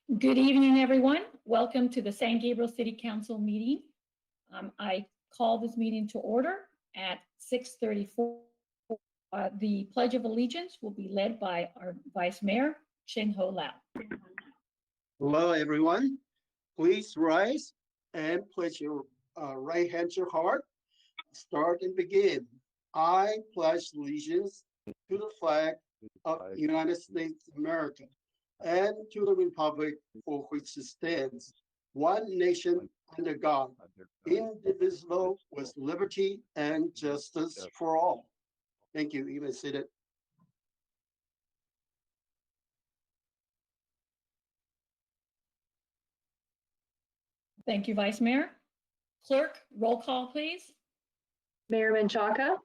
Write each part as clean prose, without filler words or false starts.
Good evening, everyone. Welcome to the San Gabriel City Council meeting. I call this meeting to order at 6:34. The Pledge of Allegiance will be led by our Vice Mayor, Chin Ho Lau. Hello, everyone. Please rise and place your right hand to your heart. Start and begin. I pledge allegiance to the flag of the United States of America and to the republic for which it stands, one nation under God, indivisible, with liberty and justice for all. Thank you. You may sit it. Thank you, Vice Mayor. Clerk, roll call, please. Mayor Menchaca,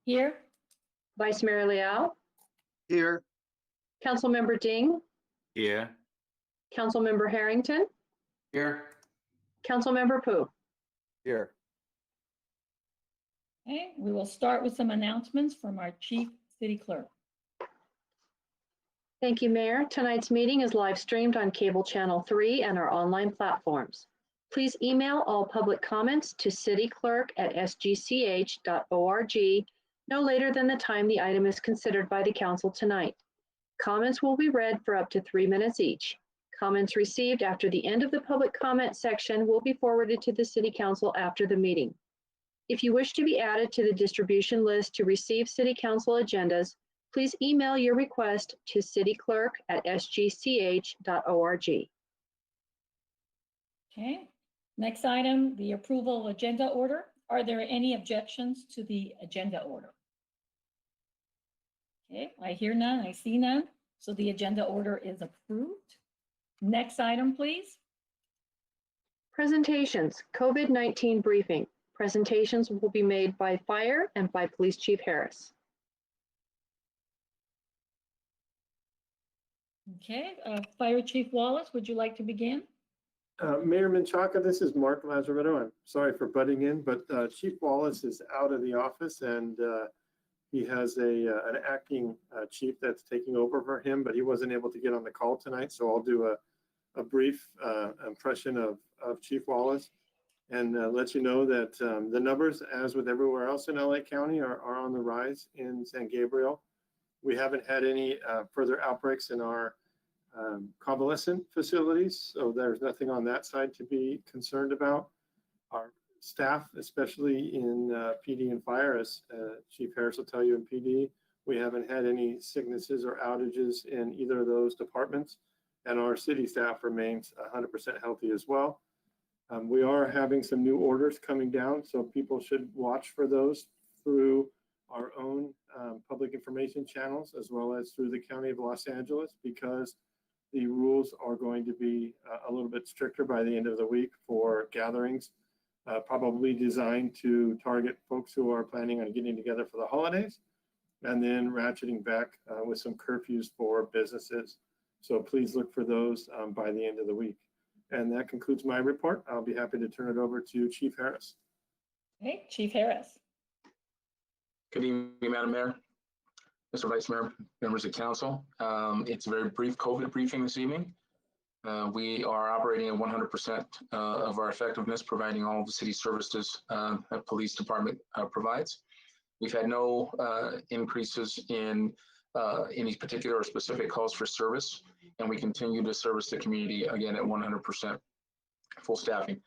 Here. Vice Mayor Liao, Here. Councilmember Ding, Here. Councilmember Harrington, Here. Councilmember Pu. Here. Okay, we will start with some announcements from our Chief City Clerk. Thank you, Mayor. Tonight's meeting is live streamed on Cable Channel 3 and our online platforms. Please email all public comments to cityclerk@sgch.org no later than the time the item is considered by the council tonight. Comments will be read for up to 3 minutes each. Comments received after the end of the public comment section will be forwarded to the City Council after the meeting. If you wish to be added to the distribution list to receive City Council agendas, please email your request to cityclerk@sgch.org. Okay, next item, the approval of agenda order. Are there any objections to the agenda order? Okay, I hear none, I see none. So the agenda order is approved. Next item, please. Presentations, COVID-19 briefing. Presentations will be made by Fire and by Police Chief Harris. Okay, Fire Chief Wallace, would you like to begin? Mayor Menchaca, this is Mark Lazaretto. I'm sorry for butting in, but Chief Wallace is out of the office and he has an acting chief that's taking over for him, but he wasn't able to get on the call tonight. So I'll do a brief impression of Chief Wallace and let you know that the numbers, as with everywhere else in LA County, are on the rise in San Gabriel. We haven't had any further outbreaks in our convalescent facilities, so there's nothing on that side to be concerned about. Our staff, especially in PD and fire, as Chief Harris will tell you in PD, we haven't had any sicknesses or outages in either of those departments, and our city staff remains 100% healthy as well. We are having some new orders coming down, so people should watch for those through our own public information channels, as well as through the County of Los Angeles, because the rules are going to be a little bit stricter by the end of the week for gatherings, probably designed to target folks who are planning on getting together for the holidays, and then ratcheting back with some curfews for businesses. So please look for those by the end of the week. And that concludes my report. I'll be happy to turn it over to Chief Harris. Okay, Chief Harris. Good evening, Madam Mayor, Mr. Vice Mayor, members of council. It's a very brief COVID briefing this evening. We are operating at 100% of our effectiveness, providing all of the city services that police department provides. We've had no increases in any particular or specific calls for service, and we continue to service the community again at 100% full staffing.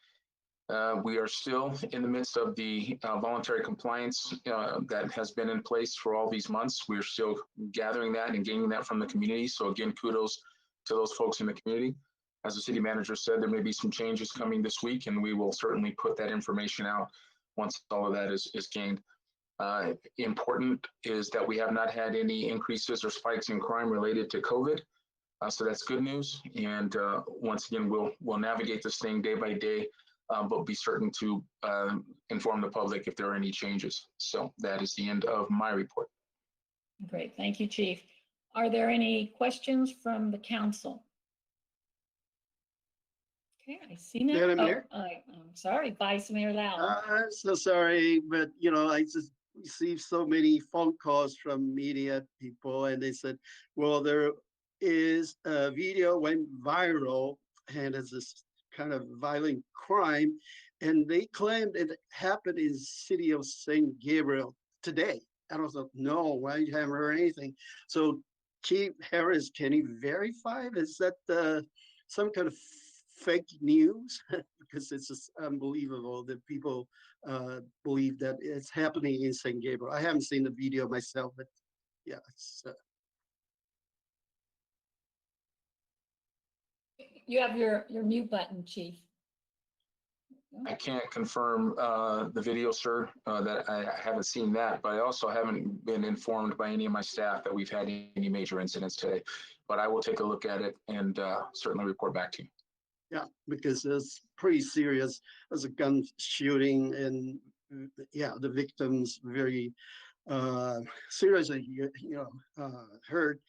We are still in the midst of the voluntary compliance that has been in place for all these months. We're still gathering that and gaining that from the community. So again, kudos to those folks in the community. As the city manager said, there may be some changes coming this week, and we will certainly put that information out once all of that is gained. Important is that we have not had any increases or spikes in crime related to COVID. So that's good news. And once again, we'll navigate this thing day by day, but be certain to inform the public if there are any changes. So that is the end of my report. Great, thank you, Chief. Are there any questions from the council? Okay, I see now. Madam Mayor? I'm sorry, Vice Mayor Lau. I'm so sorry, but I just received so many phone calls from media people, and they said, well, there is a video went viral, and it's this kind of violent crime, and they claimed it happened in the city of St. Gabriel today. I don't know, I haven't heard anything. So Chief Harris, can you verify? Is that some kind of fake news? Because it's just unbelievable that people believe that it's happening in St. Gabriel. I haven't seen the video myself, but yeah, it's You have your mute button, Chief. I can't confirm the video, sir, that I haven't seen that, but I also haven't been informed by any of my staff that we've had any major incidents today. But I will take a look at it and certainly report back to you. yeah, because it's pretty serious. There's a gun shooting, and yeah, the victims very seriously, hurt.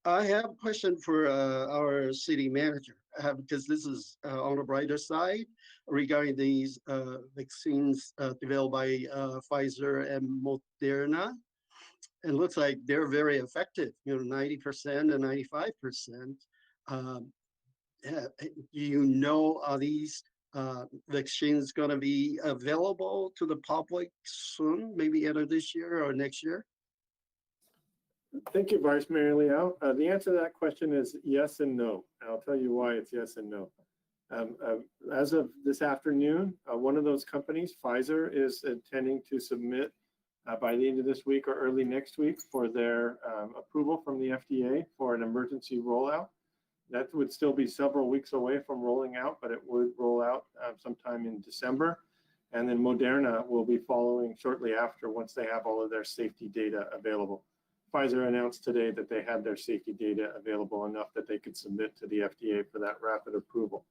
I have a question for our city manager, because this is on the brighter side regarding these vaccines developed by Pfizer and Moderna. And looks like they're very effective, 90% and 95%. Are these vaccines going to be available to the public soon, maybe end of this year or next year? Thank you, Vice Mayor Liao. The answer to that question is yes and no. I'll tell you why it's yes and no. As of this afternoon, one of those companies, Pfizer, is intending to submit by the end of this week or early next week for their approval from the FDA for an emergency rollout. That would still be several weeks away from rolling out, but it would roll out sometime in December. And then Moderna will be following shortly after, once they have all of their safety data available. Pfizer announced today that they had their safety data available enough that they could submit to the FDA for that rapid approval.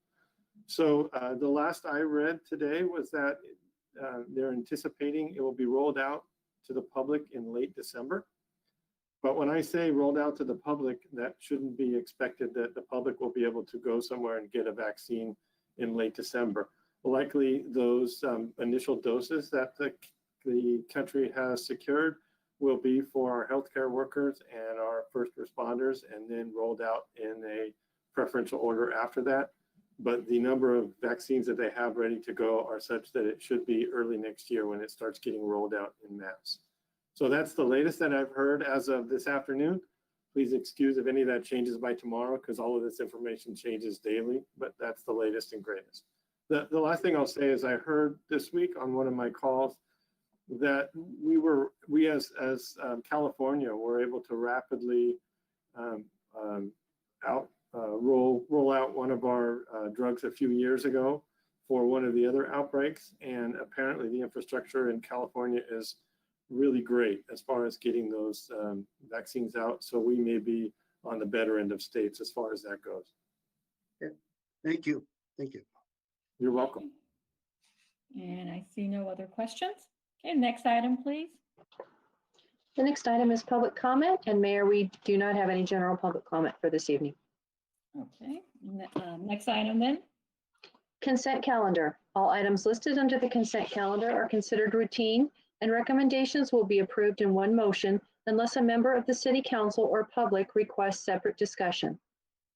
So the last I read today was that they're anticipating it will be rolled out to the public in late December. But when I say rolled out to the public, that shouldn't be expected that the public will be able to go somewhere and get a vaccine in late December. Likely those initial doses that the country has secured will be for our healthcare workers and our first responders, and then rolled out in a preferential order after that. But the number of vaccines that they have ready to go are such that it should be early next year when it starts getting rolled out in mass. So that's the latest that I've heard as of this afternoon. Please excuse if any of that changes by tomorrow, because all of this information changes daily, but that's the latest and greatest. The last thing I'll say is I heard this week on one of my calls that we as California were able to rapidly roll out one of our drugs a few years ago for one of the other outbreaks. And apparently the infrastructure in California is really great as far as getting those vaccines out. So we may be on the better end of states as far as that goes. Okay. Thank you. Thank you. You're welcome. And I see no other questions. Okay, next item, please. The next item is public comment, and Mayor, we do not have any general public comment for this evening. Okay, next item then. Consent calendar. All items listed under the consent calendar are considered routine, and recommendations will be approved in one motion unless a member of the City Council or public requests separate discussion.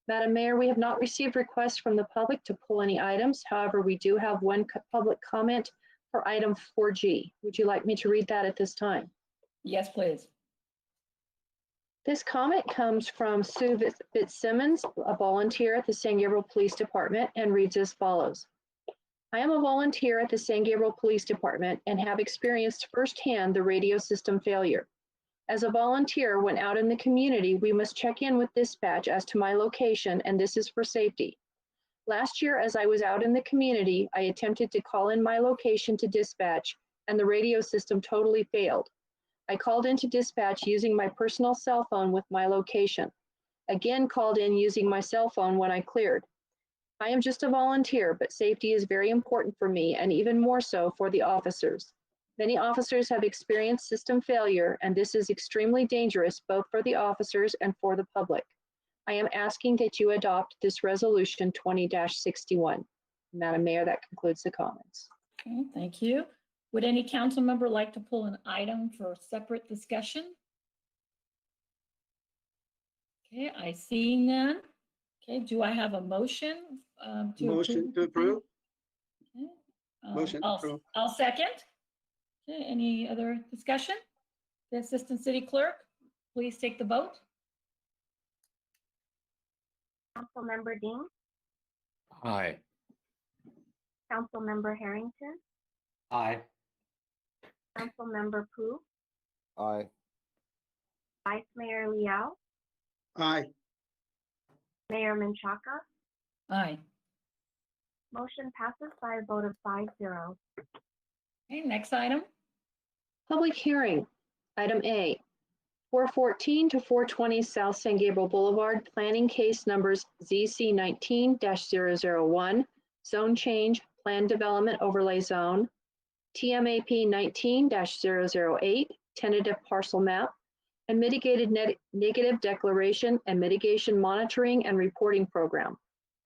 Madam Mayor, we have not received requests from the public to pull any items. However, we do have one public comment for item 4G. Would you like me to read that at this time? Yes, please. This comment comes from Sue Fitzsimmons, a volunteer at the San Gabriel Police Department, and reads as follows. I am a volunteer at the San Gabriel Police Department and have experienced firsthand the radio system failure. As a volunteer, when out in the community, we must check in with dispatch as to my location, and this is for safety. Last year, as I was out in the community, I attempted to call in my location to dispatch, and the radio system totally failed. I called into dispatch using my personal cell phone with my location. Again, called in using my cell phone when I cleared. I am just a volunteer, but safety is very important for me, and even more so for the officers. Many officers have experienced system failure, and this is extremely dangerous both for the officers and for the public. I am asking that you adopt this resolution 20-61. Madam Mayor, that concludes the comments. Okay, thank you. Would any council member like to pull an item for separate discussion? Okay, I see none. Okay, do I have a motion to Motion to approve. Okay, Motion to approve. I'll second. Okay, any other discussion? The Assistant City Clerk, please take the vote. Councilmember Dean, Aye. Councilmember Harrington, Aye. Councilmember Pu, Aye. Vice Mayor Liao, Aye. Mayor Menchaca. Aye. Motion passes by a vote of 5-0. Okay, next item. Public hearing. Item A, 414 to 420 South San Gabriel Boulevard, planning case numbers ZC 19-001, zone change, plan development overlay zone, TMAP 19-008, tentative parcel map, and mitigated negative declaration and mitigation monitoring and reporting program.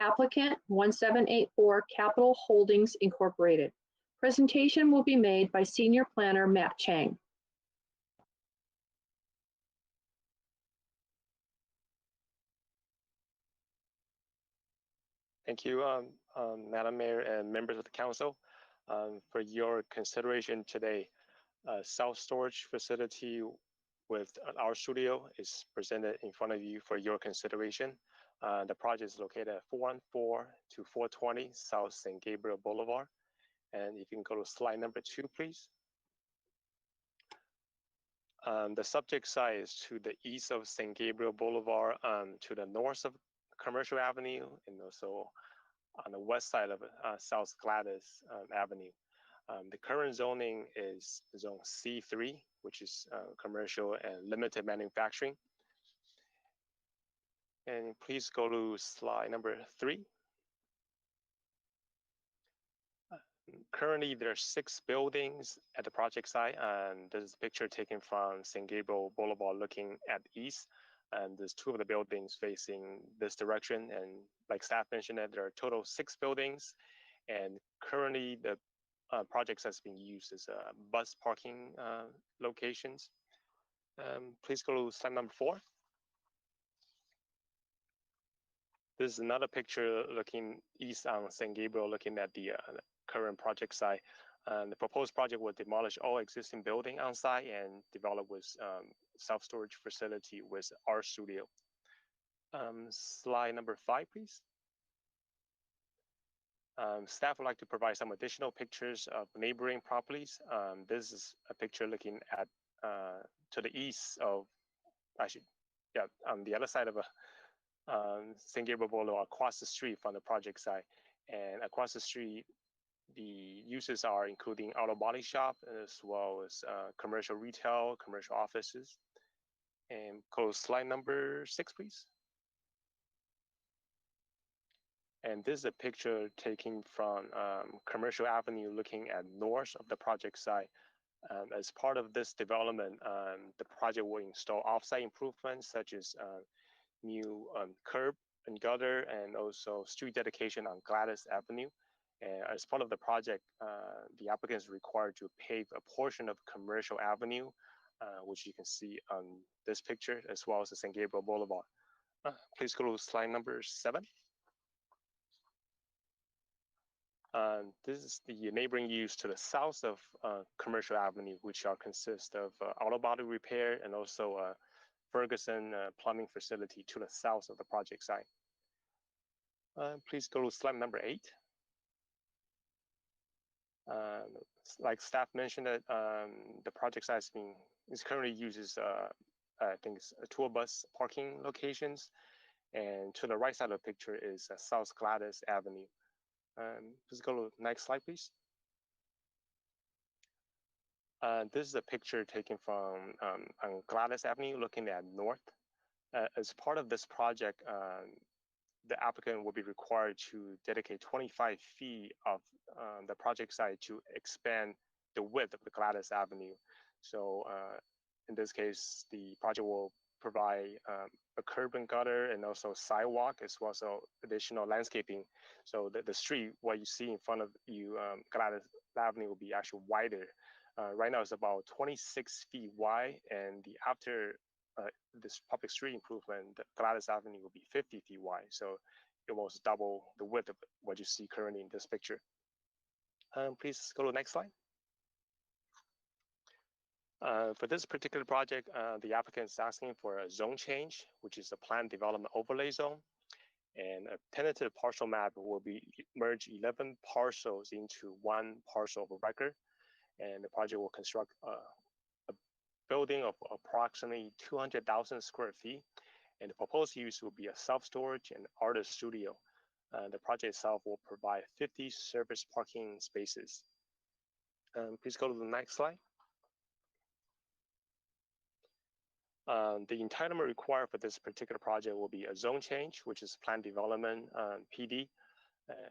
Applicant 1784 Capital Holdings Incorporated. Presentation will be made by Senior Planner Matt Chang. Thank you, Madam Mayor and members of the council, for your consideration today. Self-storage facility with our studio is presented in front of you for your consideration. The project is located at 414 to 420 South San Gabriel Boulevard. And if you can go to slide number 2, please. The subject site is to the east of San Gabriel Boulevard, to the north of Commercial Avenue, and also on the west side of South Gladys Avenue. The current zoning is zone C3, which is commercial and limited manufacturing. And please go to slide number 3. Currently, there are 6 buildings at the project site, and this is a picture taken from San Gabriel Boulevard looking at the east. And there's 2 of the buildings facing this direction. And like staff mentioned, that there are a total of 6 buildings. And currently, the projects that's being used as bus parking locations. Please go to slide number 4. This is another picture looking east on San Gabriel, looking at the current project site. The proposed project will demolish all existing building on site and develop with self-storage facility with our studio. Slide number 5, please. Staff would like to provide some additional pictures of neighboring properties. This is a picture looking at to the east of, actually, yeah, on the other side of San Gabriel Boulevard, across the street from the project site. And across the street, the uses are including auto body shop as well as commercial retail, commercial offices. And go slide number 6, please. And this is a picture taken from Commercial Avenue looking at north of the project site. As part of this development, the project will install off-site improvements such as new curb and gutter and also street dedication on Gladys Avenue. And as part of the project, the applicant is required to pave a portion of Commercial Avenue, which you can see on this picture, as well as the San Gabriel Boulevard. Please go to slide number 7. This is the neighboring use to the south of Commercial Avenue, which consist of auto body repair and also Ferguson plumbing facility to the south of the project site. Please go to slide number 8. Like staff mentioned, that the project site is currently uses I think it's a tour bus parking locations, and to the right side of the picture is South Gladys Avenue. Please go to the next slide, please. This is a picture taken from on Gladys Avenue, looking at north. As part of this project, the applicant will be required to dedicate 25 feet of the project site to expand the width of the Gladys Avenue. So in this case, the project will provide a curb and gutter and also sidewalk, as well as additional landscaping. So the street, what you see in front of you, Gladys Avenue, will be actually wider. Right now it's about 26 feet wide, and the after this public street improvement, the Gladys Avenue will be 50 feet wide. So almost double the width of what you see currently in this picture. Please go to the next slide. For this particular project, the applicant is asking for a zone change, which is a planned development overlay zone. And a tentative parcel map will be merge 11 parcels into one parcel of record. And the project will construct a building of approximately 200,000 square feet. And the proposed use will be a self-storage and artist studio. The project itself will provide 50 service parking spaces. Please go to the next slide. The entitlement required for this particular project will be a zone change, which is planned development PD,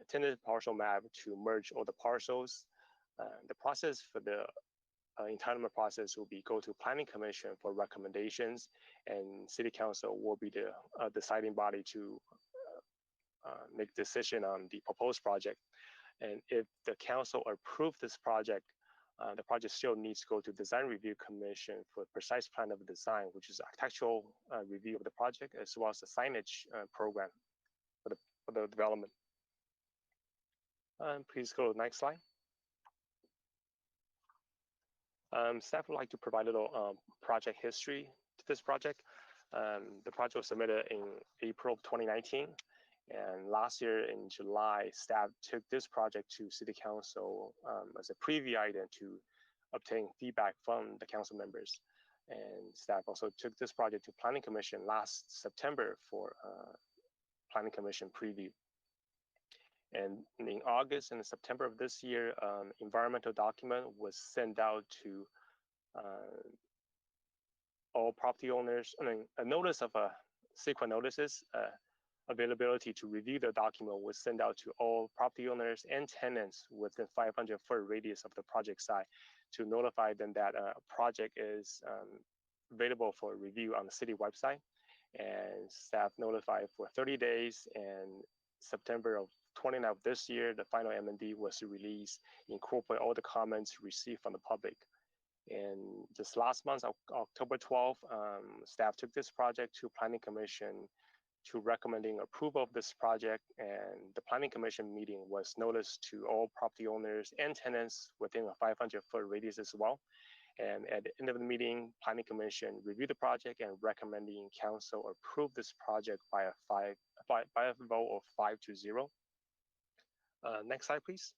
tentative parcel map to merge all the parcels. The process for the entitlement process will be go to Planning Commission for recommendations, and City Council will be the deciding body to make decision on the proposed project. And if the council approves this project, the project still needs to go to Design Review Commission for precise plan of design, which is architectural review of the project, as well as the signage program for the development. Please go to the next slide. Staff would like to provide a little project history to this project. The project was submitted in April of 2019. And last year in July, staff took this project to City Council as a preview item to obtain feedback from the council members. And staff also took this project to Planning Commission last September for Planning Commission preview. And in August and September of this year, environmental document was sent out to all property owners. I mean, a notice of sequent notices availability to review the document was sent out to all property owners and tenants within 500-foot radius of the project site to notify them that a project is available for review on the city website. And staff notified for 30 days, and September of 29th of this year, the final MND was released, incorporate all the comments received from the public. And just last month, October 12th, staff took this project to Planning Commission to recommending approval of this project, and the Planning Commission meeting was noticed to all property owners and tenants within a 500-foot radius as well. And at the end of the meeting, Planning Commission reviewed the project and recommending council approve this project by a vote of 5-0. Next slide, please.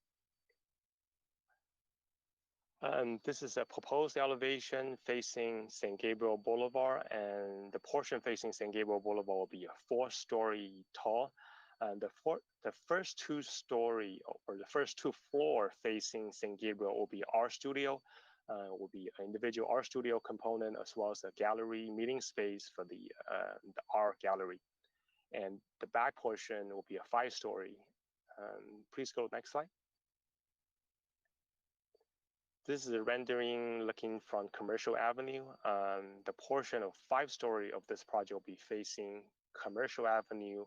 This is a proposed elevation facing St. Gabriel Boulevard, and the portion facing St. Gabriel Boulevard will be a 4-story tall. And the first 2-story or the first 2 floor facing St. Gabriel will be art studio, will be an individual art studio component, as well as a gallery meeting space for the art gallery. And the back portion will be a 5-story. Please go next slide. This is a rendering looking from Commercial Avenue. The portion of 5-story of this project will be facing Commercial Avenue,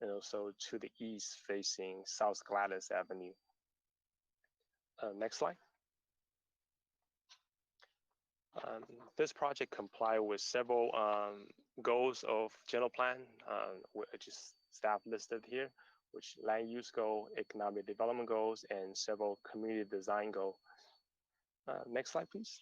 and also to the east facing South Gladys Avenue. Next slide. This project complies with several goals of general plan, which is staff listed here, which land use goal, economic development goals, and several community design goals. Next slide, please.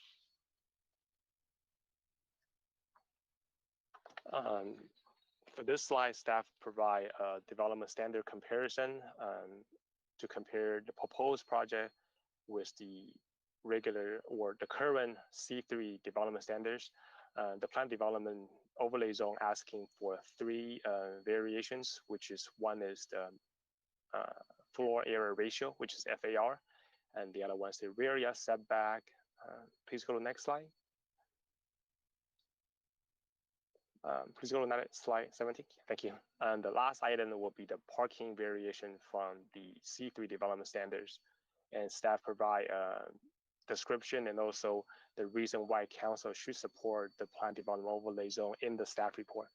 For this slide, staff provide a development standard comparison to compare the proposed project with the regular or the current C3 development standards. The planned development overlay zone asking for 3 variations, which is one is the floor area ratio, which is FAR, and the other one is the rear yard setback. Please go to the next slide. Please go to next slide 17. Thank you. And the last item will be the parking variation from the C3 development standards. And staff provide a description and also the reason why council should support the planned development overlay zone in the staff report.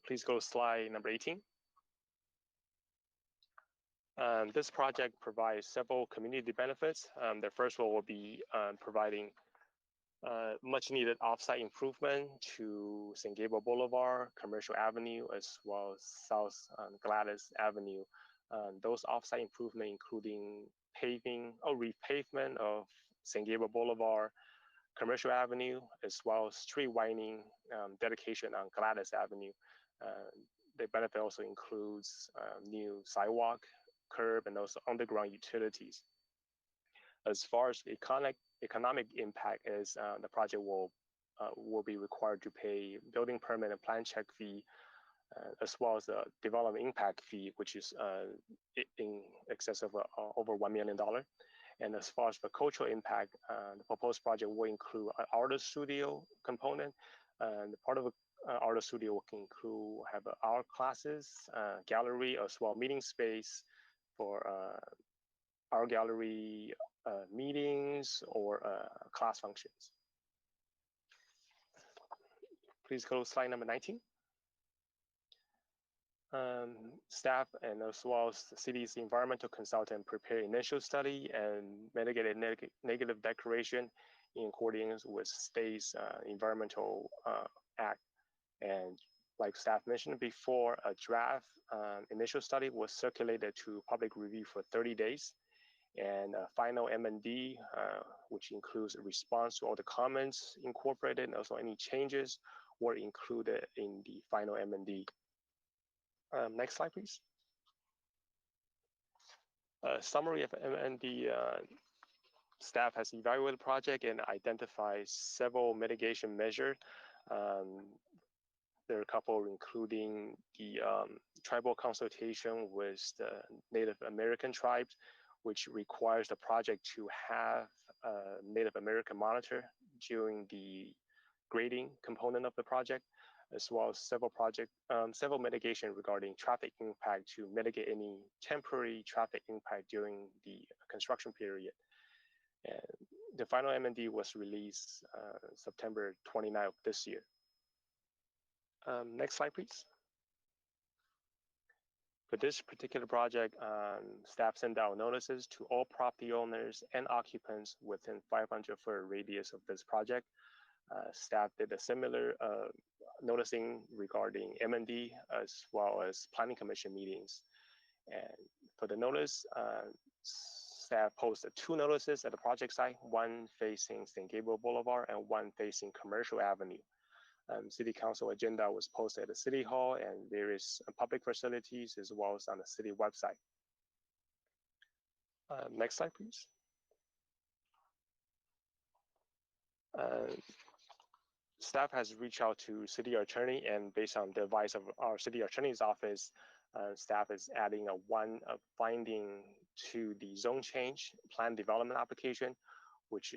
Please go to slide number 18. This project provides several community benefits. The first one will be providing much needed offsite improvement to St. Gabriel Boulevard, Commercial Avenue, as well as South Gladys Avenue. Those offsite improvement including paving or repavement of St. Gabriel Boulevard, Commercial Avenue, as well as street widening dedication on Gladys Avenue. The benefit also includes new sidewalk, curb, and also underground utilities. As far as economic impact is, the project will be required to pay building permit and plan check fee, as well as the development impact fee, which is in excess of over $1 million. And as far as the cultural impact, the proposed project will include an artist studio component. And part of the artist studio will have art classes, gallery, as well meeting space for art gallery meetings or class functions. Please go to slide number 19. Staff and as well as the city's environmental consultant prepare initial study and mitigated negative declaration in accordance with state's environmental act. And like staff mentioned before, a draft initial study was circulated to public review for 30 days. And a final MND, which includes a response to all the comments incorporated and also any changes were included in the final MND. Next slide, please. Summary of MND. Staff has evaluated the project and identified several mitigation measures. There are a couple, including the tribal consultation with the Native American tribes, which requires the project to have a Native American monitor during the grading component of the project, as well as several mitigation regarding traffic impact to mitigate any temporary traffic impact during the construction period. And the final MND was released September 29th of this year. Next slide, please. For this particular project, staff sent out notices to all property owners and occupants within 500-foot radius of this project. Staff did a similar noticing regarding MND as well as planning commission meetings. And for the notice, staff posted 2 notices at the project site, one facing St. Gabriel Boulevard and one facing Commercial Avenue. City Council agenda was posted at the City Hall and various public facilities, as well as on the city website. Next slide, please. Staff has reached out to City Attorney, and based on the advice of our City Attorney's office, staff is adding one finding to the zone change plan development application, which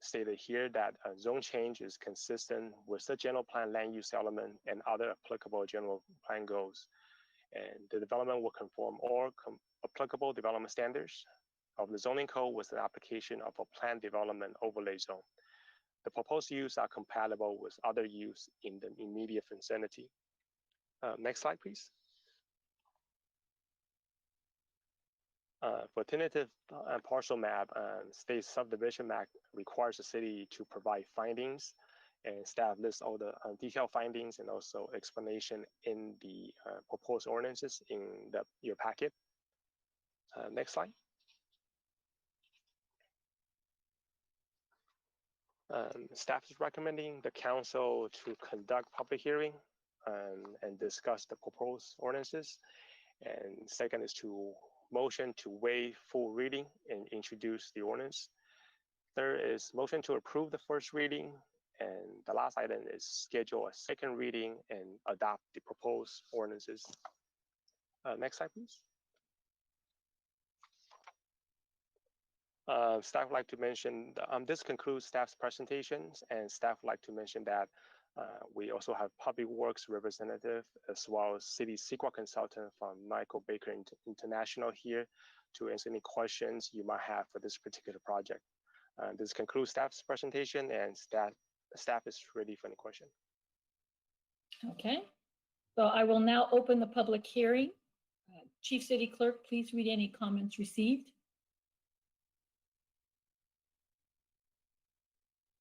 stated here that a zone change is consistent with the general plan land use element and other applicable general plan goals. And the development will conform all applicable development standards of the zoning code with an application of a planned development overlay zone. The proposed use are compatible with other use in the immediate vicinity. Next slide, please. For tentative parcel map, state subdivision map requires the city to provide findings, and staff lists all the detailed findings and also explanation in the proposed ordinances in your packet. Next slide. Staff is recommending the council to conduct public hearing and discuss the proposed ordinances. And second is to motion to waive full reading and introduce the ordinance. Third is motion to approve the first reading. And the last item is schedule a second reading and adopt the proposed ordinances. Next slide, please. Staff would like to mention, this concludes staff's presentations, and staff would like to mention that we also have Public Works representative as well as City Secret consultant from Michael Baker International here to answer any questions you might have for this particular project. This concludes staff's presentation, and staff is ready for any question. Okay, so I will now open the public hearing. Chief City Clerk, please read any comments received.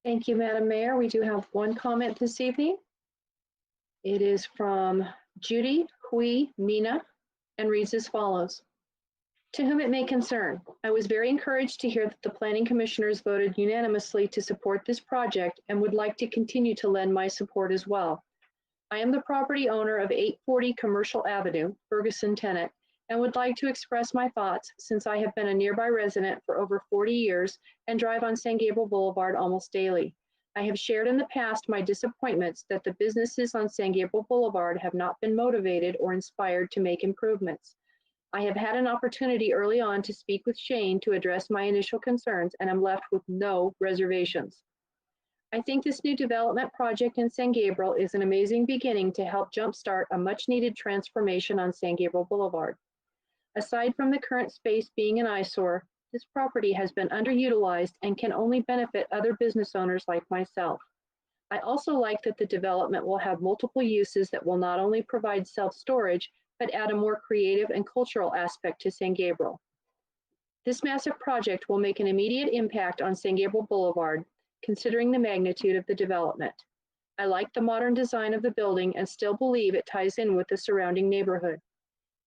Thank you, Madam Mayor. We do have one comment this evening. It is from Judy Hui Mina and reads as follows. To whom it may concern, I was very encouraged to hear that the Planning Commissioners voted unanimously to support this project and would like to continue to lend my support as well. I am the property owner of 840 Commercial Avenue, Ferguson tenant, and would like to express my thoughts since I have been a nearby resident for over 40 years and drive on San Gabriel Boulevard almost daily. I have shared in the past my disappointments that the businesses on San Gabriel Boulevard have not been motivated or inspired to make improvements. I have had an opportunity early on to speak with Shane to address my initial concerns and am left with no reservations. I think this new development project in San Gabriel is an amazing beginning to help jumpstart a much needed transformation on San Gabriel Boulevard. Aside from the current space being an eyesore, this property has been underutilized and can only benefit other business owners like myself. I also like that the development will have multiple uses that will not only provide self-storage, but add a more creative and cultural aspect to San Gabriel. This massive project will make an immediate impact on San Gabriel Boulevard, considering the magnitude of the development. I like the modern design of the building and still believe it ties in with the surrounding neighborhood.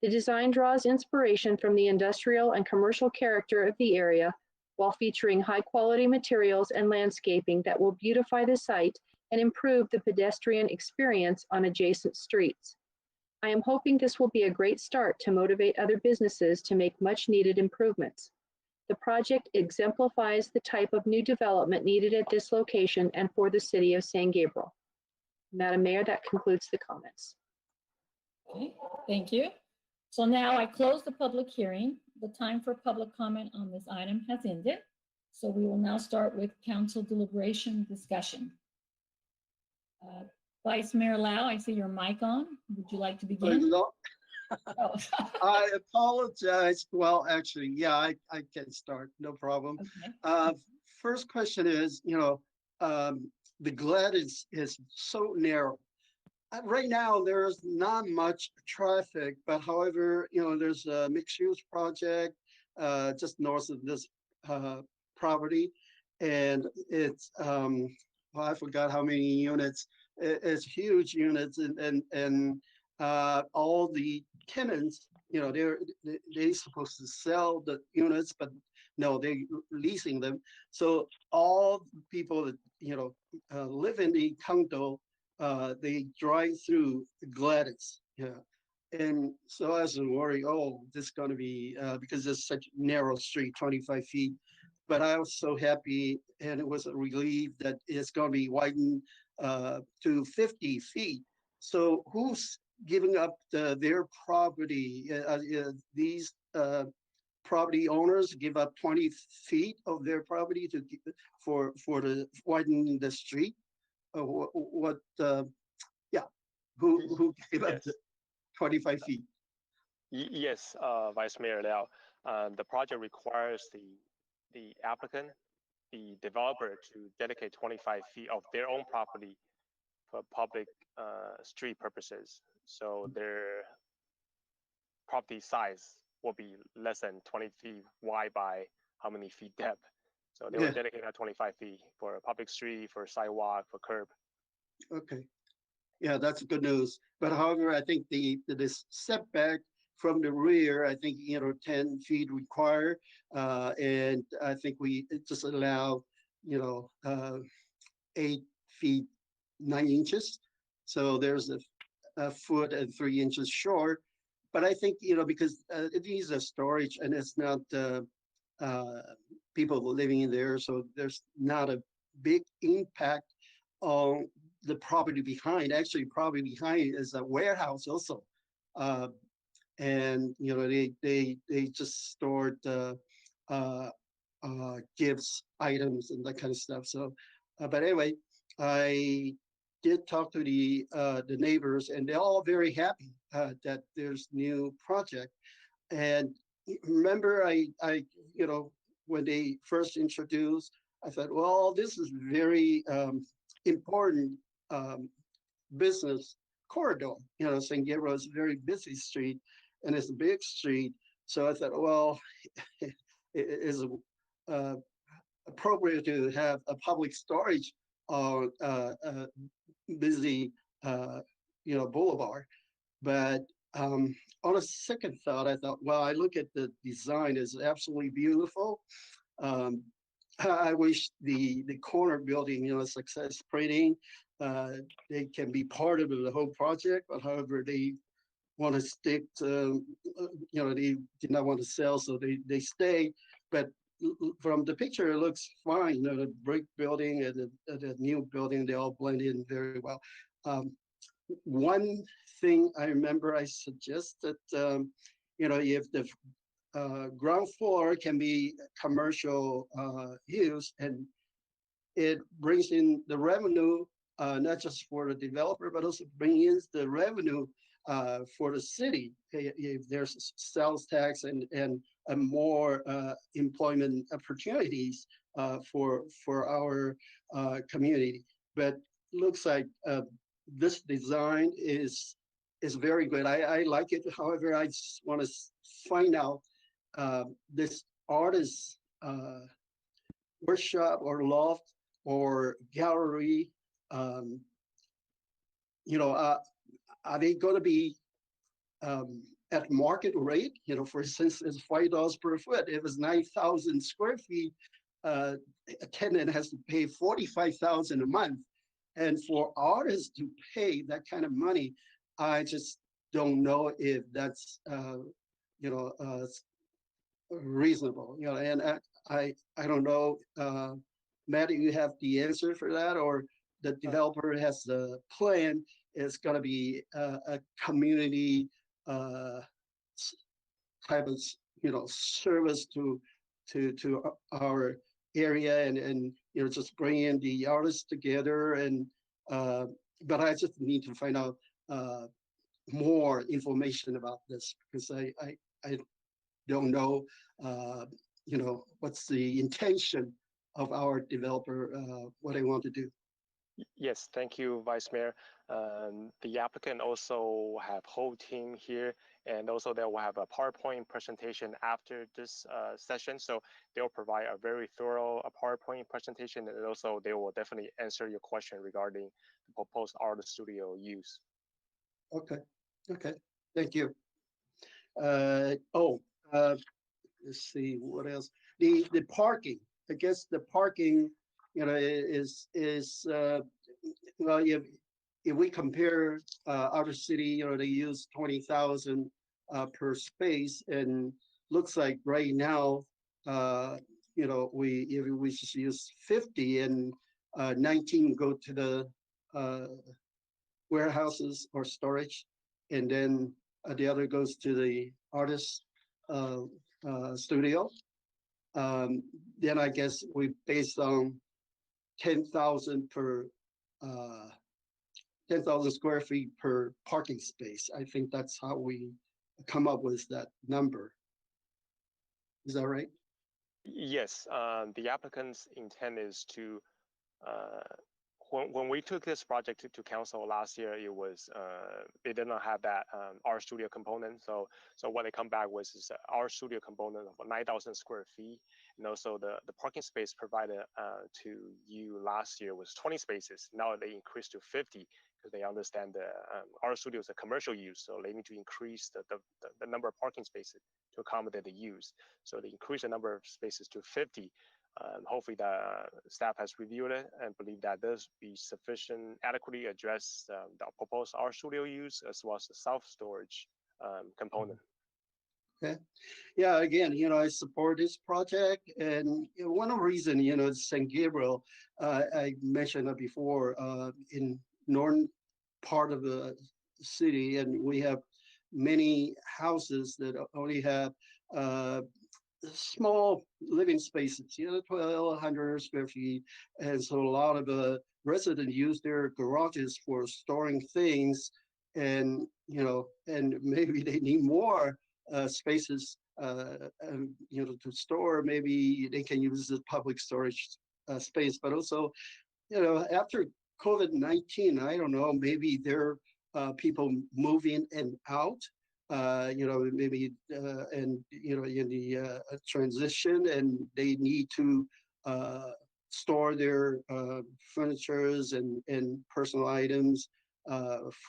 The design draws inspiration from the industrial and commercial character of the area, while featuring high-quality materials and landscaping that will beautify the site and improve the pedestrian experience on adjacent streets. I am hoping this will be a great start to motivate other businesses to make much-needed improvements. The project exemplifies the type of new development needed at this location and for the city of San Gabriel. Madam Mayor, that concludes the comments. Okay, thank you. So now I close the public hearing. The time for public comment on this item has ended. So we will now start with council deliberation discussion. Vice Mayor Lau, I see your mic on. Would you like to begin? No, Oh. I apologize. Well, actually, yeah, I can start, no problem. Okay. First question is, the Gladys is so narrow. Right now, there's not much traffic, but however, there's a mixed-use project just north of this property, and it's well, I forgot how many units. It's huge units, and all the tenants, they're supposed to sell the units, but no, they're leasing them. So all people that live in the condo, they drive through Gladys, and so I was worried, oh, this is going to be because it's such a narrow street, 25 feet. But I was so happy, and it was a relief that it's going to be widened to 50 feet. So who's giving up their property? These property owners give up 20 feet of their property for the widening the street. Who gave up the 25 feet? Yes, Vice Mayor Liao. The project requires the applicant, the developer, to dedicate 25 feet of their own property for public street purposes. So their property size will be less than 20 feet wide by how many feet depth. So they will dedicate that 25 feet for a public street, for sidewalk, for curb. Okay. Yeah, that's good news. But however, I think this setback from the rear, I think 10 feet required, and I think we just allow 8 feet 9 inches. So there's a foot and 3 inches short. But I think because it needs a storage and it's not people living in there, so there's not a big impact on the property behind. Actually, property behind is a warehouse also. And they just stored gifts, items, and that kind of stuff. So, but anyway, I did talk to the neighbors, and they're all very happy that there's new project. And remember, I when they first introduced, I thought, well, this is very important business corridor. San Gabriel is a very busy street, and it's a big street. So I thought, well, it is appropriate to have a public storage on busy, boulevard. But on a second thought, I thought, well, I look at the design is absolutely beautiful. I wish the corner building, Success Printing, they can be part of the whole project, but however, they want to stick to, they did not want to sell, so they stay. But from the picture, it looks fine. The brick building and the new building, they all blend in very well. One thing I remember I suggested, if the ground floor can be commercial use, and it brings in the revenue, not just for the developer, but also bring in the revenue for the city. If there's sales tax and more employment opportunities for our community. But looks like this design is very good. I like it. However, I just want to find out this artist workshop or loft or gallery. Are they going to be at market rate? For instance, it's $5 per foot. If it's 9,000 square feet, a tenant has to pay $45,000 a month. And for artists to pay that kind of money, I just don't know if that's reasonable. And I don't know, Matt, you have the answer for that, or the developer has the plan. It's going to be a community type of service to our area, and just bring in the artists together. And but I just need to find out more information about this, because I don't know what's the intention of our developer, what they want to do. Yes, thank you, Vice Mayor. The applicant also have whole team here, and also they will have a PowerPoint presentation after this session. So they'll provide a very thorough PowerPoint presentation, and also they will definitely answer your question regarding the proposed art studio use. Okay, thank you. Let's see what else. The parking. I guess the parking, is well, if we compare outer city, they use 20,000 per space, and looks like right now, we just use 50, and 19 go to the warehouses or storage, and then the other goes to the artist studio. Then I guess we based on 10,000 per 10,000 square feet per parking space. I think that's how we come up with that number. Is that right? Yes, the applicant's intent is to when we took this project to council last year, it was it did not have that art studio component. So what they come back with is our studio component of 9,000 square feet, and also the parking space provided to you last year was 20 spaces. Now they increased to 50 because they understand the art studio is a commercial use, so they need to increase the number of parking spaces to accommodate the use. So they increase the number of spaces to 50. Hopefully the staff has reviewed it and believe that does be sufficient, adequately address the proposed art studio use as well as the self-storage component. Okay. Yeah, again, I support this project, and one of the reasons, St. Gabriel, I mentioned it before, in northern part of the city, and we have many houses that only have small living spaces, 1,200 square feet. And so a lot of the residents use their garages for storing things, and, and maybe they need more spaces, to store. Maybe they can use the public storage space, but also, after COVID-19, I don't know, maybe there are people moving and out, maybe in the transition, and they need to store their furnitures and personal items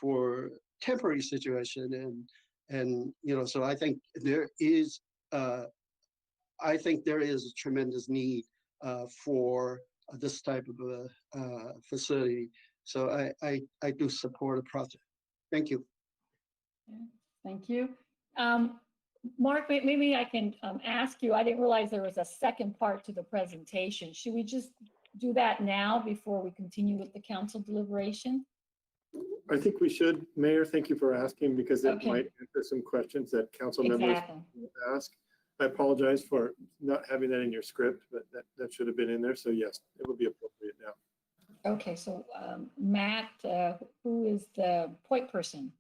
for temporary situation. And so I think there is a tremendous need for this type of a facility. So I do support the project. Thank you. Thank you. Mark, maybe I can ask you, I didn't realize there was a second part to the presentation. Should we just do that now before we continue with the council deliberation? I think we should. Mayor, thank you for asking, because it Okay. might answer some questions that council members Exactly. ask. I apologize for not having that in your script, but that should have been in there. So yes, it would be appropriate now. Okay, so Matt, who is the point person?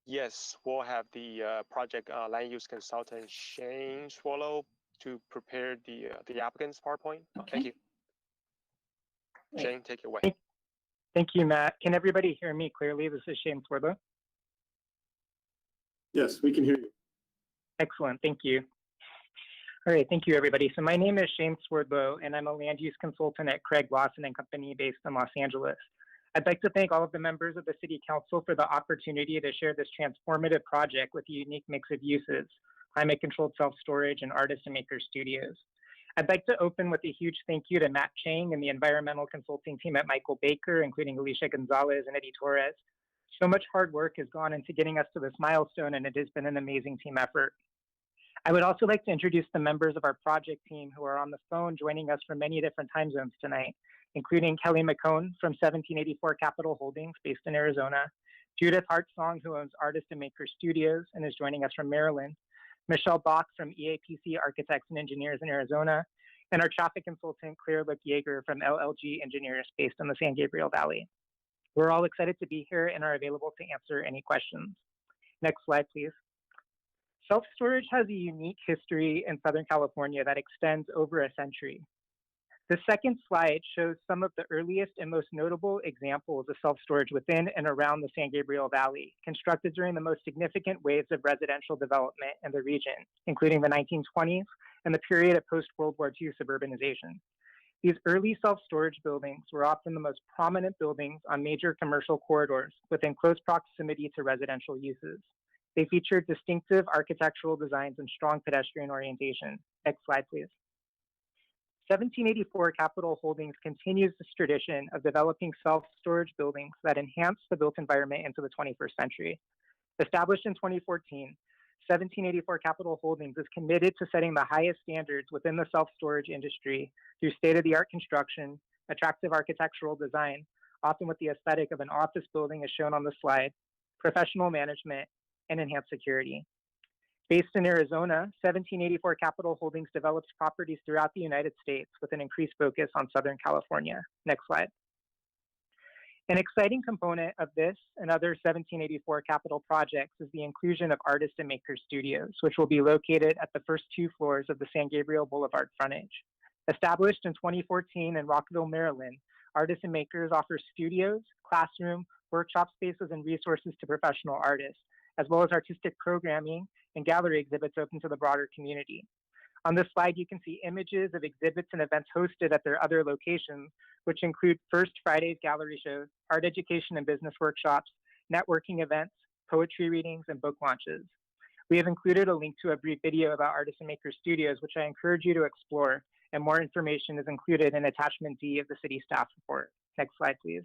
Yes, we'll have the project land use consultant Shane Swallow to prepare the applicant's PowerPoint. Okay. Thank you. Great. Shane, take it away. Thank you, Matt. Can everybody hear me clearly? This is Shane Swarthout. Yes, we can hear you. Excellent, thank you. All right, thank you, everybody. So my name is Shane Swardlow, and I'm a land use consultant at Craig Lawson and Company based in Los Angeles. I'd like to thank all of the members of the City Council for the opportunity to share this transformative project with a unique mix of uses, climate-controlled self-storage, and artist and maker studios. I'd like to open with a huge thank you to Matt Chang and the environmental consulting team at Michael Baker, including Alicia Gonzalez and Eddie Torres. So much hard work has gone into getting us to this milestone, and it has been an amazing team effort. I would also like to introduce the members of our project team who are on the phone joining us from many different time zones tonight, including Kelly McCone from 1784 Capital Holdings based in Arizona, Judith Hartsong, who owns Artist and Maker Studios and is joining us from Maryland, Michelle Bach from EAPC Architects and Engineers in Arizona, and our traffic consultant, Claire Luke Yeager from LLG Engineers based in the San Gabriel Valley. We're all excited to be here and are available to answer any questions. Next slide, please. Self-storage has a unique history in Southern California that extends over a century. The second slide shows some of the earliest and most notable examples of self-storage within and around the San Gabriel Valley, constructed during the most significant waves of residential development in the region, including the 1920s and the period of post-World War II suburbanization. These early self-storage buildings were often the most prominent buildings on major commercial corridors within close proximity to residential uses. They featured distinctive architectural designs and strong pedestrian orientation. Next slide, please. 1784 Capital Holdings continues this tradition of developing self-storage buildings that enhance the built environment into the 21st century. Established in 2014, 1784 Capital Holdings is committed to setting the highest standards within the self-storage industry through state-of-the-art construction, attractive architectural design, often with the aesthetic of an office building as shown on the slide, professional management, and enhanced security. Based in Arizona, 1784 Capital Holdings develops properties throughout the United States with an increased focus on Southern California. Next slide. An exciting component of this and other 1784 Capital projects is the inclusion of Artist and Maker Studios, which will be located at the first 2 floors of the San Gabriel Boulevard frontage. Established in 2014 in Rockville, Maryland, Artist and Makers offers studios, classroom, workshop spaces, and resources to professional artists, as well as artistic programming and gallery exhibits open to the broader community. On this slide, you can see images of exhibits and events hosted at their other locations, which include First Friday's gallery shows, art education and business workshops, networking events, poetry readings, and book launches. We have included a link to a brief video about Artist and Maker Studios, which I encourage you to explore, and more information is included in Attachment D of the city staff report. Next slide, please.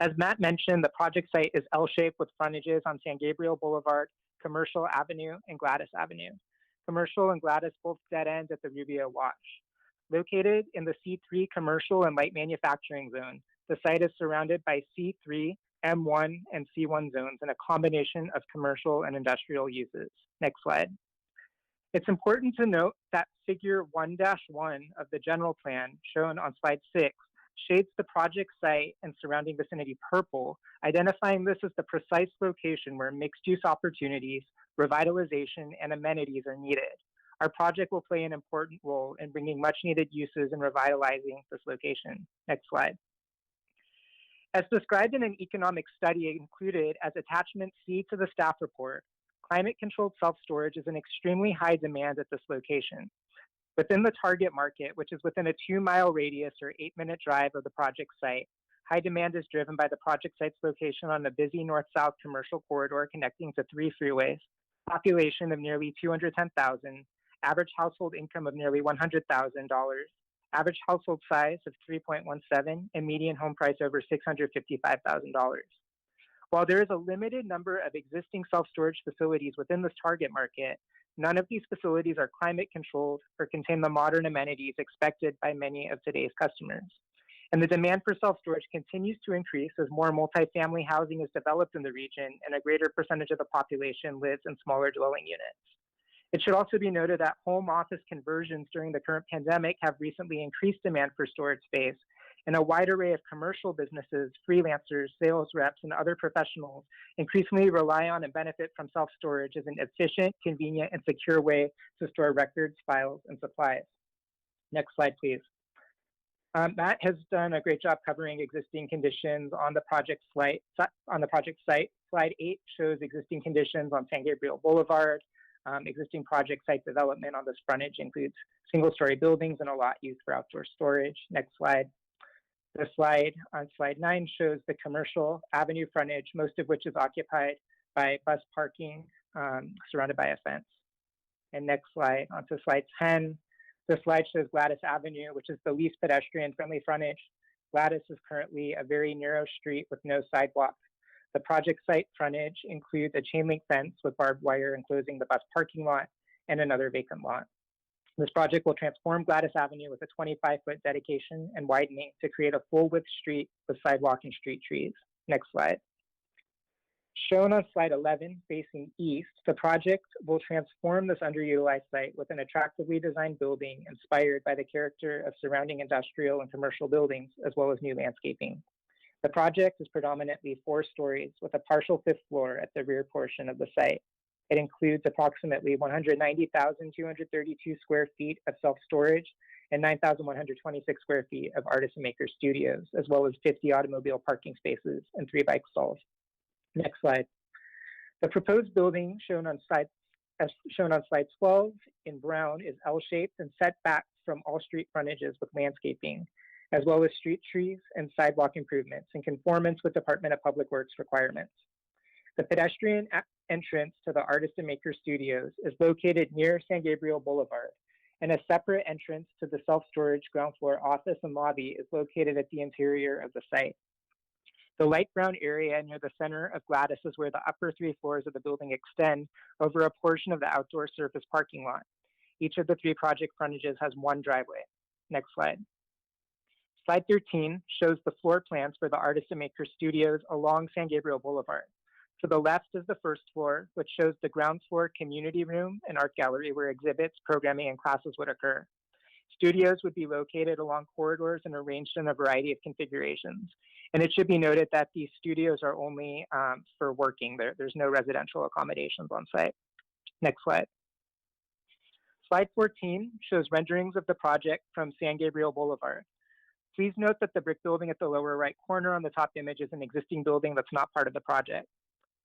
As Matt mentioned, the project site is L-shaped with frontages on San Gabriel Boulevard, Commercial Avenue, and Gladys Avenue. Commercial and Gladys both dead end at the Rubio Wash. Located in the C3 commercial and light manufacturing zone, the site is surrounded by C3, M1, and C1 zones and a combination of commercial and industrial uses. Next slide. It's important to note that figure 1-1 of the general plan shown on slide 6 shades the project site and surrounding vicinity purple, identifying this as the precise location where mixed-use opportunities, revitalization, and amenities are needed. Our project will play an important role in bringing much-needed uses and revitalizing this location. Next slide. As described in an economic study included as attachment C to the staff report, climate-controlled self-storage is in extremely high demand at this location. Within the target market, which is within a 2-mile radius or 8-minute drive of the project site, high demand is driven by the project site's location on a busy north-south commercial corridor connecting to 3 freeways, population of nearly 210,000, average household income of nearly $100,000, average household size of 3.17, and median home price over $655,000. While there is a limited number of existing self-storage facilities within this target market, none of these facilities are climate controlled or contain the modern amenities expected by many of today's customers. And the demand for self-storage continues to increase as more multifamily housing is developed in the region and a greater percentage of the population lives in smaller dwelling units. It should also be noted that home office conversions during the current pandemic have recently increased demand for storage space, and a wide array of commercial businesses, freelancers, sales reps, and other professionals increasingly rely on and benefit from self-storage as an efficient, convenient, and secure way to store records, files, and supplies. Next slide, please. Matt has done a great job covering existing conditions on the project site. Slide 8 shows existing conditions on San Gabriel Boulevard. Existing project site development on this frontage includes single-story buildings and a lot used for outdoor storage. Next slide. The slide on slide 9 shows the commercial avenue frontage, most of which is occupied by bus parking surrounded by a fence. And next slide, onto slide 10. The slide shows Gladys Avenue, which is the least pedestrian-friendly frontage. Gladys is currently a very narrow street with no sidewalk. The project site frontage includes a chain link fence with barbed wire enclosing the bus parking lot and another vacant lot. This project will transform Gladys Avenue with a 25-foot dedication and widening to create a full-width street with sidewalk and street trees. Next slide. Shown on slide 11, facing east, the project will transform this underutilized site with an attractively designed building inspired by the character of surrounding industrial and commercial buildings, as well as new landscaping. The project is predominantly 4 stories with a partial 5th floor at the rear portion of the site. It includes approximately 190,232 square feet of self-storage and 9,126 square feet of artist and maker studios, as well as 50 automobile parking spaces and 3 bike stalls. Next slide. The proposed building shown on slide 12 in brown is L-shaped and set back from all street frontages with landscaping, as well as street trees and sidewalk improvements in conformance with Department of Public Works requirements. The pedestrian entrance to the Artist and Maker Studios is located near San Gabriel Boulevard, and a separate entrance to the self-storage ground floor office and lobby is located at the interior of the site. The light brown area near the center of Gladys is where the upper 3 floors of the building extend over a portion of the outdoor surface parking lot. Each of the 3 project frontages has 1 driveway. Next slide. Slide 13 shows the floor plans for the Artist and Maker Studios along San Gabriel Boulevard. To the left is the 1st floor, which shows the ground floor community room and art gallery where exhibits, programming, and classes would occur. Studios would be located along corridors and arranged in a variety of configurations. And it should be noted that these studios are only for working. There's no residential accommodations on site. Next slide. Slide 14 shows renderings of the project from San Gabriel Boulevard. Please note that the brick building at the lower right corner on the top image is an existing building that's not part of the project.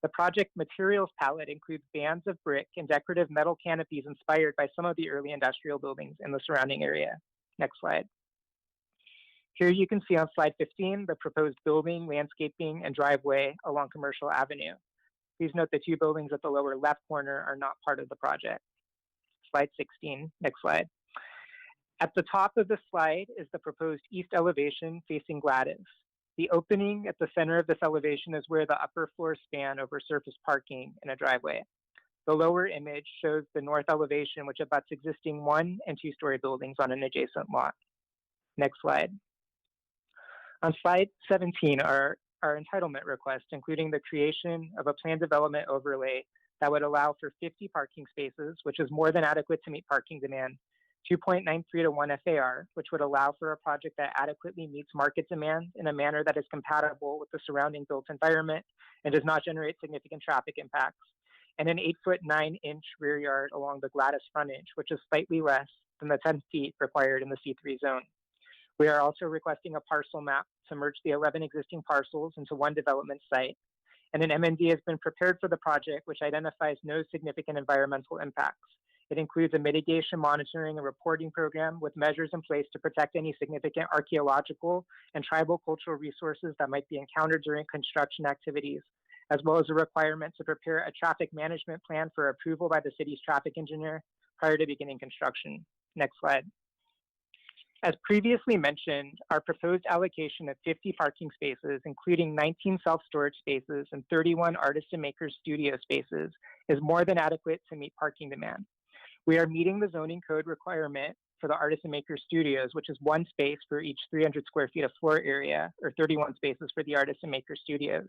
The project materials palette includes bands of brick and decorative metal canopies inspired by some of the early industrial buildings in the surrounding area. Next slide. Here you can see on slide 15 the proposed building, landscaping, and driveway along Commercial Avenue. Please note the 2 buildings at the lower left corner are not part of the project. Slide 16, next slide. At the top of the slide is the proposed east elevation facing Gladys. The opening at the center of this elevation is where the upper floors span over surface parking and a driveway. The lower image shows the north elevation, which abuts existing 1- and 2-story buildings on an adjacent lot. Next slide. On slide 17 are our entitlement request, including the creation of a planned development overlay that would allow for 50 parking spaces, which is more than adequate to meet parking demand, 2.93 to 1 FAR, which would allow for a project that adequately meets market demand in a manner that is compatible with the surrounding built environment and does not generate significant traffic impacts, and an 8-foot 9-inch rear yard along the Gladys frontage, which is slightly less than the 10 feet required in the C3 zone. We are also requesting a parcel map to merge the 11 existing parcels into 1 development site, and an MND has been prepared for the project, which identifies no significant environmental impacts. It includes a mitigation, monitoring, and reporting program with measures in place to protect any significant archaeological and tribal cultural resources that might be encountered during construction activities, as well as a requirement to prepare a traffic management plan for approval by the city's traffic engineer prior to beginning construction. Next slide. As previously mentioned, our proposed allocation of 50 parking spaces, including 19 self-storage spaces and 31 artist and makers studio spaces, is more than adequate to meet parking demand. We are meeting the zoning code requirement for the artist and maker studios, which is 1 space for each 300 square feet of floor area, or 31 spaces for the artist and maker studios.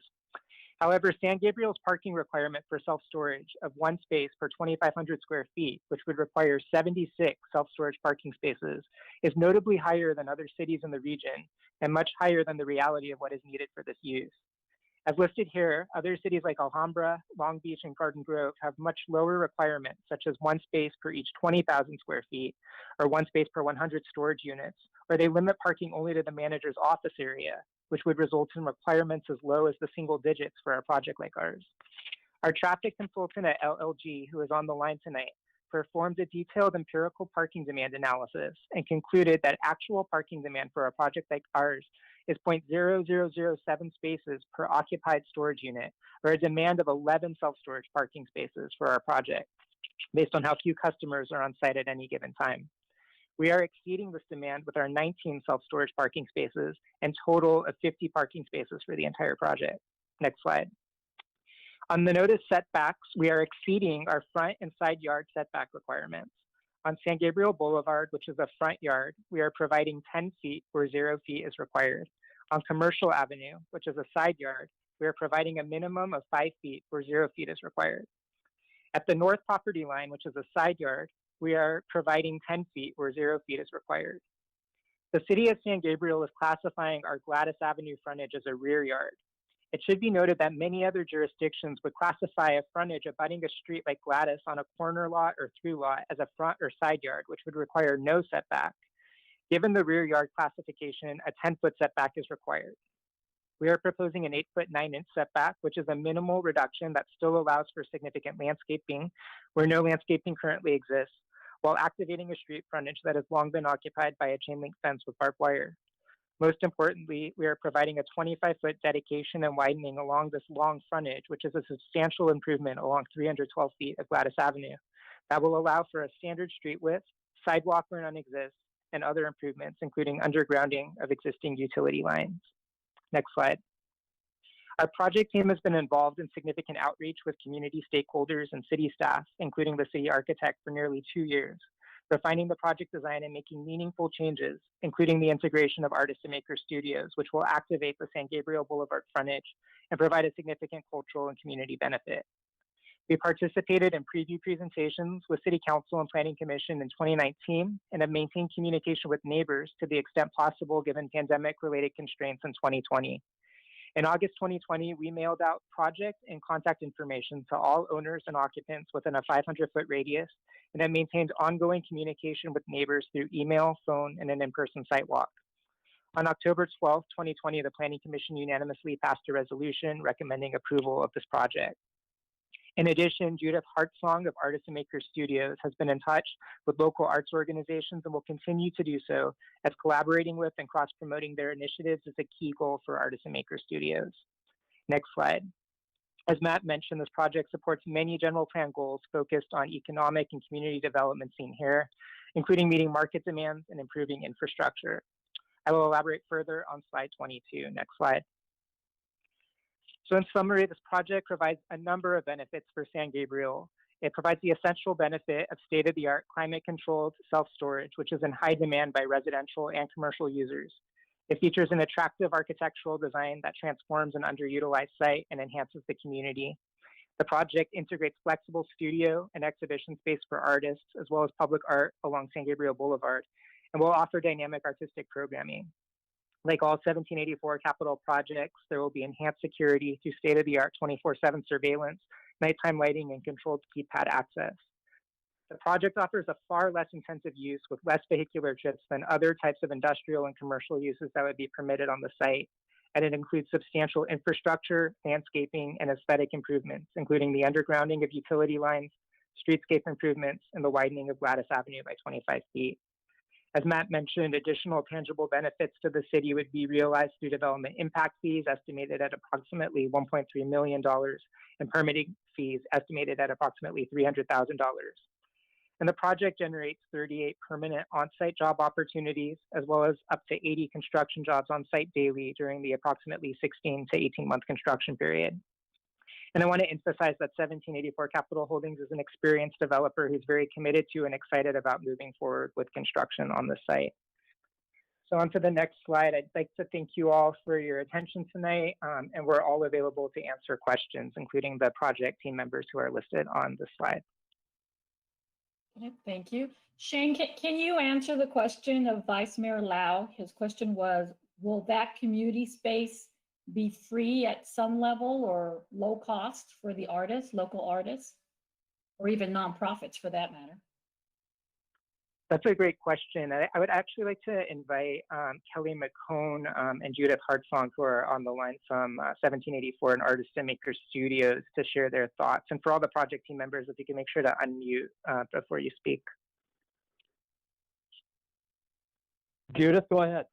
However, San Gabriel's parking requirement for self-storage of 1 space per 2,500 square feet, which would require 76 self-storage parking spaces, is notably higher than other cities in the region and much higher than the reality of what is needed for this use. As listed here, other cities like Alhambra, Long Beach, and Garden Grove have much lower requirements, such as 1 space per each 20,000 square feet, or 1 space per 100 storage units, or they limit parking only to the manager's office area, which would result in requirements as low as the single digits for a project like ours. Our traffic consultant at LLG, who is on the line tonight, performed a detailed empirical parking demand analysis and concluded that actual parking demand for a project like ours is 0.0007 spaces per occupied storage unit, or a demand of 11 self-storage parking spaces for our project, based on how few customers are on site at any given time. We are exceeding this demand with our 19 self-storage parking spaces and total of 50 parking spaces for the entire project. Next slide. On the notice setbacks, we are exceeding our front and side yard setback requirements. On San Gabriel Boulevard, which is a front yard, we are providing 10 feet where 0 feet is required. On Commercial Avenue, which is a side yard, we are providing a minimum of 5 feet where 0 feet is required. At the north property line, which is a side yard, we are providing 10 feet where 0 feet is required. The city of San Gabriel is classifying our Gladys Avenue frontage as a rear yard. It should be noted that many other jurisdictions would classify a frontage abutting a street like Gladys on a corner lot or through lot as a front or side yard, which would require no setback. Given the rear yard classification, a 10-foot setback is required. We are proposing an 8-foot 9-inch setback, which is a minimal reduction that still allows for significant landscaping where no landscaping currently exists, while activating a street frontage that has long been occupied by a chain link fence with barbed wire. Most importantly, we are providing a 25-foot dedication and widening along this long frontage, which is a substantial improvement along 312 feet of Gladys Avenue. That will allow for a standard street width, sidewalk where none exists, and other improvements, including undergrounding of existing utility lines. Next slide. Our project team has been involved in significant outreach with community stakeholders and city staff, including the city architect, for nearly 2 years, refining the project design and making meaningful changes, including the integration of artist and maker studios, which will activate the San Gabriel Boulevard frontage and provide a significant cultural and community benefit. We participated in preview presentations with City Council and Planning Commission in 2019 and have maintained communication with neighbors to the extent possible given pandemic-related constraints in 2020. In August 2020, we mailed out project and contact information to all owners and occupants within a 500-foot radius, and have maintained ongoing communication with neighbors through email, phone, and an in-person site walk. On October 12, 2020, the Planning Commission unanimously passed a resolution recommending approval of this project. In addition, Judith Hartsong of Artist and Maker Studios has been in touch with local arts organizations and will continue to do so, as collaborating with and cross-promoting their initiatives is a key goal for Artist and Maker Studios. Next slide. As Matt mentioned, this project supports many general plan goals focused on economic and community development seen here, including meeting market demands and improving infrastructure. I will elaborate further on slide 22. Next slide. So in summary, this project provides a number of benefits for San Gabriel. It provides the essential benefit of state-of-the-art climate-controlled self-storage, which is in high demand by residential and commercial users. It features an attractive architectural design that transforms an underutilized site and enhances the community. The project integrates flexible studio and exhibition space for artists, as well as public art along San Gabriel Boulevard, and will offer dynamic artistic programming. Like all 1784 capital projects, there will be enhanced security through state-of-the-art 24/7 surveillance, nighttime lighting, and controlled keypad access. The project offers a far less intensive use with less vehicular trips than other types of industrial and commercial uses that would be permitted on the site, and it includes substantial infrastructure, landscaping, and aesthetic improvements, including the undergrounding of utility lines, streetscape improvements, and the widening of Gladys Avenue by 25 feet. As Matt mentioned, additional tangible benefits to the city would be realized through development impact fees estimated at approximately $1.3 million and permitting fees estimated at approximately $300,000. And the project generates 38 permanent on-site job opportunities, as well as up to 80 construction jobs on site daily during the approximately 16 to 18-month construction period. And I want to emphasize that 1784 Capital Holdings is an experienced developer who's very committed to and excited about moving forward with construction on the site. So on to the next slide. I'd like to thank you all for your attention tonight, and we're all available to answer questions, including the project team members who are listed on the slide. Okay, thank you. Shane, can you answer the question of Vice Mayor Lau? His question was, will that community space be free at some level or low cost for the artists, local artists, or even nonprofits for that matter? That's a great question. I would actually like to invite Kelly McCone and Judith Hartsong, who are on the line from 1784 and Artist and Maker Studios, to share their thoughts. And for all the project team members, if you can make sure to unmute before you speak. Judith, go ahead.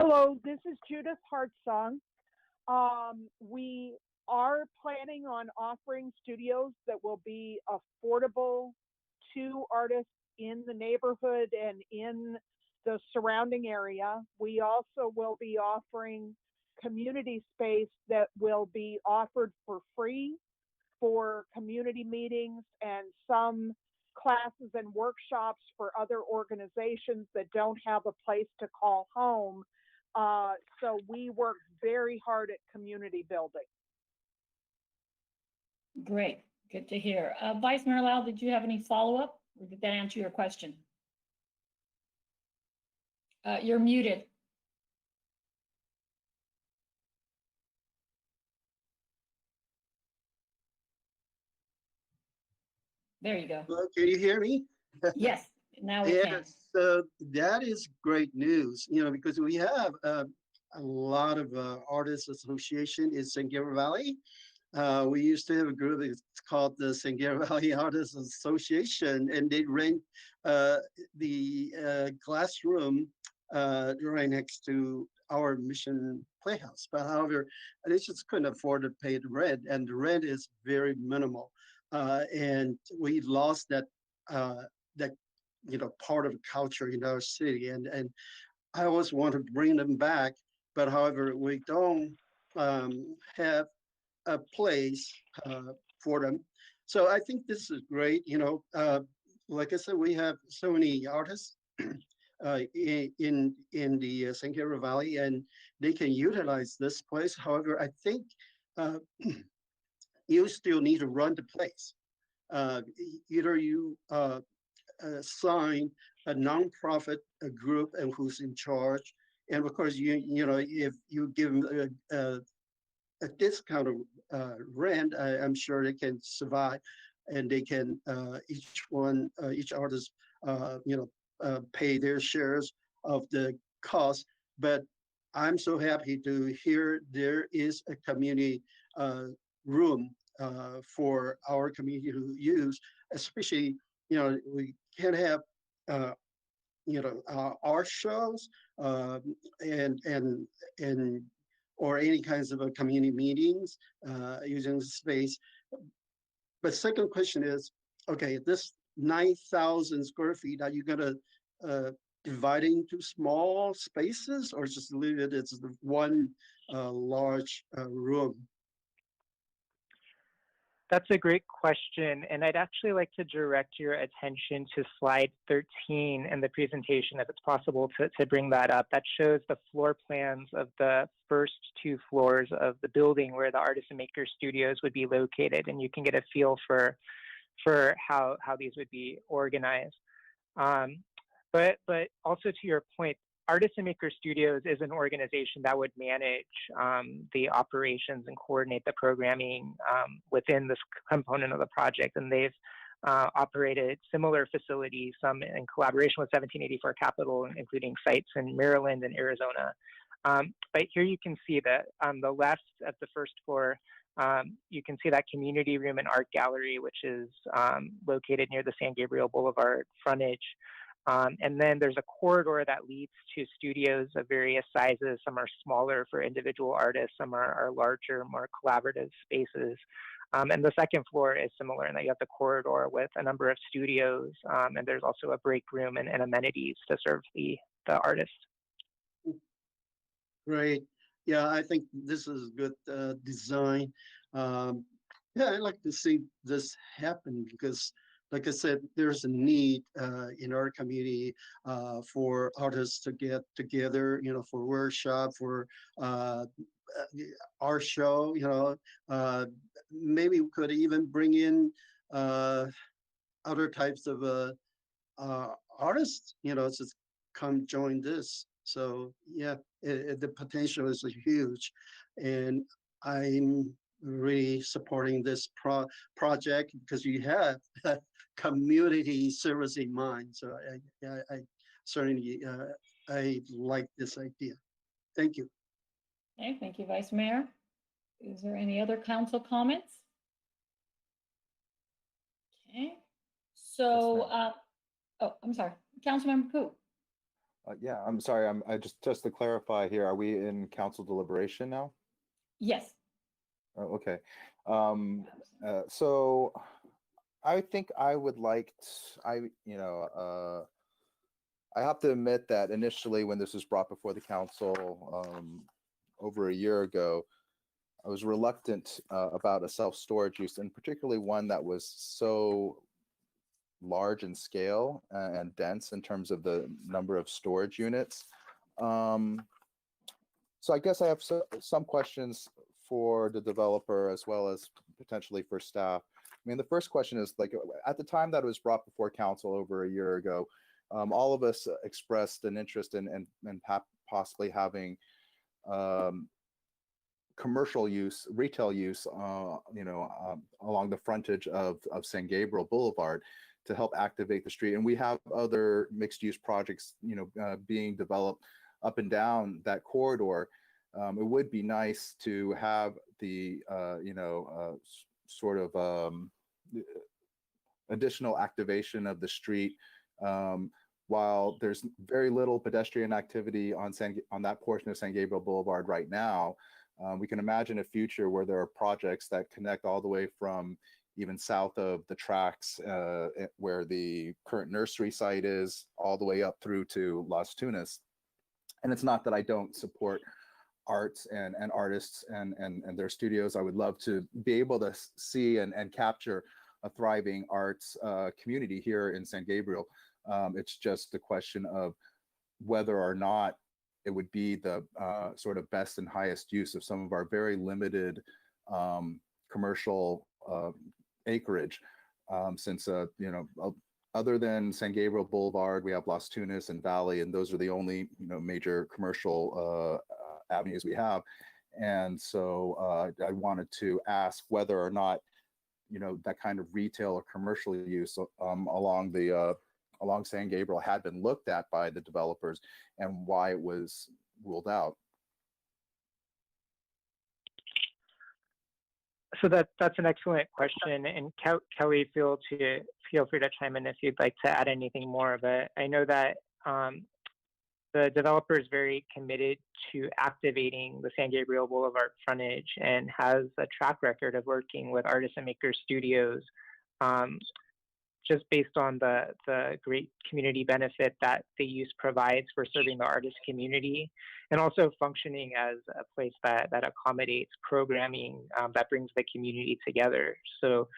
Hello, this is Judith Hartsong. We are planning on offering studios that will be affordable to artists in the neighborhood and in the surrounding area. We also will be offering community space that will be offered for free for community meetings and some classes and workshops for other organizations that don't have a place to call home. So we work very hard at community building. Great, good to hear. Vice Mayor Lau, did you have any follow-up, or did that answer your question? You're muted. There you go. Well, can you hear me? Yes, now we can. Yes, so that is great news, because we have a lot of artists association in San Gabriel Valley. We used to have a group that's called the San Gabriel Valley Artists Association, and they rent the classroom right next to our Mission Playhouse. But however, they just couldn't afford to pay the rent, and the rent is very minimal. And we lost that part of the culture in our city, and I always want to bring them back, but however, we don't have a place for them. So I think this is great. Like I said, we have so many artists in the San Gabriel Valley, and they can utilize this place. However, I think you still need to run the place. Either you sign a nonprofit group and who's in charge, and of course, if you give them a discount of rent, I'm sure they can survive, and they can each artist pay their shares of the cost. But I'm so happy to hear there is a community room for our community to use, especially we can have art shows and or any kinds of community meetings using the space. But second question is, okay, this 9,000 square feet, are you gonna divide into small spaces, or just leave it as one large room? That's a great question, and I'd actually like to direct your attention to slide 13 in the presentation, if it's possible to bring that up. That shows the floor plans of the first two floors of the building where the Artist and Maker Studios would be located, and you can get a feel for how these would be organized. But also to your point, Artist and Maker Studios is an organization that would manage the operations and coordinate the programming within this component of the project. And they've operated similar facilities, some in collaboration with 1784 Capital, including sites in Maryland and Arizona. But here you can see that on the left at the first floor, You can see that community room and art gallery, which is located near the San Gabriel Boulevard frontage. And then there's a corridor that leads to studios of various sizes. Some are smaller for individual artists, some are larger, more collaborative spaces. And the second floor is similar in that you have the corridor with a number of studios, and there's also a break room and amenities to serve the artists. Great. Yeah, I think this is good design. Yeah, I'd like to see this happen because, like I said, there's a need in our community for artists to get together, you know, for workshop, for our show, you know, maybe we could even bring in other types of artists, you know, to come join this. So yeah, the potential is huge, and I'm really supporting this project because you have community service in mind. So I certainly I like this idea. Thank you. Okay, thank you, Vice Mayor. Is there any other council comments? Okay, so, oh, I'm sorry, Councilmember Koo. Yeah, I'm sorry. I just to clarify here, are we in council deliberation now? Yes. Oh, okay. So I think I would like I have to admit that initially when this was brought before the council over a year ago, I was reluctant about a self-storage use, and particularly one that was so large in scale and dense in terms of the number of storage units. So I guess I have some questions for the developer as well as potentially for staff. I mean, the first question is, like, at the time that it was brought before council over a year ago, all of us expressed an interest in possibly having commercial use, retail use, along the frontage of San Gabriel Boulevard to help activate the street. And we have other mixed use projects, being developed up and down that corridor. It would be nice to have the, sort of additional activation of the street. While there's very little pedestrian activity on that portion of San Gabriel Boulevard right now, we can imagine a future where there are projects that connect all the way from even south of the tracks where the current nursery site is, all the way up through to Las Tunas. And it's not that I don't support arts and artists and their studios. I would love to be able to see and capture a thriving arts community here in San Gabriel. It's just the question of whether or not it would be the sort of best and highest use of some of our very limited commercial acreage, since other than San Gabriel Boulevard, we have Las Tunas and Valley, and those are the only major commercial avenues we have. And so I wanted to ask whether or not that kind of retail or commercial use along San Gabriel had been looked at by the developers and why it was ruled out. So that's an excellent question, and Kelly, feel free to chime in if you'd like to add anything more. But I know that the developer is very committed to activating the San Gabriel Boulevard frontage and has a track record of working with artists and makers studios, just based on the great community benefit that the use provides for serving the artist community, and also functioning as a place that accommodates programming that brings the community together. So,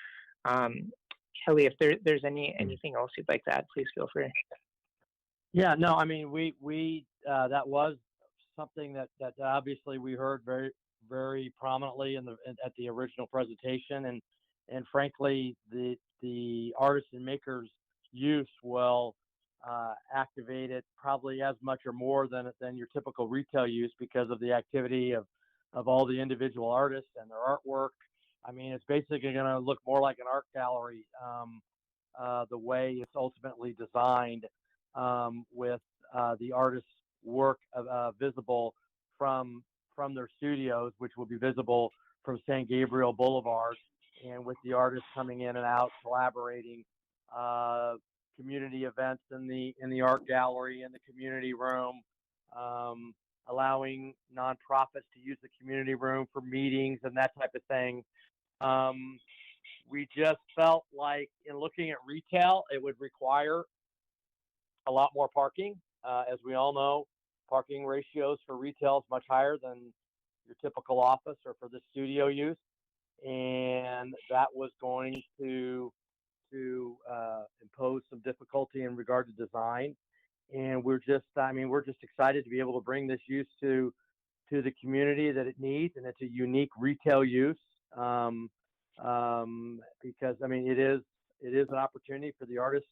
Kelly, if there's anything else you'd like to add, please feel free. Yeah, no, I mean, we that was something that obviously we heard very, very prominently at the original presentation, and frankly, the artists and makers use will activate it probably as much or more than your typical retail use because of the activity of all the individual artists and their artwork. I mean, it's basically going to look more like an art gallery the way it's ultimately designed, with the artist's work visible from their studios, which will be visible San Gabriel Boulevard, and with the artists coming in and out, collaborating, community events in the art gallery, in the community room, allowing nonprofits to use the community room for meetings and that type of thing. We just felt like, in looking at retail, it would require a lot more parking. As we all know, parking ratios for retail is much higher than your typical office or for the studio use, and that was going to impose some difficulty in regard to design. And we're just excited to be able to bring this use to the community that it needs, and it's a unique retail use. Because it is an opportunity for the artists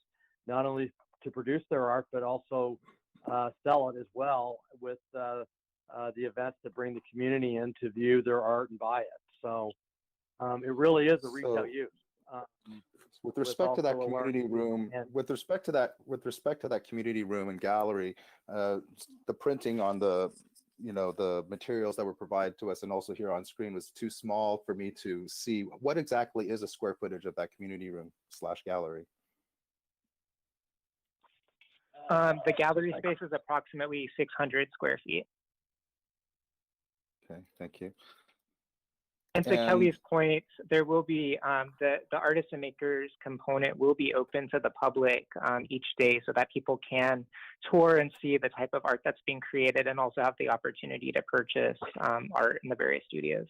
not only to produce their art, but also sell it as well, with the events that bring the community in to view their art and buy it. So it really is a retail use. With respect to that community room, with respect to that community room and gallery, the printing on the materials that were provided to us and also here on screen was too small for me to see. What exactly is a square footage of that community room / gallery? The gallery space is approximately 600 square feet. Okay, thank you. And to Kelly's point, there will be the artists and makers component will be open to the public each day, so that people can tour and see the type of art that's being created, and also have the opportunity to purchase art in the various studios.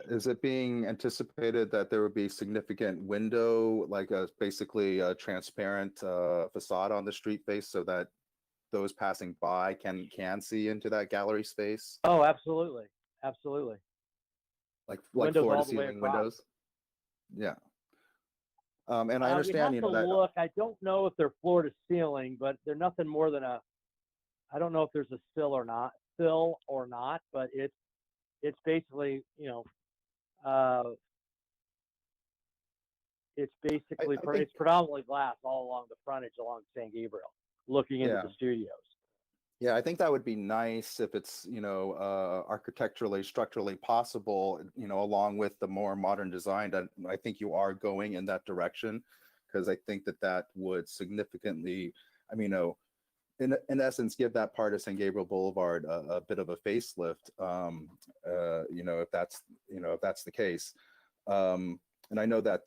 Is it being anticipated that there would be significant window, like basically a transparent facade on the street face, so that those passing by can see into that gallery space? Oh, absolutely, absolutely. Like floor to ceiling windows. Yeah. And I understand, look, I don't know if they're floor to ceiling, but they're nothing more than I don't know if there's a sill or not, but it's basically, it's predominantly glass all along the frontage along San Gabriel, looking into the studios. Yeah, I think that would be nice if it's, architecturally, structurally possible, along with the more modern design. That I think you are going in that direction, because I think that would significantly, in essence, give that part of San Gabriel Boulevard a bit of a facelift, if that's the case. And I know that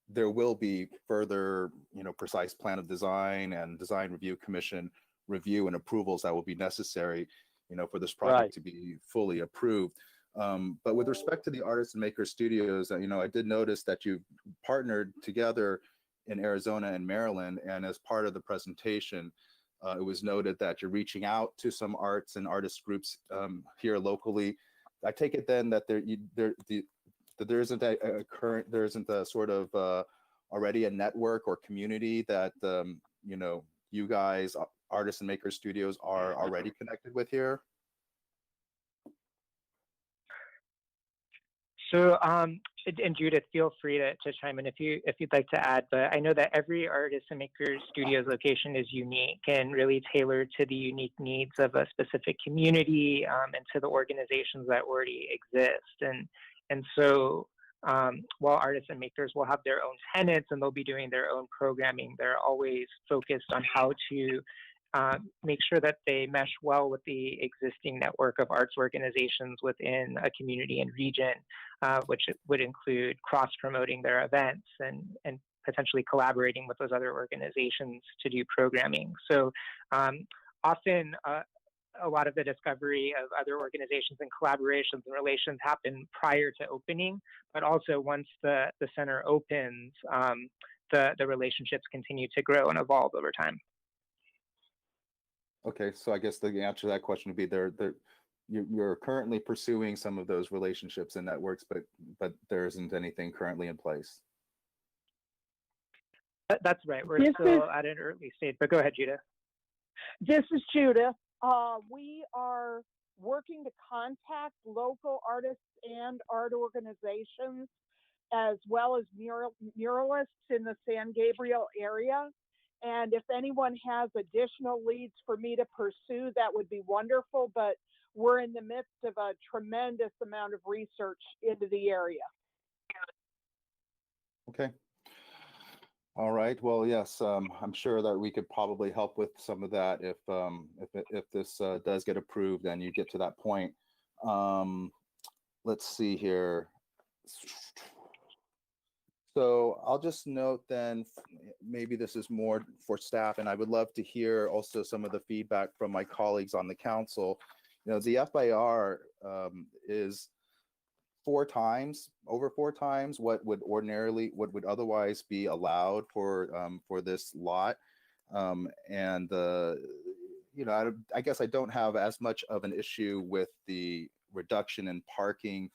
there will be further, precise plan of design and design review commission review and approvals that will be necessary, for this project to be fully approved. But with respect to the artists and makers studios, I did notice that you partnered together in Arizona and Maryland, and as part of the presentation, it was noted that you're reaching out to some arts and artist groups here locally. I take it then that there isn't a sort of already a network or community that you guys, artists and makers studios, are already connected with here? So, and Judith, feel free to chime in if you'd like to add. But I know that every artist and makers studios location is unique and really tailored to the unique needs of a specific community, and to the organizations that already exist. And so, while artists and makers will have their own tenants and they'll be doing their own programming, they're always focused on how to make sure that they mesh well with the existing network of arts organizations within a community and region, which would include cross-promoting their events and potentially collaborating with those other organizations to do programming. So often a lot of the discovery of other organizations and collaborations and relations happen prior to opening, but also once the center opens, the relationships continue to grow and evolve over time. Okay, so I guess the answer to that question would be you're currently pursuing some of those relationships and networks, but there isn't anything currently in place. That's right. We're still at an early stage, but go ahead, Judith. This is Judith. We are working to contact local artists and art organizations, as well as muralists in the San Gabriel area. And if anyone has additional leads for me to pursue, that would be wonderful. But we're in the midst of a tremendous amount of research into the area. Okay. All right. Well, yes, I'm sure that we could probably help with some of that if this does get approved and you get to that point. Let's see here. So I'll just note then, maybe this is more for staff, and I would love to hear also some of the feedback from my colleagues on the council. You know, the FAR is over four times what would otherwise be allowed for this lot. And you know, I guess I don't have as much of an issue with the reduction in parking,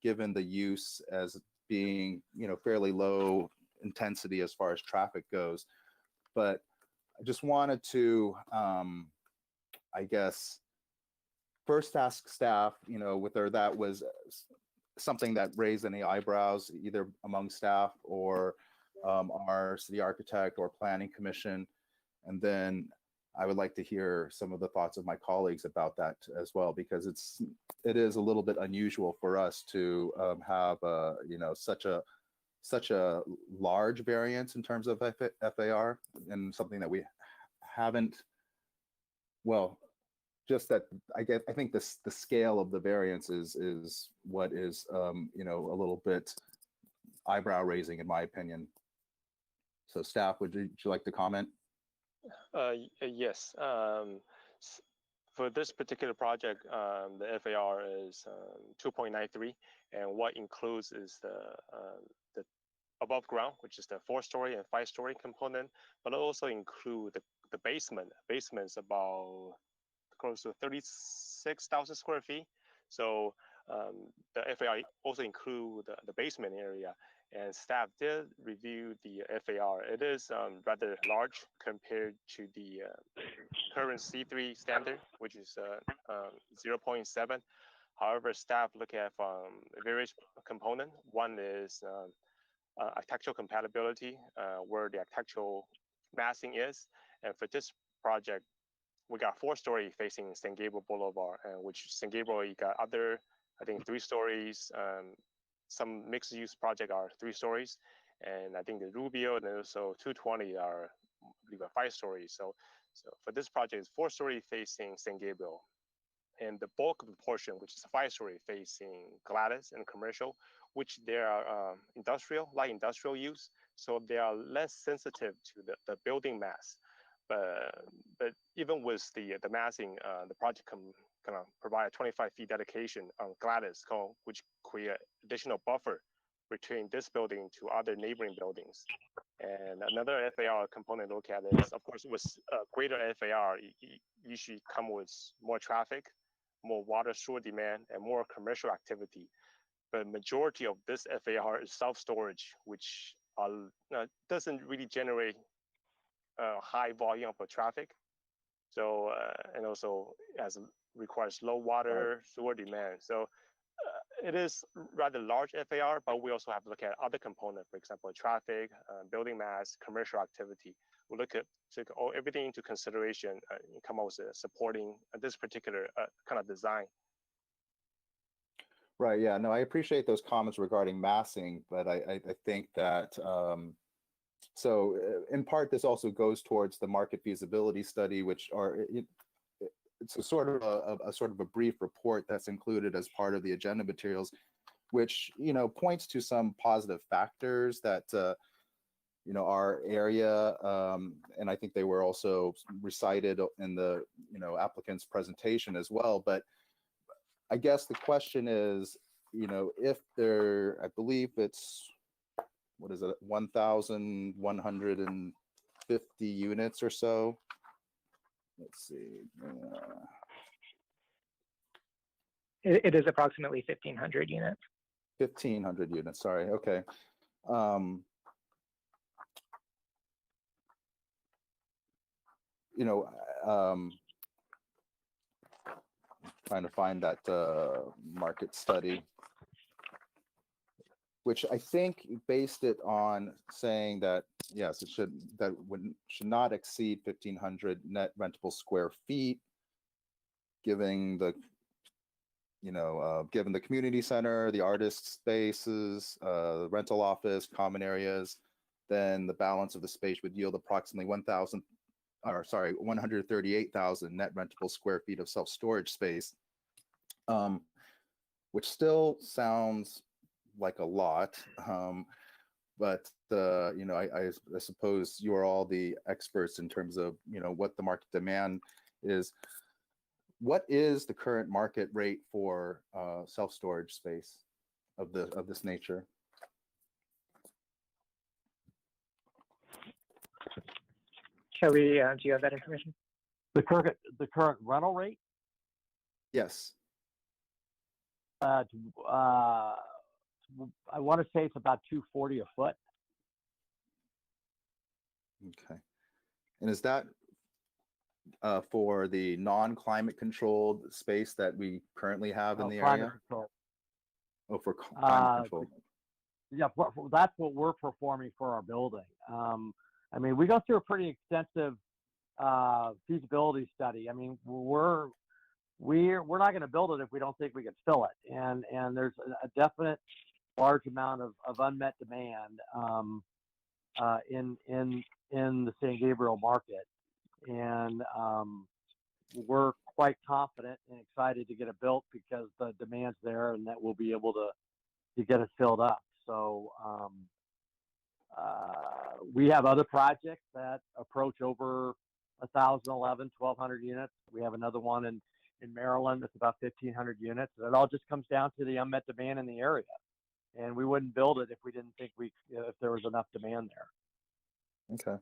given the use as being, you know, fairly low intensity as far as traffic goes. But I just wanted to, I guess, first ask staff, you know, whether that was something that raised any eyebrows, either among staff or our city architect or planning commission. And then I would like to hear some of the thoughts of my colleagues about that as well, because it is a little bit unusual for us to have you know, such a large variance in terms of FAR, and something that we haven't, well, just that I think the scale of the variance is what is you know, a little bit eyebrow raising in my opinion. So staff, would you like to comment? Yes. For this particular project, the FAR is 2.93, and what includes is the above ground, which is the 4-story and 5-story component, but it also include the basement. Basement is about close to 36,000 square feet. So the FAR also include the basement area, and staff did review the FAR. It is rather large compared to the current C3 standard, which is 0.7. However, staff look at various components. One is architectural compatibility, where the architectural massing is. And for this project, we got 4-story facing San Gabriel Boulevard, which San Gabriel, you got other, I think, 3 stories. Some mixed use project are 3 stories. And I think the Rubio and also 220 are, I believe, 5 stories. So for this project, it's 4-story facing San Gabriel. And the bulk of the portion, which is 5-story facing Gladys and commercial, which they are light industrial use. So they are less sensitive to the building mass. But even with the massing, the project can kind of provide a 25 feet dedication on Gladys, which create additional buffer between this building to other neighboring buildings. And another FAR component to look at is, of course, with greater FAR, you usually come with more traffic, more water sewer demand, and more commercial activity. But majority of this FAR is self-storage, which doesn't really generate high volume of traffic. So, and also requires low water sewer demand. So it is rather large FAR, but we also have to look at other components, for example, traffic, building mass, commercial activity. We take everything into consideration and come up with supporting this particular kind of design. Right, yeah, no, I appreciate those comments regarding massing, but I think that, so in part, this also goes towards the market feasibility study, which it's a sort of a brief report that's included as part of the agenda materials, which, you know, points to some positive factors that, you know, our area, and I think they were also recited in the, you know, applicant's presentation as well. But I guess the question is, you know, if I believe it's, what is it, 1,150 units or so. Let's see. It is approximately 1,500 units. 1,500 units, sorry, okay. You know, trying to find that market study, which I think based it on saying that, yes, it should not exceed 1,500 net rentable square feet, giving the given the community center, the artist spaces, rental office, common areas, then the balance of the space would yield approximately 138,000 net rentable square feet of self-storage space, which still sounds like a lot. But I suppose you are all the experts in terms of what the market demand is. What is the current market rate for self-storage space of this nature? Shall we, do you have that information? The current rental rate? Yes. I want to say it's about $240 a foot. Okay. And is that for the non-climate controlled space that we currently have in the area? Control. Oh, for climate control. Yeah, that's what we're performing for our building. I mean, we go through a pretty extensive feasibility study. I mean, we're not going to build it if we don't think we can fill it, and there's a definite large amount of unmet demand in the San Gabriel market, and we're quite confident and excited to get it built because the demand's there, and that we'll be able to get it filled up. So we have other projects that approach over 1,100 units. We have another one in Maryland that's about 1,500 units. It all just comes down to the unmet demand in the area, and we wouldn't build it if we didn't think if there was enough demand there. Okay,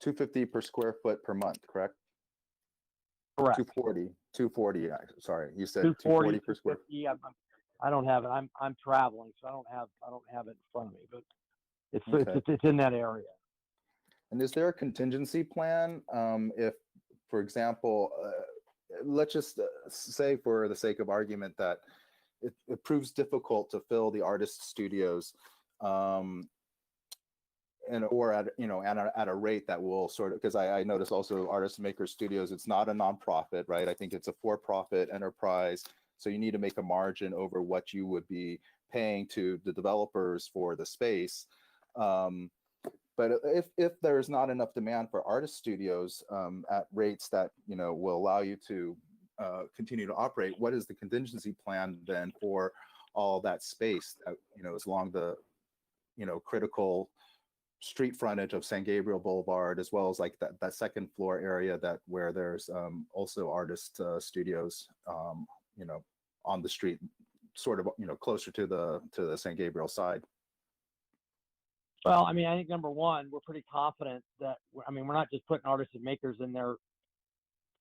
$250 per square foot per month, correct? Correct. 240. Sorry, you said 240 per square. I don't have it. I'm traveling, so I don't have it in front of me, but it's in that area. And is there a contingency plan if, for example, let's just say for the sake of argument that it proves difficult to fill the artist studios, or at a rate that will sort of, because I notice also artist maker studios, it's not a nonprofit, right? I think it's a for-profit enterprise, so you need to make a margin over what you would be paying to the developers for the space. But if there's not enough demand for artist studios at rates that will allow you to continue to operate, what is the contingency plan then for all that space that is along the critical street frontage of San Gabriel Boulevard, as well as like that second floor area where there's also artist studios on the street, sort of closer to the San Gabriel side? Well, I mean, I think number one, we're pretty confident that, we're not just putting artists and makers in there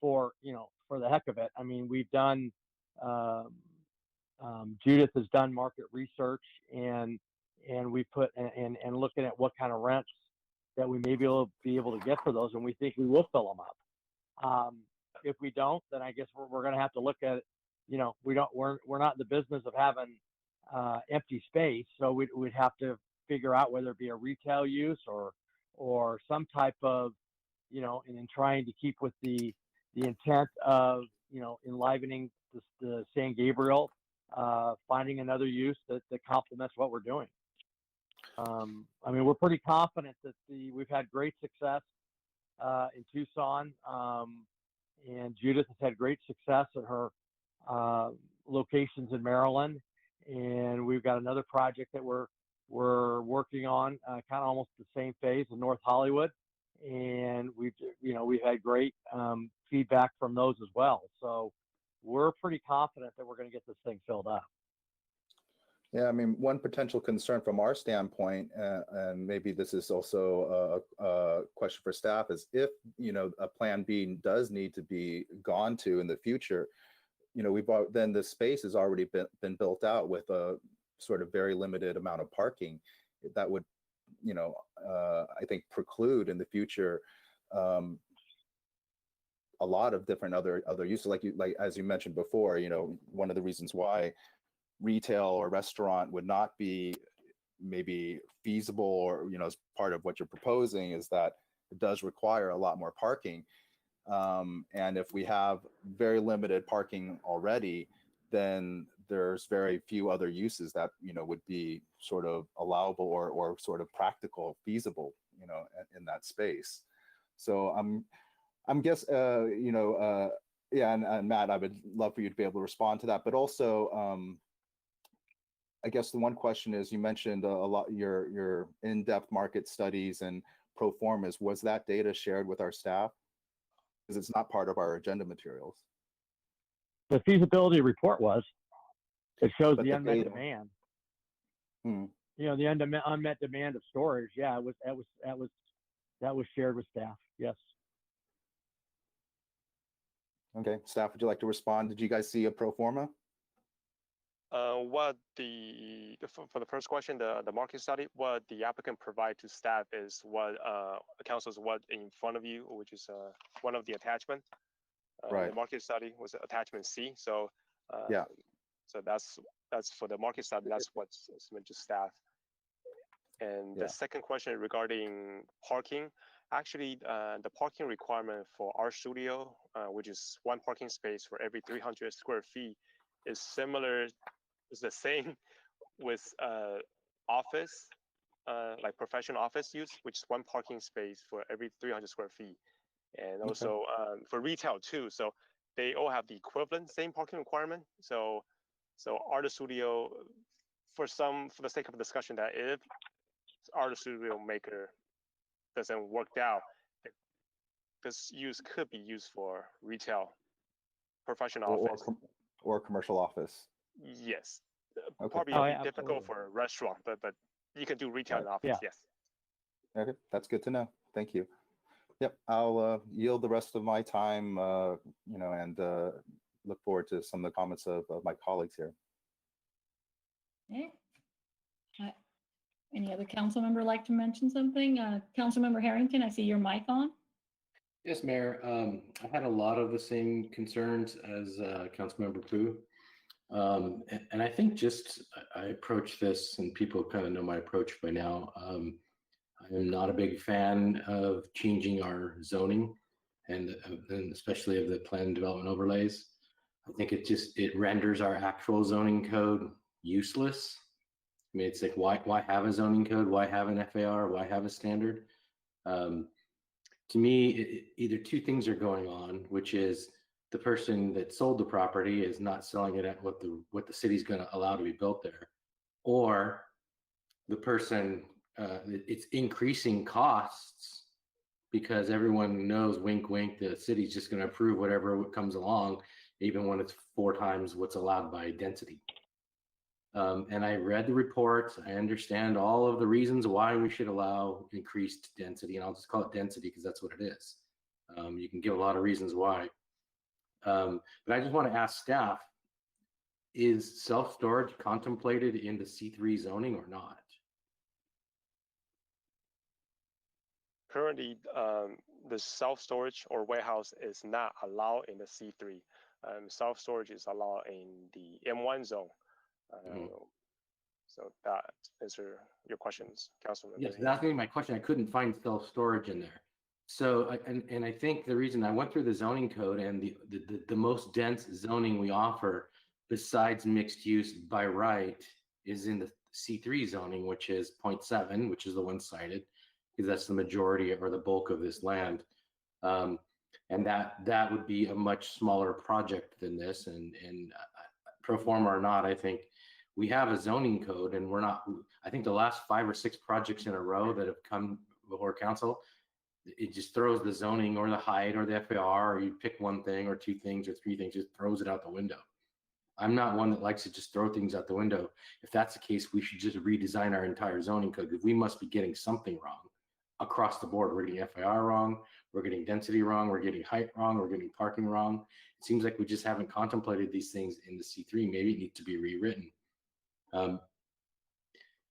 for the heck of it. I mean, we've done, Judith has done market research, and we put, and looking at what kind of rents that we may be able to get for those, and we think we will fill them up. If we don't, then I guess we're going to have to look at, we're not in the business of having empty space, so we'd have to figure out whether it be a retail use or some type of, in trying to keep with the intent of, enlivening the San Gabriel, finding another use that complements what we're doing. We're pretty confident that we've had great success in Tucson, and Judith has had great success at her locations in Maryland, and we've got another project that we're working on, kind of almost the same phase in North Hollywood, and we've had great feedback from those as well. So we're pretty confident that we're going to get this thing filled up. Yeah, one potential concern from our standpoint, and maybe this is also a question for staff, is if a plan B does need to be gone to in the future, then the space has already been built out with a sort of very limited amount of parking. That would, I think preclude in the future a lot of different other uses, like as you mentioned before. One of the reasons why retail or restaurant would not be maybe feasible, or as part of what you're proposing, is that it does require a lot more parking. And if we have very limited parking already, then there's very few other uses that, would be sort of allowable or sort of practical, feasible, in that space. So yeah, and Matt, I would love for you to be able to respond to that, but also, I guess the one question is, you mentioned a lot your in-depth market studies and pro formas. Was that data shared with our staff? Because it's not part of our agenda materials. The feasibility report was. It shows But the the unmet data- demand. Hmm. The unmet demand of storage. Yeah, that was shared with staff. Yes. Okay, staff, would you like to respond? Did you guys see a pro forma? For the first question, the market study, what the applicant provide to staff is what council's what in front of you, which is one of the attachment. Right. The market study was attachment C. So Yeah. So that's for the market study. That's what's meant to staff. And Yeah. the second question regarding parking, actually, the parking requirement for our studio, which is one parking space for every 300 square feet, is the same with office, like professional office use, which is one parking space for every 300 square feet. And also for retail too. So they all have the equivalent same parking requirement. So art studio, for the sake of discussion, that if art studio maker doesn't work out, this use could be used for retail, professional office, or commercial office. Yes, Okay. probably Oh, be yeah, difficult absolutely. for a restaurant, but you can do retail Right. in office. Yeah. Yes. Okay, that's good to know. Thank you. Yep, I'll yield the rest of my time, and look forward to some of the comments of my colleagues here. Okay. Any other council member like to mention something? Councilmember Harrington, I see your mic on. Yes, Mayor. I had a lot of the same concerns as Councilmember Pu. And I think I approach this, and people kind of know my approach by now. I am not a big fan of changing our zoning and especially of the plan development overlays. I think it renders our actual zoning code useless. I mean, it's like, why have a zoning code? Why have an FAR? Why have a standard? To me, either two things are going on, which is the person that sold the property is not selling it at what the city's going to allow to be built there, or the person it's increasing costs because everyone knows, wink, wink, the city's just going to approve whatever comes along, even when it's 4 times what's allowed by density. And I read the reports. I understand all of the reasons why we should allow increased density, and I'll just call it density because that's what it is. You can give a lot of reasons why. But I just want to ask staff, is self-storage contemplated in the C3 zoning or not? Currently, the self-storage or warehouse is not allowed in the C3. Self-storage is allowed in the M1 zone. So that answers your questions, Councilman. Yes, that's my question. I couldn't find self-storage in there. So, and I think the reason I went through the zoning code, and the most dense zoning we offer besides mixed use by right is in the C3 zoning, which is 0.7, which is the one cited, because that's the majority or the bulk of this land. And that would be a much smaller project than this. And pro forma or not, I think we have a zoning code, and I think the last 5 or 6 projects in a row that have come before council, it just throws the zoning or the height or the FAR, or you pick one thing or 2 things or 3 things, just throws it out the window. I'm not one that likes to just throw things out the window. If that's the case, we should just redesign our entire zoning code, because we must be getting something wrong across the board. We're getting FAR wrong, we're getting density wrong, we're getting height wrong, we're getting parking wrong. It seems like we just haven't contemplated these things in the C3. Maybe it needs to be rewritten.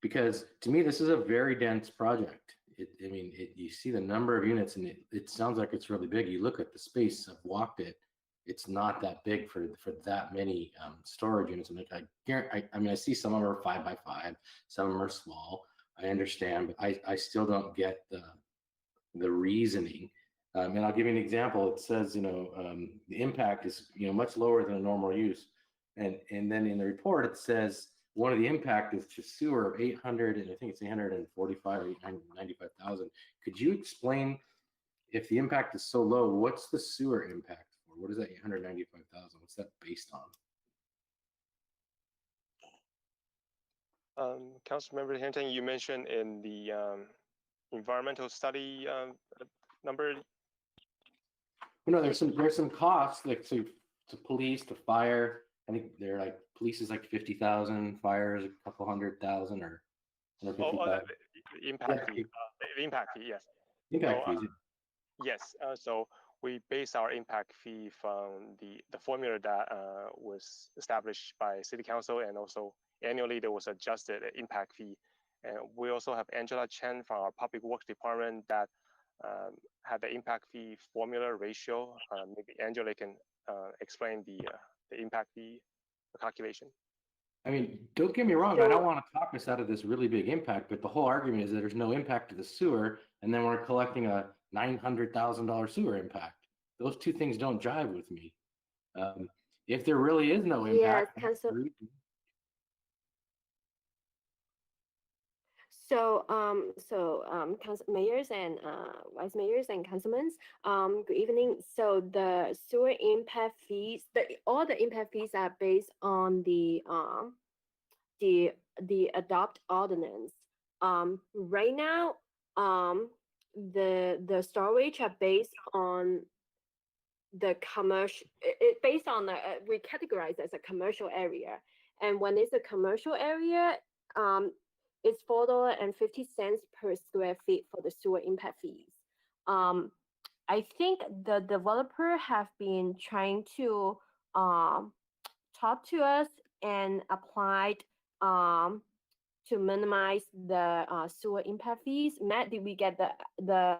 Because to me, this is a very dense project. You see the number of units, and it sounds like it's really big. You look at the space, I've walked it. It's not that big for that many storage units. And I see some of them are 5 by 5, some of them are small. I understand, but I still don't get the reasoning. And I'll give you an example. It says, the impact is, much lower than a normal use. And then in the report, it says one of the impact is to sewer of 800, and I think it's 845 or 895,000. Could you explain, if the impact is so low, what's the sewer impact for? What is that 895,000? What's that based on? Councilmember Hinton, you mentioned in the environmental study number. Well, no, there's some costs like to police, to fire. I think they're like police is like 50,000, fire is a couple 100,000 or 150,000. Impact fee. Impact fee, yes. Impact fees. Yes. So we base our impact fee from the formula that was established by City Council, and also annually there was adjusted impact fee. And we also have Angela Chen from our Public Works Department that had the impact fee formula ratio. Maybe Angela can explain the impact fee calculation. I mean, don't get me wrong, I don't want to talk us out of this really big impact, but the whole argument is that there's no impact to the sewer, and then we're collecting a $900,000 sewer impact. Those two things don't jive with me. If there really is no impact, mayors and vice mayors and councilmen, good evening. So the sewer impact fees, all the impact fees are based on the adopt ordinance. Right now, the storage are based on the commercial. It based on we categorize as a commercial area, and when it's a commercial area, it's $4.50 per square feet for the sewer impact fees. I think the developer have been trying to talk to us and applied to minimize the sewer impact fees. Matt, did we get the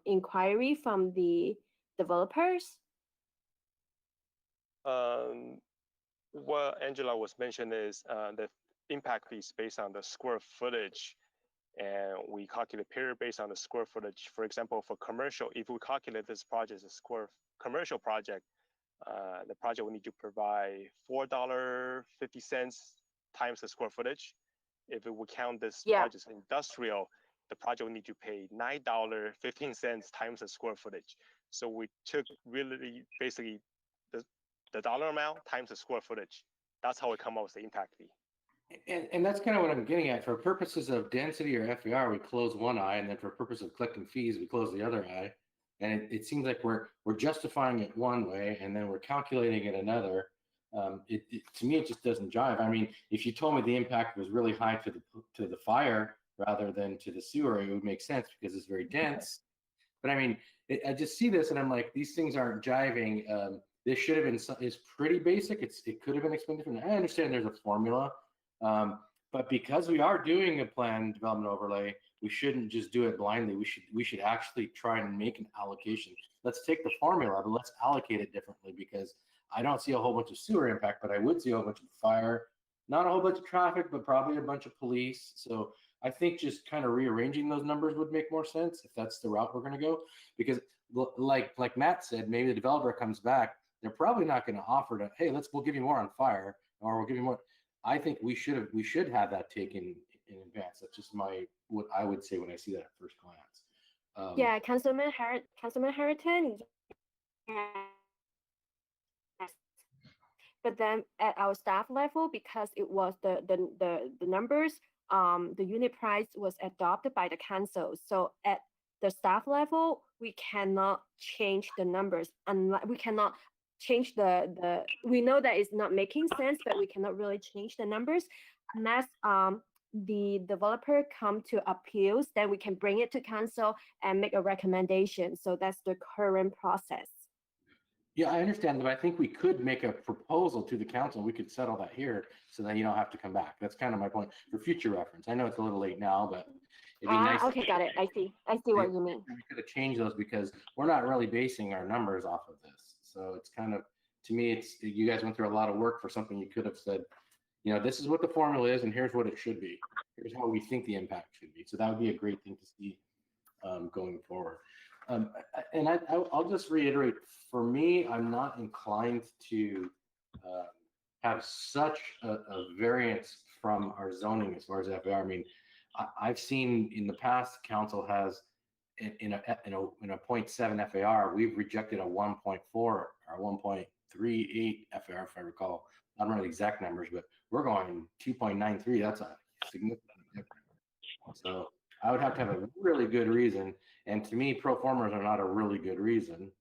inquiry from the developers? What Angela was mentioning is the impact fees based on the square footage, and we calculate period based on the square footage. For example, for commercial, if we calculate this project as a commercial project, the project will need to provide $4.50 times the square footage. If it would count this project as industrial, the project will need to pay $9.15 times the square footage. So we took really basically the dollar amount times the square footage. That's how we come up with the impact fee. And that's kind of what I'm getting at. For purposes of density or FAR, we close one eye, and then for purpose of collecting fees, we close the other eye. And it seems like we're justifying it one way, and then we're calculating it another. To me, it just doesn't jive. I mean, if you told me the impact was really high to the fire rather than to the sewer, it would make sense because it's very dense. But I mean, I just see this, and I'm like, these things aren't jiving. This should have been. It's pretty basic. It could have been explained differently. I understand there's a formula. But because we are doing a planned development overlay, we shouldn't just do it blindly. We should actually try and make an allocation. Let's take the formula, but let's allocate it differently, because I don't see a whole bunch of sewer impact, but I would see a whole bunch of fire, not a whole bunch of traffic, but probably a bunch of police. So I think just kind of rearranging those numbers would make more sense if that's the route we're going to go. Because like Matt said, maybe the developer comes back, they're probably not going to offer to, hey, we'll give you more on fire, or we'll give you more. I think we should have that taken in advance. That's just what I would say when I see that at first glance. Yeah, Councilman Harrington. But then at our staff level, because it was the numbers, the unit price was adopted by the council. So at the staff level, we cannot change the numbers, unless we cannot change we know that it's not making sense, but we cannot really change the numbers unless the developer come to appeals. Then we can bring it to council and make a recommendation. So that's the current process. Yeah, I understand, but I think we could make a proposal to the council. We could settle that here, so that you don't have to come back. That's kind of my point for future reference. I know it's a little late now, but it'd be nice. Okay, got it. I see what you mean. We could have changed those, because we're not really basing our numbers off of this. So it's kind of, to me, you guys went through a lot of work for something you could have said, this is what the formula is, and here's what it should be. Here's how we think the impact should be. So that would be a great thing to see going forward. And I'll just reiterate, for me, I'm not inclined to have such a variance from our zoning as far as FAR. I mean, I've seen in the past, council has in a 0.7 FAR, we've rejected a 1.4 or 1.38 FAR, if I recall. I don't remember the exact numbers, but we're going 2.93. That's a significant difference. So I would have to have a really good reason. And to me, pro formas are not a really good reason.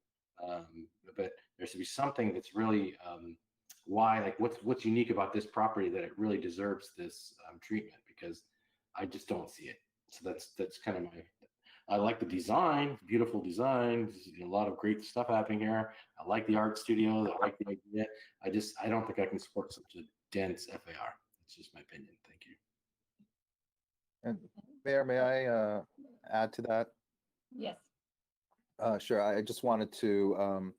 But there should be something that's really why, like what's unique about this property that it really deserves this treatment, because I just don't see it. So that's kind of I like the design, beautiful design, a lot of great stuff happening here. I like the art studio, I like the idea. I don't think I can support such a dense FAR. It's just my opinion. Thank you. And Mayor, may I add to that? Yes. Sure. I just wanted to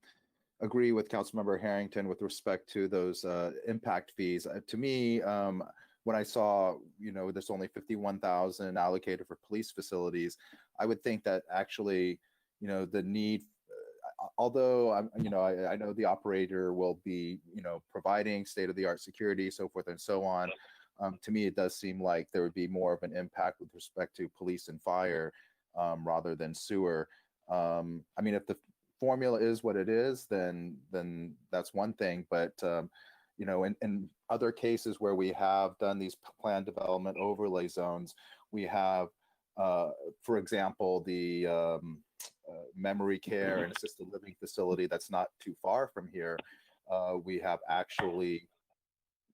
agree with Councilmember Harrington with respect to those impact fees. To me, when I saw, there's only 51,000 allocated for police facilities, I would think that actually, the need, although I know the operator will be, providing state-of-the-art security, so forth and so on. To me, it does seem like there would be more of an impact with respect to police and fire rather than sewer. I mean, if the formula is what it is, then that's one thing. But in other cases where we have done these planned development overlay zones, we have, for example, the memory care and assisted living facility that's not too far from here. We have actually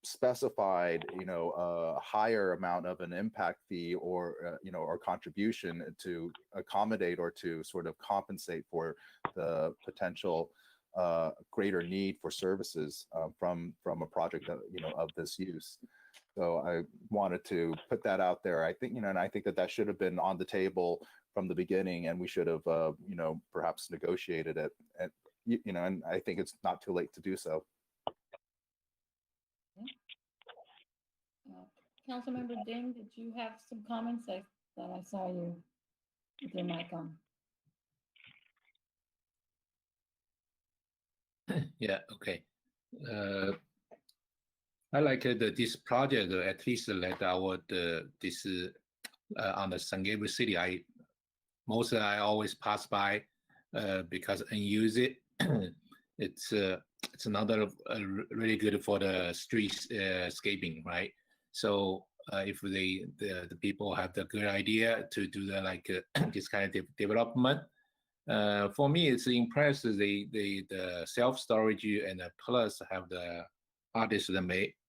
specified, a higher amount of an impact fee or, or contribution to accommodate or to sort of compensate for the potential greater need for services from a project that, of this use. So I wanted to put that out there. I think, and I think that should have been on the table from the beginning, and we should have, perhaps negotiated it. And, and I think it's not too late to do so. Councilmember Ding, did you have some comments? I thought I saw you with your mic on. Yeah, okay. I like this project, at least let our this on the San Gabriel City. I always pass by because I use it. It's another really good for the street scaping, right? So if the people have the good idea to do the this kind of development, for me it's impressive. The self-storage and plus have the artist, the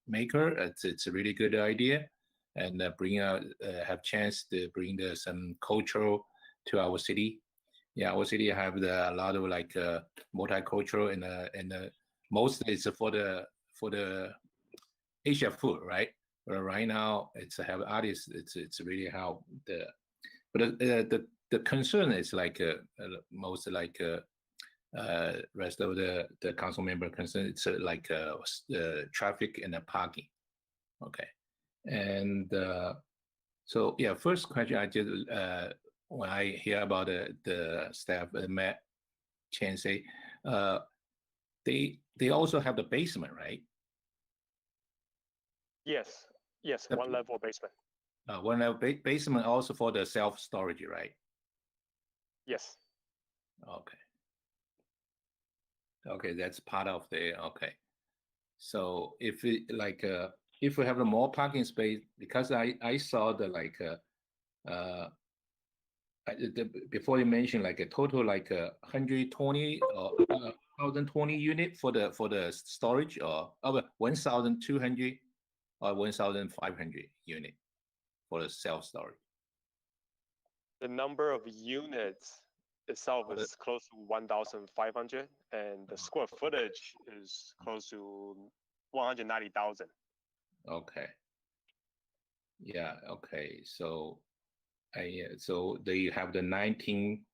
maker. It's a really good idea, and bring out have chance to bring some culture to our city. Yeah, our city have a lot of multicultural and mostly it's for the Asia food, right? But right now it's have artists. It's really how the concern is most rest of the council member concern. It's traffic and the parking. Okay, and so yeah, first question I did when I hear about the staff Matt Chen say, they also have the basement, right? Yes, one level basement. One level basement also for the self-storage, right? Yes. Okay, that's part of the, okay. So if it if we have a more parking space, because I saw the before you mentioned a total 120 or 1,020 unit for the storage, or 1,200 or 1,500 unit for the self-storage. The number of units itself is close to 1,500, and the square footage is close to 190,000. Okay. Yeah. Okay. So, so they have the 19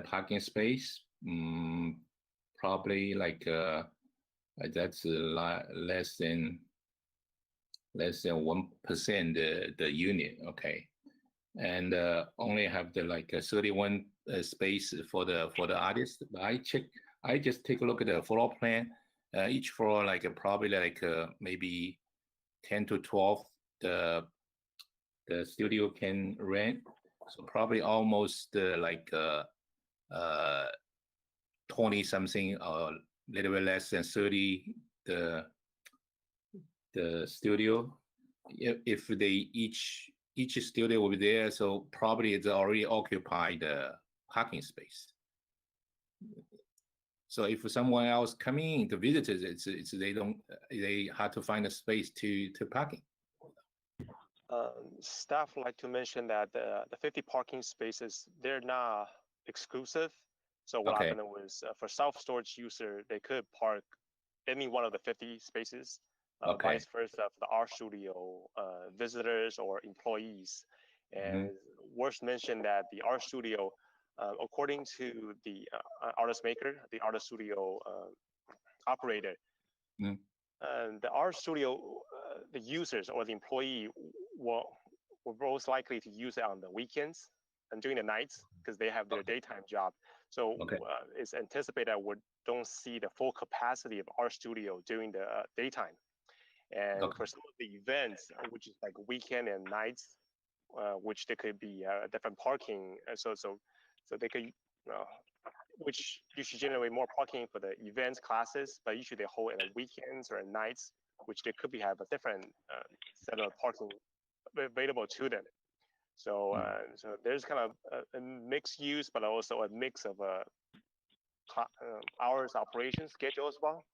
parking space. Probably that's less than 1% the unit. Okay. And only have the 31 space for the artist. But I just take a look at the floor plan, each floor like probably like maybe 10 to 12 the studio can rent. So probably almost like 20 something or a little bit less than 30 the studio. If they each studio will be there, so probably it's already occupied the parking space. So if someone else coming in to visit, it's they have to find a space to parking. Staff like to mention that the 50 parking spaces, they're not exclusive. So what Okay. happened was for self-storage user, they could park any one of the 50 spaces. Okay. Vice versa for the art studio visitors or employees. And worth mention that the art studio, according to the artist maker, the art studio operator, the art studio, the users or the employee will most likely to use it on the weekends and during the nights because they have their daytime job. So it's anticipated that we don't see the full capacity of art studio during the daytime. And for some of the events, which is like weekend and nights, which there could be different parking, so they could, which usually generate more parking for the events classes, but usually they hold it on weekends or at nights, which they could have a different set of parking available to them. So so there's kind of a mixed use, but also a mix of hours operation schedule as well.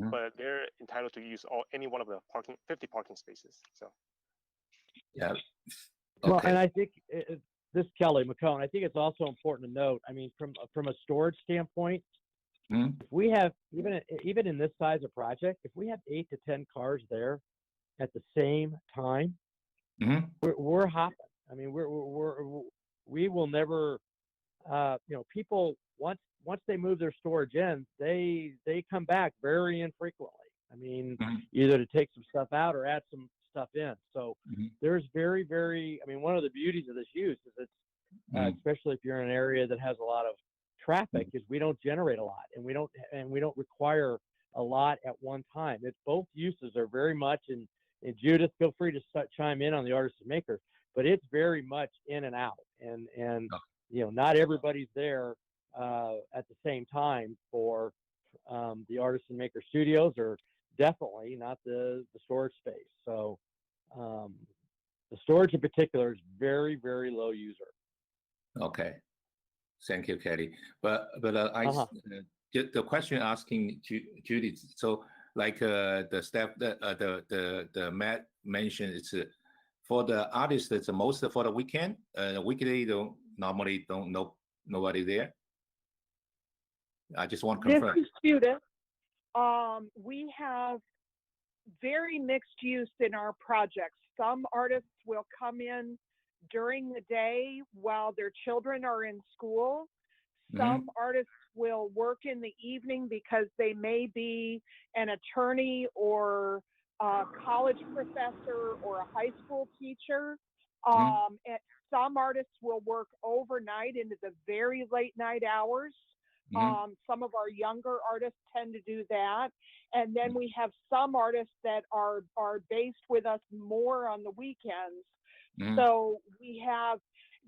But they're entitled to use any one of the 50 parking spaces. So yeah. Well, and I think this Kelly McCone, I think it's also important to note. I mean, from a storage standpoint, if we have even in this size of project, if we have 8 to 10 cars there at the same time, we're hopping. I mean, we will never, people once they move their storage in, they come back very infrequently. I mean, either to take some stuff out or add some stuff in. So there's very, very, I mean, one of the beauties of this use is it's, especially if you're in an area that has a lot of traffic, is we don't generate a lot and we don't require a lot at one time. It's both uses are very much, and Judith, feel free to chime in on the artist and maker, but it's very much in and out, and not everybody's there at the same time for the artist and maker studios, or definitely not the storage space. So the storage in particular is very, very low user. Okay, thank you, Kelly. But the question asking Judith. So like the staff, the Matt mentioned, it's for the artists. It's most for the weekend. Weekday normally don't know nobody there. I just want to confirm. This is Judith. We have very mixed use in our projects. Some artists will come in during the day while their children are in school. Some artists will work in the evening because they may be an attorney or a college professor or a high school teacher. And some artists will work overnight into the very late night hours. Some of our younger artists tend to do that. And then we have some artists that are based with us more on the weekends. So we have,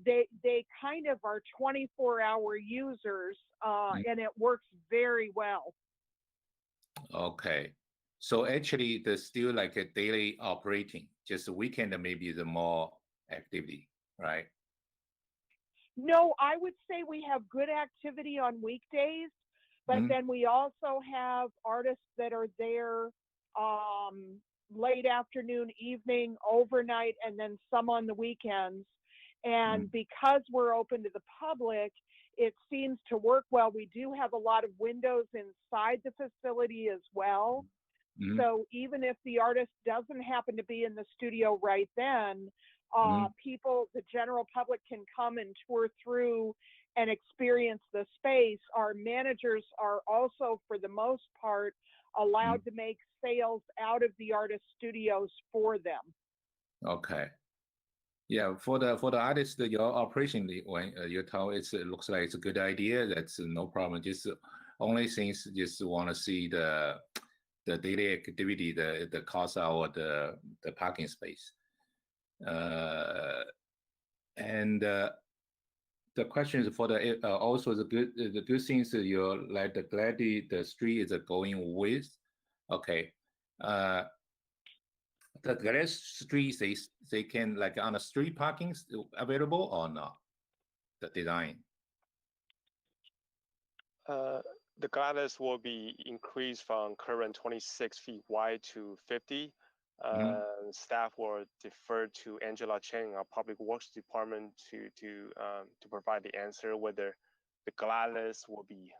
they kind of are 24-hour users, and it works very well. Okay. So actually there's still like a daily operating, just the weekend maybe the more activity, right? No, I would say we have good activity on weekdays, but then we also have artists that are there late afternoon, evening, overnight, and then some on the weekends. And because we're open to the public, it seems to work well. We do have a lot of windows inside the facility as well. So even if the artist doesn't happen to be in the studio right then, people, the general public, can come and tour through and experience the space. Our managers are also, for the most part, allowed to make sales out of the artist studios for them. Okay. Yeah, for the artist, your operation, when you tell it looks like it's a good idea, that's no problem. Just only things just want to see the daily activity, the cost or the parking space. And the question is for the also the good things that you're like the street is going with. Okay. The Gladys streets they can like on the street parking available or not? The design. The Gladys will be increased from current 26 feet wide to 50. Staff will defer to Angela Cheng, our Public Works Department, to provide the answer whether the Gladys will be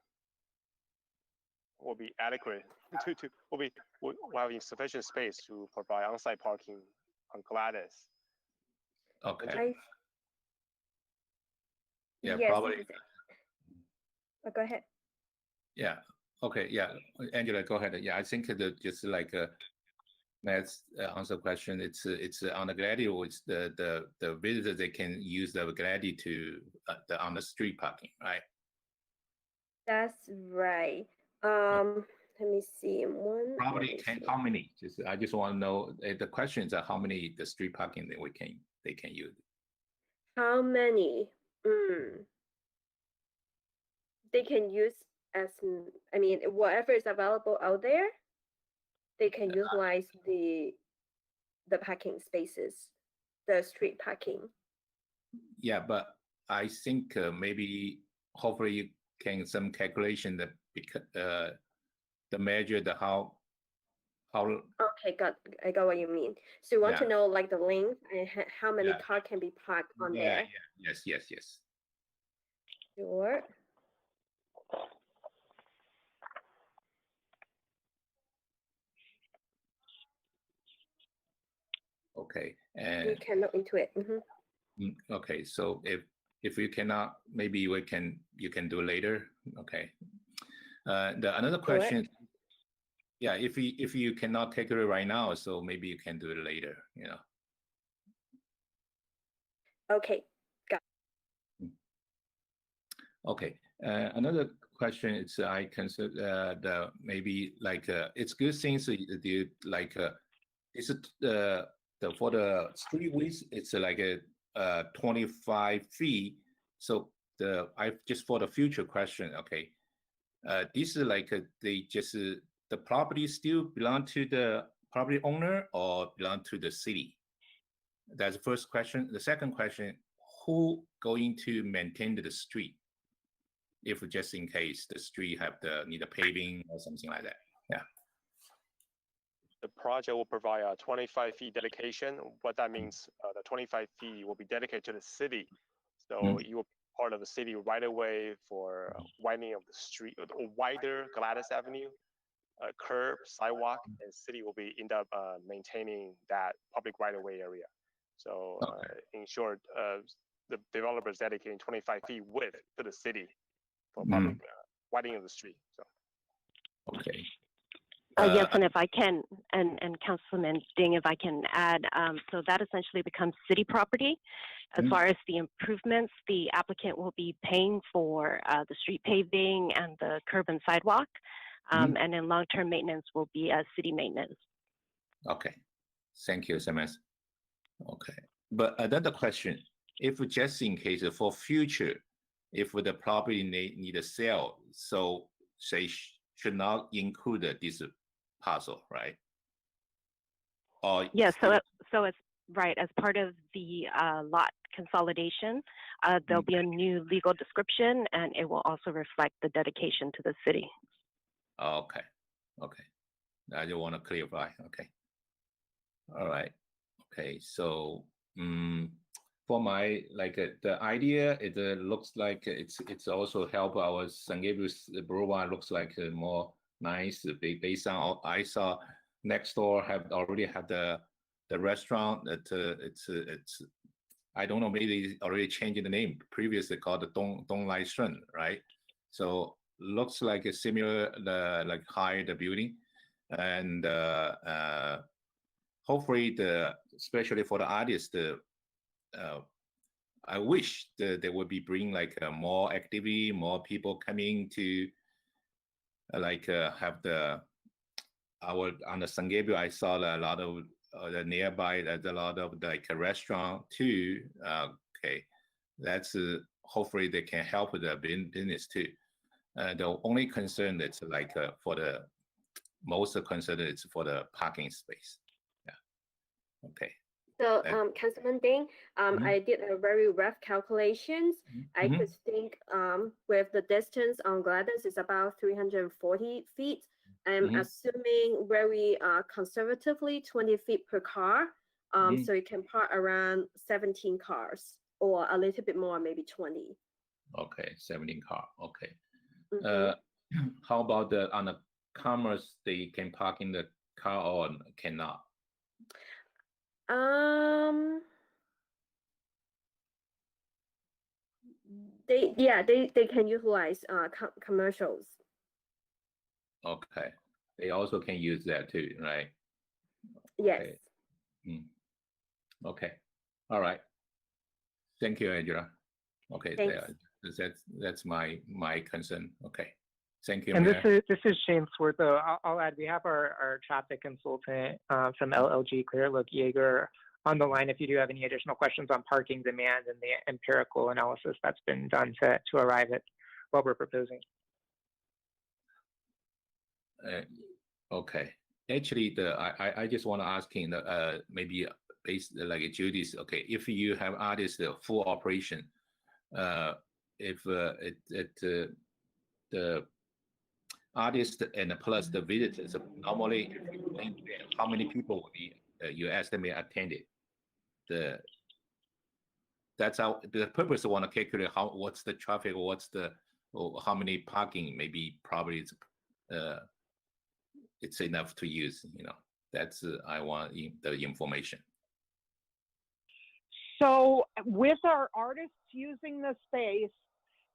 adequate will have sufficient space to provide on-site parking on Gladys. Okay. Yeah, yes, probably. Oh, go ahead. Yeah. Okay. Yeah, Angela, go ahead. Yeah, I think that just like let's answer question. It's on the Gladys. It's the visitors they can use the Gladys to on the street parking, right? That's right. Let me see. Probably how many? I just want to know. The question is how many the street parking that they can use. How many? They can use whatever is available out there. They can utilize the parking spaces, the street parking. Yeah, but I think maybe hopefully you can some calculation that because the measure the how. Okay, I got what you mean. So you want to know like the length and how many cars can be parked on there? Yeah. Yes. Sure. Okay, and we can look into it. Okay, so if you cannot, maybe you can do later. Okay. Another question. Yeah, if you cannot take it right now, so maybe you can do it later. You know. Okay. Got it. Okay. Another question is I consider the maybe like it's good things that you like. Is it for the street width? It's like a 25 feet. So just for the future question. Okay. This is like they just the property still belong to the property owner or belong to the city? That's the first question. The second question: who going to maintain the street? If just in case the street need a paving or something like that. Yeah. The project will provide a 25 feet dedication. What that means, the 25 feet will be dedicated to the city. So you will be part of the city right away for widening of the street, or wider Gladys Avenue, curb, sidewalk, and city will be end up maintaining that public right-of-way area. So in short, the developers dedicating 25 feet width to the city for public widening of the street. So. Okay. Yes, and if I can, and Councilman Ding, if I can add, so that essentially becomes city property. As far as the improvements, the applicant will be paying for the street paving and the curb and sidewalk, and then long-term maintenance will be city maintenance. Okay, thank you, SMS. Okay, but another question: if just in case for future, if the property need a sale, so say should not include this parcel, right? Or yes, so it's right as part of the lot consolidation. There'll be a new legal description, and it will also reflect the dedication to the city. Okay, I just want to clarify. Okay, all right. Okay, so for my the idea, it looks like it's also help our San Gabriel Boulevard looks like more nice based on I saw next door already have the restaurant that it's I don't know, maybe already changing the name, previously called the Dong Lai Shun, right? So looks like a similar like higher the building, and hopefully especially for the artists, I wish that they would be bring like more activity, more people coming to like have the on the San Gabriel, I saw a lot of the nearby. There's a lot of like a restaurant too. Okay, that's hopefully they can help with the business too. The only concern that's like for the most concern is for the parking space. Yeah. Okay. So, Councilman Ding, I did a very rough calculations. I Mhm. could think with the distance on Gladys is about 340 feet. I'm Mhm. assuming very conservatively 20 feet per car. So you can park around 17 cars or a little bit more, maybe 20. Okay, 17 car. Okay. Mhm. How about on the Commerce? They can park in the car or cannot? They can utilize commercials. Okay. They also can use that too, right? Yes. Okay. Okay. All right. Thank you, Angela. Okay. Thanks. That's my concern. Okay. Thank you, And Mayor. this is Shane Swartho. I'll add, we have our traffic consultant from LLG Clearlook Yeager on the line if you do have any additional questions on parking demand and the empirical analysis that's been done to arrive at what we're proposing. Okay. Actually, I just want to ask him maybe based like Judy's. Okay, if you have artists full operation, if the artist and plus the visitors, normally if you think how many people will be you estimate attended? That's how the purpose. Want to calculate what's the traffic, or how many parking. Maybe probably it's enough to use. That's I want the information. So with our artists using the space,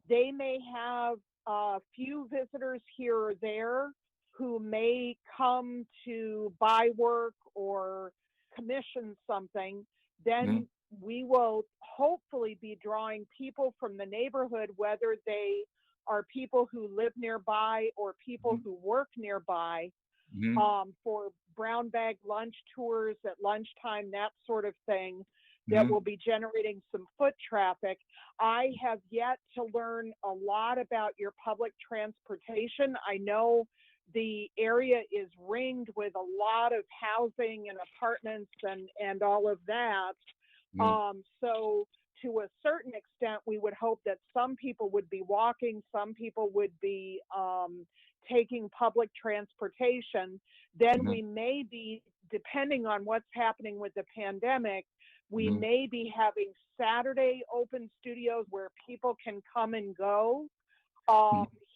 they may have a few visitors here or there who may come to buy work or commission something. Then we will hopefully be drawing people from the neighborhood, whether they are people who live nearby or people who work nearby, for brown bag lunch tours at lunchtime, that sort of thing, that will be generating some foot traffic. I have yet to learn a lot about your public transportation. I know the area is ringed with a lot of housing and apartments and all of that. So to a certain extent, we would hope that some people would be walking, some people would be taking public transportation. Then we may be, depending on what's happening with the pandemic, we may be having Saturday open studios where people can come and go.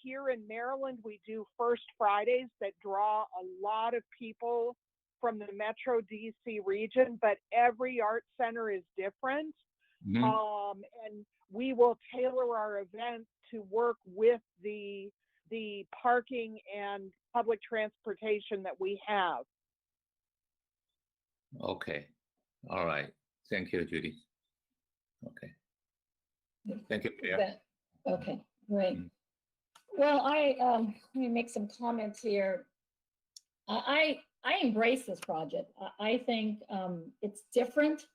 Here in Maryland, we do First Fridays that draw a lot of people from the Metro DC region, but every art center is different. And we will tailor our events to work with the parking and public transportation that we have. Okay. All right. Thank you, Judy. Okay. Thank you, Pierre. Okay, great. Well, let me make some comments here. I embrace this project. I think it's different.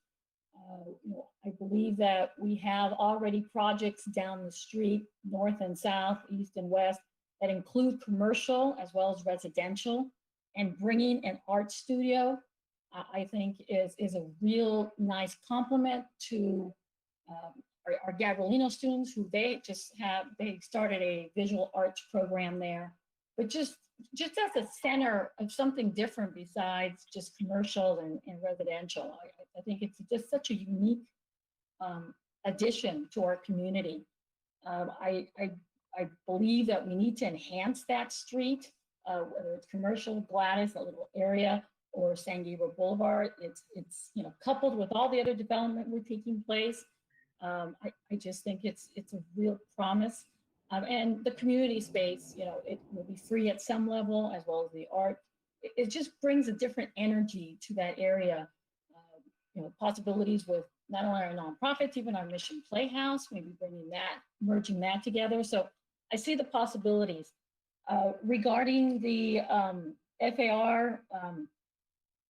I believe that we have already projects down the street, north and south, east and west, that include commercial as well as residential, and bringing an art studio, I think is a real nice complement to our Gabrielino students, who they started a visual arts program there, but just as a center of something different besides just commercial and residential. I think it's just such a unique addition to our community. I believe that we need to enhance that street, whether it's commercial, Gladys, a little area, or San Gabriel Boulevard. It's coupled with all the other development we're taking place. I just think it's a real promise. And the community space, it will be free at some level, as well as the art. It just brings a different energy to that area. Possibilities with not only our nonprofits, even our Mission Playhouse, maybe merging that together. So I see the possibilities. Regarding the FAR,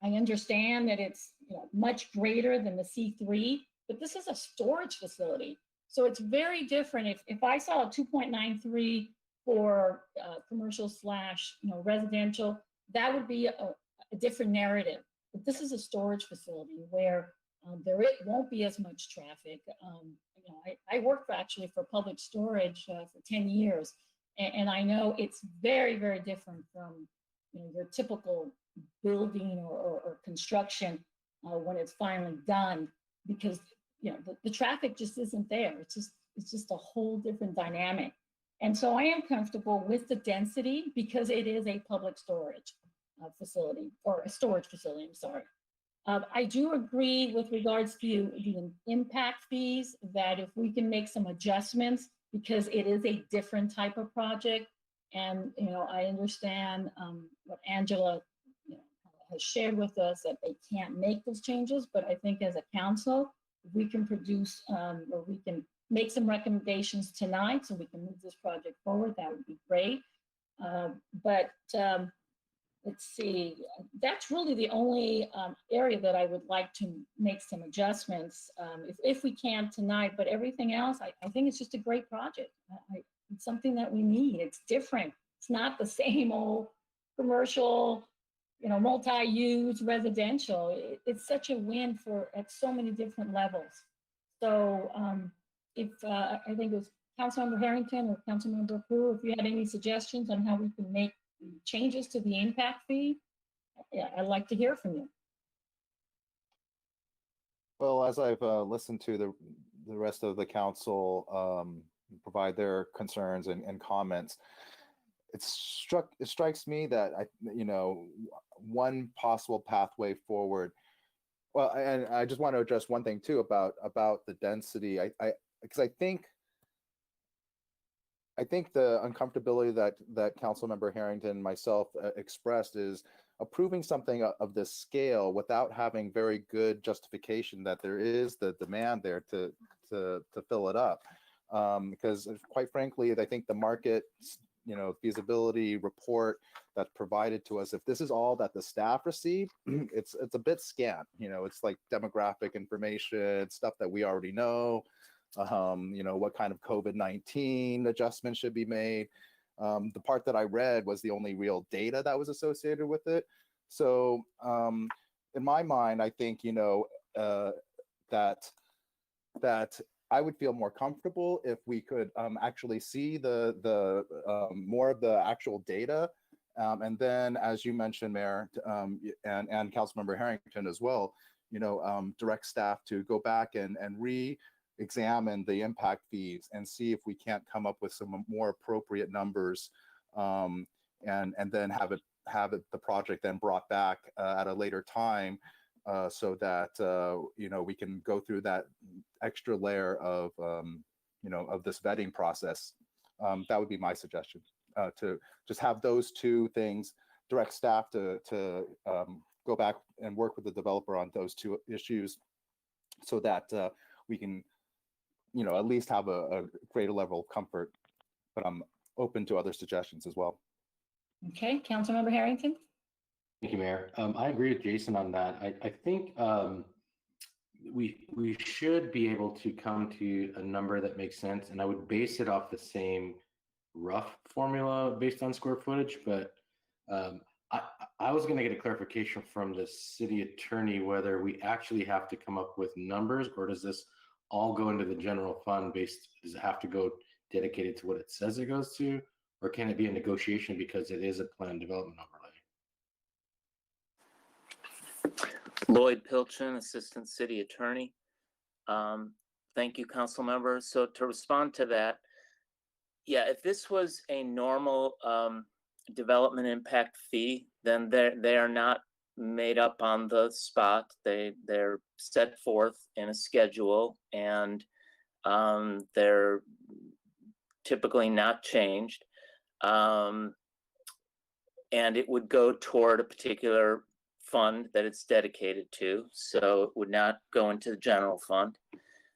I understand that it's much greater than the C3, but this is a storage facility. So it's very different. If I saw a 2.93 for commercial / residential, that would be a different narrative. But this is a storage facility where there won't be as much traffic. I worked actually for public storage for 10 years, and I know it's very, very different from your typical building or construction when it's finally done, because the traffic just isn't there. It's just a whole different dynamic. And so I am comfortable with the density because it is a public storage facility, or a storage facility, I'm sorry. I do agree with regards to the impact fees that if we can make some adjustments, because it is a different type of project. And, I understand what Angela has shared with us, that they can't make those changes, but I think as a council, if we can produce or we can make some recommendations tonight so we can move this project forward, that would be great. Let's see, that's really the only area that I would like to make some adjustments if we can tonight, but everything else, I think it's just a great project. It's something that we need. It's different. It's not the same old commercial, multi-use residential. It's such a win at so many different levels. So if I think it was Councilmember Harrington or Councilmember Pu, if you had any suggestions on how we can make changes to the impact fee, I'd like to hear from you. Well, as I've listened to the rest of the council provide their concerns and comments, it strikes me that one possible pathway forward. Well, and I just want to address one thing too about the density. Because I think the uncomfortability that Councilmember Harrington and myself expressed is approving something of this scale without having very good justification that there is the demand there to fill it up. Because quite frankly, I think the market feasibility report that's provided to us, if this is all that the staff received, it's a bit scant. It's like demographic information, stuff that we already know. What kind of COVID-19 adjustments should be made. The part that I read was the only real data that was associated with it. So in my mind, I think, that I would feel more comfortable if we could actually see the more of the actual data. And then, as you mentioned, Mayor, and Councilmember Harrington as well, direct staff to go back and re-examine the impact fees and see if we can't come up with some more appropriate numbers, and then have the project then brought back at a later time, so that we can go through that extra layer of of this vetting process. That would be my suggestion, to just have those two things, direct staff to go back and work with the developer on those two issues, so that we can at least have a greater level of comfort. But I'm open to other suggestions as well. Okay, Councilmember Harrington. Thank you, Mayor. I agree with Jason on that. I think we should be able to come to a number that makes sense, and I would base it off the same rough formula based on square footage. But I was going to get a clarification from the city attorney whether we actually have to come up with numbers, or does this all go into the general fund based? Does it have to go dedicated to what it says it goes to, or can it be a negotiation because it is a planned development overlay? Lloyd Pilchin, Assistant City Attorney. Thank you, Council Member. So to respond to that, yeah, if this was a normal development impact fee, then they are not made up on the spot. They're set forth in a schedule, and they're typically not changed. And it would go toward a particular fund that it's dedicated to, so it would not go into the general fund.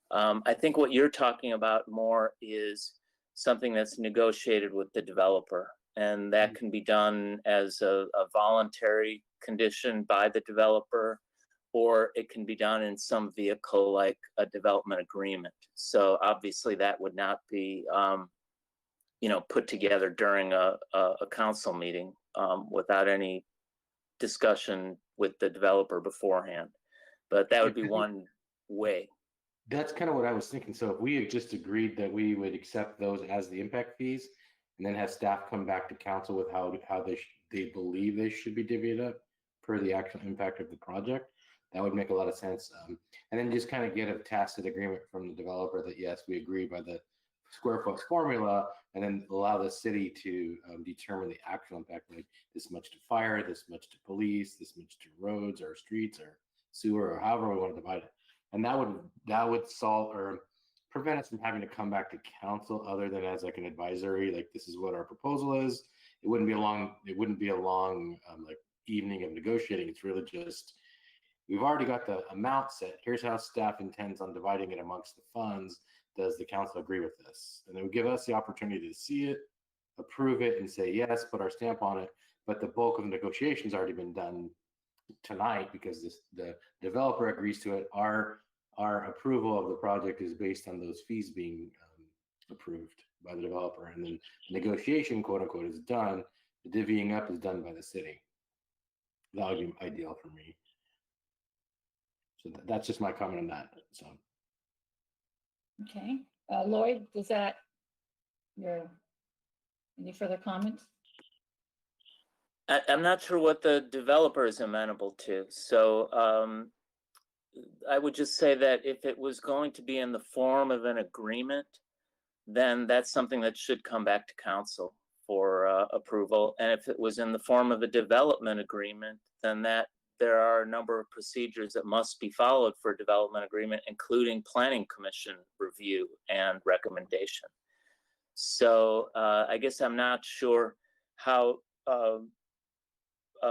I think what you're talking about more is something that's negotiated with the developer. and that can be done as a voluntary condition by the developer, or it can be done in some vehicle like a development agreement. So obviously that would not be, put together during a council meeting without any discussion with the developer beforehand. But that would be one way. That's kind of what I was thinking. So if we had just agreed that we would accept those as the impact fees, and then have staff come back to council with how they believe they should be divvied up per the actual impact of the project, that would make a lot of sense. And then just kind of get a tacit agreement from the developer that yes, we agree by the square foot formula, and then allow the city to determine the actual impact, like this much to fire, this much to police, this much to roads or streets or sewer or however we want to divide it. And that would solve or prevent us from having to come back to council other than as like an advisory, like this is what our proposal is. It wouldn't be a long like evening of negotiating. It's really just, we've already got the amount set. Here's how staff intends on dividing it amongst the funds. Does the council agree with this? And it would give us the opportunity to see it, approve it, and say yes, put our stamp on it. But the bulk of the negotiation's already been done tonight because the developer agrees to it. Our approval of the project is based on those fees being approved by the developer, and then negotiation, quote unquote, is done. The divvying up is done by the city. That would be ideal for me. So that's just my comment on that. So. Okay, Lloyd, any further comments? I'm not sure what the developer is amenable to. So I would just say that if it was going to be in the form of an agreement, then that's something that should come back to council for approval. And if it was in the form of a development agreement, then there are a number of procedures that must be followed for a development agreement, including planning commission review and recommendation. So I guess I'm not sure how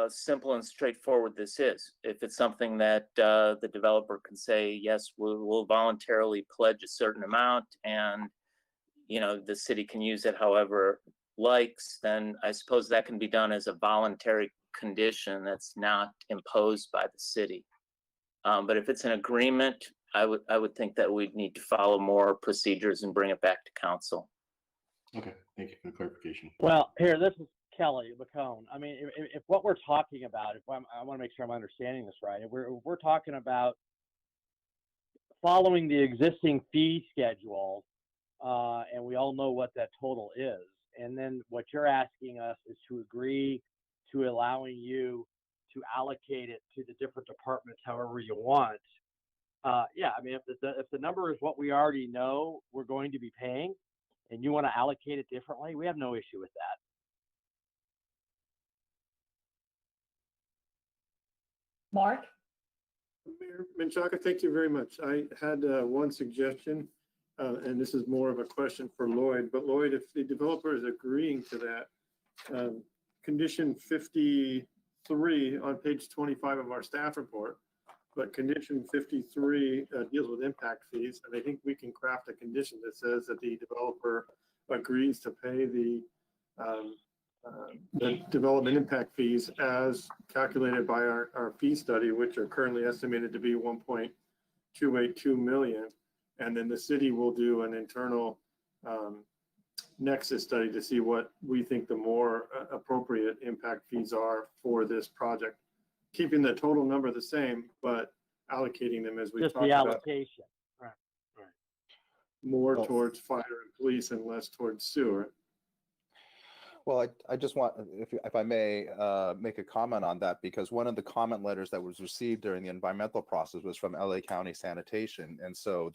simple and straightforward this is. If it's something that the developer can say, yes, we'll voluntarily pledge a certain amount, and the city can use it however likes, then I suppose that can be done as a voluntary condition that's not imposed by the city. But if it's an agreement, I would think that we'd need to follow more procedures and bring it back to council. Okay, thank you for the clarification. Well, here, this is Kelly McCone. I mean, if what we're talking about, I want to make sure I'm understanding this right. If we're talking about following the existing fee schedule, and we all know what that total is, and then what you're asking us is to agree to allowing you to allocate it to the different departments however you want. Yeah, I mean, if the number is what we already know we're going to be paying, and you want to allocate it differently, we have no issue with that. Mark? Mayor Menchaca, thank you very much. I had one suggestion, and this is more of a question for Lloyd, but Lloyd, if the developer is agreeing to that, condition 53 on page 25 of our staff report, but condition 53 deals with impact fees, and I think we can craft a condition that says that the developer agrees to pay the development impact fees as calculated by our fee study, which are currently estimated to be 1.282 million. And then the city will do an internal nexus study to see what we think the more appropriate impact fees are for this project, keeping the total number the same, but allocating them as we talked about. Just the allocation, right. More towards fire and police and less towards sewer. Well, I just want, if I may, make a comment on that, because one of the comment letters that was received during the environmental process was from LA County Sanitation, and so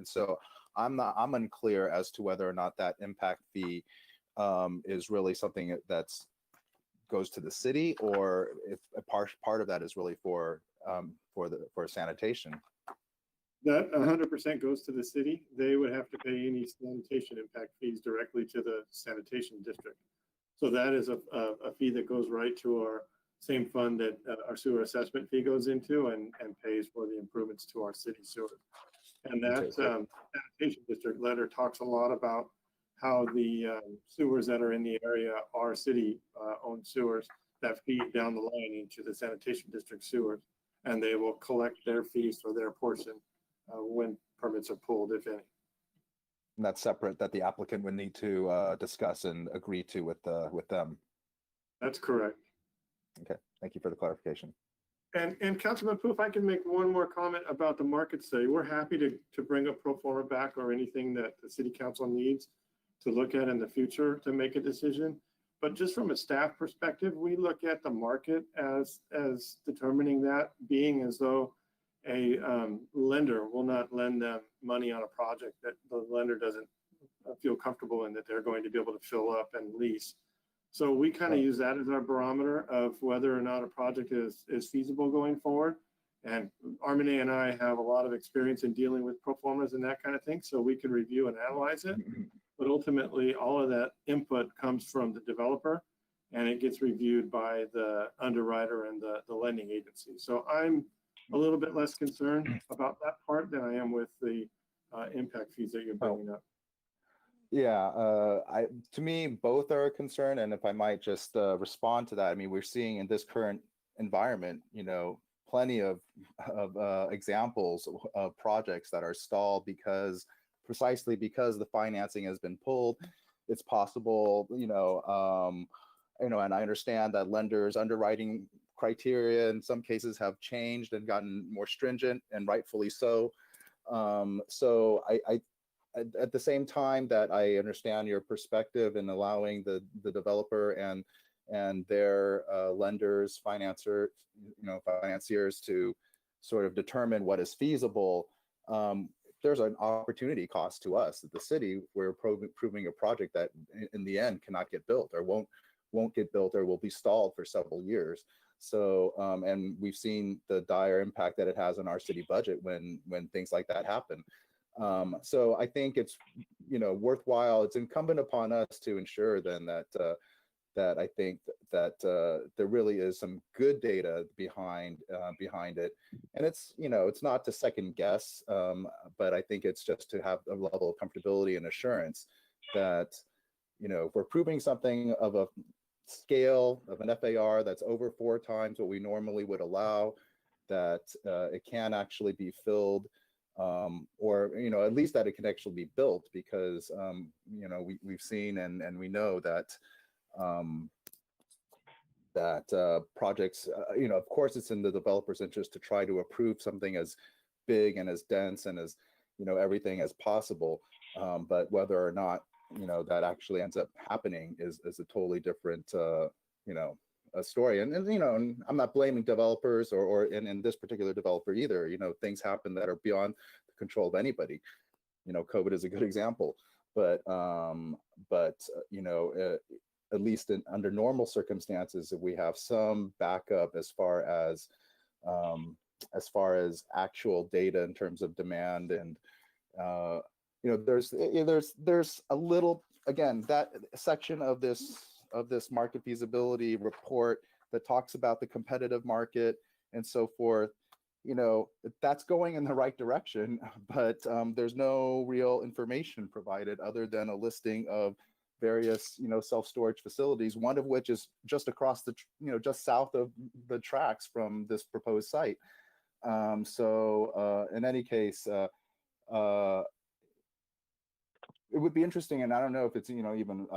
so I'm unclear as to whether or not that impact fee is really something that's goes to the city, or if a part of that is really for sanitation. That 100% goes to the city. They would have to pay any sanitation impact fees directly to the sanitation district. So that is a fee that goes right to our same fund that our sewer assessment fee goes into, and pays for the improvements to our city sewer. And that sanitation district letter talks a lot about how the sewers that are in the area are city owned sewers that feed down the line into the sanitation district sewers. And they will collect their fees for their portion when permits are pulled, if any. And that's separate that the applicant would need to discuss and agree to with them. That's correct. Okay, thank you for the clarification. And Councilman Pu, if I can make one more comment about the market study, we're happy to bring a pro forma back or anything that the city council needs to look at in the future to make a decision. But just from a staff perspective, we look at the market as determining that, being as though a lender will not lend them money on a project that the lender doesn't feel comfortable in, that they're going to be able to fill up and lease. So we kind of use that as our barometer of whether or not a project is feasible going forward. And Armine and I have a lot of experience in dealing with pro formas and that kind of thing, so we can review and analyze it. But ultimately, all of that input comes from the developer, and it gets reviewed by the underwriter and the lending agency. So I'm a little bit less concerned about that part than I am with the impact fees that you're bringing up. Yeah, to me, both are a concern. And if I might just respond to that, I mean, we're seeing in this current environment, you know, plenty of examples of projects that are stalled precisely because the financing has been pulled. It's possible, and I understand that lenders' underwriting criteria in some cases have changed and gotten more stringent, and rightfully so. So I at the same time that I understand your perspective in allowing the developer and their lenders, financiers to sort of determine what is feasible, there's an opportunity cost to us at the city. We're proving a project that in the end cannot get built or won't get built or will be stalled for several years. So, and we've seen the dire impact that it has on our city budget when things like that happen. So I think it's, worthwhile. It's incumbent upon us to ensure then that I think that there really is some good data behind it, and it's it's not to second guess, but I think it's just to have a level of comfortability and assurance that if we're proving something of a scale of an FAR that's over 4 times what we normally would allow, that it can actually be filled. Or at least that it can actually be built, because we've seen and we know that projects, of course it's in the developer's interest to try to approve something as big and as dense and as everything as possible, but whether or not that actually ends up happening is a totally different a story. And I'm not blaming developers or in this particular developer either. Things happen that are beyond the control of anybody. COVID is a good example, but at least under normal circumstances, if we have some backup as far as actual data in terms of demand, and there's a little, again, that section of this market feasibility report that talks about the competitive market and so forth, that's going in the right direction, but there's no real information provided other than a listing of various, self-storage facilities, one of which is just across the, just south of the tracks from this proposed site. So in any case, it would be interesting, and I don't know if it's even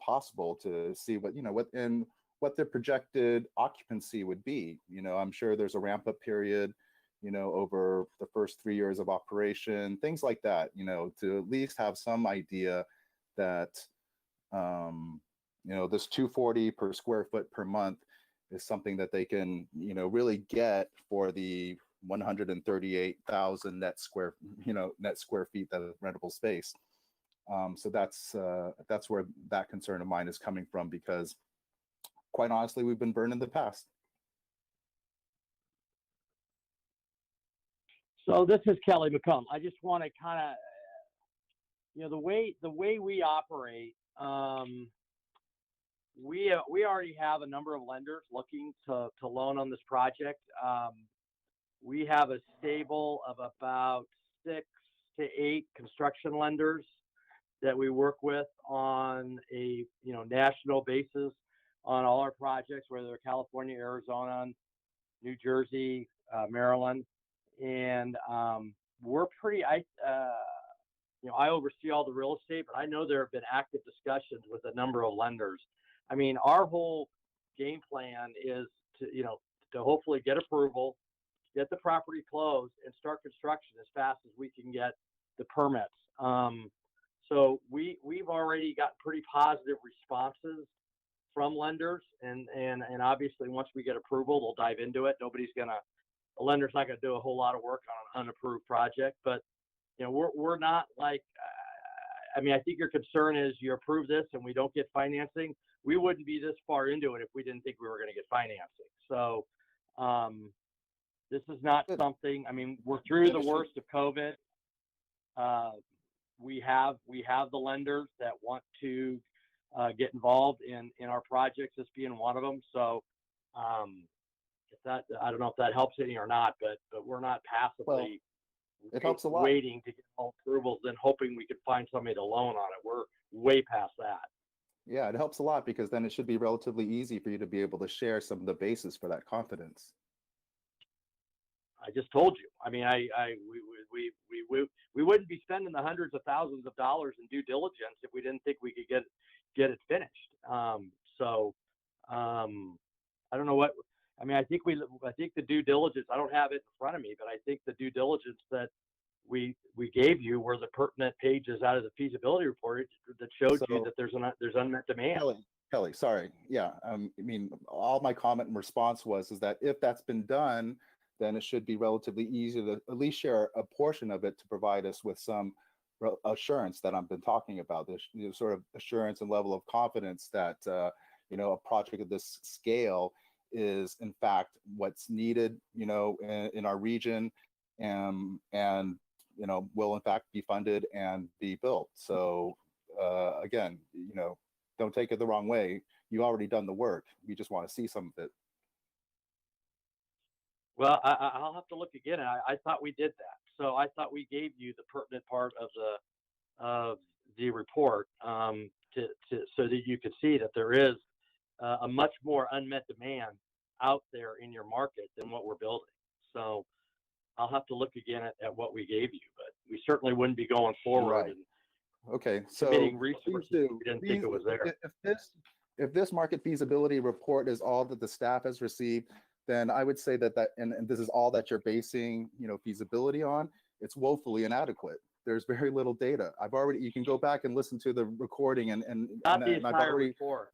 possible to see what the projected occupancy would be. I'm sure there's a ramp up period, over the first 3 years of operation, things like that. To at least have some idea that this $240 per square foot per month is something that they can really get for the 138,000 net square feet of rentable space. So that's where that concern of mine is coming from, because quite honestly, we've been burned in the past. So this is Kelly McComb. I just want to kind of, the way we operate, we already have a number of lenders looking to loan on this project. We have a stable of about 6 to 8 construction lenders that we work with on a national basis on all our projects, whether they're California, Arizona, New Jersey, Maryland, and we're pretty. I oversee all the real estate, but I know there have been active discussions with a number of lenders. I mean, our whole game plan is to hopefully get approval, get the property closed, and start construction as fast as we can get the permits. So we've already got pretty positive responses from lenders, and obviously once we get approval, they'll dive into it. The lender's not gonna do a whole lot of work on an unapproved project, but we're not like, I think your concern is you approve this and we don't get financing. We wouldn't be this far into it if we didn't think we were gonna get financing. So this is not something, we're through the worst of COVID. We have the lenders that want to get involved in our projects, this being one of them. So I don't know if that helps any or not, but we're not passively it helps a lot. Waiting to get all approvals and hoping we could find somebody to loan on it. We're way past that. Yeah, it helps a lot because then it should be relatively easy for you to be able to share some of the basis for that confidence. I just told you. We wouldn't be spending the hundreds of thousands of dollars in due diligence if we didn't think we could get it finished. I don't know what. I think the due diligence. I don't have it in front of me, but I think the due diligence that we gave you were the pertinent pages out of the feasibility report that showed you that there's unmet demand. Kelly, sorry. Yeah, all my comment and response is that if that's been done, then it should be relatively easy to at least share a portion of it to provide us with some assurance that I've been talking about, this sort of assurance and level of confidence that a project of this scale is in fact what's needed, in our region, and will in fact be funded and be built. So again, don't take it the wrong way. You already done the work. We just want to see some of it. Well, I'll have to look again. I thought we did that. So I thought we gave you the pertinent part of the report so that you could see that there is a much more unmet demand out there in your market than what we're building. So I'll have to look again at what we gave you, but we certainly wouldn't be going forward. Right. Okay. So committing resources we didn't think it was there. If this market feasibility report is all that the staff has received, then I would say that and this is all that you're basing, feasibility on, it's woefully inadequate. There's very little data. You can go back and listen to the recording and not the entire report.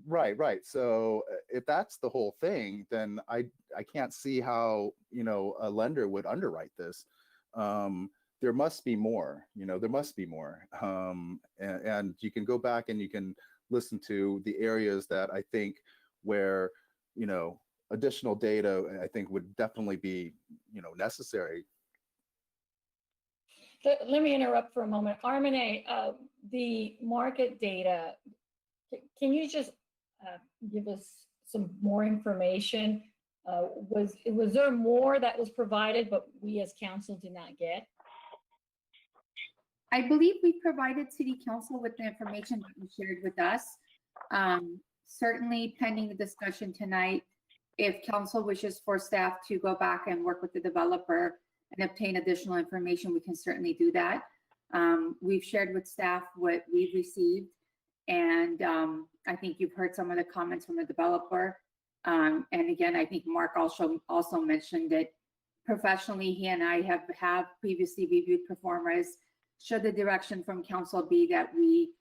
Right. So if that's the whole thing, then I can't see how, a lender would underwrite this. There must be more, there must be more. And you can go back and you can listen to the areas that I think where, additional data, I think would definitely be, necessary. Let me interrupt for a moment. Armine, the market data, can you just give us some more information? Was there more that was provided, but we as council did not get? I believe we provided City Council with the information that you shared with us. Certainly pending the discussion tonight, if council wishes for staff to go back and work with the developer and obtain additional information, we can certainly do that. We've shared with staff what we've received, and I think you've heard some of the comments from the developer. And again, I think Mark also mentioned that professionally, he and I have previously reviewed performers. Should the direction from council be that we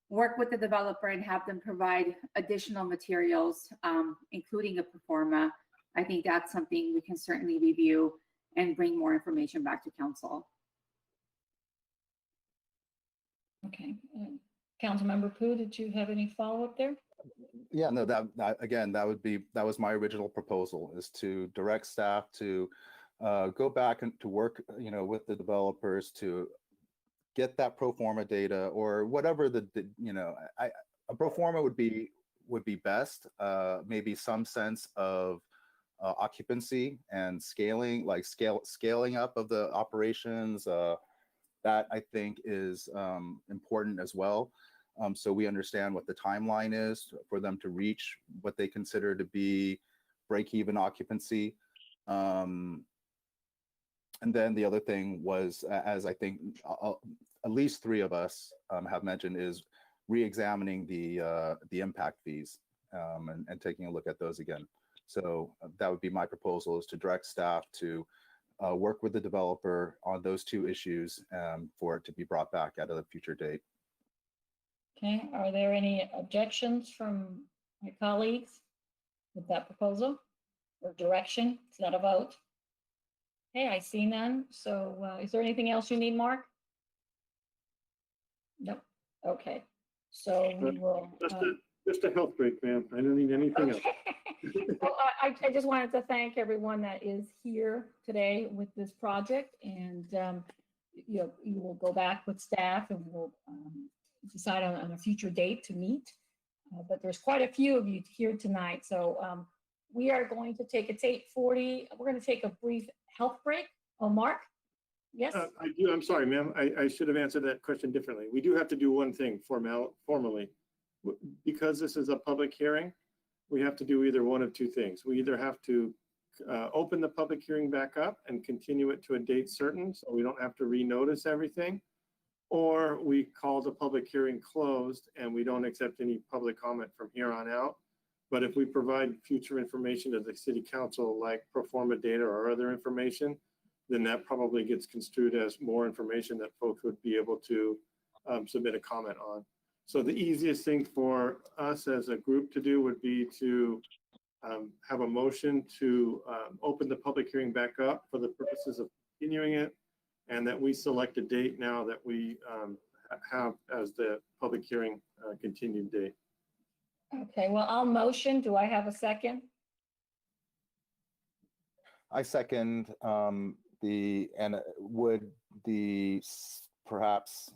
work with the developer and have them provide additional materials, including a performa, I think that's something we can certainly review and bring more information back to council. Okay. Councilmember Pu, did you have any follow-up there? Yeah, no, that again, that was my original proposal, is to direct staff to go back and to work, with the developers to get that pro forma data or whatever a pro forma would be best. Maybe some sense of occupancy and scaling, like scaling up of the operations, That I think is important as well. So we understand what the timeline is for them to reach what they consider to be break-even occupancy. And then the other thing was, as I think at least three of us have mentioned, is re-examining the impact fees and taking a look at those again. So that would be my proposal, is to direct staff to work with the developer on those two issues for it to be brought back at a future date. Okay, are there any objections from my colleagues with that proposal or direction? It's not a vote. Okay, I see none. So is there anything else you need, Mark? Nope. Okay, so we will. Just a health break, ma'am. I don't need anything else. Well, I just wanted to thank everyone that is here today with this project, and you will go back with staff and we'll decide on a future date to meet. But there's quite a few of you here tonight, so we are going to take, it's 8:40. We're going to take a brief health break. Oh, Mark? Yes? I do. I'm sorry, ma'am. I should have answered that question differently. We do have to do one thing formally. Because this is a public hearing, we have to do either one of two things. We either have to open the public hearing back up and continue it to a date certain, so we don't have to renotice everything, or we call the public hearing closed and we don't accept any public comment from here on out. But if we provide future information to the city council, like pro forma data or other information, then that probably gets construed as more information that folks would be able to submit a comment on. So the easiest thing for us as a group to do would be to have a motion to open the public hearing back up for the purposes of continuing it, and that we select a date now that we have as the public hearing continued date. Okay, well, I'll motion. Do I have a second? I second would the perhaps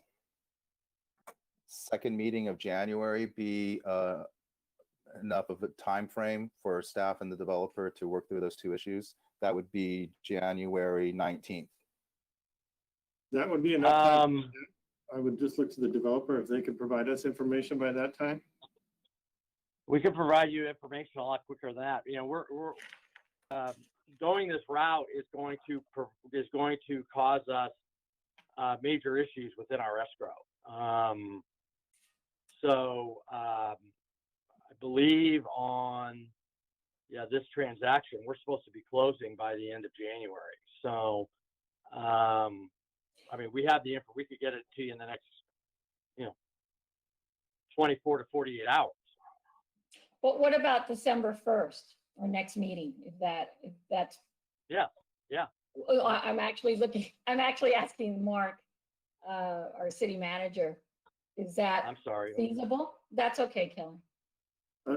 second meeting of January be enough of a time frame for staff and the developer to work through those two issues? That would be January 19th. That would be enough time. I would just look to the developer if they could provide us information by that time. We can provide you information a lot quicker than that. You know, we're going this route is going to cause us major issues within our escrow. So I believe on this transaction, we're supposed to be closing by the end of January. So I mean, we have the info. We could get it to you in the next 24 to 48 hours. But what about December 1st, our next meeting? If that's yeah. Well, I'm actually asking Mark, our city manager, is that I'm sorry. feasible? That's okay, Kelly.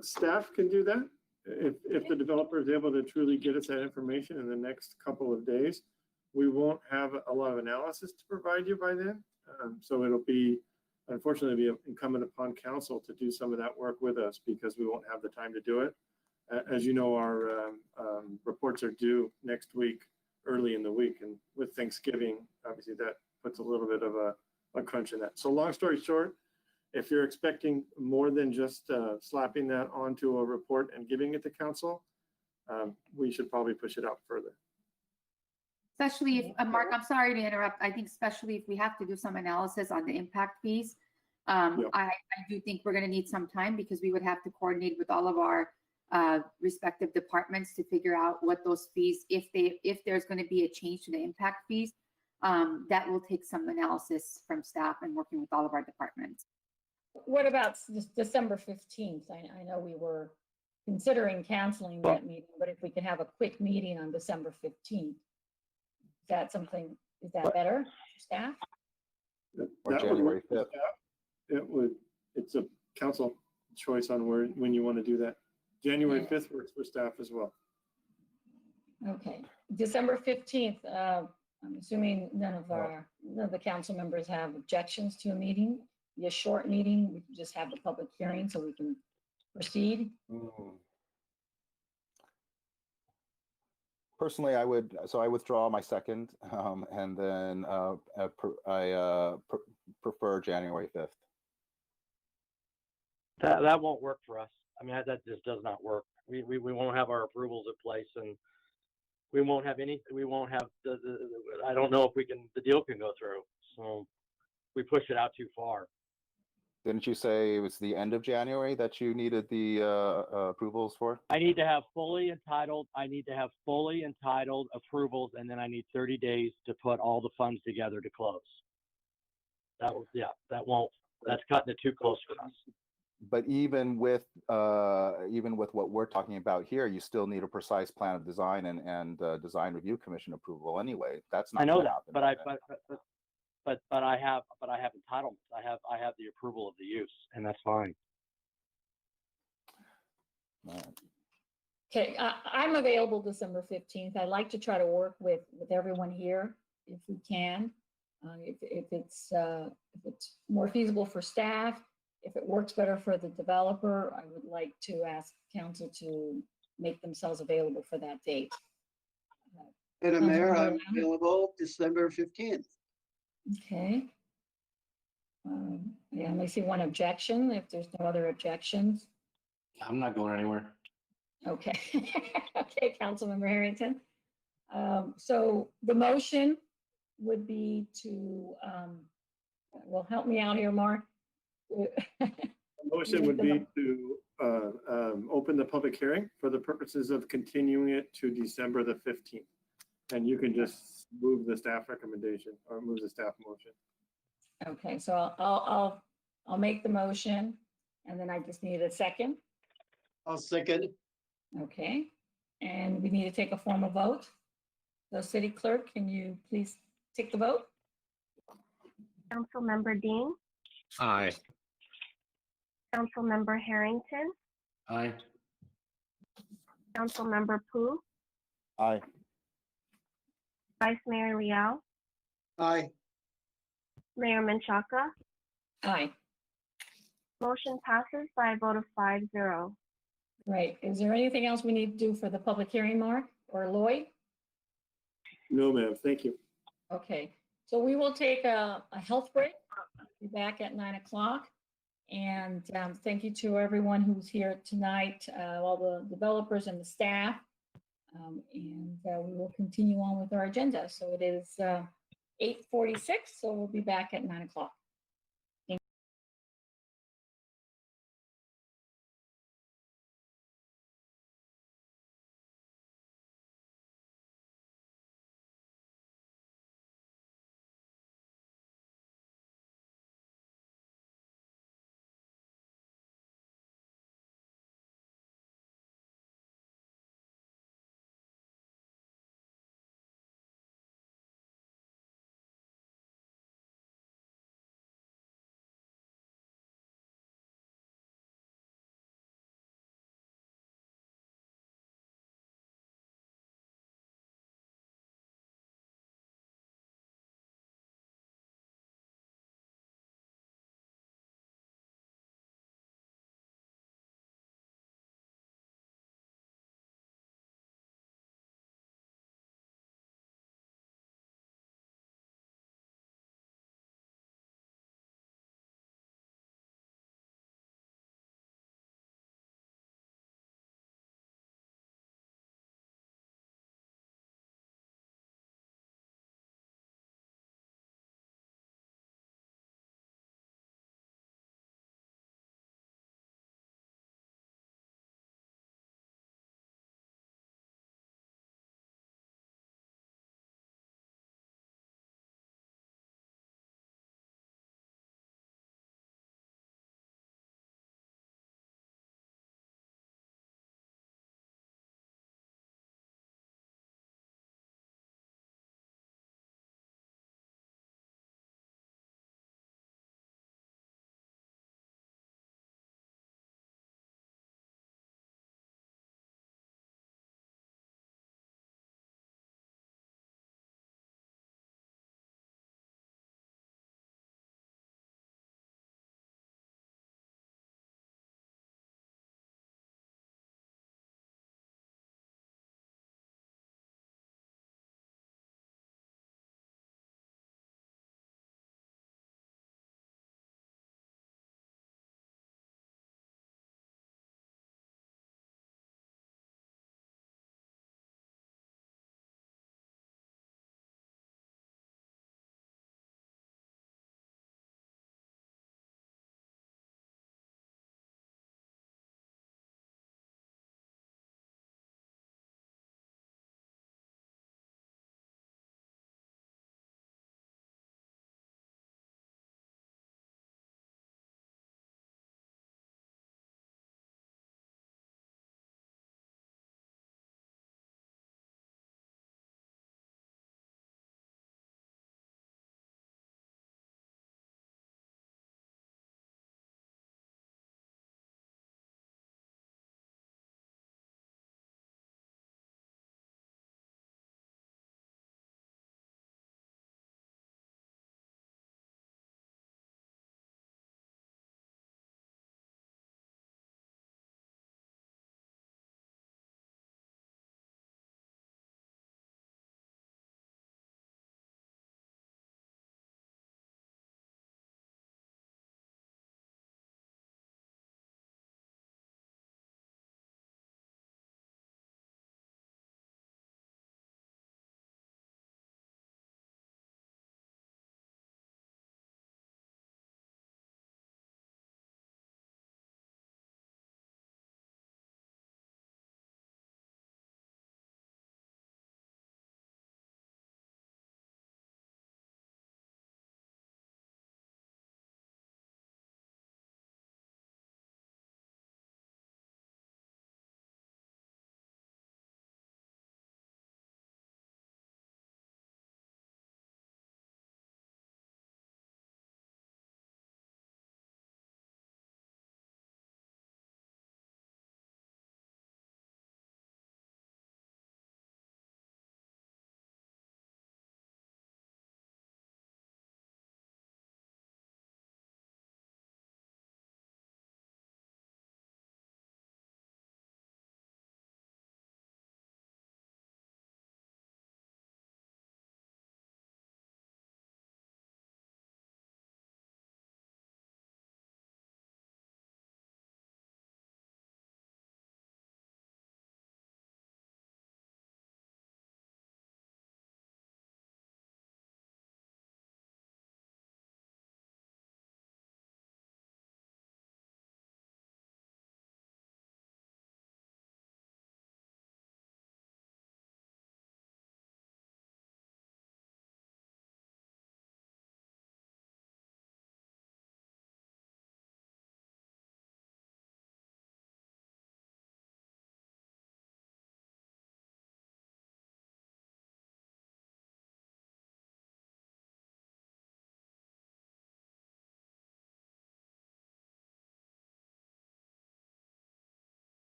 Staff can do that. If the developer is able to truly get us that information in the next couple of days, we won't have a lot of analysis to provide you by then. So it'll be, unfortunately, be incumbent upon council to do some of that work with us because we won't have the time to do it. As you know, our reports are due next week, early in the week, and with Thanksgiving, obviously that puts a little bit of a crunch in that. So long story short, if you're expecting more than just slapping that onto a report and giving it to council, we should probably push it out further. Especially if, Mark, I'm sorry to interrupt. I think especially if we have to do some analysis on the impact fees, I do think we're going to need some time because we would have to coordinate with all of our respective departments to figure out what those fees, if there's going to be a change to the impact fees, that will take some analysis from staff and working with all of our departments. What about December 15th? I know we were considering canceling that meeting, but if we could have a quick meeting on December 15th, is that better for staff? Or January 5th. It's a council choice on when you want to do that. January 5th works for staff as well. Okay, December 15th, I'm assuming none of the council members have objections to a meeting. Be a short meeting, we can just have the public hearing so we can proceed. Personally, I withdraw my second, and then I prefer January 5th. That won't work for us. I mean, that just does not work. We won't have our approvals in place, and we won't have the I don't know if the deal can go through. So we push it out too far. Didn't you say it was the end of January that you needed the approvals for? I need to have fully entitled approvals, and then I need 30 days to put all the funds together to close. That's cutting it too close for us. But even with what we're talking about here, you still need a precise plan of design and design review commission approval anyway. That's not. I know gonna that, happen. but I have entitlements. I have the approval of the use, and that's fine. Okay, I'm available December 15th. I'd like to try to work with everyone here if we can. If it's more feasible for staff, if it works better for the developer, I would like to ask council to make themselves available for that date. Madam Mayor, I'm Councilmember Lam? available December 15th. Okay. Yeah, I may see one objection if there's no other objections. I'm not going anywhere. Okay. Okay, Councilmember Harrington. So the motion would be to, well, help me out here, Mark. The motion would be to open the public hearing for the purposes of continuing it to December the 15th. And you can just move the staff recommendation or move the staff motion. Okay, so I'll make the motion, and then I just need a second. I'll second. Okay, and we need to take a formal vote. So City Clerk, can you please take the vote? Councilmember Dean, Aye. Councilmember Harrington, Aye. Councilmember Pu, Aye. Vice Mayor Liao, Aye. Mayor Menchaca. Aye. Motion passes by a vote of 5-0. Right, is there anything else we need to do for the public hearing, Mark or Lloyd? No, ma'am, thank you. Okay, so we will take a health break. Be back at 9 o'clock. And thank you to everyone who's here tonight, all the developers and the staff. And we will continue on with our agenda. So it is 8:46, so we'll be back at 9 o'clock.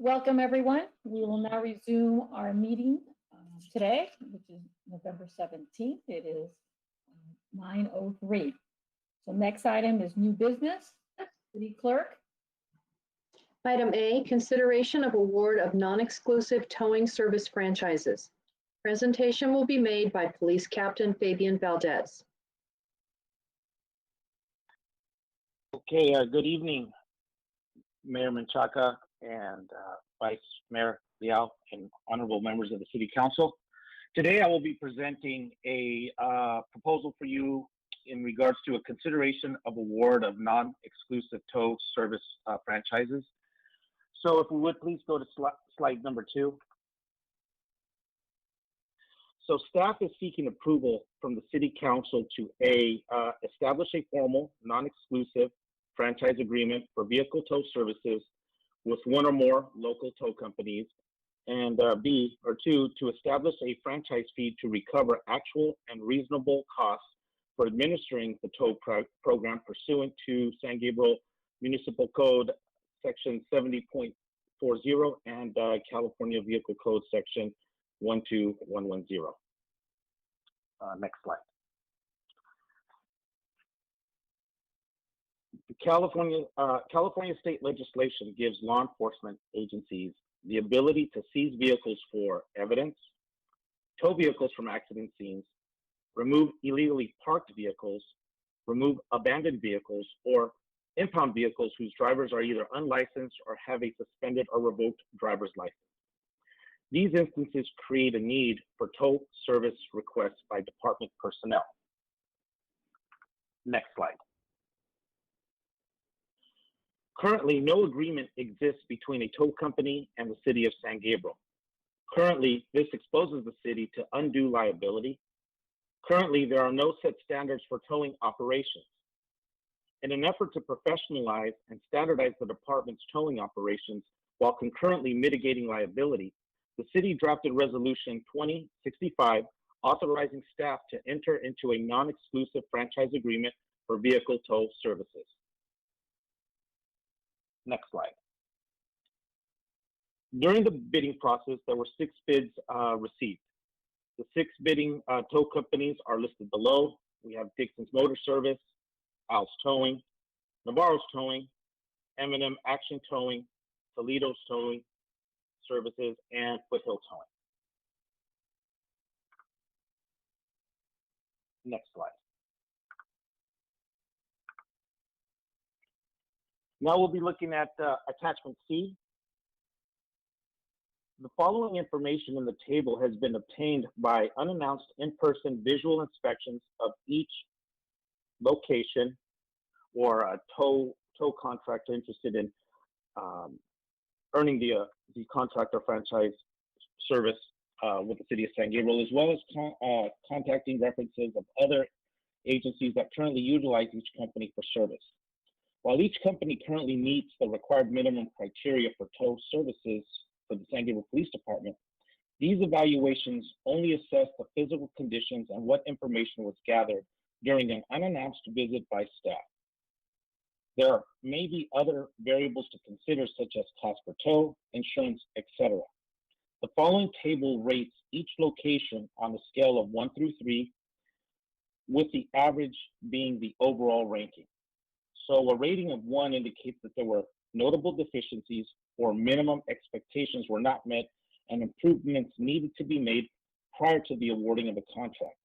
Welcome, everyone. We will now resume our meeting today, which is November 17th. It is 9:03. So next item is new business. City Clerk. Item A, consideration of award of non-exclusive towing service franchises. Presentation will be made by Police Captain Fabian Valdez. Okay, good evening, Mayor Menchaca and Vice Mayor Liao and honorable members of the City Council. Today I will be presenting a proposal for you in regards to a consideration of award of non-exclusive tow service franchises. So if we would please go to slide number 2. So staff is seeking approval from the City Council to establish a formal non-exclusive franchise agreement for vehicle tow services with one or more local tow companies, and two, to establish a franchise fee to recover actual and reasonable costs for administering the tow program pursuant to San Gabriel Municipal Code Section 70.40 and California Vehicle Code Section 12110. Next slide. The California state legislation gives law enforcement agencies the ability to seize vehicles for evidence, tow vehicles from accident scenes, remove illegally parked vehicles, remove abandoned vehicles, or impound vehicles whose drivers are either unlicensed or have a suspended or revoked driver's license. These instances create a need for tow service requests by department personnel. Next slide. Currently, no agreement exists between a tow company and the City of San Gabriel. Currently, this exposes the city to undue liability. Currently, there are no set standards for towing operations. In an effort to professionalize and standardize the department's towing operations while concurrently mitigating liability, the city drafted Resolution 2065, authorizing staff to enter into a non-exclusive franchise agreement for vehicle tow services. Next slide. During the bidding process, there were 6 bids received. The 6 bidding tow companies are listed below. We have Dixon's Motor Service, Al's Towing, Navarro's Towing, M&M Action Towing, Toledo's Towing Services, and Foothill Towing. Next slide. Now we'll be looking at attachment C. The following information in the table has been obtained by unannounced in-person visual inspections of each location or a tow contractor interested in earning the contractor franchise service with the City of San Gabriel, as well as contacting references of other agencies that currently utilize each company for service. While each company currently meets the required minimum criteria for tow services for the San Gabriel Police Department, these evaluations only assess the physical conditions and what information was gathered during an unannounced visit by staff. There may be other variables to consider, such as cost per tow, insurance, etc. The following table rates each location on a scale of 1 through 3, with the average being the overall ranking. So a rating of 1 indicates that there were notable deficiencies or minimum expectations were not met and improvements needed to be made prior to the awarding of the contract.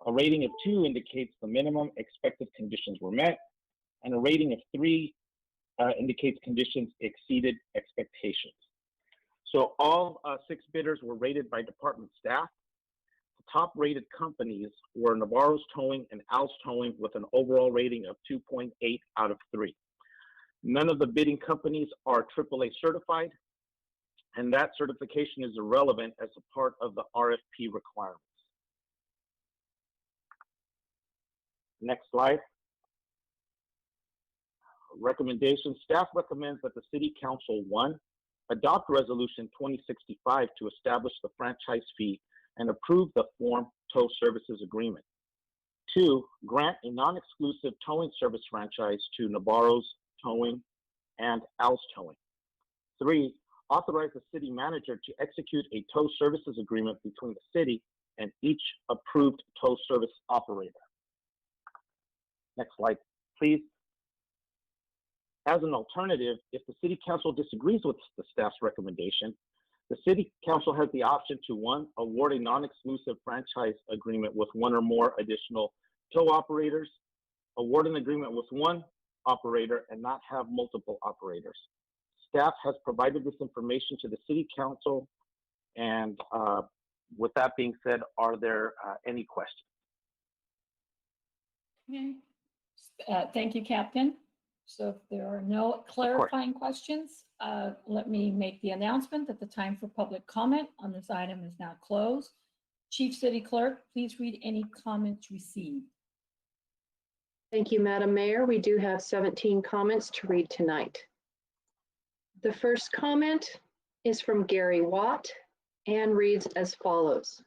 A rating of 2 indicates the minimum expected conditions were met, and a rating of 3 indicates conditions exceeded expectations. So all 6 bidders were rated by department staff. The top rated companies were Navarro's Towing and Al's Towing with an overall rating of 2.8 out of 3. None of the bidding companies are AAA certified, and that certification is irrelevant as a part of the RFP requirements. Next slide. Recommendations. Staff recommends that the City Council, 1, adopt Resolution 2065 to establish the franchise fee and approve the Form Tow Services Agreement. 2, grant a non-exclusive towing service franchise to Navarro's Towing and Al's Towing. 3, authorize the city manager to execute a tow services agreement between the city and each approved tow service operator. Next slide, please. As an alternative, if the city council disagrees with the staff's recommendation, the city council has the option to, one, award a non-exclusive franchise agreement with one or more additional tow operators, award an agreement with one operator and not have multiple operators. Staff has provided this information to the city council, and with that being said, are there any questions? Okay. Thank you, Captain. So if there are no clarifying questions, let me make the announcement that the time for public comment on this item is now closed. Chief City Clerk, please read any comments received. Thank you, Madam Mayor. We do have 17 comments to read tonight. The first comment is from Gary Watt and reads as follows.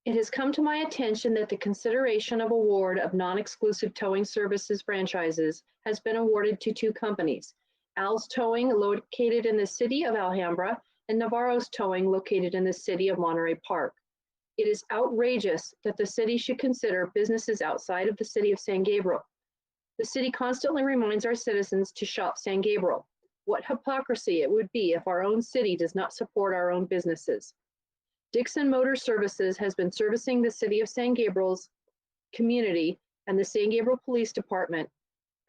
It has come to my attention that the consideration of award of non-exclusive towing services franchises has been awarded to two companies, Al's Towing, located in the city of Alhambra, and Navarro's Towing, located in the city of Monterey Park. It is outrageous that the city should consider businesses outside of the city of San Gabriel. The city constantly reminds our citizens to shop San Gabriel. What hypocrisy it would be if our own city does not support our own businesses. Dixon Motor Services has been servicing the city of San Gabriel's community and the San Gabriel Police Department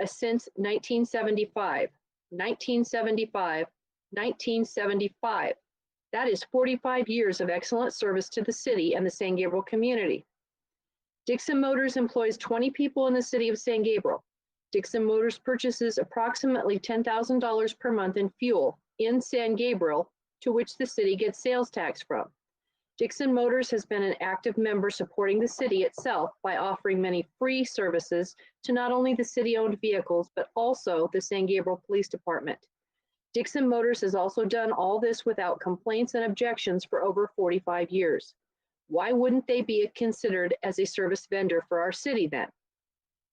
since 1975. 1975. 1975. That is 45 years of excellent service to the city and the San Gabriel community. Dixon Motors employs 20 people in the city of San Gabriel. Dixon Motors purchases approximately $10,000 per month in fuel in San Gabriel, to which the city gets sales tax from. Dixon Motors has been an active member supporting the city itself by offering many free services to not only the city-owned vehicles, but also the San Gabriel Police Department. Dixon Motors has also done all this without complaints and objections for over 45 years. Why wouldn't they be considered as a service vendor for our city then?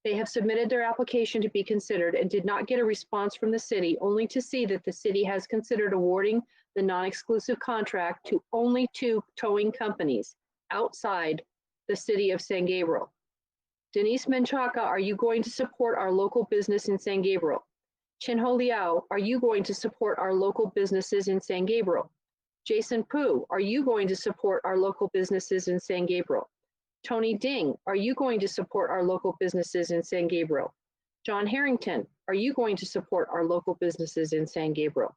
They have submitted their application to be considered and did not get a response from the city, only to see that the city has considered awarding the non-exclusive contract to only two towing companies outside the city of San Gabriel. Denise Menchaca, are you going to support our local business in San Gabriel? Chinho Liao, are you going to support our local businesses in San Gabriel? Jason Poo, are you going to support our local businesses in San Gabriel? Tony Ding, are you going to support our local businesses in San Gabriel? John Harrington, are you going to support our local businesses in San Gabriel?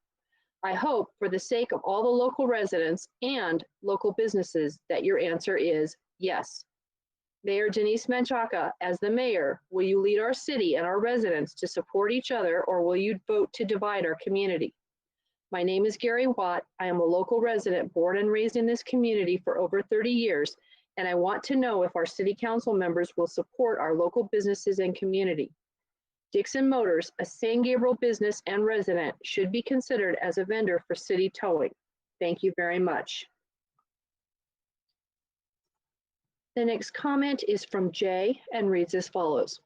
I hope, for the sake of all the local residents and local businesses, that your answer is yes. Mayor Denise Menchaca, as the mayor, will you lead our city and our residents to support each other, or will you vote to divide our community? My name is Gary Watt. I am a local resident born and raised in this community for over 30 years, and I want to know if our city council members will support our local businesses and community. Dixon Motors, a San Gabriel business and resident, should be considered as a vendor for city towing. Thank you very much. The next comment is from Jay and reads as follows.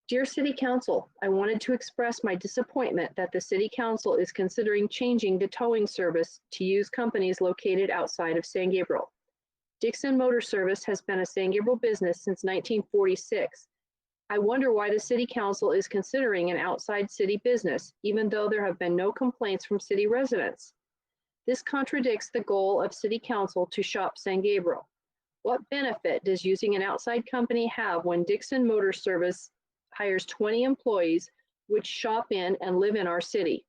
Dear City Council, I wanted to express my disappointment that the City Council is considering changing the towing service to use companies located outside of San Gabriel. Dixon Motor Service has been a San Gabriel business since 1946. I wonder why the City Council is considering an outside city business, even though there have been no complaints from city residents. This contradicts the goal of City Council to shop San Gabriel. What benefit does using an outside company have when Dixon Motor Service hires 20 employees which shop in and live in our city?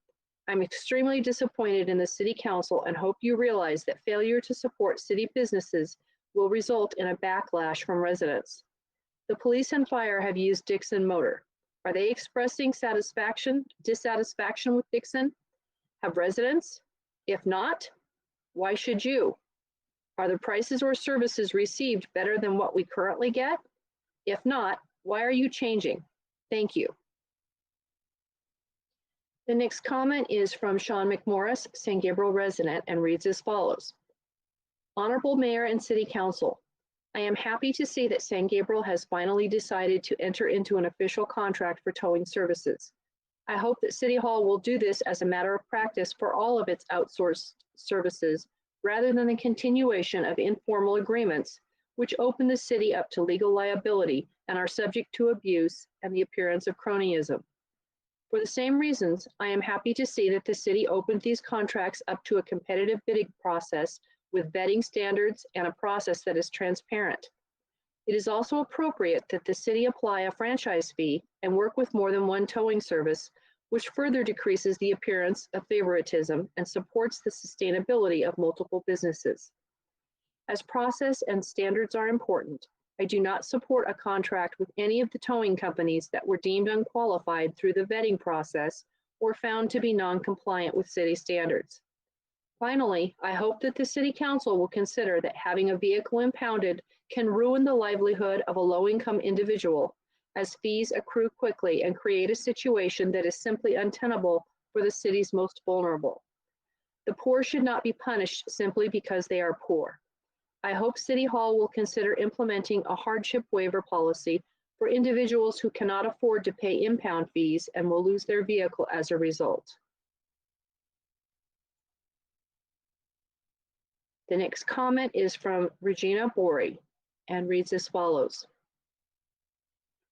I'm extremely disappointed in the City Council and hope you realize that failure to support city businesses will result in a backlash from residents. The police and fire have used Dixon Motor. Are they expressing dissatisfaction with Dixon? Have residents? If not, why should you? Are the prices or services received better than what we currently get? If not, why are you changing? Thank you. The next comment is from Sean McMorris, San Gabriel resident, and reads as follows. Honorable Mayor and City Council, I am happy to see that San Gabriel has finally decided to enter into an official contract for towing services. I hope that City Hall will do this as a matter of practice for all of its outsourced services, rather than the continuation of informal agreements which open the city up to legal liability and are subject to abuse and the appearance of cronyism. For the same reasons, I am happy to see that the city opened these contracts up to a competitive bidding process with vetting standards and a process that is transparent. It is also appropriate that the city apply a franchise fee and work with more than one towing service, which further decreases the appearance of favoritism and supports the sustainability of multiple businesses. As process and standards are important, I do not support a contract with any of the towing companies that were deemed unqualified through the vetting process or found to be non-compliant with city standards. Finally, I hope that the City Council will consider that having a vehicle impounded can ruin the livelihood of a low-income individual, as fees accrue quickly and create a situation that is simply untenable for the city's most vulnerable. The poor should not be punished simply because they are poor. I hope City Hall will consider implementing a hardship waiver policy for individuals who cannot afford to pay impound fees and will lose their vehicle as a result. The next comment is from Regina Bori and reads as follows.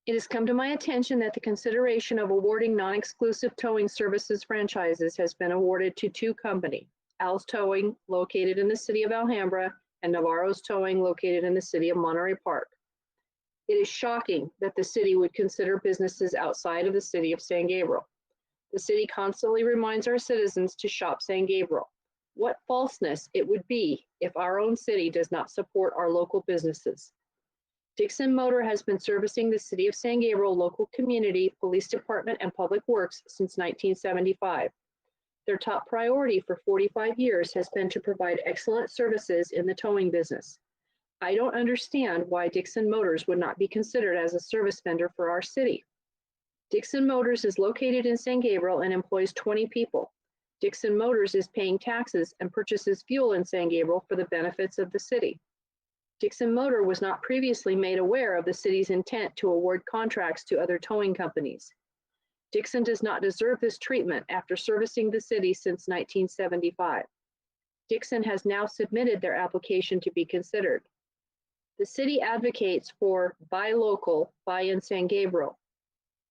It has come to my attention that the consideration of awarding non-exclusive towing services franchises has been awarded to two companies, Al's Towing, located in the city of Alhambra, and Navarro's Towing, located in the city of Monterey Park. It is shocking that the city would consider businesses outside of the city of San Gabriel. The city constantly reminds our citizens to shop San Gabriel. What falseness it would be if our own city does not support our local businesses. Dixon Motor has been servicing the city of San Gabriel local community, police department, and public works since 1975. Their top priority for 45 years has been to provide excellent services in the towing business. I don't understand why Dixon Motors would not be considered as a service vendor for our city. Dixon Motors is located in San Gabriel and employs 20 people. Dixon Motors is paying taxes and purchases fuel in San Gabriel for the benefits of the city. Dixon Motor was not previously made aware of the city's intent to award contracts to other towing companies. Dixon does not deserve this treatment after servicing the city since 1975. Dixon has now submitted their application to be considered. The city advocates for buy local, buy in San Gabriel.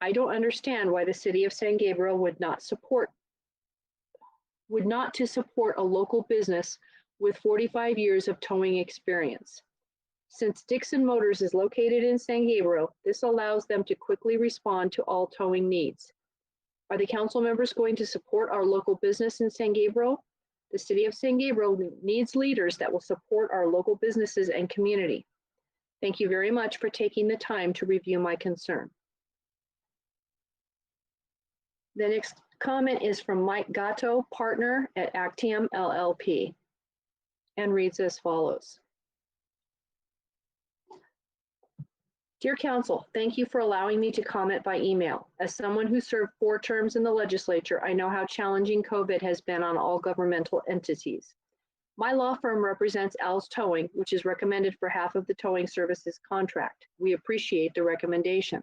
I don't understand why the city of San Gabriel would not support a local business with 45 years of towing experience. Since Dixon Motors is located in San Gabriel, this allows them to quickly respond to all towing needs. Are the council members going to support our local business in San Gabriel? The city of San Gabriel needs leaders that will support our local businesses and community. Thank you very much for taking the time to review my concern. The next comment is from Mike Gatto, partner at Actium LLP, and reads as follows. Dear Council, thank you for allowing me to comment by email. As someone who served 4 terms in the legislature, I know how challenging COVID has been on all governmental entities. My law firm represents Al's Towing, which is recommended for half of the towing services contract. We appreciate the recommendation.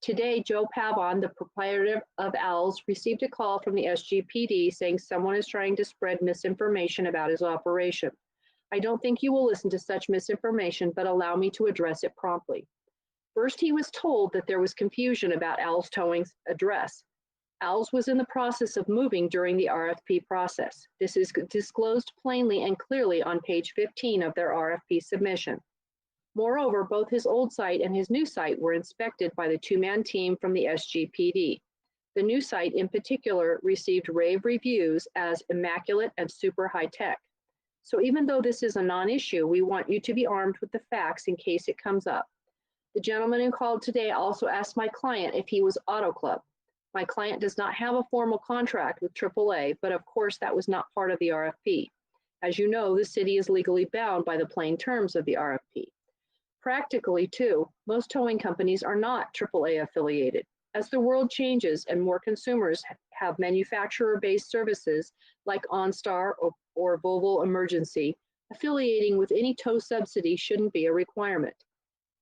Today, Joe Pavon, the proprietor of Al's, received a call from the SGPD saying someone is trying to spread misinformation about his operation. I don't think you will listen to such misinformation, but allow me to address it promptly. First, he was told that there was confusion about Al's Towing's address. Al's was in the process of moving during the RFP process. This is disclosed plainly and clearly on page 15 of their RFP submission. Moreover, both his old site and his new site were inspected by the 2-man team from the SGPD. The new site in particular received rave reviews as immaculate and super high tech. So even though this is a non-issue, we want you to be armed with the facts in case it comes up. The gentleman who called today also asked my client if he was Auto Club. My client does not have a formal contract with AAA, but of course that was not part of the RFP. As you know, the city is legally bound by the plain terms of the RFP. Practically, too, most towing companies are not AAA affiliated. As the world changes and more consumers have manufacturer-based services like OnStar or Volvo Emergency, affiliating with any tow subsidy shouldn't be a requirement.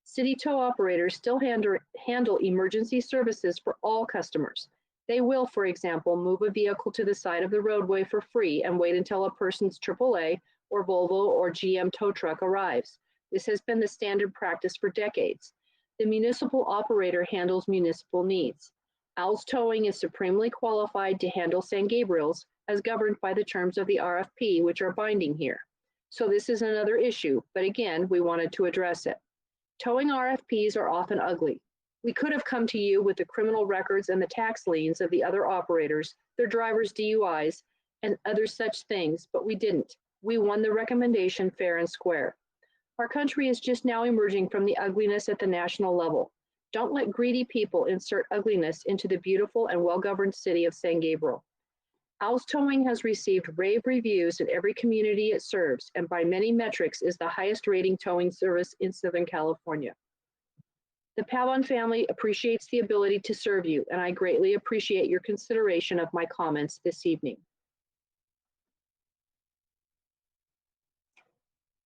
City tow operators still handle emergency services for all customers. They will, for example, move a vehicle to the side of the roadway for free and wait until a person's AAA or Volvo or GM tow truck arrives. This has been the standard practice for decades. The municipal operator handles municipal needs. Owl's Towing is supremely qualified to handle San Gabriel's as governed by the terms of the RFP, which are binding here. So this is another issue, but again, we wanted to address it. Towing RFPs are often ugly. We could have come to you with the criminal records and the tax liens of the other operators, their drivers' DUIs, and other such things, but we didn't. We won the recommendation fair and square. Our country is just now emerging from the ugliness at the national level. Don't let greedy people insert ugliness into the beautiful and well-governed city of San Gabriel. Owl's Towing has received rave reviews in every community it serves, and by many metrics is the highest rating towing service in Southern California. The Pavon family appreciates the ability to serve you, and I greatly appreciate your consideration of my comments this evening.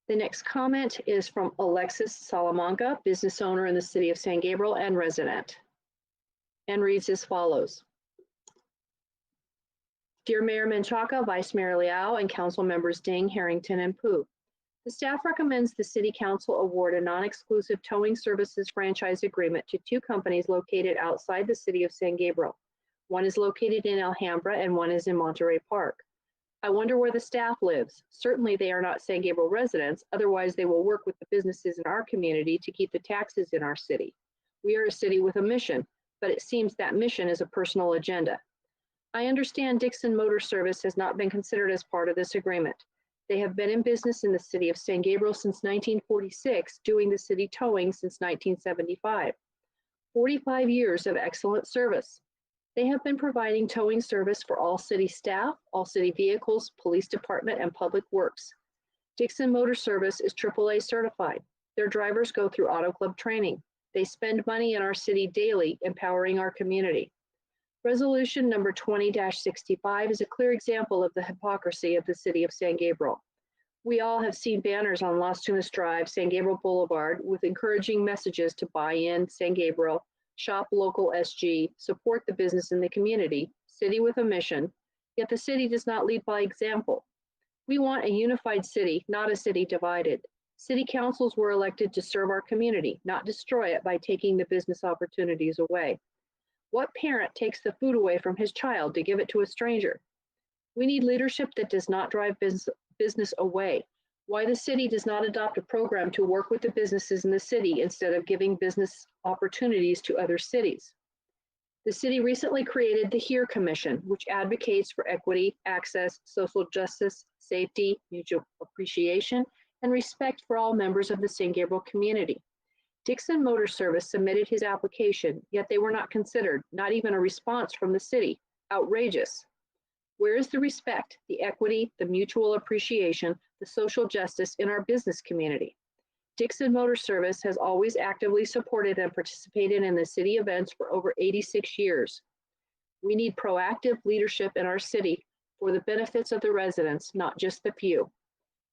The next comment is from Alexis Salamanca, business owner in the city of San Gabriel and resident, and reads as follows. Dear Mayor Menchaca, Vice Mayor Liao, and Council Members Ding, Harrington, and Pu, the staff recommends the City Council award a non-exclusive towing services franchise agreement to two companies located outside the city of San Gabriel. One is located in Alhambra and one is in Monterey Park. I wonder where the staff lives. Certainly they are not San Gabriel residents, otherwise they will work with the businesses in our community to keep the taxes in our city. We are a city with a mission, but it seems that mission is a personal agenda. I understand Dixon Motor Service has not been considered as part of this agreement. They have been in business in the city of San Gabriel since 1946, doing the city towing since 1975. 45 years of excellent service. They have been providing towing service for all city staff, all city vehicles, police department, and public works. Dixon Motor Service is AAA certified. Their drivers go through Auto Club training. They spend money in our city daily, empowering our community. Resolution number 20-65 is a clear example of the hypocrisy of the city of San Gabriel. We all have seen banners on Las Tunas Drive, San Gabriel Boulevard, with encouraging messages to buy in San Gabriel, shop local SG, support the business in the community, city with a mission, yet the city does not lead by example. We want a unified city, not a city divided. City councils were elected to serve our community, not destroy it by taking the business opportunities away. What parent takes the food away from his child to give it to a stranger? We need leadership that does not drive business away. Why the city does not adopt a program to work with the businesses in the city instead of giving business opportunities to other cities. The city recently created the HERE Commission, which advocates for equity, access, social justice, safety, mutual appreciation, and respect for all members of the San Gabriel community. Dixon Motor Service submitted his application, yet they were not considered, not even a response from the city. Outrageous. Where is the respect, the equity, the mutual appreciation, the social justice in our business community? Dixon Motor Service has always actively supported and participated in the city events for over 86 years. We need proactive leadership in our city for the benefits of the residents, not just the few.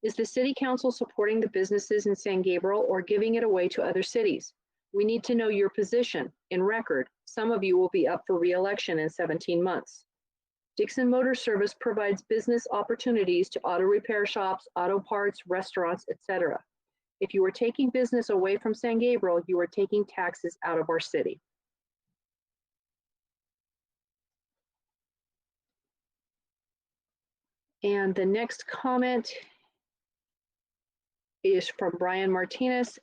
Is the city council supporting the businesses in San Gabriel or giving it away to other cities? We need to know your position. In record, some of you will be up for re-election in 17 months. Dixon Motor Service provides business opportunities to auto repair shops, auto parts, restaurants, etc. If you are taking business away from San Gabriel, you are taking taxes out of our city. And the next comment is from Brian Martinez,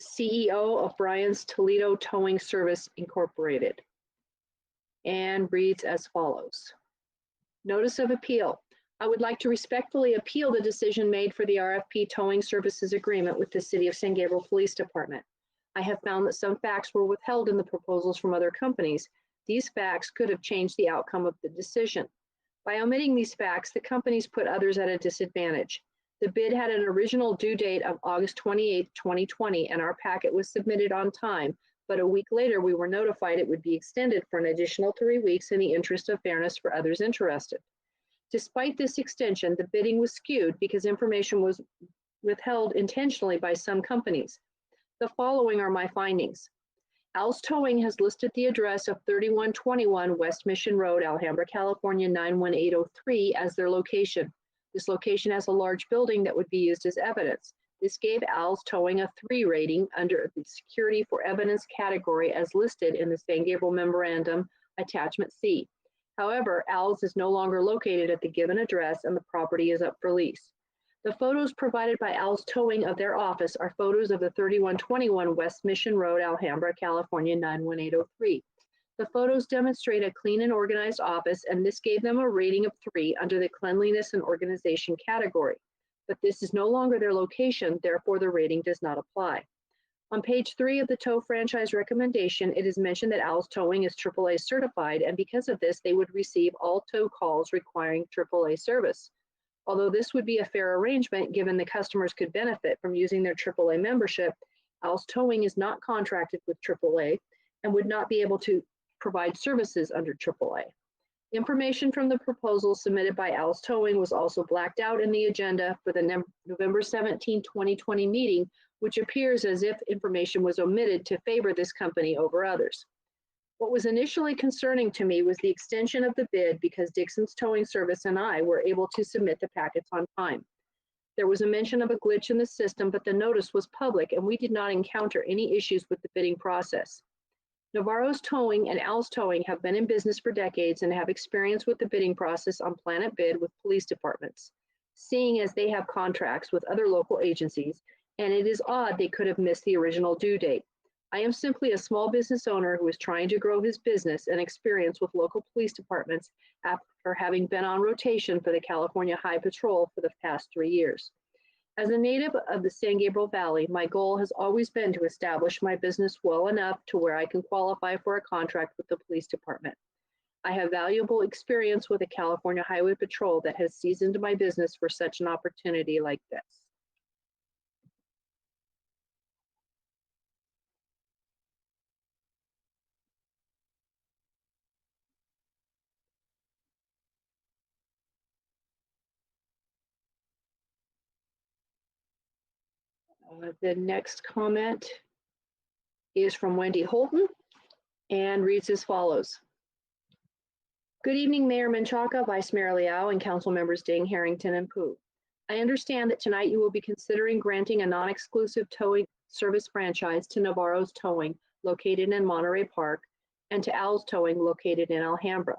CEO of Brian's Toledo Towing Service Incorporated, and reads as follows. Notice of appeal. I would like to respectfully appeal the decision made for the RFP towing services agreement with the City of San Gabriel Police Department. I have found that some facts were withheld in the proposals from other companies. These facts could have changed the outcome of the decision. By omitting these facts, the companies put others at a disadvantage. The bid had an original due date of August 28, 2020, and our packet was submitted on time, but a week later we were notified it would be extended for an additional 3 weeks in the interest of fairness for others interested. Despite this extension, the bidding was skewed because information was withheld intentionally by some companies. The following are my findings. Al's Towing has listed the address of 3121 West Mission Road, Alhambra, California 91803 as their location. This location has a large building that would be used as evidence. This gave Al's Towing a 3 rating under the Security for Evidence category as listed in the San Gabriel Memorandum, Attachment C. However, Al's is no longer located at the given address and the property is up for lease. The photos provided by Al's Towing of their office are photos of the 3121 West Mission Road, Alhambra, California 91803. The photos demonstrate a clean and organized office, and this gave them a rating of 3 under the Cleanliness and Organization category. But this is no longer their location, therefore the rating does not apply. On page 3 of the tow franchise recommendation, it is mentioned that Al's Towing is AAA certified, and because of this, they would receive all tow calls requiring AAA service. Although this would be a fair arrangement given the customers could benefit from using their AAA membership, Al's Towing is not contracted with AAA and would not be able to provide services under AAA. Information from the proposal submitted by Al's Towing was also blacked out in the agenda for the November 17, 2020 meeting, which appears as if information was omitted to favor this company over others. What was initially concerning to me was the extension of the bid because Dixon's Towing Service and I were able to submit the packets on time. There was a mention of a glitch in the system, but the notice was public and we did not encounter any issues with the bidding process. Navarro's Towing and Al's Towing have been in business for decades and have experience with the bidding process on Planet Bid with police departments, seeing as they have contracts with other local agencies, and it is odd they could have missed the original due date. I am simply a small business owner who is trying to grow his business and experience with local police departments after having been on rotation for the California High Patrol for the past 3 years. As a native of the San Gabriel Valley, my goal has always been to establish my business well enough to where I can qualify for a contract with the police department. I have valuable experience with the California Highway Patrol that has seasoned my business for such an opportunity like this. The next comment is from Wendy Holton and reads as follows. Good evening, Mayor Menchaca, Vice Mayor Liao, and Council Members Ding, Harrington, and Pu. I understand that tonight you will be considering granting a non-exclusive towing service franchise to Navarro's Towing, located in Monterey Park, and to Al's Towing, located in Alhambra.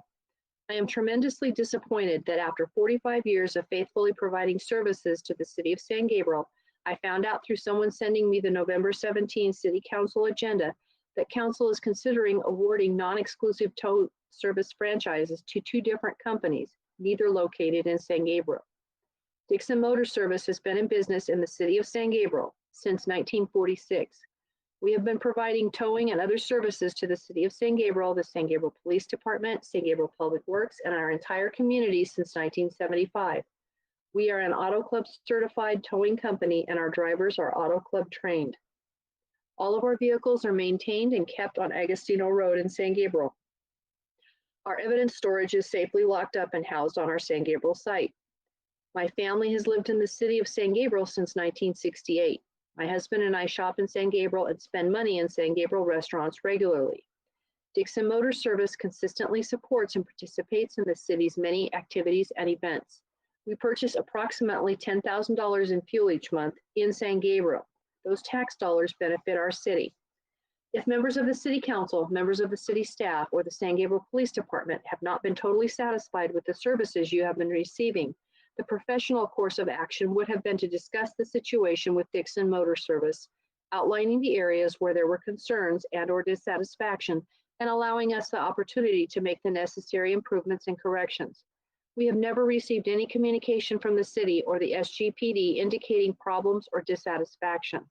I am tremendously disappointed that after 45 years of faithfully providing services to the City of San Gabriel, I found out through someone sending me the November 17 City Council agenda that Council is considering awarding non-exclusive tow service franchises to 2 different companies, neither located in San Gabriel. Dixon Motor Service has been in business in the City of San Gabriel since 1946. We have been providing towing and other services to the City of San Gabriel, the San Gabriel Police Department, San Gabriel Public Works, and our entire community since 1975. We are an Auto Club certified towing company and our drivers are Auto Club trained. All of our vehicles are maintained and kept on Agostino Road in San Gabriel. Our evidence storage is safely locked up and housed on our San Gabriel site. My family has lived in the City of San Gabriel since 1968. My husband and I shop in San Gabriel and spend money in San Gabriel restaurants regularly. Dixon Motor Service consistently supports and participates in the city's many activities and events. We purchase approximately $10,000 in fuel each month in San Gabriel. Those tax dollars benefit our city. If members of the City Council, members of the city staff, or the San Gabriel Police Department have not been totally satisfied with the services you have been receiving, the professional course of action would have been to discuss the situation with Dixon Motor Service, outlining the areas where there were concerns and/or dissatisfaction, and allowing us the opportunity to make the necessary improvements and corrections. We have never received any communication from the city or the SGPD indicating problems or dissatisfaction.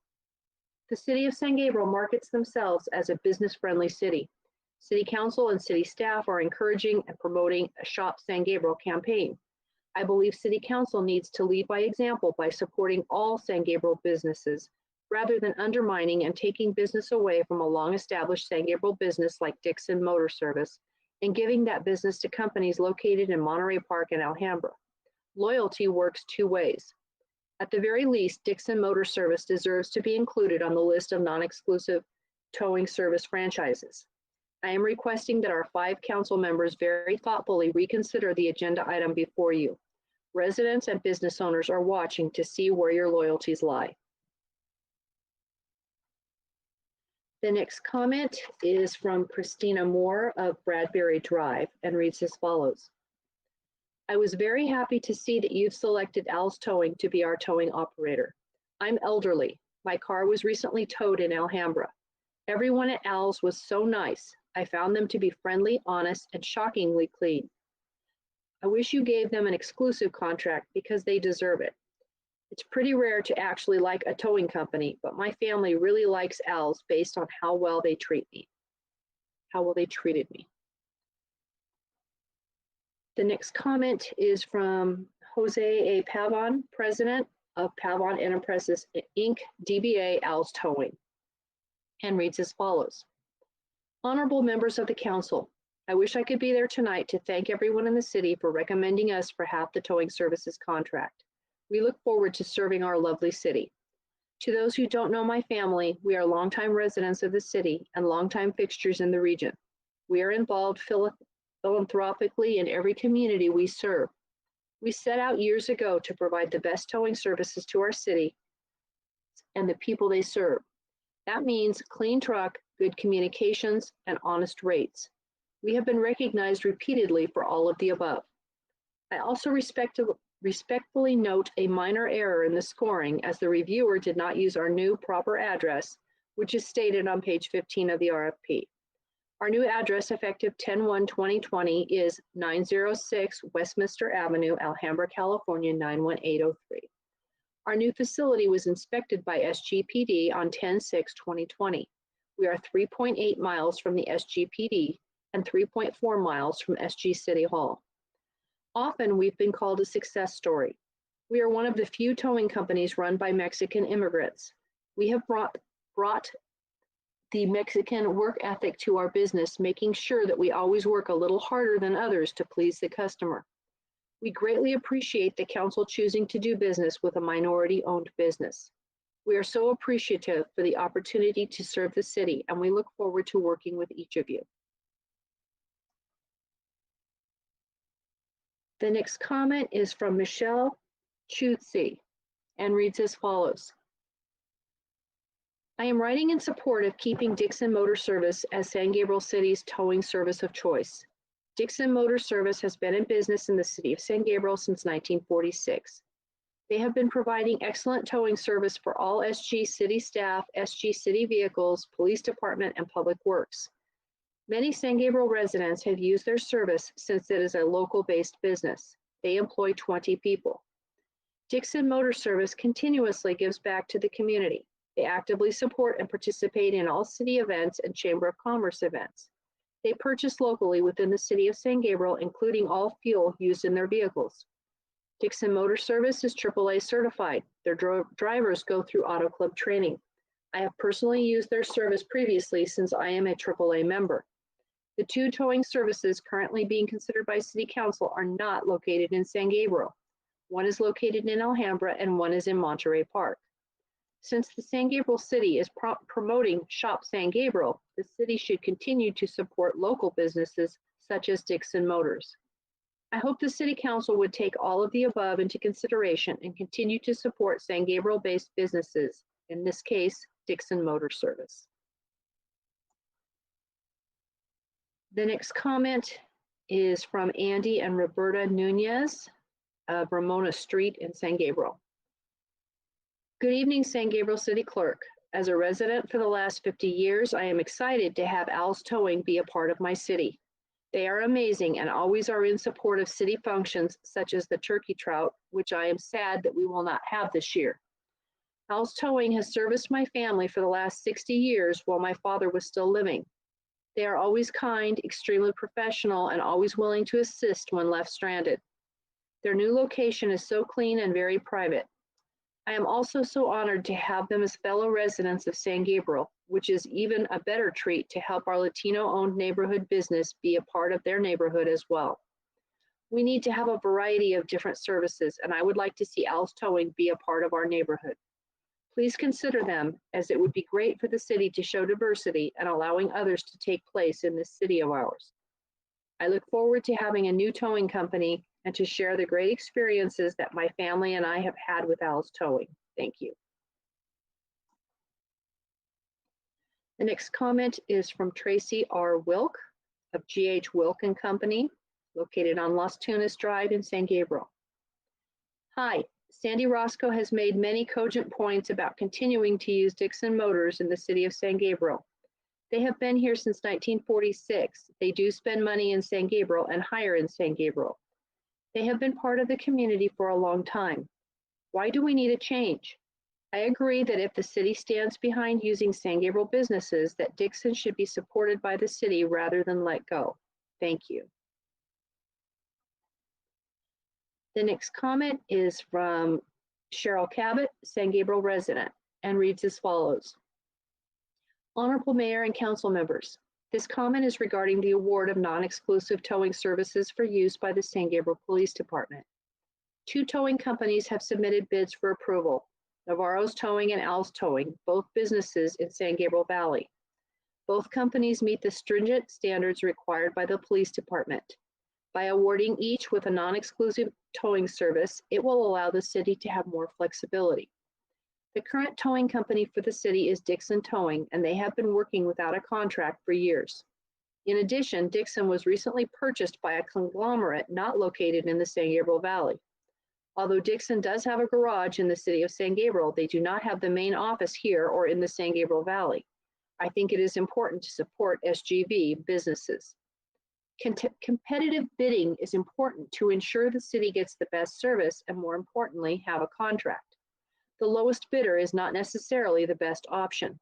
The City of San Gabriel markets themselves as a business-friendly city. City Council and city staff are encouraging and promoting a Shop San Gabriel campaign. I believe City Council needs to lead by example by supporting all San Gabriel businesses, rather than undermining and taking business away from a long-established San Gabriel business like Dixon Motor Service, and giving that business to companies located in Monterey Park and Alhambra. Loyalty works 2 ways. At the very least, Dixon Motor Service deserves to be included on the list of non-exclusive towing service franchises. I am requesting that our 5 council members very thoughtfully reconsider the agenda item before you. Residents and business owners are watching to see where your loyalties lie. The next comment is from Christina Moore of Bradbury Drive and reads as follows. I was very happy to see that you've selected Al's Towing to be our towing operator. I'm elderly. My car was recently towed in Alhambra. Everyone at Al's was so nice. I found them to be friendly, honest, and shockingly clean. I wish you gave them an exclusive contract because they deserve it. It's pretty rare to actually like a towing company, but my family really likes Al's based on how well they treat me, how well they treated me. The next comment is from Jose A. Pavon, president of Pavon Enterprises, Inc., DBA Al's Towing, and reads as follows. Honorable members of the council, I wish I could be there tonight to thank everyone in the city for recommending us for half the towing services contract. We look forward to serving our lovely city. To those who don't know my family, we are longtime residents of the city and longtime fixtures in the region. We are involved philanthropically in every community we serve. We set out years ago to provide the best towing services to our city and the people they serve. That means clean truck, good communications, and honest rates. We have been recognized repeatedly for all of the above. I also respectfully note a minor error in the scoring as the reviewer did not use our new proper address, which is stated on page 15 of the RFP. Our new address effective 10/1/2020 is 906 Westminster Avenue, Alhambra, California, 91803. Our new facility was inspected by SGPD on 10/6/2020. We are 3.8 miles from the SGPD and 3.4 miles from SG City Hall. Often we've been called a success story. We are one of the few towing companies run by Mexican immigrants. We have brought the Mexican work ethic to our business, making sure that we always work a little harder than others to please the customer. We greatly appreciate the council choosing to do business with a minority-owned business. We are so appreciative for the opportunity to serve the city, and we look forward to working with each of you. The next comment is from Michelle Chutzi and reads as follows. I am writing in support of keeping Dixon Motor Service as San Gabriel City's towing service of choice. Dixon Motor Service has been in business in the city of San Gabriel since 1946. They have been providing excellent towing service for all SG City staff, SG City vehicles, police department, and public works. Many San Gabriel residents have used their service since it is a local-based business. They employ 20 people. Dixon Motor Service continuously gives back to the community. They actively support and participate in all city events and Chamber of Commerce events. They purchase locally within the city of San Gabriel, including all fuel used in their vehicles. Dixon Motor Service is AAA certified. Their drivers go through Auto Club training. I have personally used their service previously since I am a AAA member. The two towing services currently being considered by City Council are not located in San Gabriel. One is located in Alhambra and one is in Monterey Park. Since the San Gabriel City is promoting Shop San Gabriel, the city should continue to support local businesses such as Dixon Motors. I hope the City Council would take all of the above into consideration and continue to support San Gabriel-based businesses, in this case, Dixon Motor Service. The next comment is from Andy and Roberta Nunez of Ramona Street in San Gabriel. Good evening, San Gabriel City Clerk. As a resident for the last 50 years, I am excited to have Al's Towing be a part of my city. They are amazing and always are in support of city functions such as the turkey trot, which I am sad that we will not have this year. Al's Towing has serviced my family for the last 60 years while my father was still living. They are always kind, extremely professional, and always willing to assist when left stranded. Their new location is so clean and very private. I am also so honored to have them as fellow residents of San Gabriel, which is even a better treat to help our Latino-owned neighborhood business be a part of their neighborhood as well. We need to have a variety of different services, and I would like to see Al's Towing be a part of our neighborhood. Please consider them, as it would be great for the city to show diversity and allowing others to take place in this city of ours. I look forward to having a new towing company and to share the great experiences that my family and I have had with Al's Towing. Thank you. The next comment is from Tracy R. Wilk of GH Wilk and Company, located on Las Tunas Drive in San Gabriel. Hi, Sandy Roscoe has made many cogent points about continuing to use Dixon Motors in the city of San Gabriel. They have been here since 1946. They do spend money in San Gabriel and hire in San Gabriel. They have been part of the community for a long time. Why do we need a change? I agree that if the city stands behind using San Gabriel businesses, that Dixon should be supported by the city rather than let go. Thank you. The next comment is from Cheryl Cabot, San Gabriel resident, and reads as follows. Honorable Mayor and Council members, this comment is regarding the award of non-exclusive towing services for use by the San Gabriel Police Department. 2 towing companies have submitted bids for approval, Navarro's Towing and Al's Towing, both businesses in San Gabriel Valley. Both companies meet the stringent standards required by the police department. By awarding each with a non-exclusive towing service, it will allow the city to have more flexibility. The current towing company for the city is Dixon Towing, and they have been working without a contract for years. In addition, Dixon was recently purchased by a conglomerate not located in the San Gabriel Valley. Although Dixon does have a garage in the city of San Gabriel, they do not have the main office here or in the San Gabriel Valley. I think it is important to support SGV businesses. Competitive bidding is important to ensure the city gets the best service and, more importantly, have a contract. The lowest bidder is not necessarily the best option,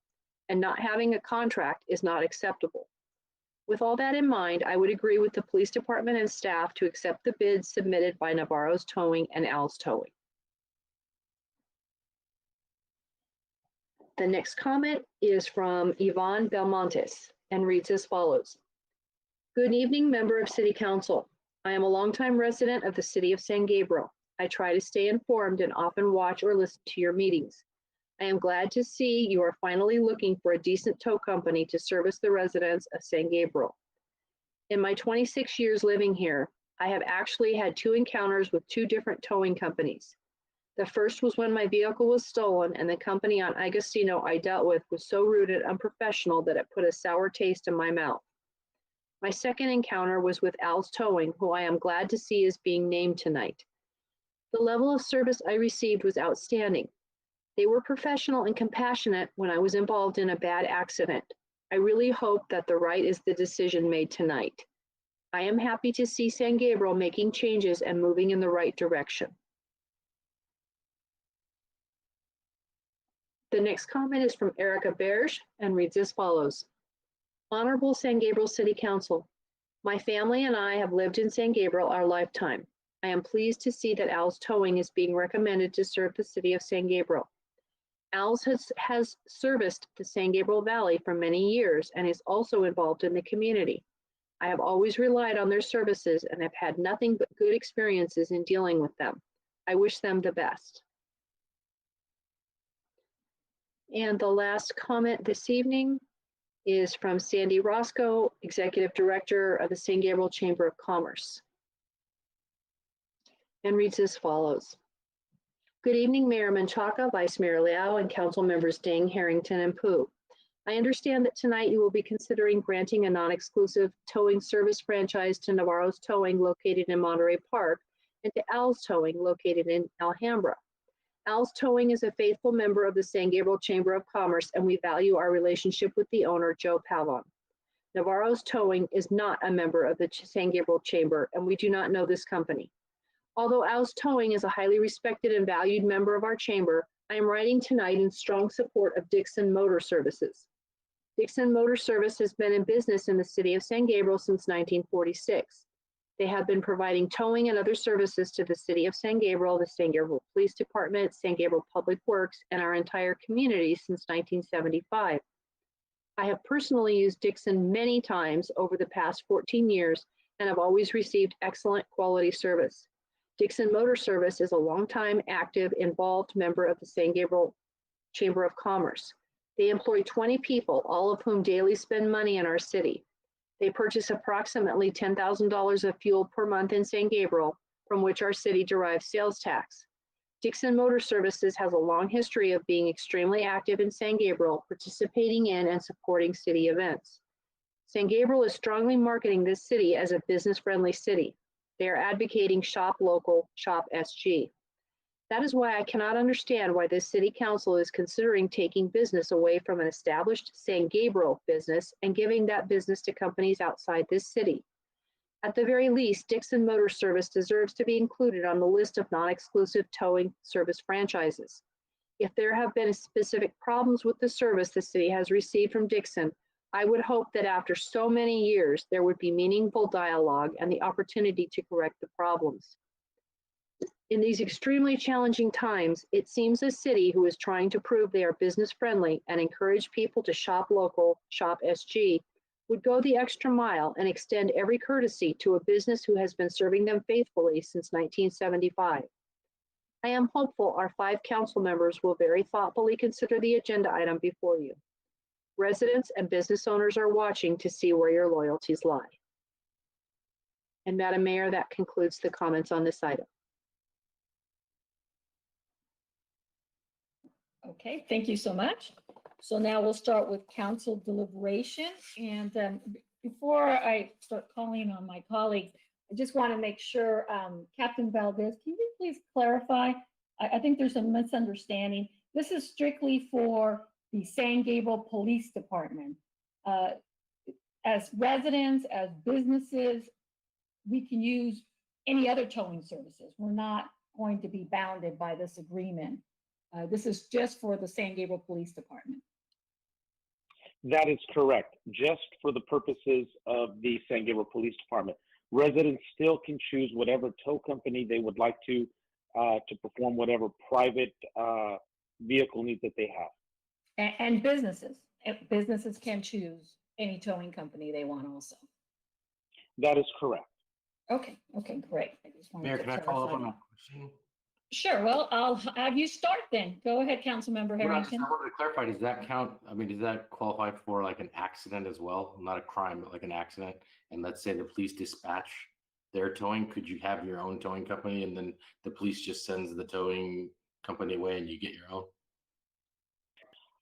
and not having a contract is not acceptable. With all that in mind, I would agree with the police department and staff to accept the bids submitted by Navarro's Towing and Al's Towing. The next comment is from Yvonne Belmontes and reads as follows. Good evening, member of City Council. I am a longtime resident of the city of San Gabriel. I try to stay informed and often watch or listen to your meetings. I am glad to see you are finally looking for a decent tow company to service the residents of San Gabriel. In my 26 years living here, I have actually had 2 encounters with 2 different towing companies. The first was when my vehicle was stolen, and the company on Agostino I dealt with was so rude and unprofessional that it put a sour taste in my mouth. My second encounter was with Al's Towing, who I am glad to see is being named tonight. The level of service I received was outstanding. They were professional and compassionate when I was involved in a bad accident. I really hope that the right is the decision made tonight. I am happy to see San Gabriel making changes and moving in the right direction. The next comment is from Erica Berge and reads as follows. Honorable San Gabriel City Council, my family and I have lived in San Gabriel our lifetime. I am pleased to see that Al's Towing is being recommended to serve the city of San Gabriel. Al's has serviced the San Gabriel Valley for many years and is also involved in the community. I have always relied on their services and have had nothing but good experiences in dealing with them. I wish them the best. And the last comment this evening is from Sandy Roscoe, Executive Director of the San Gabriel Chamber of Commerce, and reads as follows. Good evening, Mayor Menchaca, Vice Mayor Liao, and Council Members Ding, Harrington, and Pu. I understand that tonight you will be considering granting a non-exclusive towing service franchise to Navarro's Towing located in Monterey Park and to Al's Towing located in Alhambra. Al's Towing is a faithful member of the San Gabriel Chamber of Commerce, and we value our relationship with the owner, Joe Pavon. Navarro's Towing is not a member of the San Gabriel Chamber, and we do not know this company. Although Al's Towing is a highly respected and valued member of our chamber, I am writing tonight in strong support of Dixon Motor Services. Dixon Motor Service has been in business in the city of San Gabriel since 1946. They have been providing towing and other services to the city of San Gabriel, the San Gabriel Police Department, San Gabriel Public Works, and our entire community since 1975. I have personally used Dixon many times over the past 14 years and have always received excellent quality service. Dixon Motor Service is a longtime, active, involved member of the San Gabriel Chamber of Commerce. They employ 20 people, all of whom daily spend money in our city. They purchase approximately $10,000 of fuel per month in San Gabriel, from which our city derives sales tax. Dixon Motor Services has a long history of being extremely active in San Gabriel, participating in and supporting city events. San Gabriel is strongly marketing this city as a business-friendly city. They are advocating shop local, shop SG. That is why I cannot understand why this city council is considering taking business away from an established San Gabriel business and giving that business to companies outside this city. At the very least, Dixon Motor Service deserves to be included on the list of non-exclusive towing service franchises. If there have been specific problems with the service the city has received from Dixon, I would hope that after so many years, there would be meaningful dialogue and the opportunity to correct the problems. In these extremely challenging times, it seems a city who is trying to prove they are business friendly and encourage people to shop local, shop SG, would go the extra mile and extend every courtesy to a business who has been serving them faithfully since 1975. I am hopeful our 5 council members will very thoughtfully consider the agenda item before you. Residents and business owners are watching to see where your loyalties lie. And Madam Mayor, that concludes the comments on this item. Okay, thank you so much. So now we'll start with council deliberation. And before I start calling on my colleagues, I just want to make sure, Captain Valdez, can you please clarify? I think there's a misunderstanding. This is strictly for the San Gabriel Police Department. As residents, as businesses, we can use any other towing services. We're not going to be bounded by this agreement. This is just for the San Gabriel Police Department. That is correct, just for the purposes of the San Gabriel Police Department. Residents still can choose whatever tow company they would like to perform whatever private vehicle needs that they have. And businesses. Businesses can choose any towing company they want also. That is correct. Okay, great. I just wanted Mayor, to can I follow up clarify on that. my question? Sure, well, I'll have you start then. Go ahead, Councilmember Well, I Harrington. wanted to clarify, does that count, I mean, does that qualify for like an accident as well? Not a crime, but like an accident? And let's say the police dispatch their towing, could you have your own towing company and then the police just sends the towing company away and you get your own?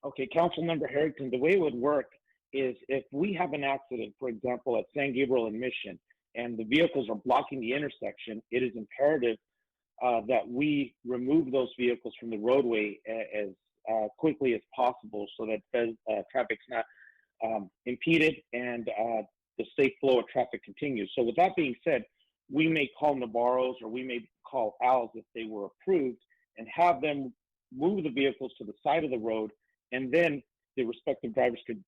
Okay, Councilmember Harrington, the way it would work is if we have an accident, for example, at San Gabriel and Mission, and the vehicles are blocking the intersection, it is imperative that we remove those vehicles from the roadway as quickly as possible so that traffic's not impeded and the safe flow of traffic continues. So with that being said, we may call Navarro's or we may call Al's if they were approved and have them move the vehicles to the side of the road, and then the respective drivers could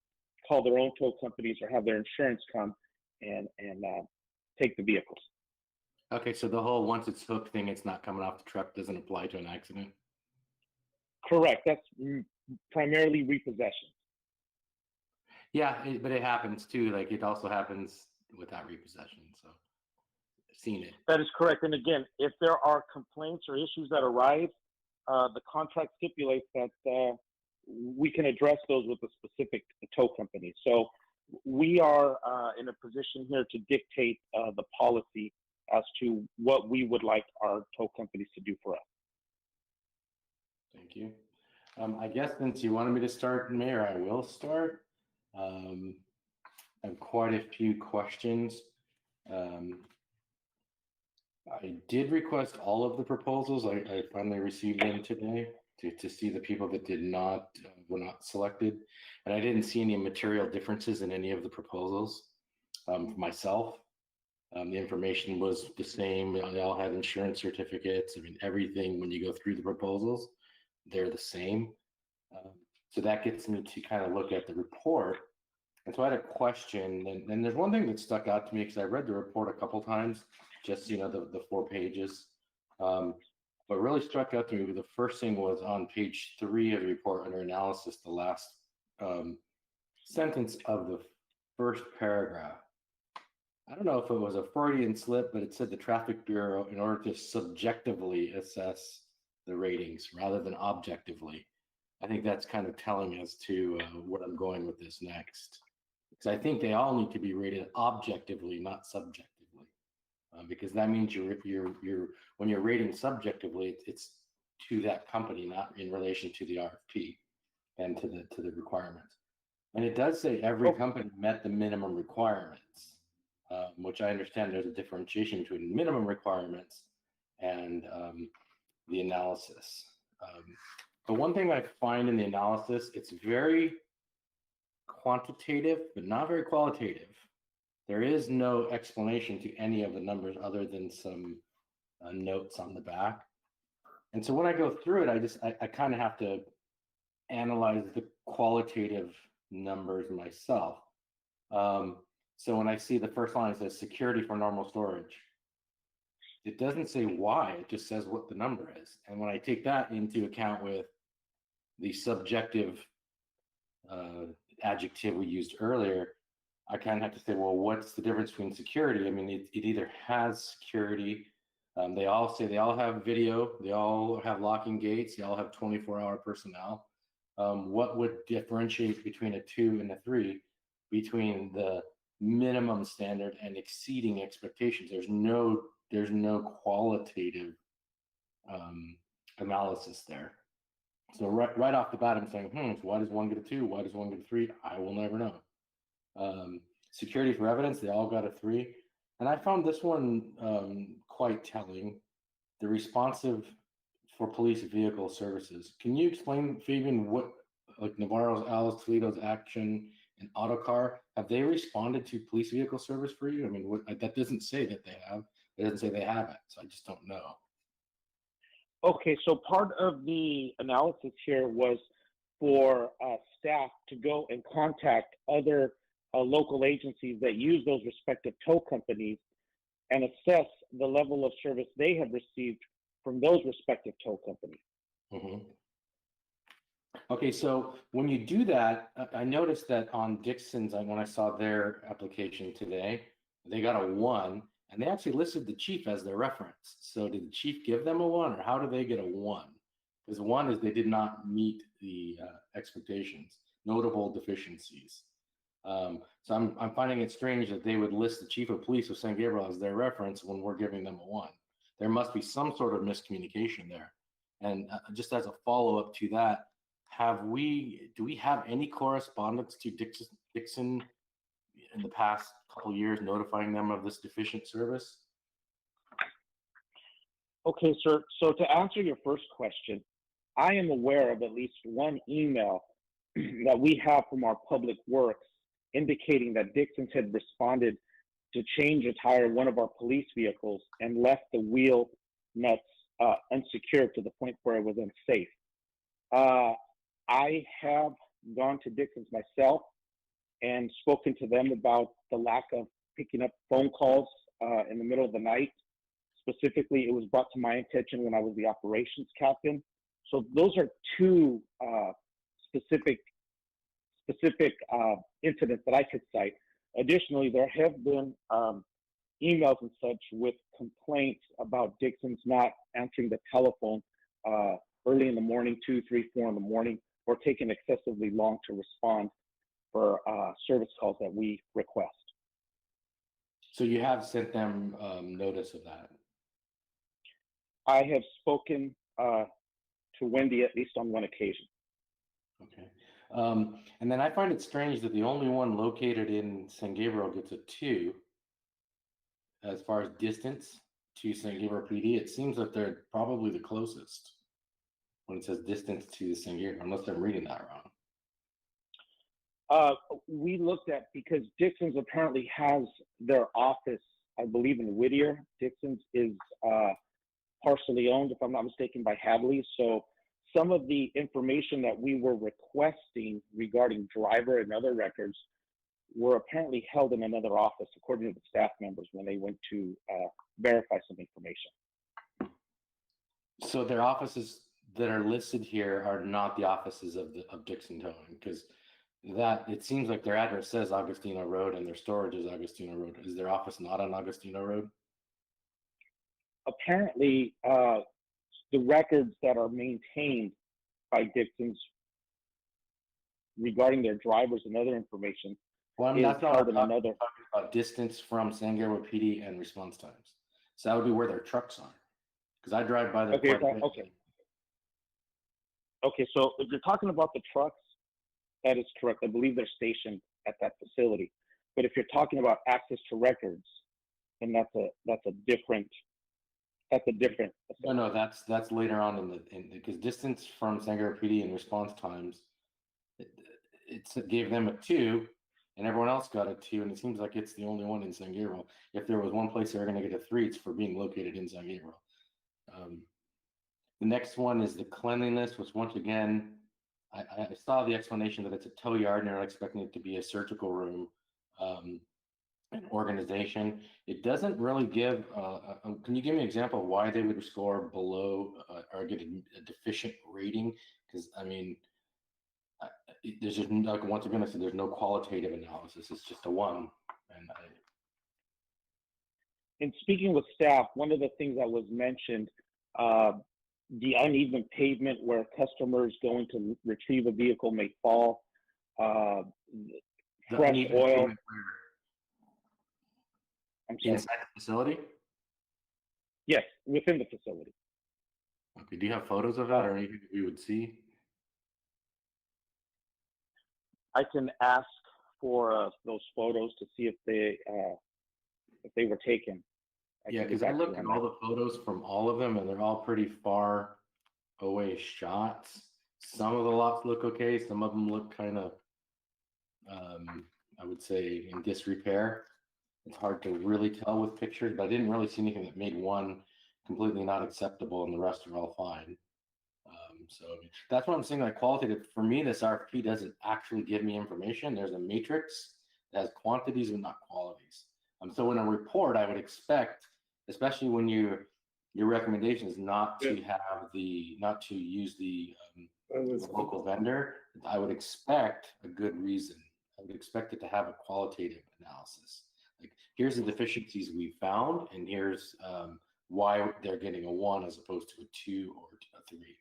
call their own tow companies or have their insurance come and take the vehicles. Okay, so the whole once it's hooked thing, it's not coming off the truck, doesn't apply to an accident? Correct. That's primarily repossession. Yeah, but it happens too. Like it also happens without repossession. So I've seen it. That is correct. And again, if there are complaints or issues that arise, the contract stipulates that we can address those with a specific tow company. So we are in a position here to dictate the policy as to what we would like our tow companies to do for us. Thank you. I guess since you wanted me to start, Mayor, I will start. I have quite a few questions. I did request all of the proposals. I finally received them today to see the people that did not were not selected, and I didn't see any material differences in any of the proposals for myself. The information was the same. They all had insurance certificates. I mean, everything when you go through the proposals, they're the same. So that gets me to kind of look at the report. And so I had a question, and there's one thing that stuck out to me because I read the report a couple times, just, the 4 pages. What really struck out to me, the first thing was on page 3 of the report under analysis, the last sentence of the first paragraph. I don't know if it was a Freudian slip, but it said the Traffic Bureau, in order to subjectively assess the ratings rather than objectively. I think that's kind of telling as to what I'm going with this next. Because I think they all need to be rated objectively, not subjectively. Because that means when you're rating subjectively, it's to that company, not in relation to the RFP and to the requirements. And it does say every company met the minimum requirements, which I understand there's a differentiation between minimum requirements and the analysis. But one thing I find in the analysis, it's very quantitative, but not very qualitative. There is no explanation to any of the numbers other than some notes on the back. And so when I go through it, I kind of have to analyze the qualitative numbers myself. So when I see the first line, it says security for normal storage. It doesn't say why, it just says what the number is. And when I take that into account with the subjective adjective we used earlier, I kind of have to say, well, what's the difference between security? I mean, it either has security. They all say they all have video, they all have locking gates, they all have 24-hour personnel. What would differentiate between a 2 and a 3 between the minimum standard and exceeding expectations? There's no qualitative analysis there. So right off the bat, I'm saying, so why does one get a 2? Why does one get a 3? I will never know. Security for evidence, they all got a 3. And I found this one quite telling. The responsive for police vehicle services. Can you explain, Fabian, what, like Navarro's, Alice, Toledo's, Action, and Autocar, have they responded to police vehicle service for you? I mean, that doesn't say that they have. It doesn't say they haven't, so I just don't know. Okay, so part of the analysis here was for staff to go and contact other local agencies that use those respective tow companies and assess the level of service they have received from those respective tow companies. Mm-hmm. Okay, so when you do that, I noticed that on Dixon's, when I saw their application today, they got a 1, and they actually listed the chief as their reference. So did the chief give them a 1, or how did they get a 1? Because 1 is they did not meet the expectations, notable deficiencies. So I'm finding it strange that they would list the chief of police of San Gabriel as their reference when we're giving them a 1. There must be some sort of miscommunication there. And just as a follow-up to that, do we have any correspondence to Dixon in the past couple of years notifying them of this deficient service? Okay, sir. So to answer your first question, I am aware of at least one email that we have from our public works indicating that Dixon's had responded to change or tire one of our police vehicles and left the wheel nuts unsecured to the point where it was unsafe. I have gone to Dixon's myself and spoken to them about the lack of picking up phone calls in the middle of the night. Specifically, it was brought to my attention when I was the operations captain. So those are two specific incidents that I could cite. Additionally, there have been emails and such with complaints about Dixon's not answering the telephone early in the morning, 2, 3, 4 in the morning, or taking excessively long to respond for service calls that we request. So you have sent them notice of that? I have spoken to Wendy at least on one occasion. Okay. And then I find it strange that the only one located in San Gabriel gets a 2 as far as distance to San Gabriel PD. It seems that they're probably the closest when it says distance to San Gabriel, unless I'm reading that wrong. We looked at, because Dixon's apparently has their office, I believe, in Whittier. Dixon's is partially owned, if I'm not mistaken, by Hadley. So some of the information that we were requesting regarding driver and other records were apparently held in another office, according to the staff members when they went to verify some information. So their offices that are listed here are not the offices of Dixon Towing, because that it seems like their address says Augustino Road and their storage is Augustino Road. Is their office not on Augustino Road? Apparently, the records that are maintained by Dixon's regarding their drivers and other information Well, I mean, is that's not held what in I'm another. talking about distance from San Gabriel PD and response times. So that would be where their trucks are. Because I drive by there Okay, quite a bit. okay. Okay, so if you're talking about the trucks, that is correct. I believe they're stationed at that facility. But if you're talking about access to records, then that's a different. No, that's later on because distance from San Gabriel PD and response times, it gave them a 2, and everyone else got a 2, and it seems like it's the only one in San Gabriel. If there was one place they were going to get a 3, it's for being located in San Gabriel. The next one is the cleanliness, which once again, I saw the explanation that it's a tow yard and they're expecting it to be a surgical room, an organization. It doesn't really give, can you give me an example of why they would score below or get a deficient rating? Because I mean, there's just, like, once again, I said, there's no qualitative analysis. It's just a 1. And in speaking with staff, one of the things that was mentioned, the uneven pavement where customers going to retrieve a vehicle may fall, fresh oil. I'm sorry. Inside the facility? Yes, within the facility. Okay, do you have photos of that or anything that we would see? I can ask for those photos to see if they were taken. Yeah, because I looked at all the photos from all of them, and they're all pretty far away shots. Some of the lots look okay. Some of them look kind of, I would say, in disrepair. It's hard to really tell with pictures, but I didn't really see anything that made one completely not acceptable, and the rest are all fine. So I mean, that's what I'm saying. Like qualitative, for me, this RFP doesn't actually give me information. There's a matrix that has quantities and not qualities. So in a report, I would expect, especially when your recommendation is not to use the local vendor, I would expect a good reason. I would expect it to have a qualitative analysis. Like, here's the deficiencies we found, and here's why they're getting a 1 as opposed to a 2 or a 3.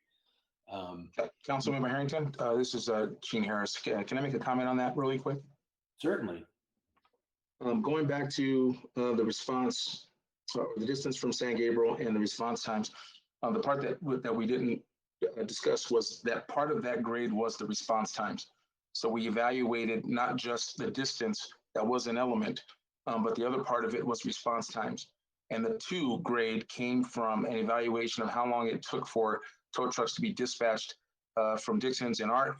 Councilmember Harrington, this is Gene Harris. Can I make a comment on that really quick? Certainly. Going back to the response, the distance from San Gabriel and the response times, the part that we didn't discuss was that part of that grade was the response times. So we evaluated not just the distance, that was an element, but the other part of it was response times. And the 2 grade came from an evaluation of how long it took for tow trucks to be dispatched from Dixon's in our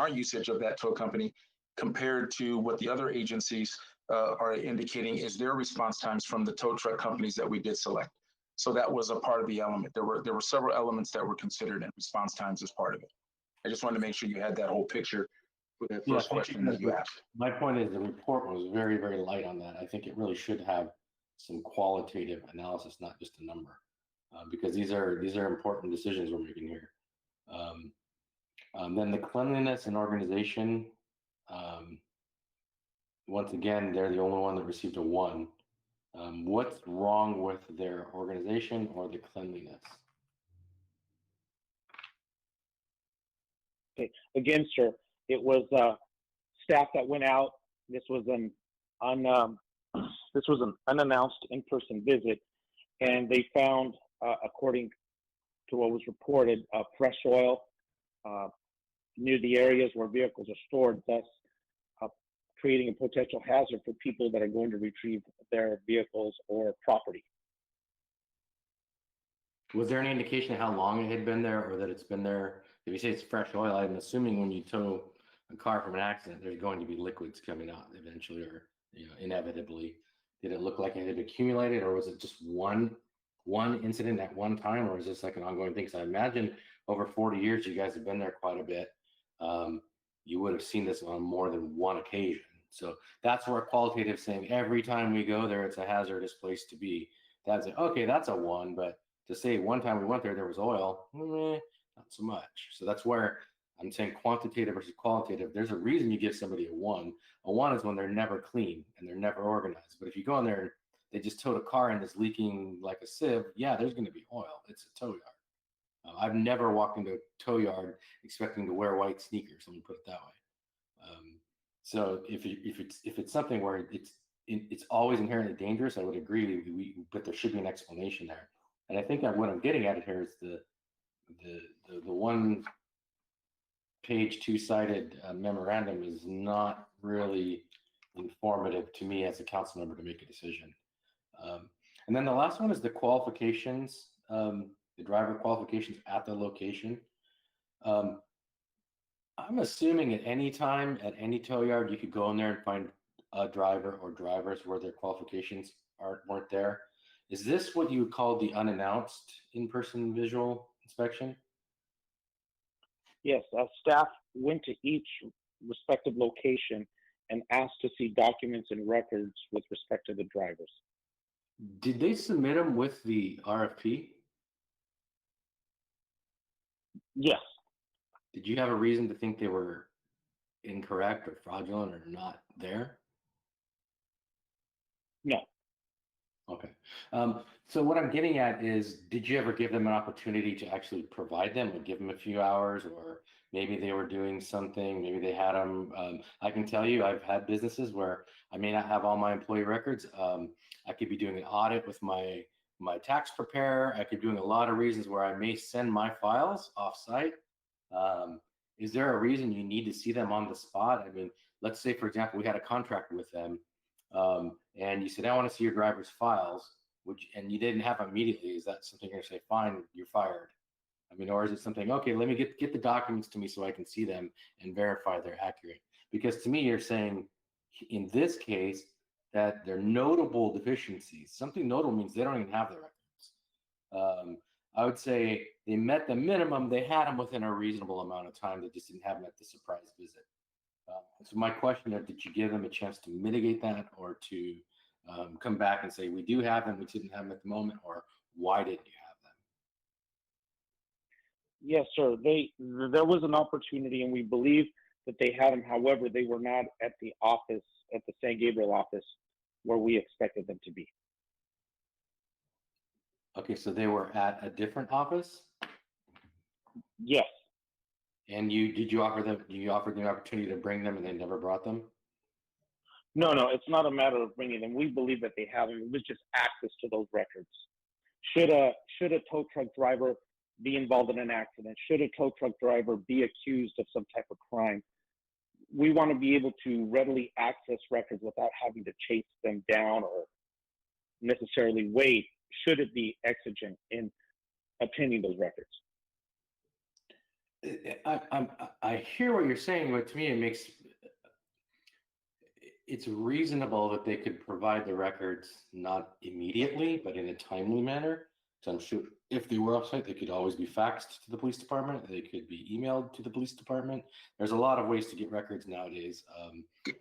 usage of that tow company, compared to what the other agencies are indicating is their response times from the tow truck companies that we did select. So that was a part of the element. There were several elements that were considered, and response times as part of it. I just wanted to make sure you had that whole picture with that first question that you asked. My point is the report was very, very light on that. I think it really should have some qualitative analysis, not just a number, because these are important decisions we're making here. Then the cleanliness and organization. Once again, they're the only one that received a 1. What's wrong with their organization or the cleanliness? Okay. Again, sir, it was staff that went out. This was an unannounced in-person visit, and they found, according to what was reported, fresh oil near the areas where vehicles are stored, thus creating a potential hazard for people that are going to retrieve their vehicles or property. Was there any indication of how long it had been there, or that it's been there? If you say it's fresh oil, I'm assuming when you tow a car from an accident, there's going to be liquids coming out eventually, or inevitably. Did it look like it had accumulated, or was it just one incident at one time, or is this like an ongoing thing? Because I imagine over 40 years, you guys have been there quite a bit. You would have seen this on more than one occasion. So that's where qualitative saying every time we go there, it's a hazardous place to be. That's like, okay, that's a 1, but to say one time we went there was oil, not so much. So that's where I'm saying quantitative versus qualitative. There's a reason you give somebody a 1. A 1 is when they're never clean and they're never organized. But if you go in there and they just towed a car and it's leaking like a sieve, yeah, there's going to be oil. It's a tow yard. I've never walked into a tow yard expecting to wear white sneakers. Let me put it that way. So if it's something where it's always inherently dangerous, I would agree. But there should be an explanation there. And I think that what I'm getting at here is the one page two-sided memorandum is not really informative to me as a council member to make a decision. And then the last one is the qualifications, the driver qualifications at the location. I'm assuming at any time, at any tow yard, you could go in there and find a driver or drivers where their qualifications weren't there. Is this what you would call the unannounced in-person visual inspection? Yes, staff went to each respective location and asked to see documents and records with respect to the drivers. Did they submit them with the RFP? Yes. Did you have a reason to think they were incorrect or fraudulent or not there? No. Okay. So what I'm getting at is, did you ever give them an opportunity to actually provide them, or give them a few hours, or maybe they were doing something, maybe they had them. I can tell you, I've had businesses where I may not have all my employee records. I could be doing an audit with my tax preparer. I could be doing a lot of reasons where I may send my files off-site. Is there a reason you need to see them on the spot? I mean, let's say, for example, we had a contract with them, and you said, I want to see your driver's files, and you didn't have them immediately. Is that something you're going to say, fine, you're fired? I mean, or is it something, okay, let me get the documents to me so I can see them and verify they're accurate? Because to me, you're saying in this case that they're notable deficiencies. Something notable means they don't even have the records. I would say they met the minimum. They had them within a reasonable amount of time. They just didn't have them at the surprise visit. So my question is, did you give them a chance to mitigate that, or to come back and say, we do have them, we didn't have them at the moment, or why didn't you have them? Yes, sir. There was an opportunity, and we believe that they had them. However, they were not at the office, at the San Gabriel office, where we expected them to be. Okay, so they were at a different office? Yes. And did you offer them the opportunity to bring them, and they never brought them? No, it's not a matter of bringing them. We believe that they have them. It was just access to those records. Should a tow truck driver be involved in an accident, should a tow truck driver be accused of some type of crime, we want to be able to readily access records without having to chase them down or necessarily wait, should it be exigent in obtaining those records. I hear what you're saying, but to me, it's reasonable that they could provide the records not immediately, but in a timely manner. So I'm sure if they were offsite, they could always be faxed to the police department. They could be emailed to the police department. There's a lot of ways to get records nowadays.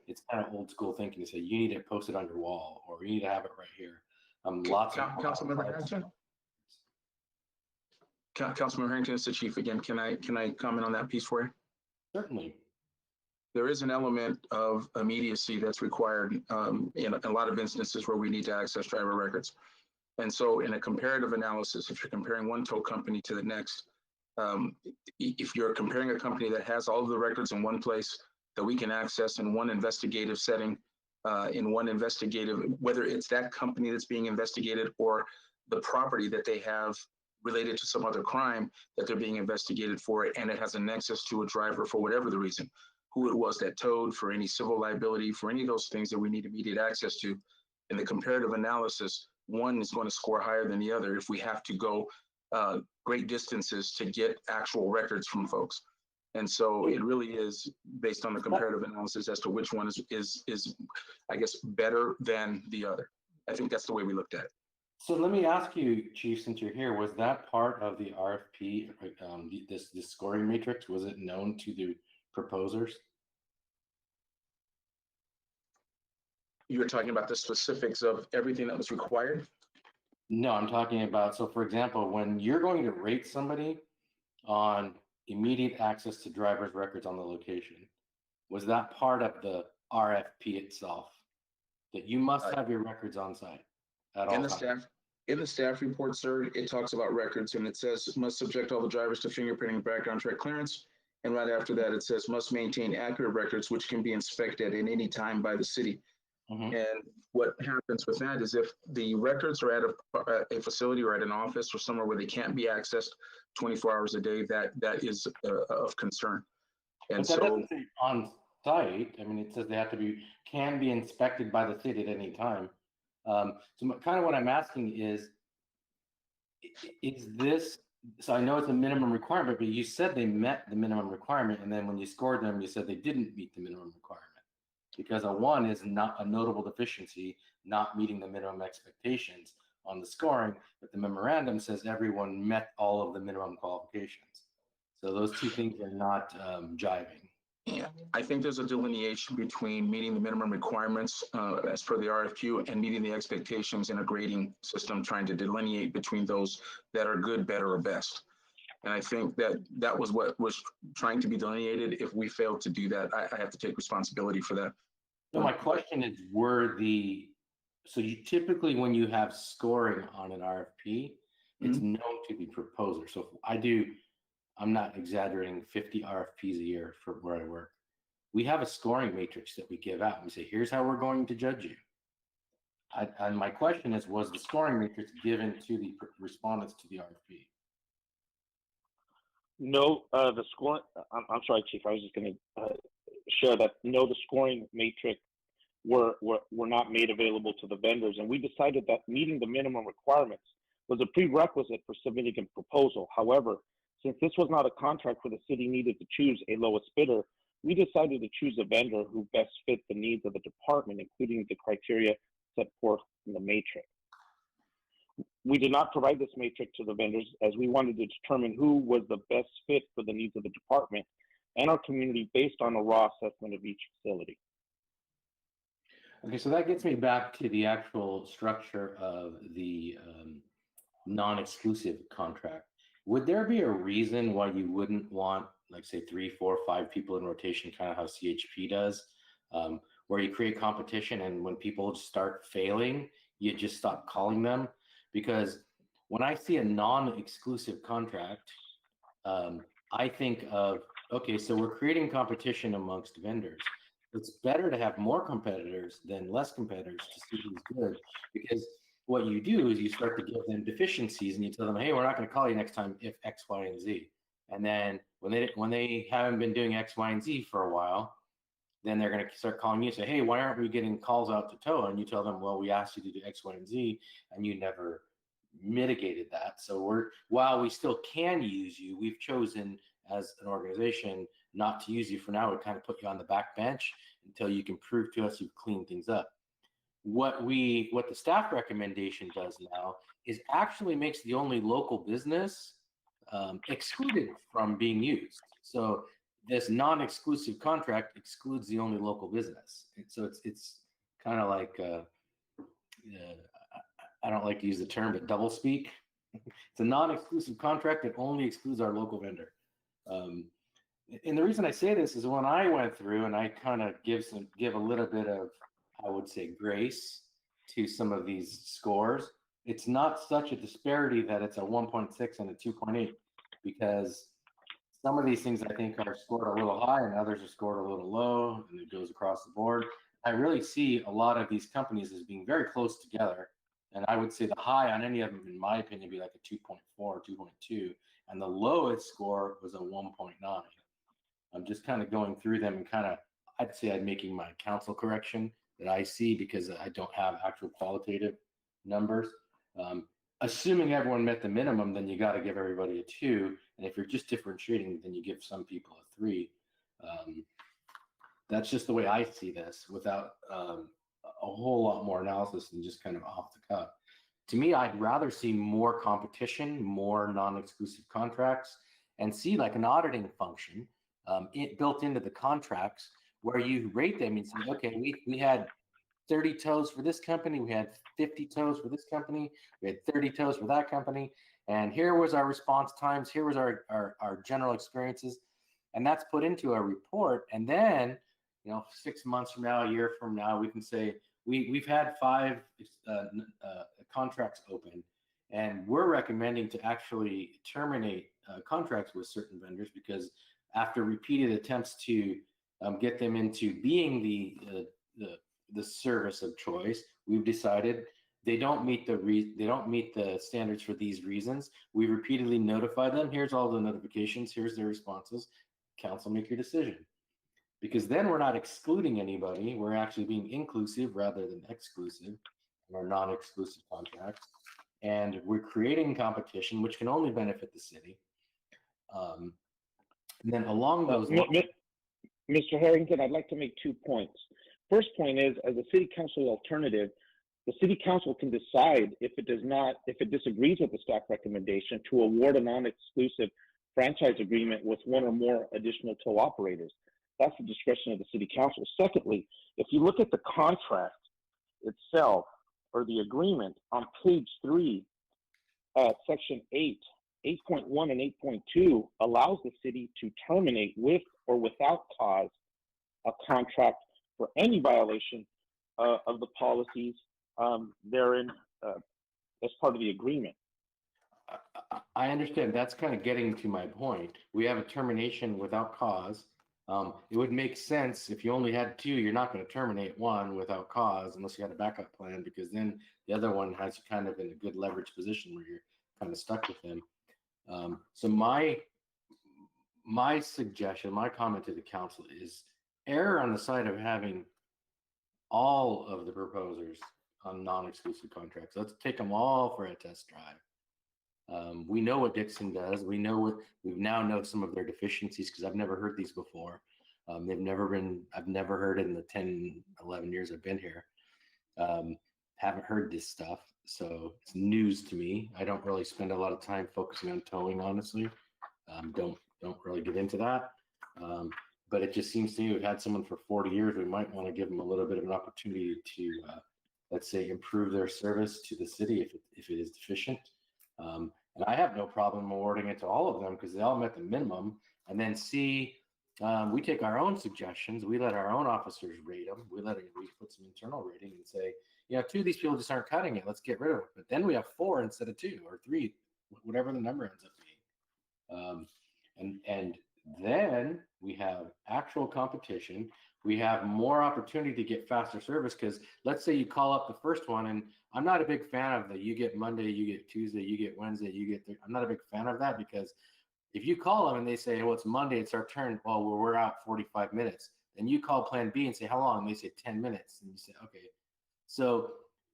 It's kind of old school thinking to say you need to post it on your wall, or you need to have it right here. Councilmember Harrington. Councilmember Harrington, it's the chief again. Can I comment on that piece for you? Certainly. There is an element of immediacy that's required in a lot of instances where we need to access driver records. And so in a comparative analysis, if you're comparing one tow company to the next, if you're comparing a company that has all of the records in one place that we can access in one investigative setting, whether it's that company that's being investigated or the property that they have related to some other crime that they're being investigated for, and it has a nexus to a driver for whatever the reason, who it was that towed, for any civil liability, for any of those things that we need immediate access to. In the comparative analysis, one is going to score higher than the other if we have to go great distances to get actual records from folks. And so it really is based on the comparative analysis as to which one is I guess, better than the other. I think that's the way we looked at it. So let me ask you, Chief, since you're here, was that part of the RFP, this scoring matrix, was it known to the proposers? You're talking about the specifics of everything that was required? No, I'm talking about, so for example, when you're going to rate somebody on immediate access to driver's records on the location, was that part of the RFP itself, that you must have your records on site at all In the times? staff, In the staff report, sir, it talks about records and it says must subject all the drivers to fingerprinting and background check clearance. And right after that, it says must maintain accurate records, which can be inspected at any time by the city. And what happens with that is if the records are at a facility or at an office or somewhere where they can't be accessed 24 hours a day, that is of concern. And But that doesn't say on site. I mean, it says they have to can be inspected by the city at any time. So kind of what I'm asking is this, so I know it's a minimum requirement, but you said they met the minimum requirement, and then when you scored them, you said they didn't meet the minimum requirement. Because a 1 is not a notable deficiency, not meeting the minimum expectations on the scoring, but the memorandum says everyone met all of the minimum qualifications. So those two things are not jiving. Yeah, I think there's a delineation between meeting the minimum requirements as per the RFQ and meeting the expectations in a grading system, trying to delineate between those that are good, better, or best. And I think that was what was trying to be delineated. If we failed to do that, I have to take responsibility for that. So my question is, so you typically, when you have scoring on an RFP, it's known to the proposer. So I'm not exaggerating, 50 RFPs a year for where I work. We have a scoring matrix that we give out. We say, here's how we're going to judge you. And my question is, was the scoring matrix given to the respondents to the RFP? No, the scoring, I'm sorry, Chief, I was just going to share that, no, the scoring matrix were not made available to the vendors. And we decided that meeting the minimum requirements was a prerequisite for submitting a proposal. However, since this was not a contract where the city needed to choose a lowest bidder, we decided to choose a vendor who best fit the needs of the department, including the criteria set forth in the matrix. We did not provide this matrix to the vendors as we wanted to determine who was the best fit for the needs of the department and our community based on a raw assessment of each facility. Okay, so that gets me back to the actual structure of the non-exclusive contract. Would there be a reason why you wouldn't want, like, say, 3, 4, 5 people in rotation, kind of how CHP does, where you create competition and when people start failing, you just stop calling them? Because when I see a non-exclusive contract, I think of, okay, so we're creating competition amongst vendors. It's better to have more competitors than less competitors to see who's good, because what you do is you start to give them deficiencies and you tell them, hey, we're not going to call you next time if X, Y, and Z. And then when they haven't been doing X, Y, and Z for a while, then they're going to start calling you and say, hey, why aren't we getting calls out to tow? And you tell them, well, we asked you to do X, Y, and Z, and you never mitigated that. So while we still can use you, we've chosen as an organization not to use you for now. We kind of put you on the back bench until you can prove to us you've cleaned things up. What the staff recommendation does now is actually makes the only local business excluded from being used. So this non-exclusive contract excludes the only local business. And so it's kind of like, I don't like to use the term, but double speak. It's a non-exclusive contract that only excludes our local vendor. And the reason I say this is when I went through and I kind of give a little bit of, I would say, grace to some of these scores, it's not such a disparity that it's a 1.6 and a 2.8, because some of these things I think are scored a little high and others are scored a little low, and it goes across the board. I really see a lot of these companies as being very close together. And I would say the high on any of them, in my opinion, would be like a 2.4 or 2.2. And the lowest score was a 1.9. I'm just kind of going through them and I'd say I'm making my council correction that I see because I don't have actual qualitative numbers. Assuming everyone met the minimum, then you got to give everybody a 2. And if you're just differentiating, then you give some people a 3. That's just the way I see this without a whole lot more analysis than just kind of off the cuff. To me, I'd rather see more competition, more non-exclusive contracts, and see like an auditing function built into the contracts where you rate them and say, okay, we had 30 tows for this company, we had 50 tows for this company, we had 30 tows for that company, and here was our response times, here was our general experiences, and that's put into a report. And then, 6 months from now, a year from now, we can say we've had 5 contracts open, And we're recommending to actually terminate contracts with certain vendors because after repeated attempts to get them into being the service of choice, we've decided they don't meet the standards for these reasons. We repeatedly notify them. Here's all the notifications. Here's their responses. Council, make your decision. Because then we're not excluding anybody. We're actually being inclusive rather than exclusive or non-exclusive contracts. And we're creating competition, which can only benefit the city. And then along those lines, Mr. Harrington, I'd like to make 2 points. First point is, as a city council alternative, the city council can decide if it disagrees with the staff recommendation to award a non-exclusive franchise agreement with one or more additional tow operators. That's the discretion of the city council. Secondly, if you look at the contract itself or the agreement on page 3, section 8.1 and 8.2 allows the city to terminate with or without cause a contract for any violation of the policies therein as part of the agreement. I understand that's kind of getting to my point. We have a termination without cause. It would make sense if you only had 2, you're not going to terminate one without cause unless you had a backup plan, because then the other one has you kind of in a good leverage position where you're kind of stuck with them. So my suggestion, my comment to the council is err on the side of having all of the proposers on non-exclusive contracts. Let's take them all for a test drive. We know what Dixon does. We now know some of their deficiencies because I've never heard these before. I've never heard it in the 10, 11 years I've been here. Haven't heard this stuff. So it's news to me. I don't really spend a lot of time focusing on towing, honestly. Don't really get into that. But it just seems to me we've had someone for 40 years. We might want to give them a little bit of an opportunity to, let's say, improve their service to the city if it is deficient. And I have no problem awarding it to all of them because they all met the minimum. And then we take our own suggestions. We let our own officers rate them. We put some internal rating and say, 2 of these people just aren't cutting it. Let's get rid of it. But then we have 4 instead of 2 or 3, whatever the number ends up being. And then we have actual competition. We have more opportunity to get faster service because let's say you call up the first one, and I'm not a big fan of you get Monday, you get Tuesday, you get Wednesday, you get I'm not a big fan of that because if you call them and they say, well, it's Monday, it's our turn. Well, we're out 45 minutes. Then you call plan B and say, how long? And they say 10 minutes. And you say, okay. So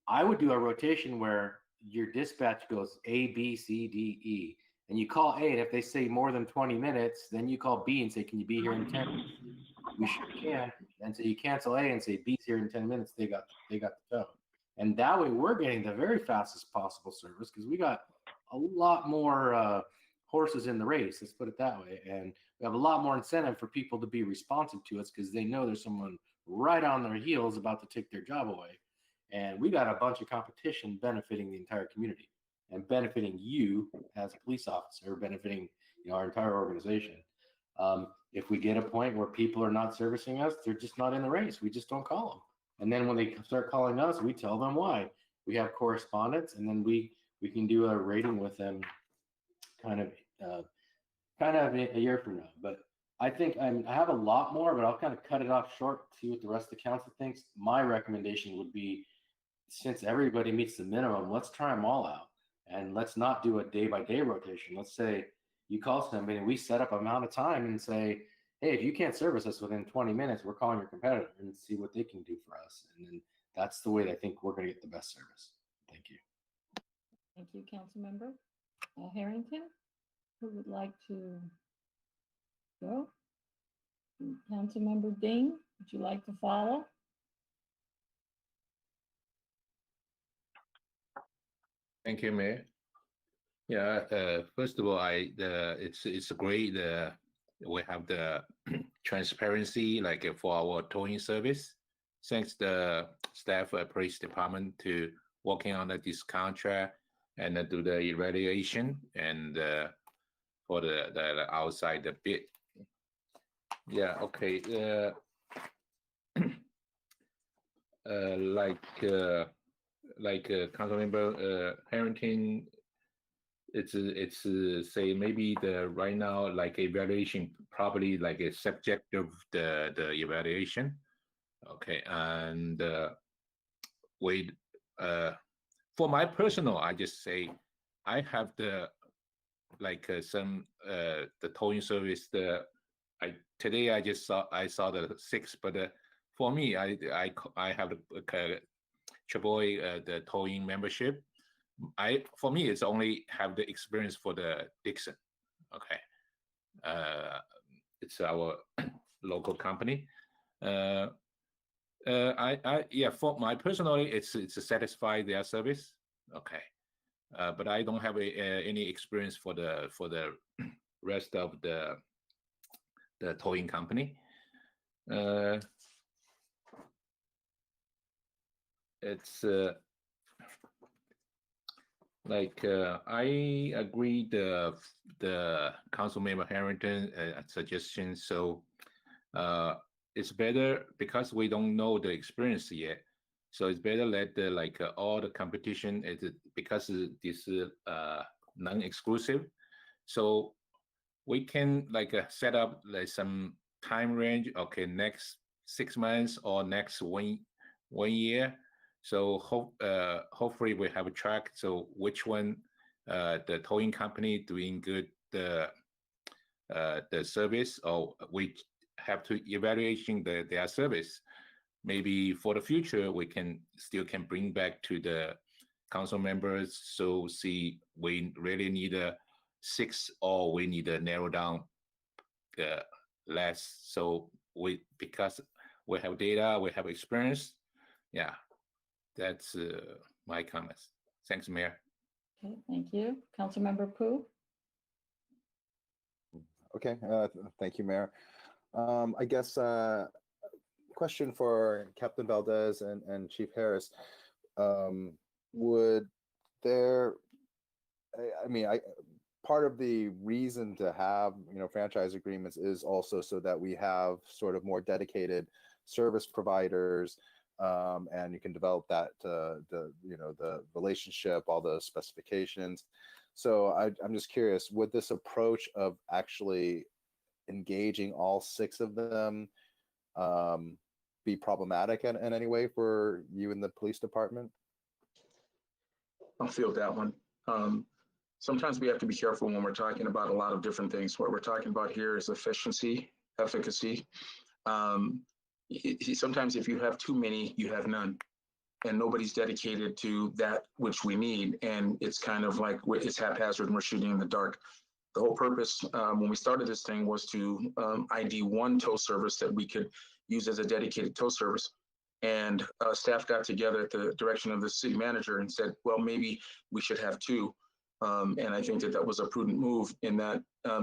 I would do a rotation where your dispatch goes A, B, C, D, E. And you call A, and if they say more than 20 minutes, then you call B and say, can you be here in 10 minutes? We sure can. And so you cancel A and say B's here in 10 minutes. They got the tow. And that way we're getting the very fastest possible service because we got a lot more horses in the race, let's put it that way. And we have a lot more incentive for people to be responsive to us because they know there's someone right on their heels about to take their job away. And we got a bunch of competition benefiting the entire community and benefiting you as a police officer, benefiting our entire organization. If we get a point where people are not servicing us, they're just not in the race. We just don't call them. And then when they start calling us, we tell them why. We have correspondence, and then we can do a rating with them kind of a year from now. But I think I have a lot more, but I'll kind of cut it off short, see what the rest of the council thinks. My recommendation would be, since everybody meets the minimum, let's try them all out. And let's not do a day-by-day rotation. Let's say you call somebody and we set up amount of time and say, hey, if you can't service us within 20 minutes, we're calling your competitor and see what they can do for us. And then that's the way I think we're going to get the best service. Thank you. Thank you, Councilmember Harrington. Who would like to go? Councilmember Ding, would you like to follow? Thank you, Mayor. Yeah, first of all, it's great we have the transparency for our towing service. Thanks the staff police department to working on this contract and do the evaluation and for the outside the bid. Yeah, okay. Like Councilmember Harrington say maybe the right now like evaluation probably like a subjective the evaluation. Okay, and wait, for my personal, I just say I have the like some the towing service. Today I saw the 6, but for me I have the AAA the towing membership. For me it's only have the experience for the Dixon. Okay, it's our local company. Yeah, for my personally, it's satisfy their service. Okay, but I don't have any experience for the rest of the towing company. It's like I agree the Councilmember Harrington suggestion. So it's better because we don't know the experience yet. So it's better let the all the competition because this non-exclusive. So we can set up some time range. Okay, next 6 months or next one year. So hopefully we have a track. So which one the towing company doing good the service, or we have to evaluating their service. Maybe for the future we can bring back to the council members. So see we really need a 6 or we need to narrow down less. So because we have data, we have experience. Yeah. That's my comments. Thanks, Mayor. Okay, thank you. Councilmember Pu. Okay, thank you, Mayor. I guess question for Captain Valdez and Chief Harris. Would there, part of the reason to have, franchise agreements is also so that we have sort of more dedicated service providers, and you can develop that the relationship, all the specifications. So I'm just curious, would this approach of actually engaging all 6 of them be problematic in any way for you in the police department? I'll field that one. Sometimes we have to be careful when we're talking about a lot of different things. What we're talking about here is efficiency, efficacy. Sometimes if you have too many, you have none, and nobody's dedicated to that which we need. And it's kind of like it's haphazard and we're shooting in the dark. The whole purpose when we started this thing was to ID one tow service that we could use as a dedicated tow service. And staff got together at the direction of the city manager and said, well, maybe we should have 2. And I think that was a prudent move in that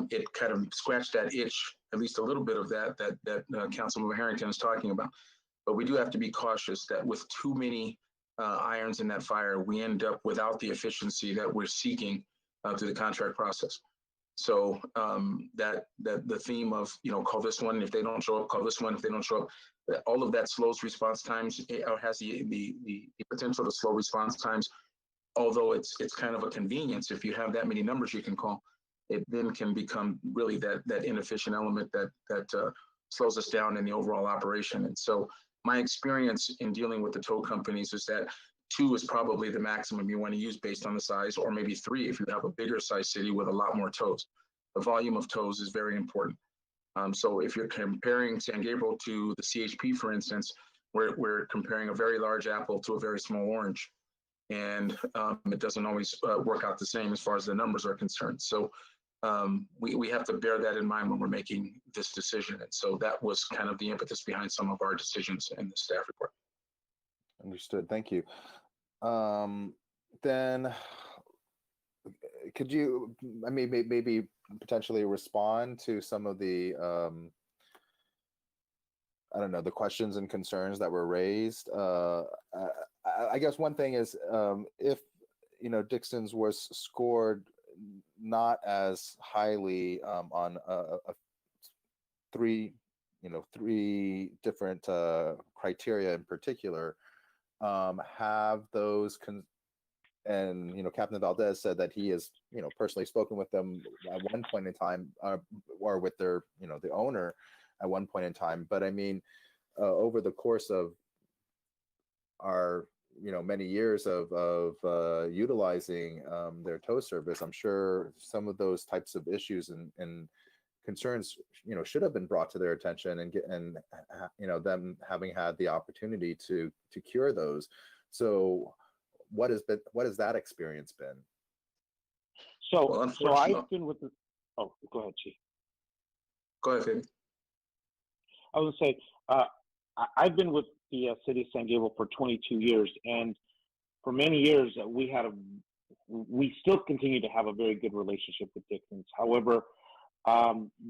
it kind of scratched that itch, at least a little bit of that Councilmember Harrington is talking about. But we do have to be cautious that with too many irons in that fire, we end up without the efficiency that we're seeking through the contract process. So that the theme of, call this one if they don't show up, call this one if they don't show up, all of that slows response times, or has the potential to slow response times. Although it's kind of a convenience, if you have that many numbers you can call, it then can become really that inefficient element that slows us down in the overall operation. And so my experience in dealing with the tow companies is that 2 is probably the maximum you want to use based on the size, or maybe 3 if you have a bigger size city with a lot more tows. The volume of tows is very important. So if you're comparing San Gabriel to the CHP, for instance, we're comparing a very large apple to a very small orange. And it doesn't always work out the same as far as the numbers are concerned. So we have to bear that in mind when we're making this decision. And so that was kind of the impetus behind some of our decisions in the staff report. Understood. Thank you. Then could you, maybe potentially respond to some of the, the questions and concerns that were raised? I guess one thing is if, Dixon's was scored not as highly on three different criteria in particular, have those Captain Valdez said that he has, personally spoken with them at one point in time, or with their, the owner at one point in time. But I mean, over the course of our, many years of utilizing their tow service, I'm sure some of those types of issues and concerns, should have been brought to their attention, and them having had the opportunity to cure those. So what has that experience been? So I've been with the, oh, go ahead, Chief. Go ahead, Fabian. I was gonna say, I've been with the city of San Gabriel for 22 years, and for many years we still continue to have a very good relationship with Dixon's. However,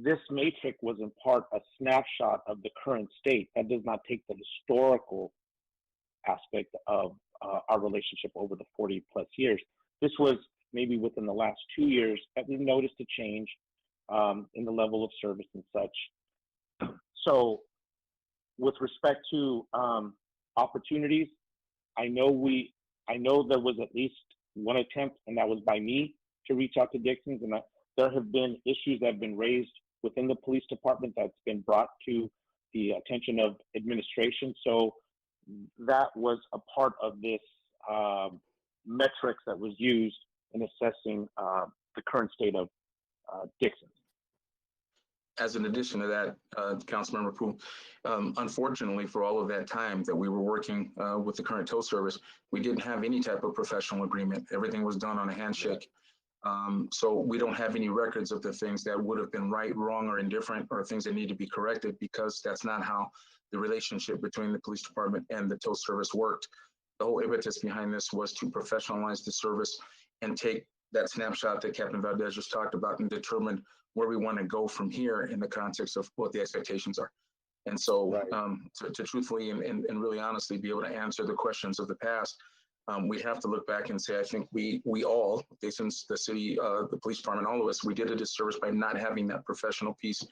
this matrix was in part a snapshot of the current state. That does not take the historical aspect of our relationship over the 40 plus years. This was maybe within the last 2 years that we've noticed a change in the level of service and such. So with respect to opportunities, I know there was at least one attempt, and that was by me, to reach out to Dixon's, and there have been issues that have been raised within the police department that's been brought to the attention of administration. So that was a part of this metrics that was used in assessing the current state of Dixon's. As an addition to that, Councilmember Poole, unfortunately for all of that time that we were working with the current tow service, we didn't have any type of professional agreement. Everything was done on a handshake. So we don't have any records of the things that would have been right, wrong, or indifferent, or things that need to be corrected, because that's not how the relationship between the police department and the tow service worked. The whole impetus behind this was to professionalize the service and take that snapshot that Captain Valdez just talked about and determine where we want to go from here in the context of what the expectations are. And so to truthfully and really honestly be able to answer the questions of the past, we have to look back and say, I think we all, since the city, the police department, all of us, we did a disservice by not having that professional piece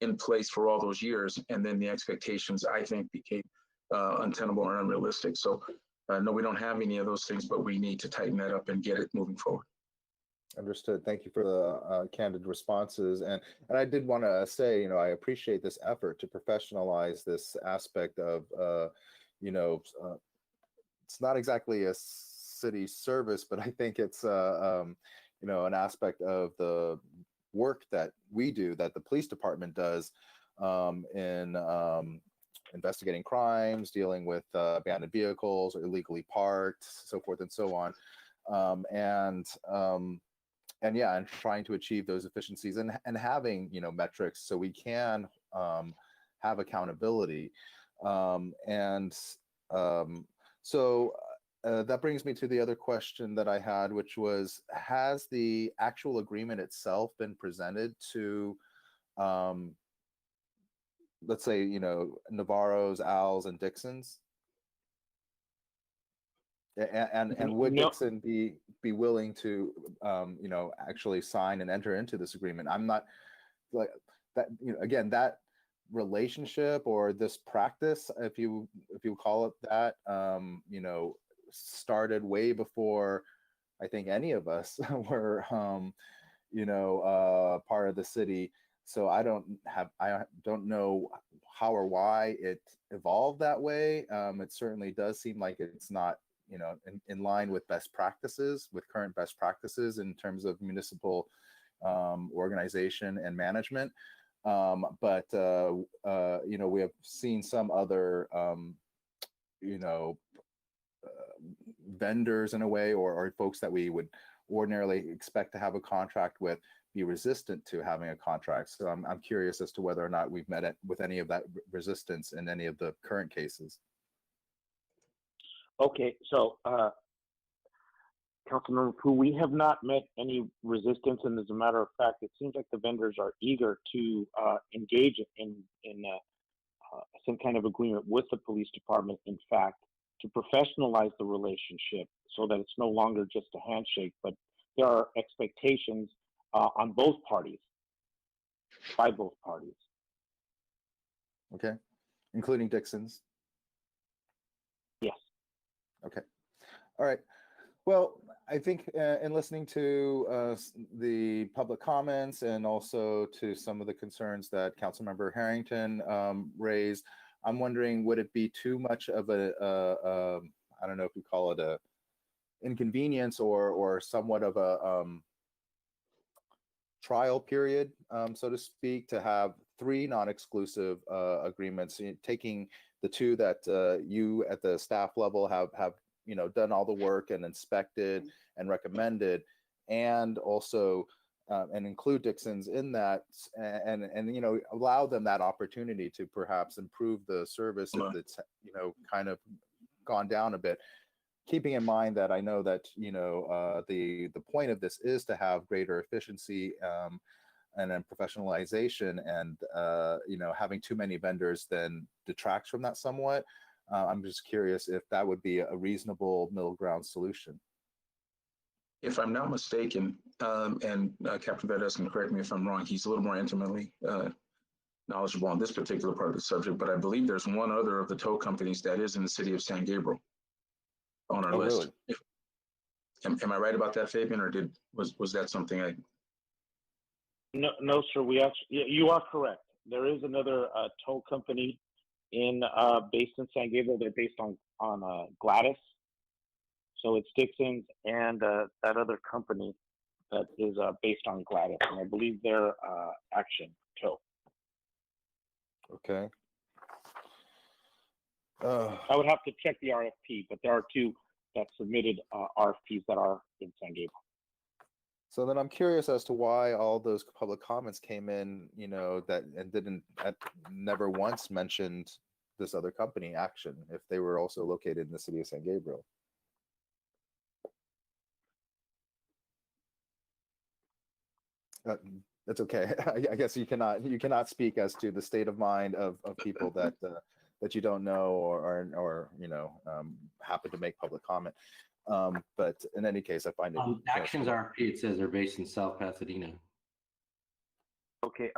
in place for all those years. And then the expectations, I think, became untenable and unrealistic. So no, we don't have any of those things, but we need to tighten that up and get it moving forward. Understood. Thank you for the candid responses. And I did want to say, I appreciate this effort to professionalize this aspect of, it's not exactly a city service, but I think it's, an aspect of the work that we do, that the police department does in investigating crimes, dealing with abandoned vehicles or illegally parked, so forth and so on. And trying to achieve those efficiencies and having, metrics so we can have accountability. So that brings me to the other question that I had, which was, has the actual agreement itself been presented to, let's say, Navarro's, Al's, and Dixon's? And would Dixon be willing to, actually sign and enter into this agreement? I'm not like that. Again, that relationship or this practice, if you call it that, started way before I think any of us were, part of the city. So I don't know how or why it evolved that way. It certainly does seem like it's not, in line with best practices, with current best practices in terms of municipal organization and management. But we have seen some other, vendors in a way, or folks that we would ordinarily expect to have a contract with, be resistant to having a contract. So I'm curious as to whether or not we've met it with any of that resistance in any of the current cases. Okay, so Councilmember Pooh, we have not met any resistance, and as a matter of fact, it seems like the vendors are eager to engage in some kind of agreement with the police department, in fact, to professionalize the relationship so that it's no longer just a handshake, but there are expectations on both parties, by both parties. Okay, including Dixon's? Yes. Okay. All right. Well, I think in listening to the public comments and also to some of the concerns that Councilmember Harrington raised, I'm wondering, would it be too much of I don't know if you call it a inconvenience or somewhat of a trial period, so to speak, to have 3 non-exclusive agreements, taking the 2 that you at the staff level have done all the work and inspected and recommended, and also and include Dixon's in that, and allow them that opportunity to perhaps improve the service if it's kind of gone down a bit. Keeping in mind that I know that the point of this is to have greater efficiency and then professionalization, and having too many vendors then detracts from that somewhat. I'm just curious if that would be a reasonable middle ground solution. If I'm not mistaken, and Captain Valdez can correct me if I'm wrong, he's a little more intimately knowledgeable on this particular part of the subject, but I believe there's one other of the tow companies that is in the city of San Gabriel on our list. Really? Am I right about that, Fabian, or was that something I? No, sir. You are correct. There is another tow company based in San Gabriel. They're based on Gladys. So it's Dixon's and that other company that is based on Gladys, and I believe they're Action Tow. Okay. I would have to check the RFP, but there are 2 that submitted RFPs that are in San Gabriel. So then I'm curious as to why all those public comments came in, that never once mentioned this other company, Action, if they were also located in the city of San Gabriel. That's okay. I guess you cannot speak as to the state of mind of people that that you don't know or happen to make public comment. But in any case, I find it. Actions RFP, it says they're based in South Pasadena. Okay,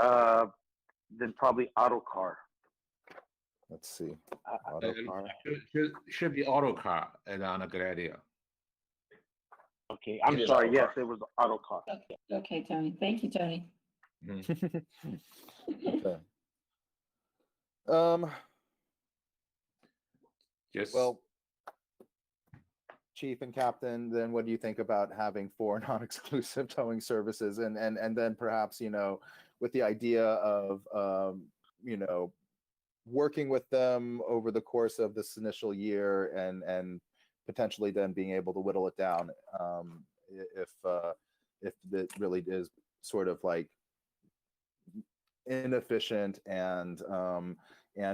then probably Autocar. Let's see. Autocar. Should be Autocar and on a Gladio. Okay, I'm sorry. Yes, it was Autocar. Okay, Tony. Thank you, Tony. Okay. Yes. Well, Chief and Captain, then what do you think about having 4 non-exclusive towing services, and then perhaps with the idea of working with them over the course of this initial year, and potentially then being able to whittle it down if it really is sort of like inefficient and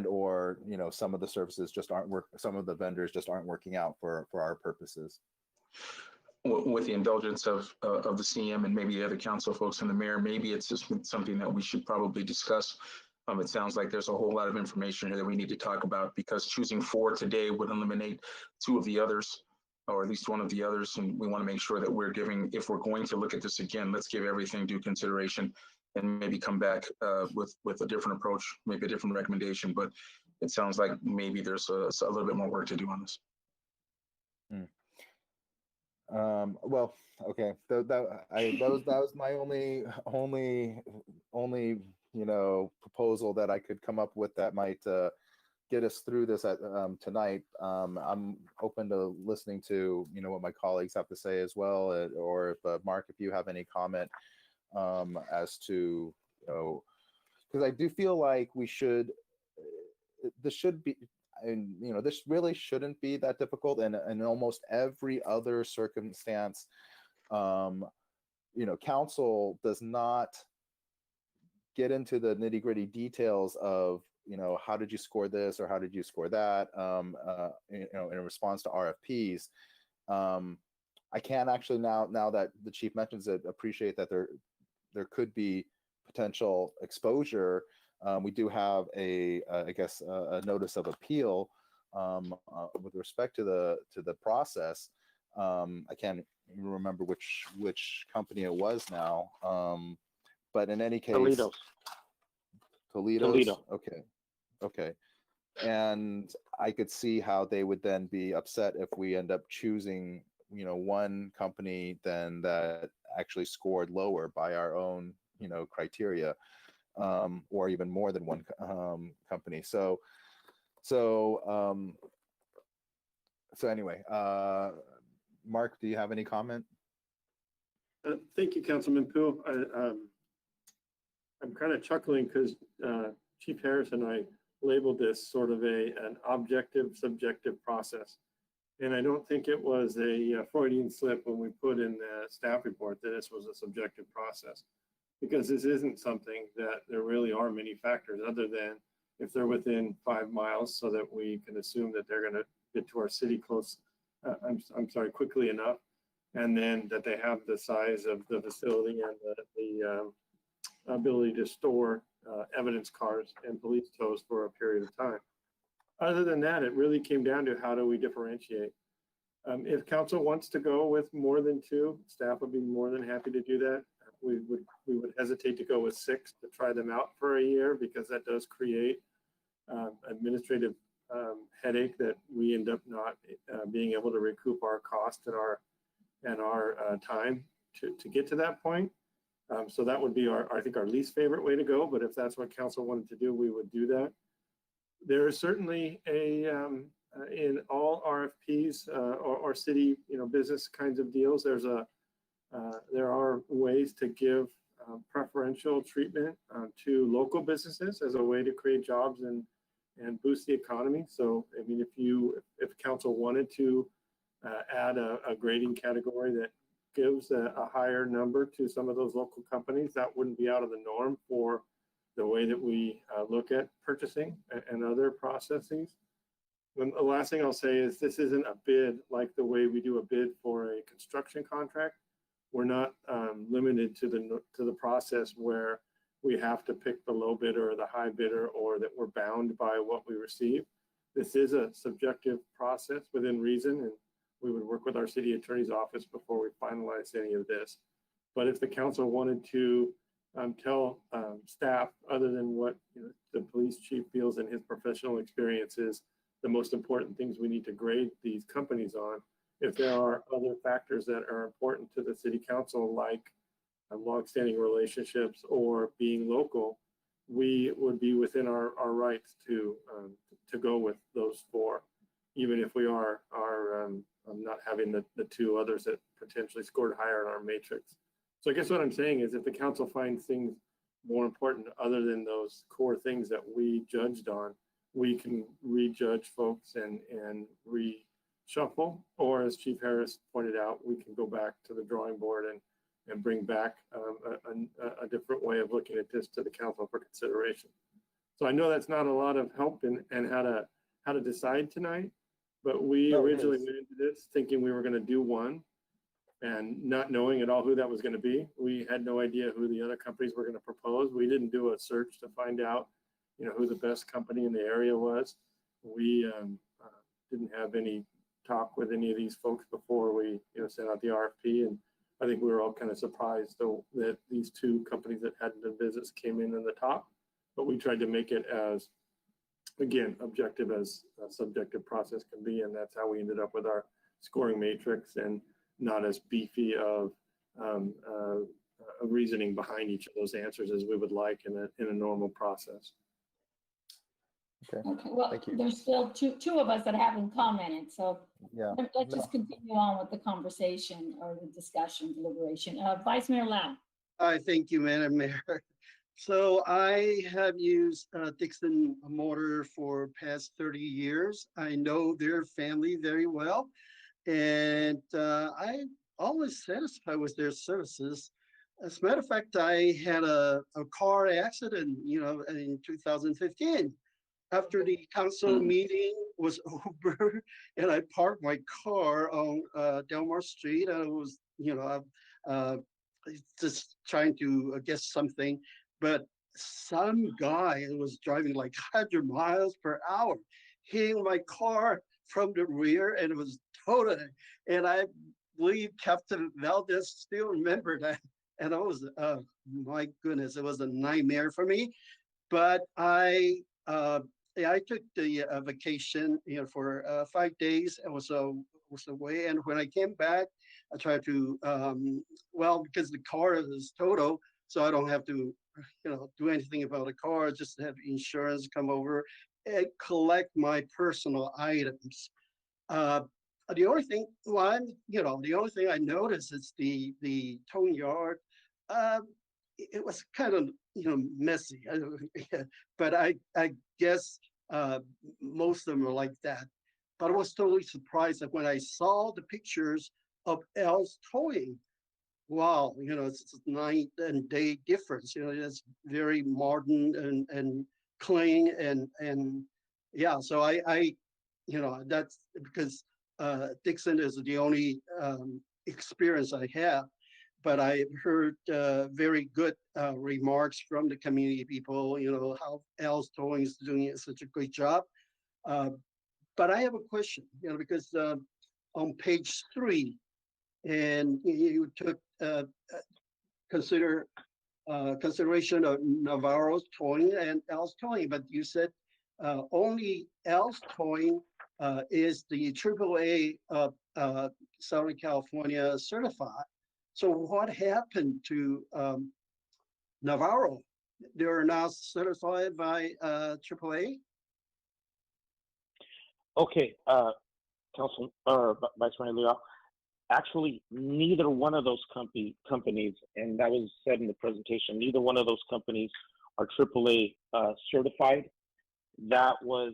or some of the services just some of the vendors just aren't working out for our purposes. With the indulgence of the CM and maybe the other council folks and the mayor, maybe it's just something that we should probably discuss. It sounds like there's a whole lot of information here that we need to talk about, because choosing 4 today would eliminate 2 of the others, or at least 1 of the others. And we want to make sure that we're giving, if we're going to look at this again, let's give everything due consideration and maybe come back with a different approach, maybe a different recommendation. But it sounds like maybe there's a little bit more work to do on this. Well, okay. That was my only proposal that I could come up with that might get us through this tonight. I'm open to listening to what my colleagues have to say as well, or if Mark, if you have any comment as to because I do feel like this should be. And this really shouldn't be that difficult, and in almost every other circumstance, council does not get into the nitty-gritty details of how did you score this or how did you score that in response to RFPs. I can actually now that the chief mentions it, appreciate that there could be potential exposure. We do have a notice of appeal with respect to the process. I can't even remember which company it was now, but in any case, Toledo. Okay, and I could see how they would then be upset if we end up choosing one company then that actually scored lower by our own, criteria, or even more than one company. So anyway, Mark, do you have any comment? Thank you, Councilman Pooh. I'm kind of chuckling because Chief Harris and I labeled this sort of an objective, subjective process. And I don't think it was a Freudian slip when we put in the staff report that this was a subjective process, because this isn't something that there really are many factors other than if they're within 5 miles, so that we can assume that they're going to get to our city quickly enough, and then that they have the size of the facility and the ability to store evidence cars and police tows for a period of time. Other than that, it really came down to how do we differentiate. If council wants to go with more than 2, staff would be more than happy to do that. We would hesitate to go with 6 to try them out for a year, because that does create administrative headache that we end up not being able to recoup our cost and our time to get to that point. So that would be I think our least favorite way to go. But if that's what council wanted to do, we would do that. There is certainly in all RFPs or city business kinds of deals, there are ways to give preferential treatment to local businesses as a way to create jobs and boost the economy. So I mean, if council wanted to add a grading category that gives a higher number to some of those local companies, that wouldn't be out of the norm for the way that we look at purchasing and other processes. And the last thing I'll say is this isn't a bid like the way we do a bid for a construction contract. We're not limited to the process where we have to pick the low bidder or the high bidder, or that we're bound by what we receive. This is a subjective process within reason, and we would work with our city attorney's office before we finalize any of this. But if the council wanted to tell staff, other than what the police chief feels in his professional experience is the most important things we need to grade these companies on, if there are other factors that are important to the city council, like longstanding relationships or being local, we would be within our rights to go with those 4, even if we are not having the 2 others that potentially scored higher in our matrix. So I guess what I'm saying is, if the council finds things more important other than those core things that we judged on, we can rejudge folks and reshuffle, or as Chief Harris pointed out, we can go back to the drawing board and bring back a different way of looking at this to the council for consideration. So I know that's not a lot of help in how to decide tonight, but we originally went into this thinking we were going to do one and not knowing at all who that was going to be. We had no idea who the other companies were going to propose. We didn't do a search to find out who the best company in the area was. We didn't have any talk with any of these folks before we sent out the RFP, and I think we were all kind of surprised though that these 2 companies that hadn't done business came in the top. But we tried to make it as, again, objective as a subjective process can be, and that's how we ended up with our scoring matrix, and not as beefy of a reasoning behind each of those answers as we would like in a normal process. Okay. Well, thank you. There's still two of us that haven't commented, so Yeah. let's just continue on with the conversation or the discussion, deliberation. Vice Mayor Lau. Hi, thank you, Madam Mayor. So I have used Dixon Motor for past 30 years. I know their family very well, and I always satisfied with their services. As a matter of fact, I had a car accident, in 2015. After the council meeting was over, and I parked my car on Delmar Street, I was, just trying to guess something, but some guy was driving like 100 miles per hour, hitting my car from the rear, and it was totally, and I believe Captain Valdez still remembered that, and I was, my goodness, it was a nightmare for me, but I took the vacation, for 5 days. It was was away. And when I came back, I tried to, well, because the car is total, so I don't have to, do anything about the car, just have insurance come over and collect my personal items. The only thing, the only thing I noticed is the towing yard. It was kind of, messy, but I guess most of them are like that. But I was totally surprised that when I saw the pictures of L's towing, wow, it's a night and day difference. It's very modern and clean and yeah. So I that's because Dixon is the only experience I have, but I heard very good remarks from the community people. How L's Towing is doing such a great job. But I have a question, because on page 3, and you took consideration of Navarro's Towing and L's Towing, but you said only L's Towing is the AAA of Southern California certified. So what happened to Navarro? They are now certified by AAA? Okay, Council or Vice Mayor Leo. Actually, neither one of those companies, and that was said in the presentation, neither one of those companies are AAA certified. That was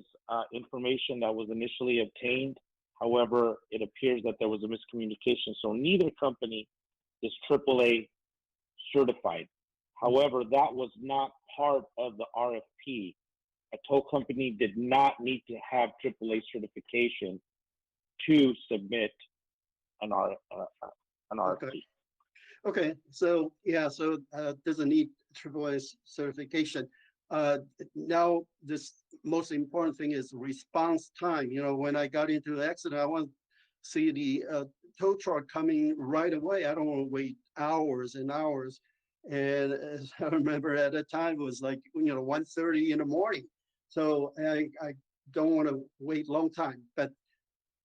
information that was initially obtained. However, it appears that there was a miscommunication. So neither company is AAA certified. However, that was not part of the RFP. A tow company did not need to have AAA certification to submit an RFP. Okay, so yeah, so doesn't need AAA certification. Now, this most important thing is response time. When I got into the accident, I want to see the tow truck coming right away. I don't want to wait hours and hours. And as I remember at that time, it was like 1:30 in the morning. So I don't want to wait long time. But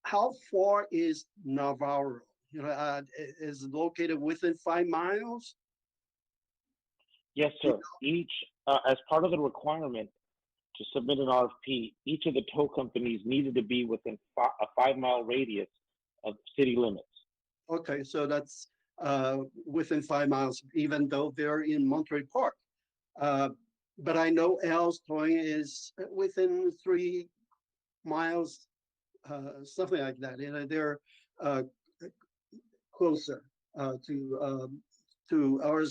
how far is Navarro? Is it located within 5 miles? Yes, sir. Each, as part of the requirement to submit an RFP, each of the tow companies needed to be within a 5-mile radius of city limits. Okay, so that's within 5 miles, even though they're in Monterey Park. But I know L's Towing is within 3 miles, something like that. They're closer to our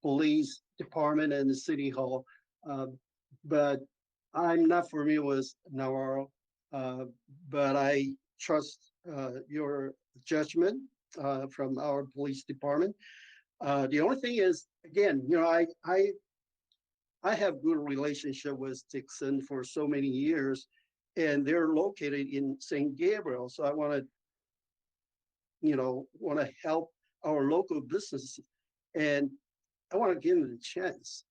police department and the city hall. But I'm not familiar with Navarro, but I trust your judgment from our police department. The only thing is, again, I have good relationship with Dixon for so many years, and they're located in St. Gabriel. So I want to help our local businesses, and I want to give them a chance.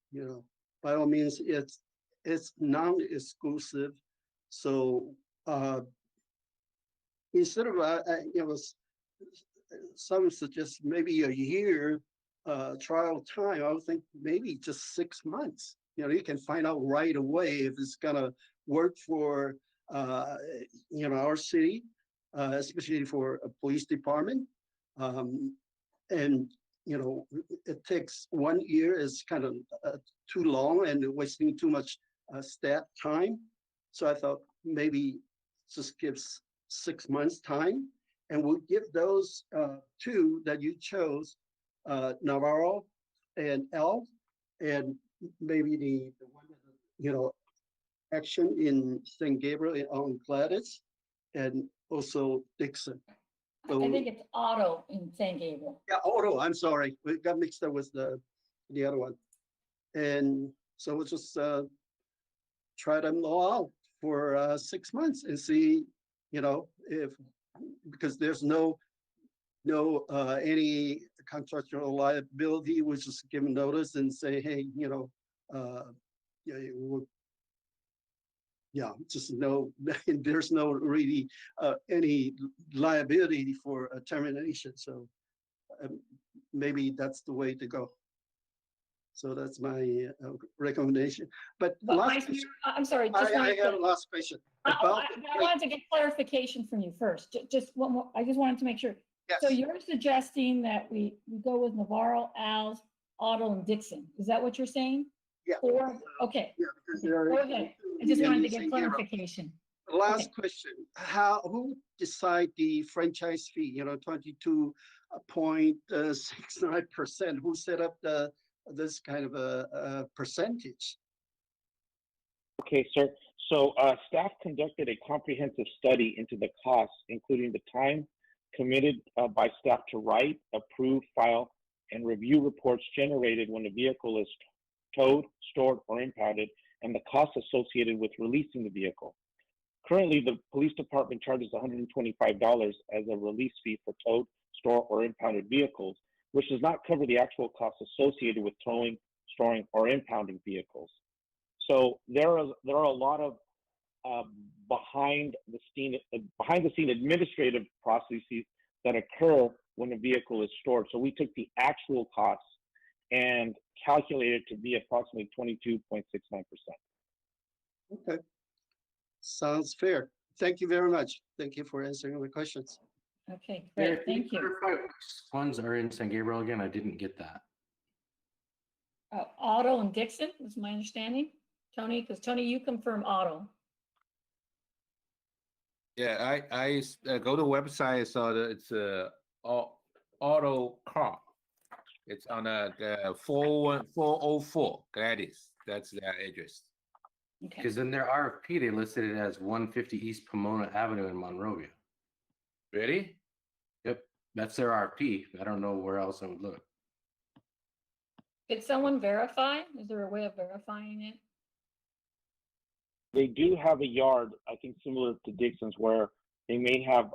By all means, it's non-exclusive. So instead of some suggest maybe a year trial time, I would think maybe just 6 months. You can find out right away if it's gonna work for our city, especially for a police department. And it takes 1 year is kind of too long and wasting too much staff time. So I thought maybe just gives 6 months time, and we'll give those 2 that you chose, Navarro and L, and maybe the one action in St. Gabriel on Gladys, and also Dixon. So, I think it's Otto in San Gabriel. yeah, Otto, I'm sorry. We got mixed up with the other one. And so we'll just try them all out for 6 months and see, if, because there's no any contractual liability, we just give them notice and say, hey, yeah, just no, there's no really any liability for termination. So maybe that's the way to go. So that's my recommendation. But last question, I'm sorry. I have a last question. I wanted to get clarification from you first. Just one more. I just wanted to make sure. Yes. So you're suggesting that we go with Navarro, Al's, Otto, and Dixon. Is that what you're saying? Yeah. Okay. Yeah, because there Go ahead. I just wanted to get clarification. Last question: who decide the franchise fee? 22.69%. Who set up this kind of a percentage? Okay, sir. So staff conducted a comprehensive study into the costs, including the time committed by staff to write, approve, file, and review reports generated when a vehicle is towed, stored, or impounded, and the costs associated with releasing the vehicle. Currently, the police department charges $125 as a release fee for towed, stored, or impounded vehicles, which does not cover the actual costs associated with towing, storing, or impounding vehicles. So there are a lot of behind the scene administrative processes that occur when a vehicle is stored. So we took the actual costs and calculated to be approximately 22.69%. Okay, sounds fair. Thank you very much. Thank you for answering my questions. Okay, great. Thank you. Which ones are in San Gabriel again? I didn't get that. Otto and Dixon is my understanding. Tony, because Tony, you confirm Otto. Yeah, I go to the website, saw that it's auto car. It's on a 404 Gladys. That's their address. Okay. Because in their RFP, they listed it as 150 East Pomona Avenue in Monrovia. Really? Yep, that's their RFP. I don't know where else I would look. Did someone verify? Is there a way of verifying it? They do have a yard, I think similar to Dixon's, where they may have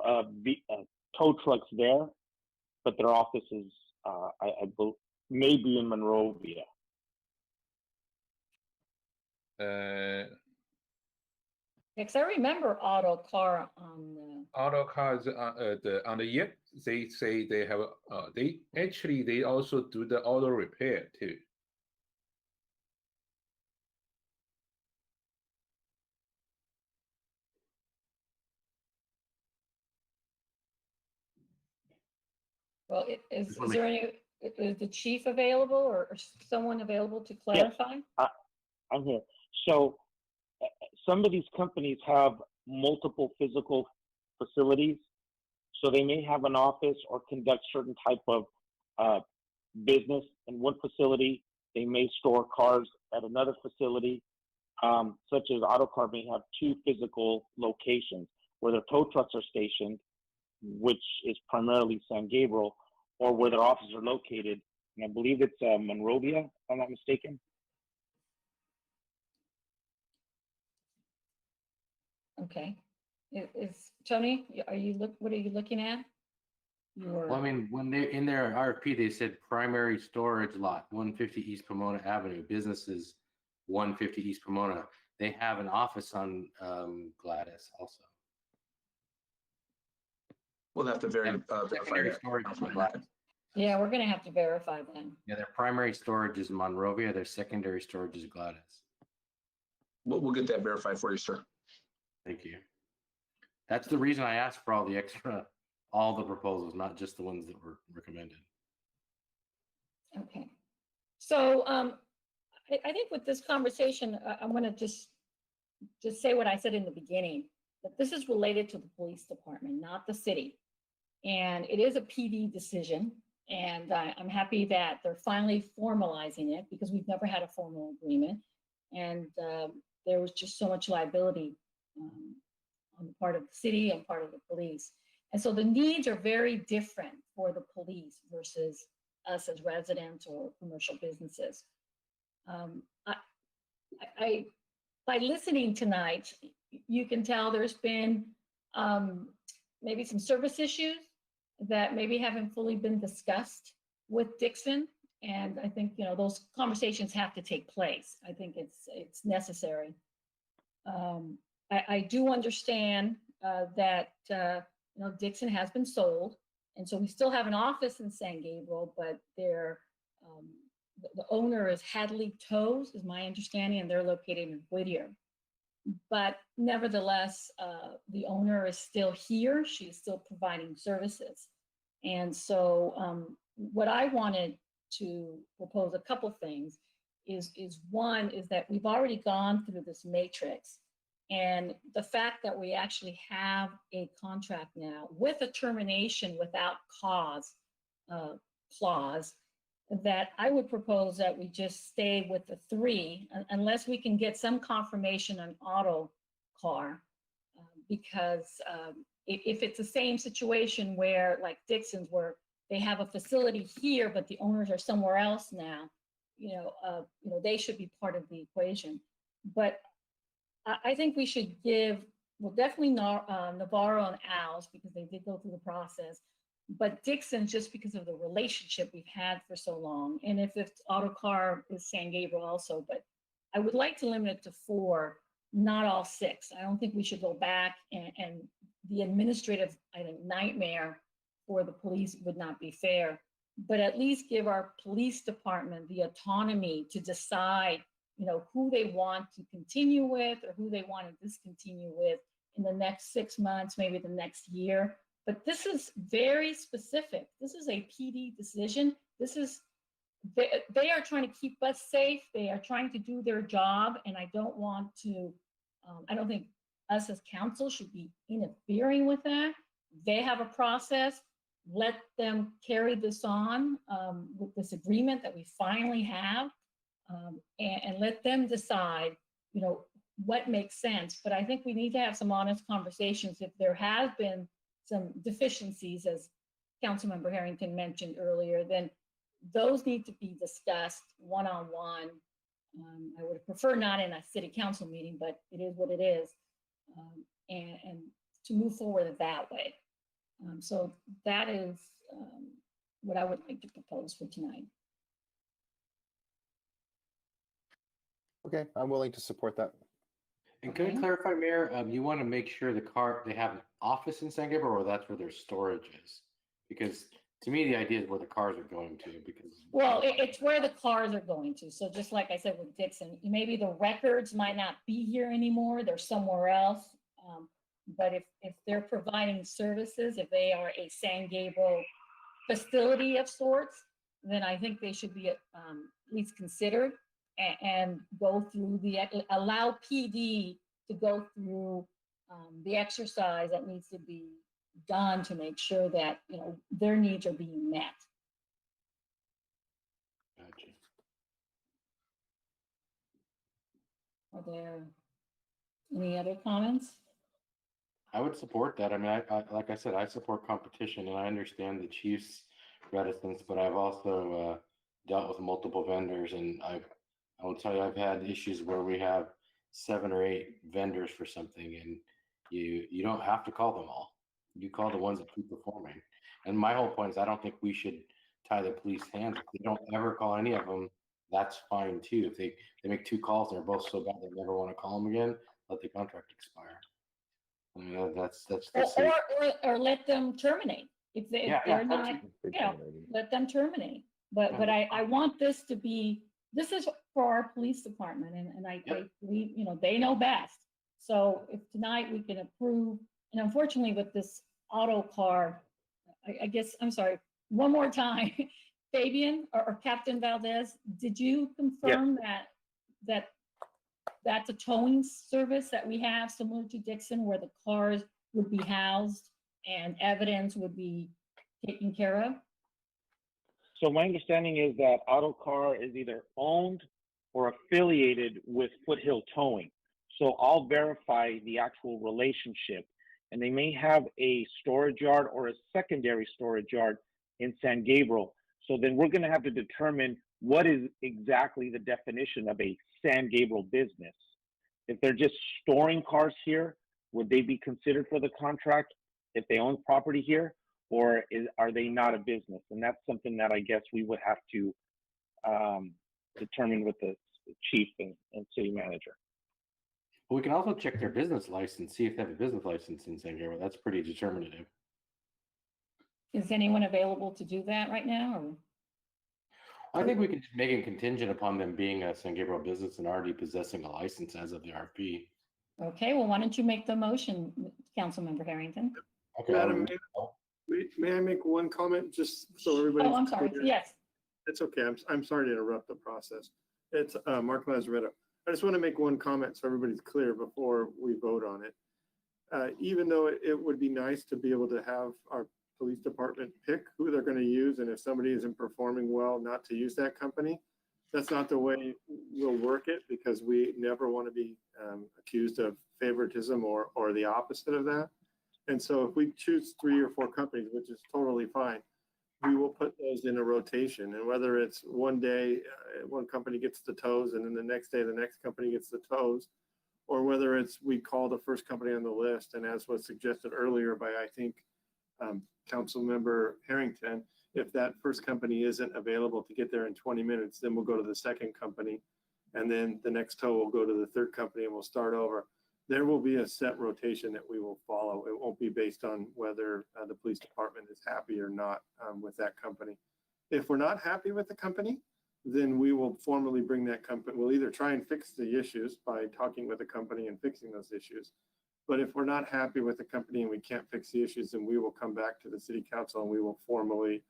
tow trucks there, but their office is, I believe, maybe in Monrovia. Because I remember Auto Car on the. Auto cars on the yet they say they have they also do the auto repair too. Well, is there any, is the chief available or someone available to clarify? Yes, I'm here. So some of these companies have multiple physical facilities. So they may have an office or conduct certain type of business in one facility. They may store cars at another facility, such as Autocar may have two physical locations where their tow trucks are stationed, which is primarily San Gabriel, or where their offices are located. And I believe it's Monrovia, if I'm not mistaken. Okay. Is Tony, what are you looking at? Well, I mean, when they in their RFP, they said primary storage lot, 150 East Pomona Avenue, businesses 150 East Pomona. They have an office on Gladys also. We'll have to verify that. Storage is Gladys. Yeah, we're gonna have to verify then. Yeah, their primary storage is Monrovia. Their secondary storage is Gladys. We'll get that verified for you, sir. Thank you. That's the reason I asked for all the proposals, not just the ones that were recommended. Okay. So I think with this conversation, I'm gonna just say what I said in the beginning, that this is related to the police department, not the city. And it is a PD decision. And I'm happy that they're finally formalizing it because we've never had a formal agreement. And there was just so much liability on the part of the city and part of the police. And so the needs are very different for the police versus us as residents or commercial businesses. By listening tonight, you can tell there's been maybe some service issues that maybe haven't fully been discussed with Dixon. And I think, those conversations have to take place. I think it's necessary. I do understand that Dixon has been sold, and so we still have an office in San Gabriel, but the owner is Hadley Toes, is my understanding, and they're located in Whittier. But nevertheless, the owner is still here. She is still providing services. And so what I wanted to propose, a couple things, is one is that we've already gone through this matrix. And the fact that we actually have a contract now with a termination without cause clause, that I would propose that we just stay with the 3 unless we can get some confirmation on auto car, because if it's the same situation where like Dixon's, where they have a facility here but the owners are somewhere else now, they should be part of the equation. But I think we should give, well, definitely Navarro and Al's, because they did go through the process, but Dixon, just because of the relationship we've had for so long. And if it's Autocar is San Gabriel also, but I would like to limit it to 4, not all 6. I don't think we should go back, and the administrative, I think, nightmare for the police would not be fair, but at least give our police department the autonomy to decide who they want to continue with or who they want to discontinue with in the next 6 months, maybe the next year. But this is very specific. This is a PD decision. They are trying to keep us safe. They are trying to do their job. And I don't want to, I don't think us as council should be interfering with that. They have a process. Let them carry this on with this agreement that we finally have. And let them decide, what makes sense. But I think we need to have some honest conversations. If there has been some deficiencies, as Councilmember Harrington mentioned earlier, then those need to be discussed one-on-one. I would prefer not in a city council meeting, but it is what it is, and to move forward that way. So that is what I would like to propose for tonight. Okay, I'm willing to support that. And can I clarify, Mayor, you want to make sure they have an office in San Gabriel, or that's where their storage is? Because to me, the idea is where the cars are going to, because. Well, it's where the cars are going to. So just like I said with Dixon, maybe the records might not be here anymore. They're somewhere else. But if they're providing services, if they are a San Gabriel facility of sorts, then I think they should be at least considered. And go through allow PD to go through the exercise that needs to be done to make sure that their needs are being met. Gotcha. Are there any other comments? I would support that. I mean, I like I said, I support competition, and I understand the chief's reticence, but I've also dealt with multiple vendors, and I will tell you, I've had issues where we have 7 or 8 vendors for something, and you don't have to call them all. You call the ones that keep performing. And my whole point is, I don't think we should tie the police hands. If they don't ever call any of them, that's fine too. If they make 2 calls and they're both so bad they never want to call them again, let the contract expire. I mean, that's or let them terminate if they're not. Let them terminate. But I want this to be. This is for our police department, and I believe, they know best. So if tonight we can approve, and unfortunately with this auto car, I guess, I'm sorry, one more time, Fabian or Captain Valdez, did you confirm that that's a towing service that we have similar to Dixon, where the cars would be housed and evidence would be taken care of? So my understanding is that Autocar is either owned or affiliated with Foothill Towing. So I'll verify the actual relationship, and they may have a storage yard or a secondary storage yard in San Gabriel. So then we're going to have to determine what is exactly the definition of a San Gabriel business. If they're just storing cars here, would they be considered for the contract if they own property here? Or are they not a business? And that's something that I guess we would have to determine with the chief and city manager. But we can also check their business license, see if they have a business license in San Gabriel. That's pretty determinative. Is anyone available to do that right now? Or? I think we can just make it contingent upon them being a San Gabriel business and already possessing a license as of the RFP. Okay, well, why don't you make the motion, Councilmember Harrington? Okay. Madam Mayor, may I make one comment just so everybody? Oh, I'm sorry. Yes. It's okay. I'm sorry to interrupt the process. It's Mark Lazaretto. I just want to make one comment so everybody's clear before we vote on it. Even though it would be nice to be able to have our police department pick who they're going to use, and if somebody isn't performing well, not to use that company, that's not the way we'll work it, because we never want to be accused of favoritism or the opposite of that. And so if we choose 3 or 4 companies, which is totally fine, we will put those in a rotation. And whether it's one day, one company gets the toes, and then the next day, the next company gets the toes, or whether it's we call the first company on the list, and as was suggested earlier by, I think, Councilmember Harrington, if that first company isn't available to get there in 20 minutes, then we'll go to the second company, and then the next tow will go to the third company, and we'll start over. There will be a set rotation that we will follow. It won't be based on whether the police department is happy or not with that company. If we're not happy with the company, then we will formally bring that company. We'll either try and fix the issues by talking with the company and fixing those issues. But if we're not happy with the company and we can't fix the issues, then we will come back to the city council and we will formally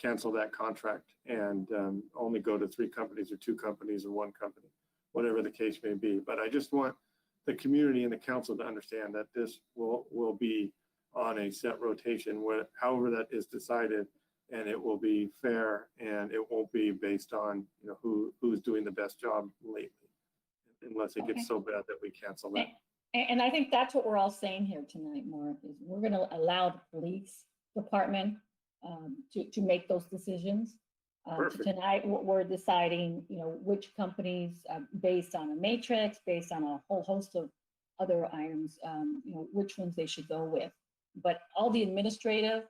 cancel that contract and only go to 3 companies or 2 companies or 1 company, whatever the case may be. But I just want the community and the council to understand that this will be on a set rotation, however that is decided, and it will be fair, and it won't be based on who's doing the best job lately, unless it gets so bad that we cancel that. And I think that's what we're all saying here tonight, Mark, is we're going to allow the police department to make those decisions. Tonight, we're deciding, which companies, based on a matrix, based on a whole host of other items, which ones they should go with. But all the administrative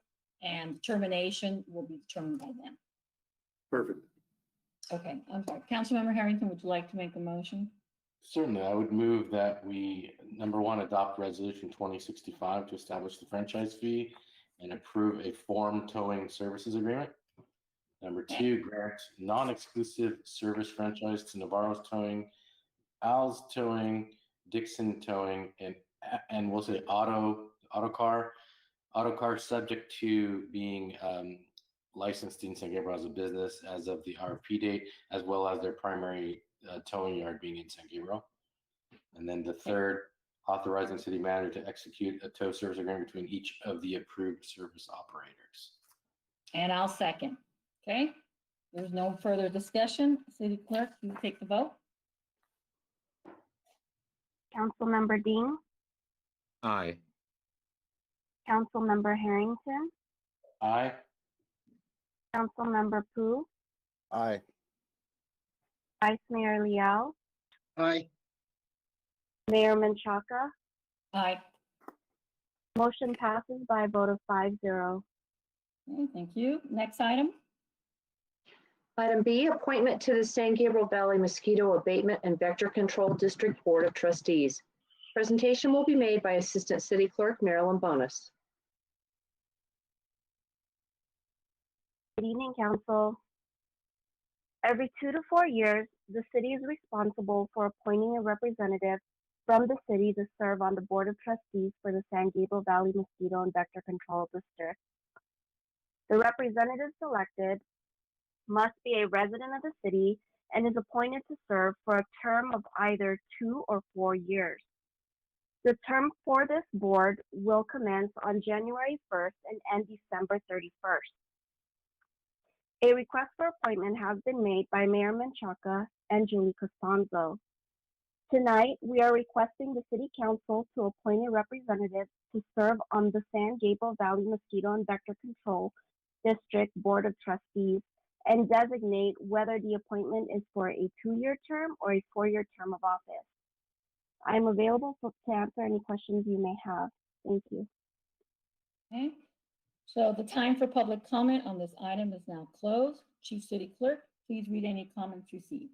and determination will be determined by them. Perfect. Okay, I'm sorry. Councilmember Harrington, would you like to make a motion? Certainly, I would move that we, number 1, adopt Resolution 2065 to establish the franchise fee and approve a form towing services agreement. Number 2, grant non-exclusive service franchise to Navarro's Towing, Al's Towing, Dixon Towing, and we'll say Autocar subject to being licensed in San Gabriel as a business as of the RFP date, as well as their primary towing yard being in San Gabriel. And then the 3rd, authorizing city manager to execute a tow service agreement between each of the approved service operators. And I'll second. Okay, there's no further discussion. City Clerk, you take the vote. Councilmember Dean, Aye. Councilmember Harrington, Aye. Councilmember Pu, Aye. Vice Mayor Liao, Aye. Mayor Menchaca. Aye. Motion passes by a vote of 5-0. Okay, thank you. Next item. Item B, appointment to the San Gabriel Valley Mosquito Abatement and Vector Control District Board of Trustees. Presentation will be made by Assistant City Clerk Marilyn Bonus. Good evening, Council. Every 2 to 4 years, the city is responsible for appointing a representative from the city to serve on the Board of Trustees for the San Gabriel Valley Mosquito and Vector Control District. The representative selected must be a resident of the city and is appointed to serve for a term of either 2 or 4 years. The term for this board will commence on January 1st and end December 31st. A request for appointment has been made by Mayor Menchaca and Julie Costanzo. Tonight, we are requesting the City Council to appoint a representative to serve on the San Gabriel Valley Mosquito and Vector Control District Board of Trustees and designate whether the appointment is for a 2-year term or a 4-year term of office. I am available to answer any questions you may have. Thank you. Okay, so the time for public comment on this item is now closed. Chief City Clerk, please read any comments received.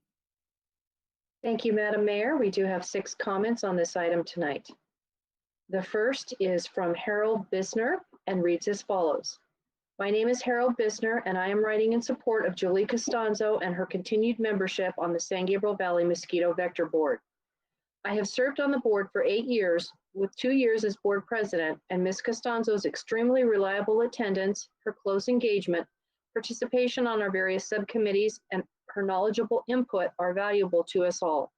Thank you, Madam Mayor. We do have 6 comments on this item tonight. The first is from Harold Bisner and reads as follows. My name is Harold Bisner, and I am writing in support of Julie Costanzo and her continued membership on the San Gabriel Valley Mosquito Vector Board. I have served on the board for 8 years, with 2 years as board president, and Ms. Costanzo's extremely reliable attendance, her close engagement, participation on our various subcommittees, and her knowledgeable input are valuable to us all.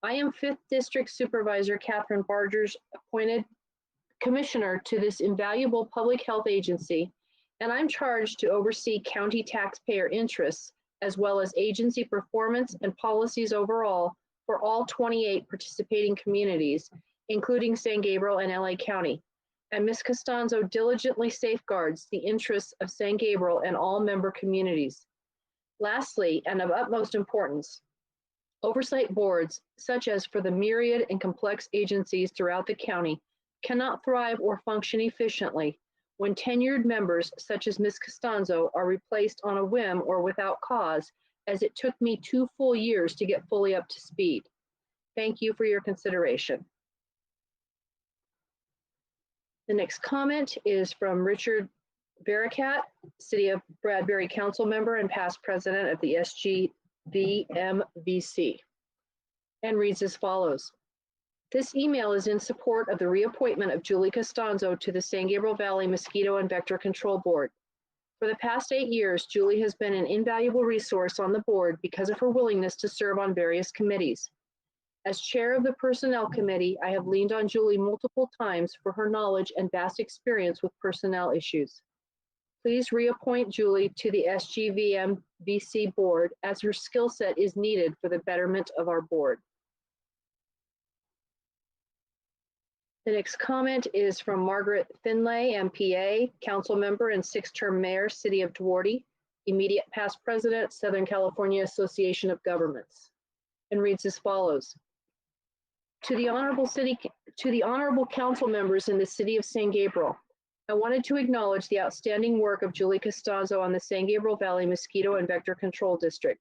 I am 5th District Supervisor Catherine Barger's appointed commissioner to this invaluable public health agency, and I'm charged to oversee county taxpayer interests as well as agency performance and policies overall for all 28 participating communities, including San Gabriel and LA County. And Ms. Costanzo diligently safeguards the interests of San Gabriel and all member communities. Lastly, and of utmost importance, oversight boards, such as for the myriad and complex agencies throughout the county, cannot thrive or function efficiently when tenured members such as Ms. Costanzo are replaced on a whim or without cause, as it took me 2 full years to get fully up to speed. Thank you for your consideration. The next comment is from Richard Barakat, City of Bradbury Council member and past president of the SGVMVC, and reads as follows. This email is in support of the reappointment of Julie Costanzo to the San Gabriel Valley Mosquito and Vector Control Board. For the past 8 years, Julie has been an invaluable resource on the board because of her willingness to serve on various committees. As chair of the Personnel Committee, I have leaned on Julie multiple times for her knowledge and vast experience with personnel issues. Please reappoint Julie to the SGVMVC board as her skill set is needed for the betterment of our board. The next comment is from Margaret Finlay, MPA, council member and 6th-term mayor, City of Duarte, immediate past president, Southern California Association of Governments, and reads as follows. To the honorable council members in the city of San Gabriel, I wanted to acknowledge the outstanding work of Julie Costanzo on the San Gabriel Valley Mosquito and Vector Control District.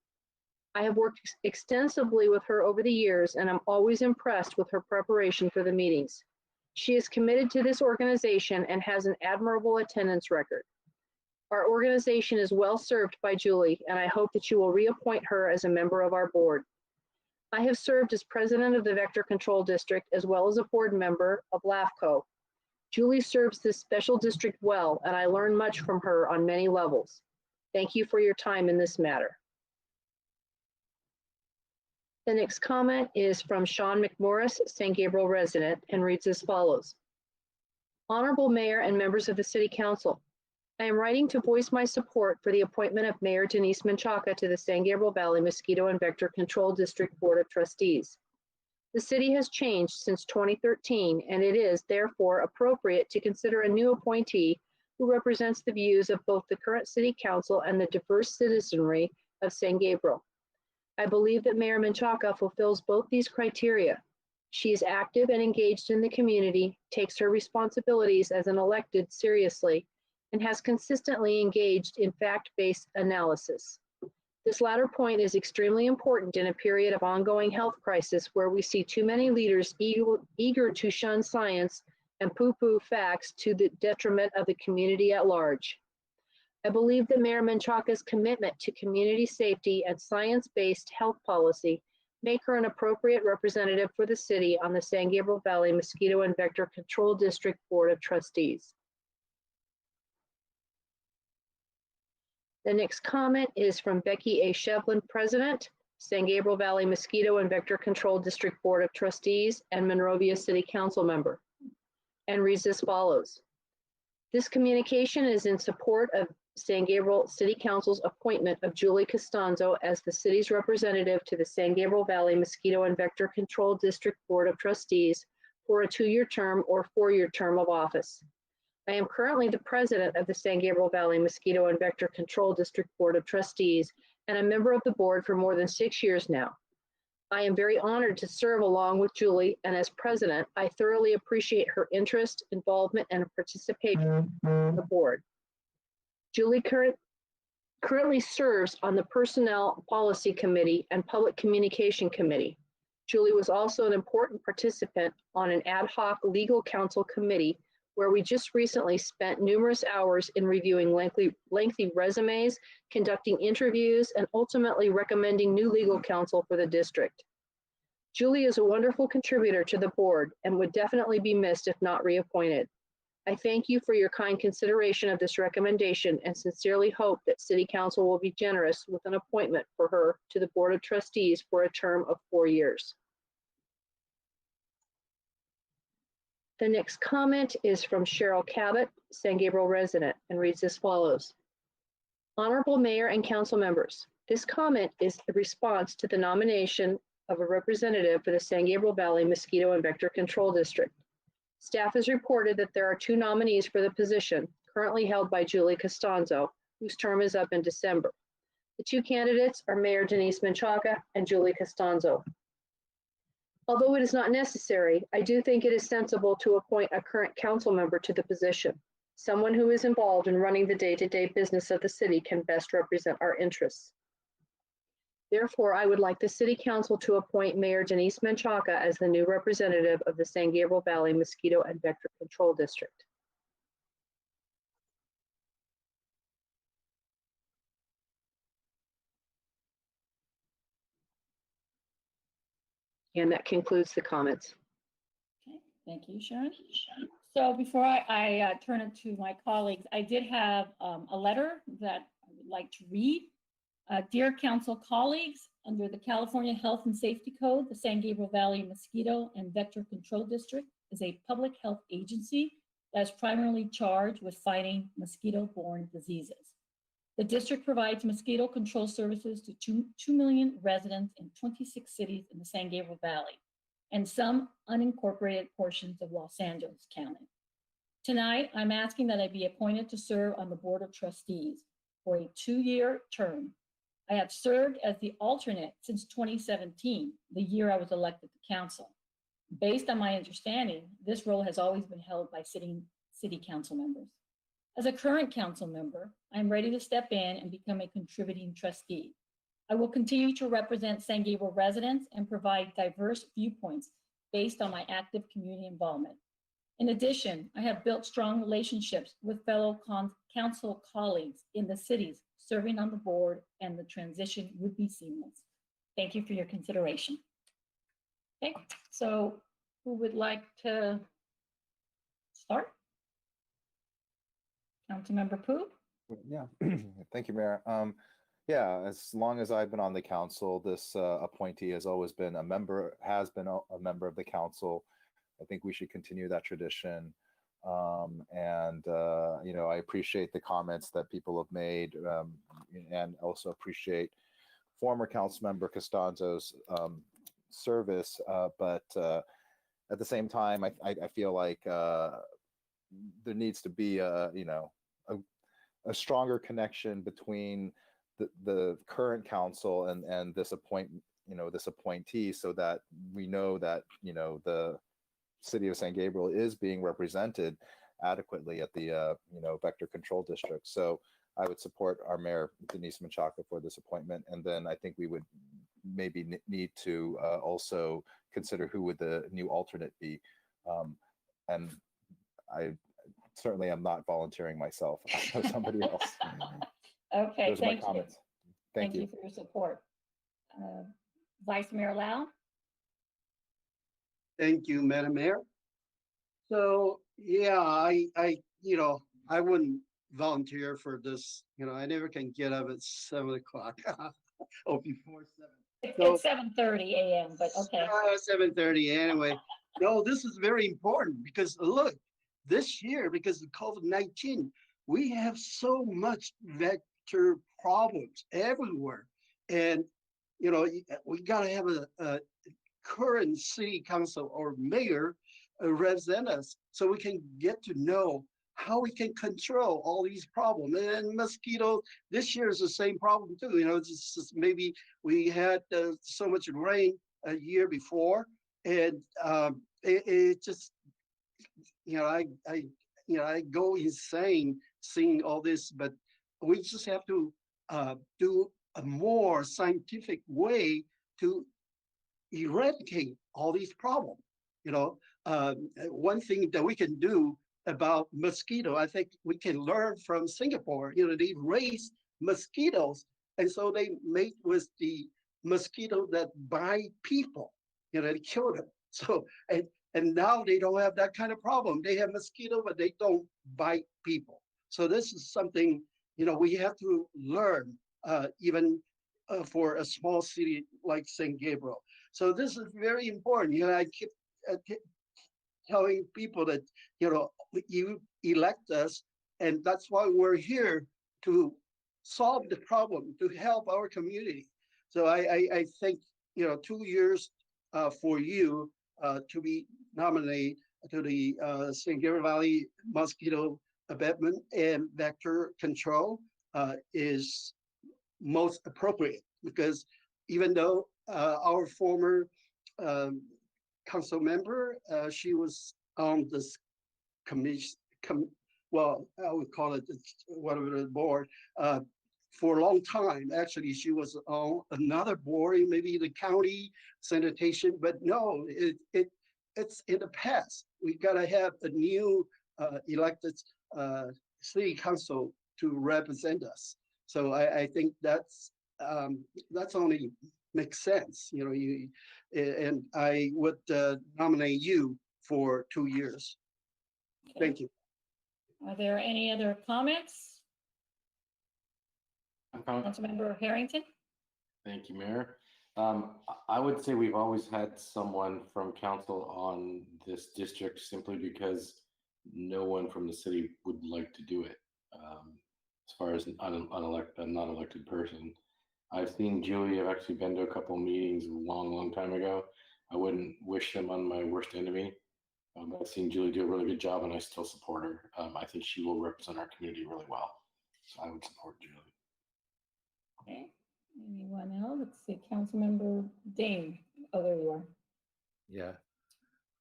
I have worked extensively with her over the years, and I'm always impressed with her preparation for the meetings. She is committed to this organization and has an admirable attendance record. Our organization is well served by Julie, and I hope that you will reappoint her as a member of our board. I have served as president of the Vector Control District as well as a board member of LAFCO. Julie serves this special district well, and I learn much from her on many levels. Thank you for your time in this matter. The next comment is from Sean McMorris, San Gabriel resident, and reads as follows. Honorable Mayor and members of the City Council, I am writing to voice my support for the appointment of Mayor Denise Menchaca to the San Gabriel Valley Mosquito and Vector Control District Board of Trustees. The city has changed since 2013, and it is therefore appropriate to consider a new appointee who represents the views of both the current City Council and the diverse citizenry of San Gabriel. I believe that Mayor Menchaca fulfills both these criteria. She is active and engaged in the community, takes her responsibilities as an elected seriously, and has consistently engaged in fact-based analysis. This latter point is extremely important in a period of ongoing health crisis where we see too many leaders eager to shun science and poo-poo facts to the detriment of the community at large. I believe that Mayor Menchaca's commitment to community safety and science-based health policy make her an appropriate representative for the city on the San Gabriel Valley Mosquito and Vector Control District Board of Trustees. The next comment is from Becky A. Shevlin, President, San Gabriel Valley Mosquito and Vector Control District Board of Trustees and Monrovia City Council member, and reads as follows. This communication is in support of San Gabriel City Council's appointment of Julie Costanzo as the city's representative to the San Gabriel Valley Mosquito and Vector Control District Board of Trustees for a 2-year term or 4-year term of office. I am currently the president of the San Gabriel Valley Mosquito and Vector Control District Board of Trustees and a member of the board for more than 6 years now. I am very honored to serve along with Julie, and as president, I thoroughly appreciate her interest, involvement, and participation in the board. Julie currently serves on the Personnel Policy Committee and Public Communication Committee. Julie was also an important participant on an ad hoc legal counsel committee where we just recently spent numerous hours in reviewing lengthy resumes, conducting interviews, and ultimately recommending new legal counsel for the district. Julie is a wonderful contributor to the board and would definitely be missed if not reappointed. I thank you for your kind consideration of this recommendation and sincerely hope that City Council will be generous with an appointment for her to the Board of Trustees for a term of 4 years. The next comment is from Cheryl Cabot, San Gabriel resident, and reads as follows. Honorable Mayor and Council members, this comment is a response to the nomination of a representative for the San Gabriel Valley Mosquito and Vector Control District. Staff has reported that there are 2 nominees for the position, currently held by Julie Costanzo, whose term is up in December. The 2 candidates are Mayor Denise Menchaca and Julie Costanzo. Although it is not necessary, I do think it is sensible to appoint a current council member to the position. Someone who is involved in running the day-to-day business of the city can best represent our interests. Therefore, I would like the City Council to appoint Mayor Denise Menchaca as the new representative of the San Gabriel Valley Mosquito and Vector Control District. And that concludes the comments. Okay, thank you, Sharon. So before I turn it to my colleagues, I did have a letter that I would like to read. Dear Council colleagues, under the California Health and Safety Code, the San Gabriel Valley Mosquito and Vector Control District is a public health agency that is primarily charged with fighting mosquito-borne diseases. The district provides mosquito control services to 2 million residents in 26 cities in the San Gabriel Valley and some unincorporated portions of Los Angeles County. Tonight, I'm asking that I be appointed to serve on the Board of Trustees for a 2-year term. I have served as the alternate since 2017, the year I was elected to council. Based on my understanding, this role has always been held by city council members. As a current council member, I'm ready to step in and become a contributing trustee. I will continue to represent San Gabriel residents and provide diverse viewpoints based on my active community involvement. In addition, I have built strong relationships with fellow council colleagues in the cities serving on the board, and the transition would be seamless. Thank you for your consideration. Okay, so who would like to start? Councilmember Pu? Yeah, thank you, Mayor. Yeah, as long as I've been on the council, this appointee has always been a member of the council. I think we should continue that tradition. You know, I appreciate the comments that people have made, and also appreciate former Councilmember Costanzo's service. But at the same time, I feel like there needs to be a stronger connection between the current council and this appointee, so that we know that the City of San Gabriel is being represented adequately at the Vector Control District. So I would support our Mayor Denise Menchaca for this appointment, and then I think we would maybe need to also consider who would the new alternate be. And I certainly am not volunteering myself. I know somebody else. Okay, those are my comments. Thank you for your support. Vice Mayor Lau? Thank you, Madam Mayor. So yeah, I wouldn't volunteer for this. I never can get up at 7 o'clock or before 7. It's 7:30 a.m., but okay. 7:30 anyway. No, this is very important because look, this year, because of COVID-19, we have so much vector problems everywhere. And, we got to have a current city council or mayor represent us so we can get to know how we can control all these problems. And mosquito, this year is the same problem too. Just maybe we had so much rain a year before, and it just, I go insane seeing all this. But we just have to do a more scientific way to eradicate all these problems. You know, one thing that we can do about mosquito, I think we can learn from Singapore. You know, they raise mosquitoes, and so they mate with the mosquito that bite people. You know, they kill them. So and now they don't have that kind of problem. They have mosquito, but they don't bite people. So this is something, you know, we have to learn, even for a small city like St. Gabriel. So this is very important. You know, I keep telling people that, you know, you elect us, and that's why we're here, to solve the problem, to help our community. So I think, you know, 2 years for you to be nominated to the St. Gabriel Valley Mosquito Abatement and Vector Control is most appropriate, because even though our former council member, she was on this commission, well, I would call it whatever the board, for a long time. Actually, she was on another board, maybe the county sanitation, but no, it's in the past. We gotta have a new elected city council to represent us. So I think that's only makes sense. You know, and I would nominate you for 2 years. Thank you. Are there any other comments? Councilmember Harrington? Thank you, Mayor. I would say we've always had someone from council on this district simply because no one from the city would like to do it. As far as a non-elected person, I've seen Julie. I've actually been to a couple meetings a long time ago. I wouldn't wish them on my worst enemy. I've seen Julie do a really good job, and I still support her. I think she will represent our community really well. So I would support Julie. Okay. Anyone else? Let's see, Councilmember Ding. Oh, there you are. Yeah.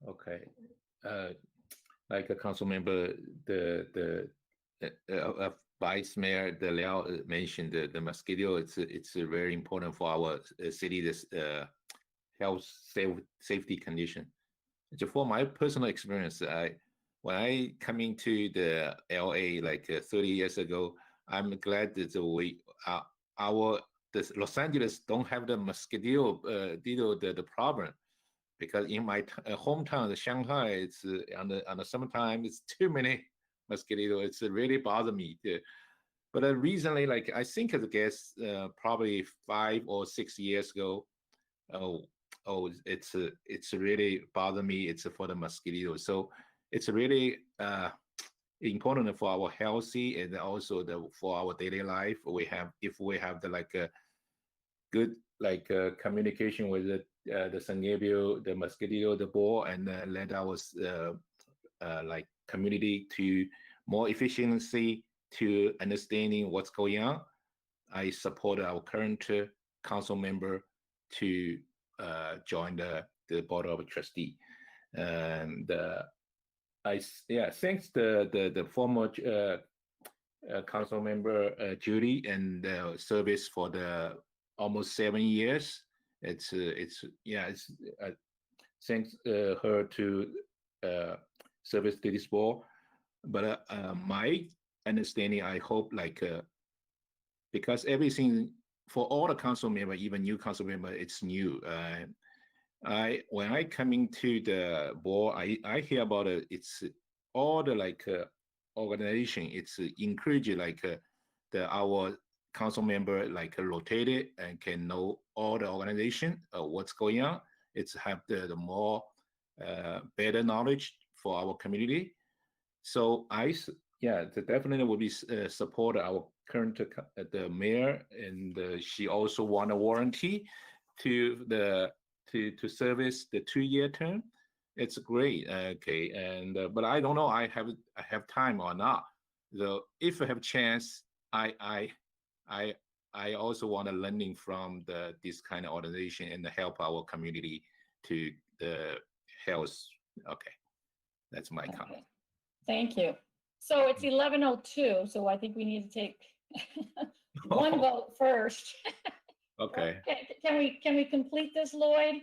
Okay. Like a council member, the Vice Mayor De Liao mentioned the mosquito. It's very important for our city. This health safety condition. So for my personal experience, when I coming to the LA like 30 years ago, I'm glad that the Los Angeles don't have the mosquito the problem, because in my hometown, the Shanghai, it's on the summertime, it's too many mosquito. It's really bother me. But recently, like I think I guess probably 5 or 6 years ago, it's really bother me. It's for the mosquito. So it's really important for our healthy and also for our daily life. If we have the like a good communication with the San Gabriel, the mosquito, the board, and let our like community to more efficiency to understanding what's going on. I support our current council member to join the board of trustee, and thanks the former council member Judy and service for the almost 7 years. It's thanks her to service to this board. But my understanding, I hope because everything for all the council member, even new council member, it's new. When I coming to the board, I hear about it. It's all the organization. It's encourage our council member rotated and can know all the organization, what's going on. It's have the more better knowledge for our community. So definitely will be support our current the mayor, and she also won a warranty to service the 2-year term. It's great. Okay, and but I don't know I have time or not. So if I have chance, I also want to learning from this kind of organization and help our community to the health. Okay, that's my comment. Thank you. So it's 11:02, so I think we need to take one vote first. Okay. Can we complete this, Lloyd?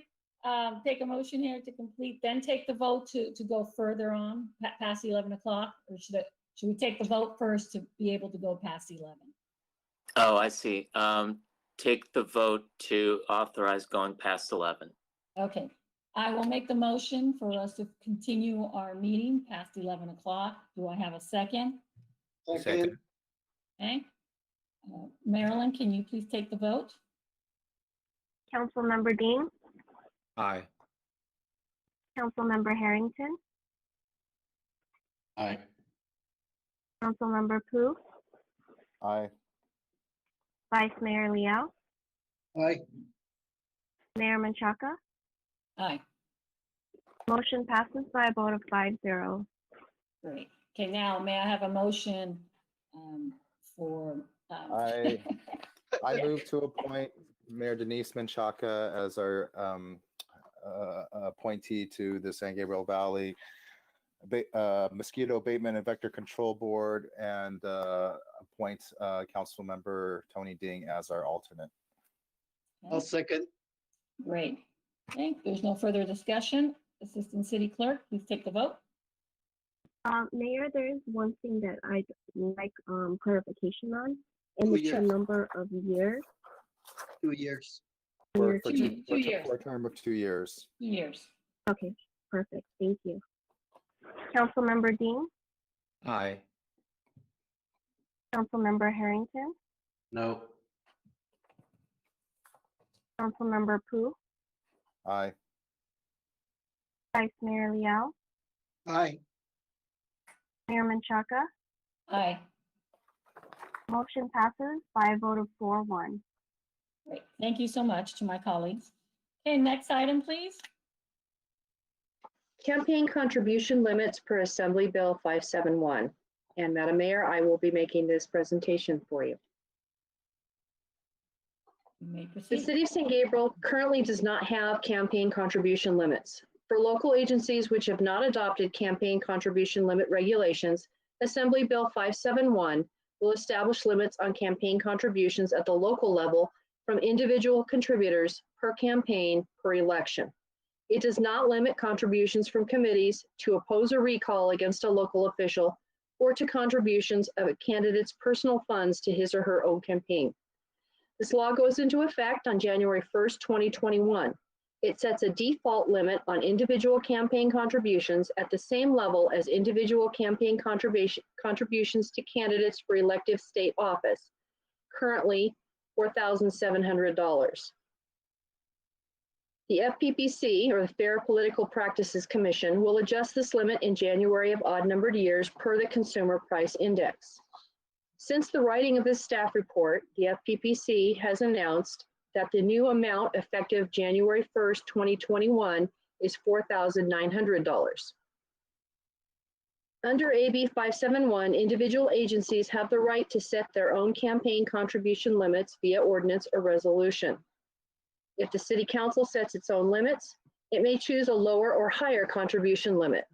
take a motion here to complete, then take the vote to go further on past 11 o'clock? Or should we take the vote first to be able to go past 11? Oh, I see. Take the vote to authorize going past 11. Okay, I will make the motion for us to continue our meeting past 11 o'clock. Do I have a second? Second. Okay. Marilyn, can you please take the vote? Councilmember Dean, Aye. Councilmember Harrington, Aye. Councilmember Pu, Aye. Vice Mayor Liao, Aye. Mayor Menchaca. Aye. Motion passes by a vote of 5-0. Great. Okay, now may I have a motion for? I move to appoint Mayor Denise Menchaca as our appointee to the San Gabriel Valley Mosquito Abatement and Vector Control Board, and appoint Councilmember Tony Ding as our alternate. I'll second. Great. Okay, there's no further discussion. Assistant City Clerk, please take the vote. Mayor, there is one thing that I'd like clarification on, and it's the years. number of years. 2 years. For 2 years. a term of 2 years. 2 years. Okay, perfect. Thank you. Councilmember Dean, Aye. Councilmember Harrington, No. Councilmember Pu, Aye. Vice Mayor Liao, Aye. Mayor Menchaca. Aye. Motion passes by a vote of 4-1. Great. Thank you so much to my colleagues. Okay, next item, please. Campaign contribution limits per Assembly Bill 571. And Madam Mayor, I will be making this presentation for you. You may The proceed. City of San Gabriel currently does not have campaign contribution limits. For local agencies which have not adopted campaign contribution limit regulations, Assembly Bill 571 will establish limits on campaign contributions at the local level from individual contributors per campaign per election. It does not limit contributions from committees to oppose a recall against a local official or to contributions of a candidate's personal funds to his or her own campaign. This law goes into effect on January 1st, 2021. It sets a default limit on individual campaign contributions at the same level as individual campaign contributions to candidates for elective state office, currently $4,700. The FPPC, or the Fair Political Practices Commission, will adjust this limit in January of odd-numbered years per the Consumer Price Index. Since the writing of this staff report, the FPPC has announced that the new amount effective January 1st, 2021 is $4,900. Under AB 571, individual agencies have the right to set their own campaign contribution limits via ordinance or resolution. If the City Council sets its own limits, it may choose a lower or higher contribution limit.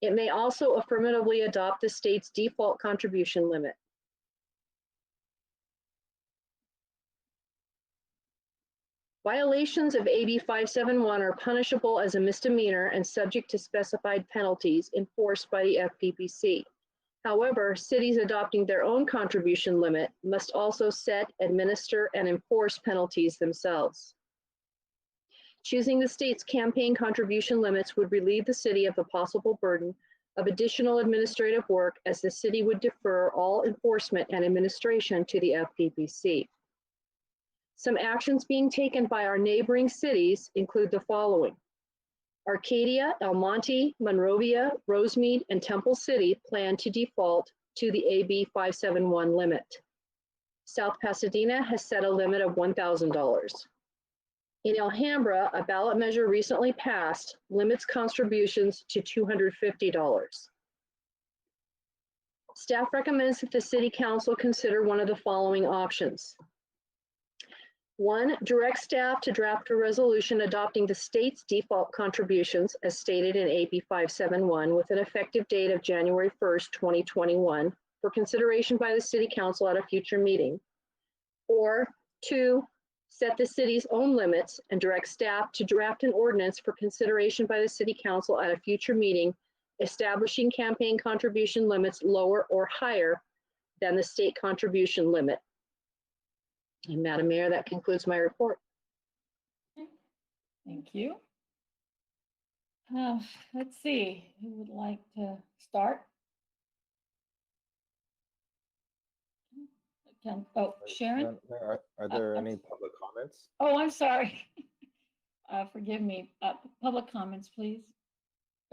It may also affirmatively adopt the state's default contribution limit. Violations of AB 571 are punishable as a misdemeanor and subject to specified penalties enforced by the FPPC. However, cities adopting their own contribution limit must also set, administer, and enforce penalties themselves. Choosing the state's campaign contribution limits would relieve the city of the possible burden of additional administrative work, as the city would defer all enforcement and administration to the FPPC. Some actions being taken by our neighboring cities include the following. Arcadia, El Monte, Monrovia, Rosemead, and Temple City plan to default to the AB 571 limit. South Pasadena has set a limit of $1,000. In Alhambra, a ballot measure recently passed limits contributions to $250. Staff recommends that the City Council consider one of the following options. 1, direct staff to draft a resolution adopting the state's default contributions as stated in AB 571 with an effective date of January 1st, 2021 for consideration by the City Council at a future meeting. Or 2, set the city's own limits, and direct staff to draft an ordinance for consideration by the City Council at a future meeting, establishing campaign contribution limits lower or higher than the state contribution limit. And Madam Mayor, that concludes my report. Thank you. Let's see, who would like to start? Sharon? Are there any public comments? Oh, I'm sorry. Forgive me. Public comments, please.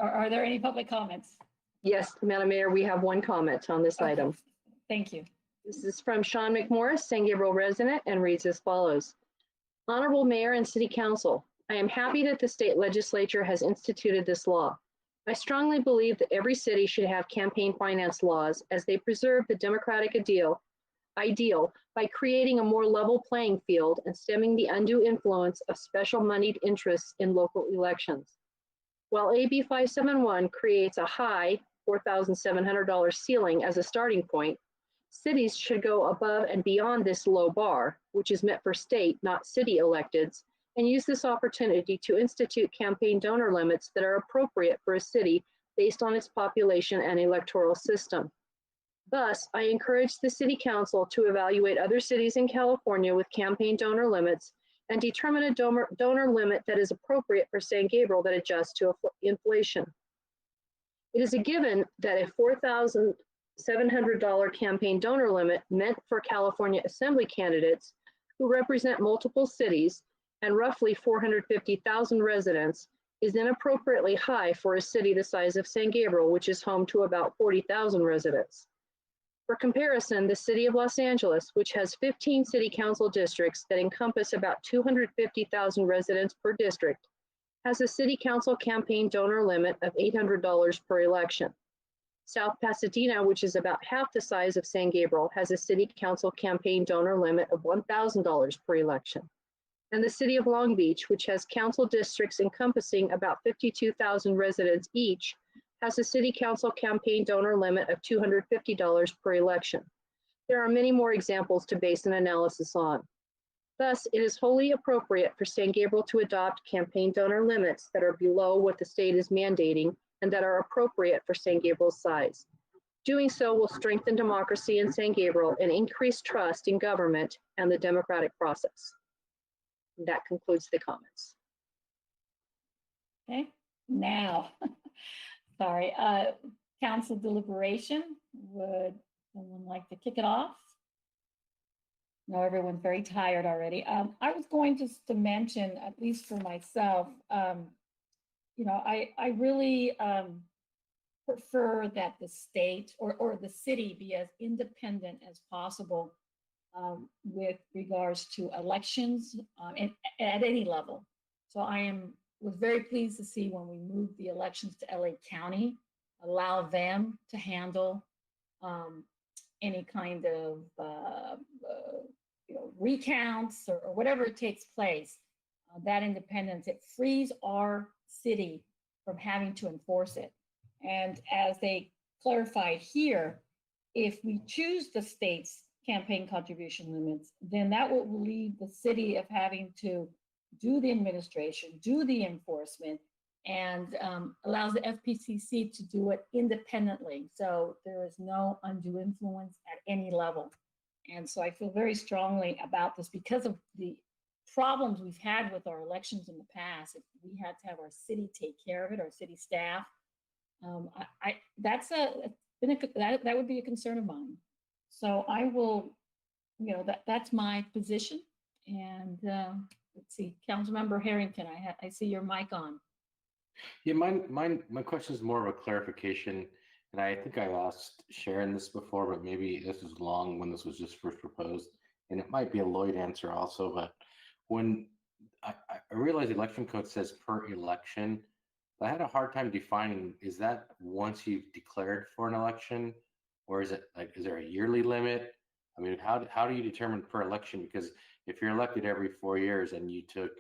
Are there any public comments? Yes, Madam Mayor, we have one comment on this item. Thank you. This is from Sean McMorris, San Gabriel resident, and reads as follows. Honorable Mayor and City Council, I am happy that the state legislature has instituted this law. I strongly believe that every city should have campaign finance laws as they preserve the democratic ideal by creating a more level playing field and stemming the undue influence of special moneyed interests in local elections. While AB 571 creates a high $4,700 ceiling as a starting point, cities should go above and beyond this low bar, which is meant for state, not city electeds, and use this opportunity to institute campaign donor limits that are appropriate for a city based on its population and electoral system. Thus, I encourage the City Council to evaluate other cities in California with campaign donor limits and determine a donor limit that is appropriate for San Gabriel that adjusts to inflation. It is a given that a $4,700 campaign donor limit meant for California Assembly candidates who represent multiple cities and roughly 450,000 residents is inappropriately high for a city the size of San Gabriel, which is home to about 40,000 residents. For comparison, the city of Los Angeles, which has 15 city council districts that encompass about 250,000 residents per district, has a city council campaign donor limit of $800 per election. South Pasadena, which is about half the size of San Gabriel, has a city council campaign donor limit of $1,000 per election. And the city of Long Beach, which has council districts encompassing about 52,000 residents each, has a city council campaign donor limit of $250 per election. There are many more examples to base an analysis on. Thus, it is wholly appropriate for San Gabriel to adopt campaign donor limits that are below what the state is mandating and that are appropriate for San Gabriel's size. Doing so will strengthen democracy in San Gabriel and increase trust in government and the democratic process. That concludes the comments. Okay, now, sorry, council deliberation. Would someone like to kick it off? No, everyone's very tired already. I was going to mention, at least for myself, you know, I really prefer that the state or the city be as independent as possible with regards to elections at any level. So was very pleased to see when we moved the elections to LA County, allow them to handle any kind of you know, recounts or whatever takes place. That independence, it frees our city from having to enforce it. And as they clarified here, if we choose the state's campaign contribution limits, then that will relieve the city of having to do the administration, do the enforcement, and allows the FPCC to do it independently. So there is no undue influence at any level. And so I feel very strongly about this because of the problems we've had with our elections in the past. If we had to have our city take care of it, our city staff, that would be a concern of mine. So I will, you know, that's my position. And let's see, Councilmember Harrington, I see your mic on. Yeah, my question is more of a clarification, and I think I asked Sharon this before, but maybe this was long when this was just first proposed, and it might be a Lloyd answer also. But when I realize the election code says per election, but I had a hard time defining, is that once you've declared for an election, or is it like, is there a yearly limit? I mean, how do you determine per election? Because if you're elected every 4 years and you took,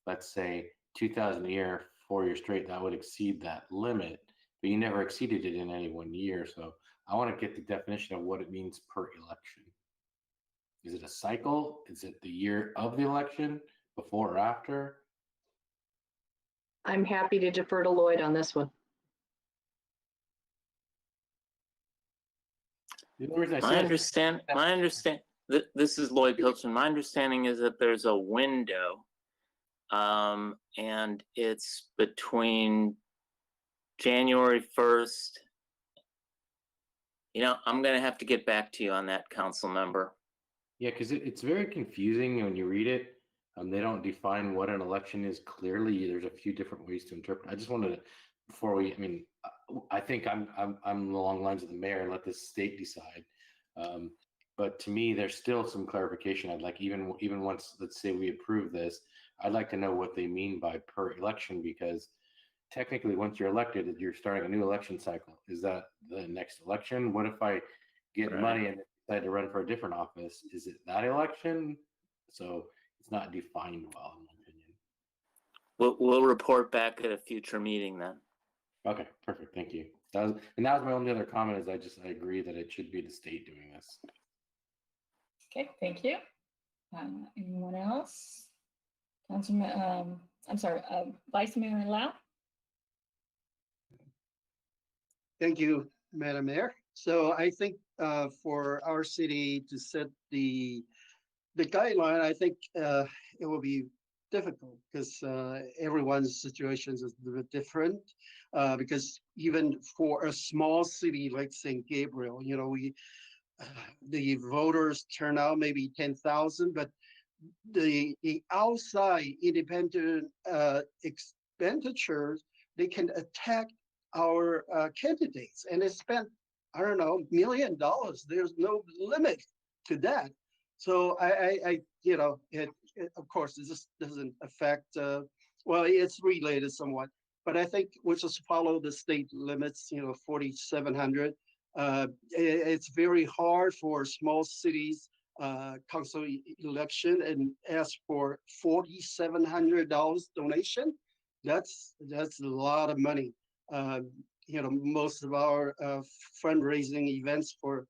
let's say, 2,000 a year, 4 years straight, that would exceed that limit, but you never exceeded it in any 1 year. So I want to get the definition of what it means per election. Is it a cycle? Is it the year of the election, before or after? I'm happy to defer to Lloyd on this one. The only reason I My say understand, this is Lloyd Pilchin. My understanding is that there's a window, and it's between January 1st. You know, I'm gonna have to get back to you on that, council member. Yeah, because it's very confusing when you read it. They don't define what an election is clearly. There's a few different ways to interpret. I just wanted to, before we, I mean, I think I'm along the lines of the mayor and let the state decide. But to me, there's still some clarification. I'd like, even once, let's say we approve this, I'd like to know what they mean by per election, because technically once you're elected, you're starting a new election cycle. Is that the next election? What if I get Right. money and decide to run for a different office? Is it that election? So it's not defined well, in my opinion. We'll report back at a future meeting then. Okay, perfect. Thank you. That was my only other comment. Is I agree that it should be the state doing this. Okay, thank you. Anyone else? Councilman, I'm sorry, Vice Mayor Lau? Thank you, Madam Mayor. So I think for our city to set the guideline, I think it will be difficult because everyone's situations is a bit different. Because even for a small city like St. Gabriel, you know, the voters turn out maybe 10,000, but the outside independent expenditures, they can attack our candidates, and they spent, I don't know, $1 million. There's no limit to that. So I you know, it of course, this doesn't affect, well, it's related somewhat, but I think we'll just follow the state limits, you know, 4,700. It's very hard for small cities council election and ask for $4,700 donation. That's a lot of money. You know, most of our fundraising events for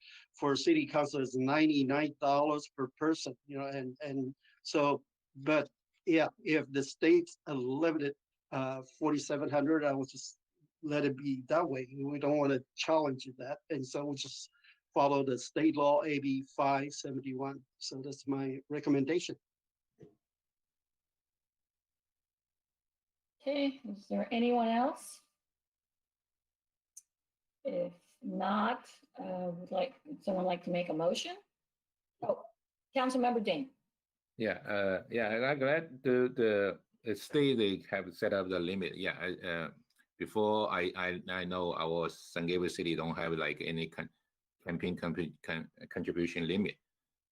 city council is $99 per person. You know, and so, but yeah, if the state's limited 4,700, I would just let it be that way. We don't want to challenge that, and so we'll just follow the state law AB 571. So that's my recommendation. Okay, is there anyone else? If not, would someone like to make a motion? Oh, Councilmember Ding. Yeah, I'm glad the state they have set up the limit. Yeah, before I know our San Gabriel City don't have like any campaign contribution limit.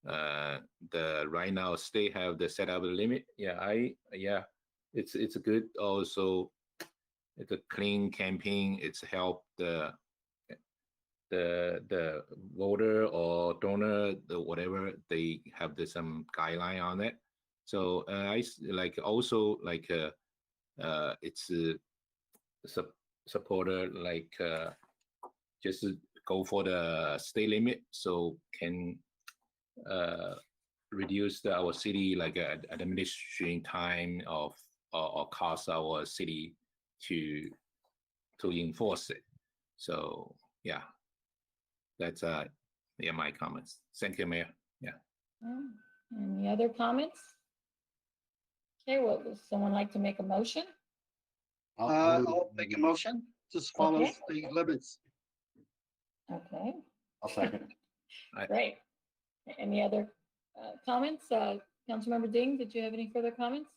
The right now state have the set up the limit. Yeah, it's good. Also, it's a clean campaign. It's help the voter or donor, whatever, they have some guideline on it. So I like also like it's supporter like just go for the state limit, so can reduce our city like administration time of or cost our city to enforce it. So yeah. That's yeah, my comments. Thank you, Mayor. Yeah. Any other comments? Okay, well, would someone like to make a motion? I'll make a motion. Just follow Okay. state limits. Okay, I'll second. great. Any other comments? Councilmember Ding, did you have any further comments?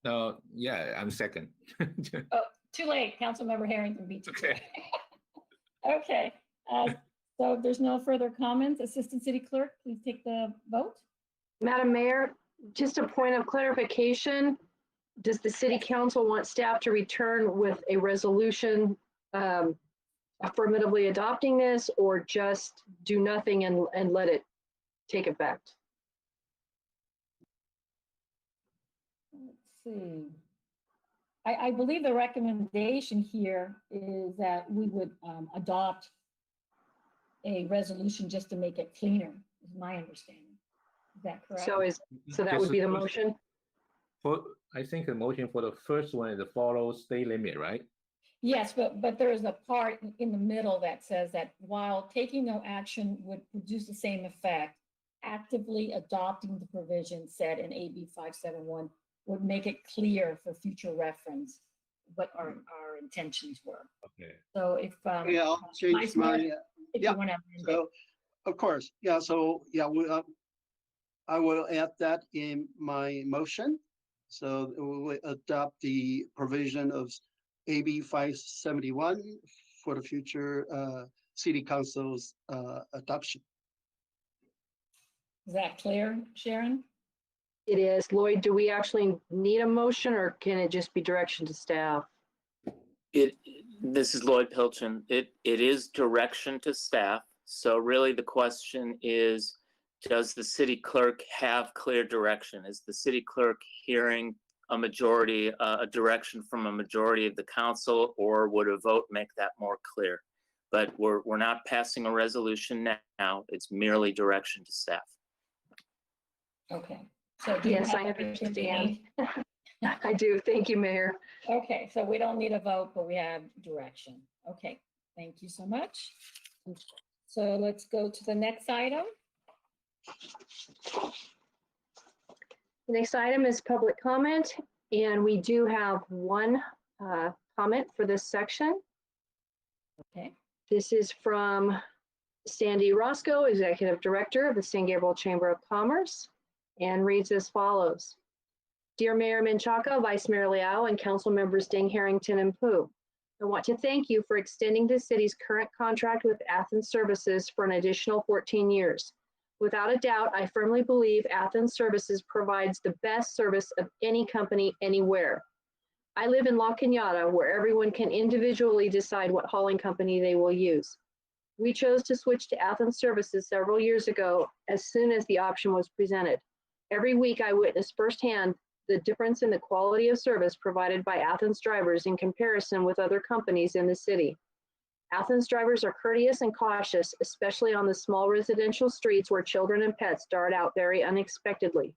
No, yeah, I'm second. Oh, too late. Councilmember Harrington beat you to it. Okay. So if there's no further comments, Assistant City Clerk, please take the vote. Madam Mayor, just a point of clarification. Does the City Council want staff to return with a resolution affirmatively adopting this, or just do nothing and let it take effect? Let's see. I believe the recommendation here is that we would adopt a resolution just to make it cleaner, is my understanding. Is that correct? So that would be the motion? I think the motion for the first one is to follow state limit, right? Yes, but there is a part in the middle that says that while taking no action would produce the same effect, actively adopting the provision said in AB 571 would make it clear for future reference what our intentions were. Okay. So if Yeah, I'll change Vice Mayor, my, if yeah, you want to amend it. so, of course, yeah, so, yeah, I will add that in my motion. So we will adopt the provision of AB 571 for the future city council's adoption. Is that clear, Sharon? It is. Lloyd, do we actually need a motion or can it just be direction to staff? This is Lloyd Pilchin. It is direction to staff. So really the question is, does the city clerk have clear direction? Is the city clerk hearing a majority, a direction from a majority of the council, or would a vote make that more clear? But we're not passing a resolution now. It's merely direction to staff. Okay. So do you Yes, have I everything you understand. need? I do. Thank you, Mayor. Okay, so we don't need a vote, but we have direction. Okay, thank you so much. So let's go to the next item. The next item is public comment, and we do have one comment for this section. Okay. This is from Sandy Roscoe, Executive Director of the San Gabriel Chamber of Commerce, and reads as follows. Dear Mayor Menchaca, Vice Mayor Liao, and Council Members Ding, Harrington, and Pu, I want to thank you for extending the city's current contract with Athens Services for an additional 14 years. Without a doubt, I firmly believe Athens Services provides the best service of any company anywhere. I live in La Cañada, where everyone can individually decide what hauling company they will use. We chose to switch to Athens Services several years ago as soon as the option was presented. Every week I witness firsthand the difference in the quality of service provided by Athens drivers in comparison with other companies in the city. Athens drivers are courteous and cautious, especially on the small residential streets where children and pets dart out very unexpectedly.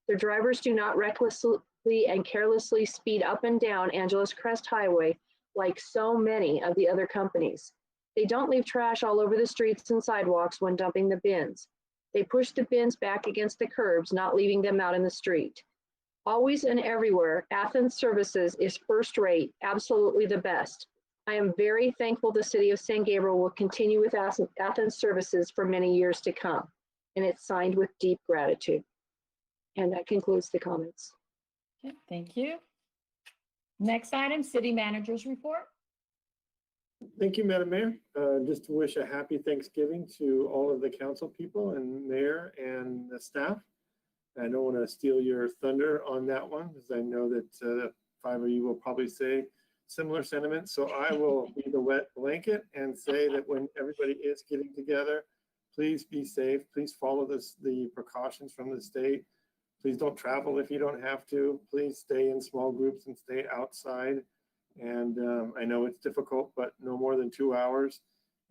Their drivers do not recklessly and carelessly speed up and down Angeles Crest Highway like so many of the other companies. They don't leave trash all over the streets and sidewalks when dumping the bins. They push the bins back against the curbs, not leaving them out in the street. Always and everywhere, Athens Services is first rate, absolutely the best. I am very thankful the city of San Gabriel will continue with Athens Services for many years to come. And it's signed with deep gratitude. And that concludes the comments. Okay, thank you. Next item, City Manager's Report. Thank you, Madam Mayor. Just to wish a happy Thanksgiving to all of the council people and mayor and the staff. I don't want to steal your thunder on that one, because I know that 5 of you will probably say similar sentiments. So I will be the wet blanket and say that when everybody is getting together, please be safe. Please follow the precautions from the state. Please don't travel if you don't have to. Please stay in small groups and stay outside. And I know it's difficult, but no more than 2 hours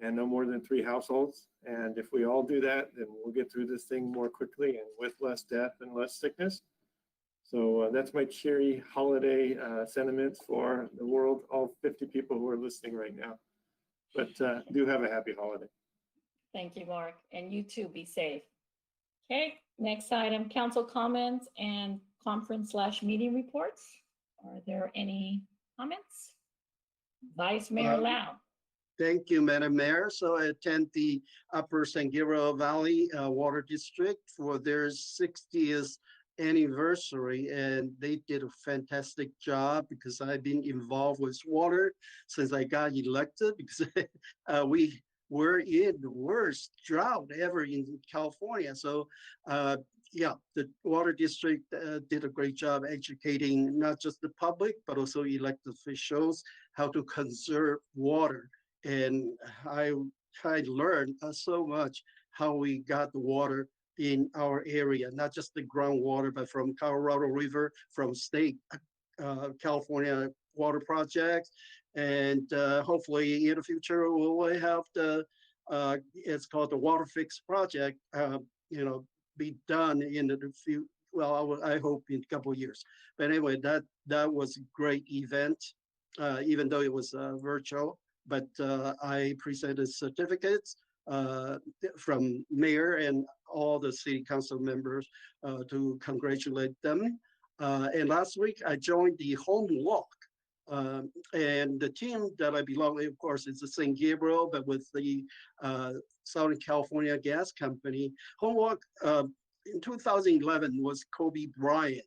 and no more than 3 households. And if we all do that, then we'll get through this thing more quickly and with less death and less sickness. So that's my cheery holiday sentiments for the world, all 50 people who are listening right now. But do have a happy holiday. Thank you, Mark. And you too, be safe. Okay, next item, council comments and conference/meeting reports. Are there any comments? Vice Mayor Lau. Thank you, Madam Mayor. So I attend the Upper San Gabriel Valley Water District for their 60th anniversary, and they did a fantastic job because I've been involved with water since I got elected, because we were in the worst drought ever in California. So yeah, the water district did a great job educating not just the public, but also elected officials how to conserve water. And I learned so much how we got the water in our area, not just the groundwater, but from Colorado River, from state California water projects. And hopefully in the future, we'll have the, it's called the Water Fix Project, you know, be done in the few, well, I hope in a couple of years. But anyway, that was a great event, even though it was virtual. But I presented certificates from mayor and all the city council members to congratulate them. And last week I joined the home walk. And the team that I belong to, of course, is the St. Gabriel, but with the Southern California Gas Company. Home walk in 2011 was Kobe Bryant,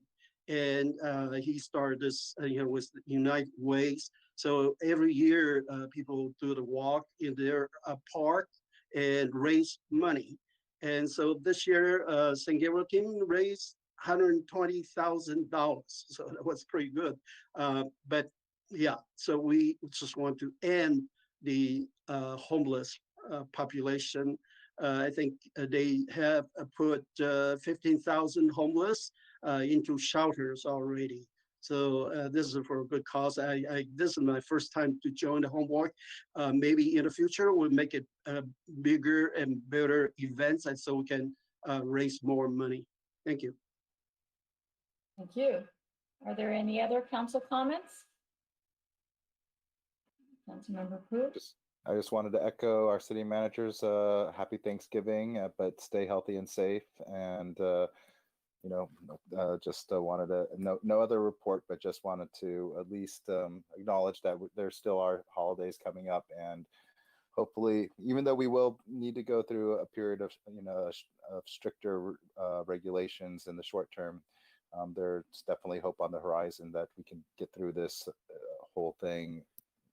and he started this, with United Ways. So every year, people do the walk in their park and raise money. And so this year, St. Gabriel team raised $120,000. So that was pretty good. But yeah, so we just want to end the homeless population. I think they have put 15,000 homeless into shelters already. So this is for a good cause. This is my first time to join the home walk. Maybe in the future we'll make it bigger and better events, and so we can raise more money. Thank you. Thank you. Are there any other council comments? Councilmember Pu? I just wanted to echo our city manager's happy Thanksgiving, but stay healthy and safe. And just wanted to no other report, but just wanted to at least acknowledge that there still are holidays coming up, and hopefully, even though we will need to go through a period of of stricter regulations in the short term, there's definitely hope on the horizon that we can get through this whole thing,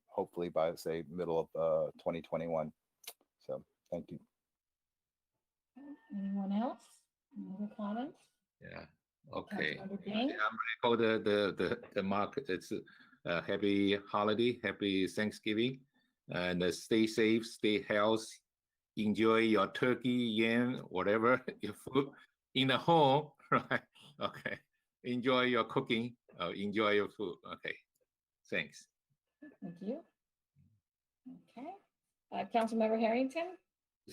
hopefully by, say, middle of 2021. So thank you. Anyone else? Any other comments? Yeah. Okay. Councilmember Yeah, Ding? I'm ready for the mark. It's a happy holiday, happy Thanksgiving, and stay safe, stay healthy, enjoy your turkey, yam, whatever your food in the home, right? Okay. Enjoy your cooking. Enjoy your food. Okay. Thanks. Thank you. Okay. Councilmember Harrington?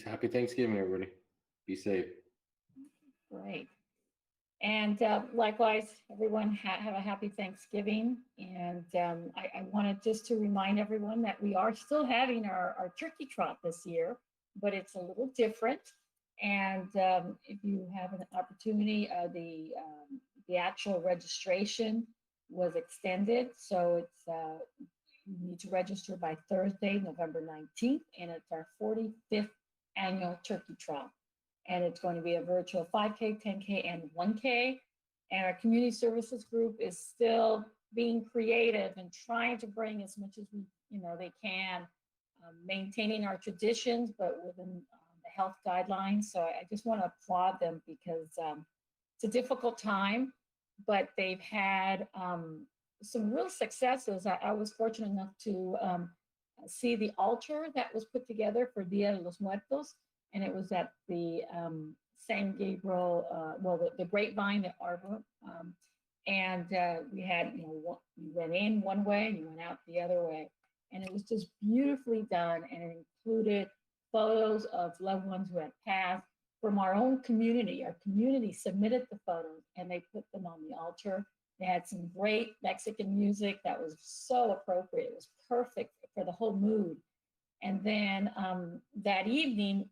Happy Thanksgiving, everybody. Be safe. Great. And likewise, everyone have a happy Thanksgiving. And I wanted just to remind everyone that we are still having our turkey trot this year, but it's a little different. And if you have an opportunity, the actual registration was extended. So it's you need to register by Thursday, November 19th, and it's our 45th annual turkey trot. And it's going to be a virtual 5K, 10K, and 1K. And our community services group is still being creative and trying to bring as much as they can, maintaining our traditions, but within the health guidelines. So I just want to applaud them because it's a difficult time, but they've had some real successes. I was fortunate enough to see the altar that was put together for Dia de los Muertos. And it was at the San Gabriel, the Grapevine, the Arbor. And we had, you went in one way and you went out the other way. And it was just beautifully done. And it included photos of loved ones who had passed from our own community. Our community submitted the photos and they put them on the altar. They had some great Mexican music that was so appropriate. It was perfect for the whole mood. And then that evening,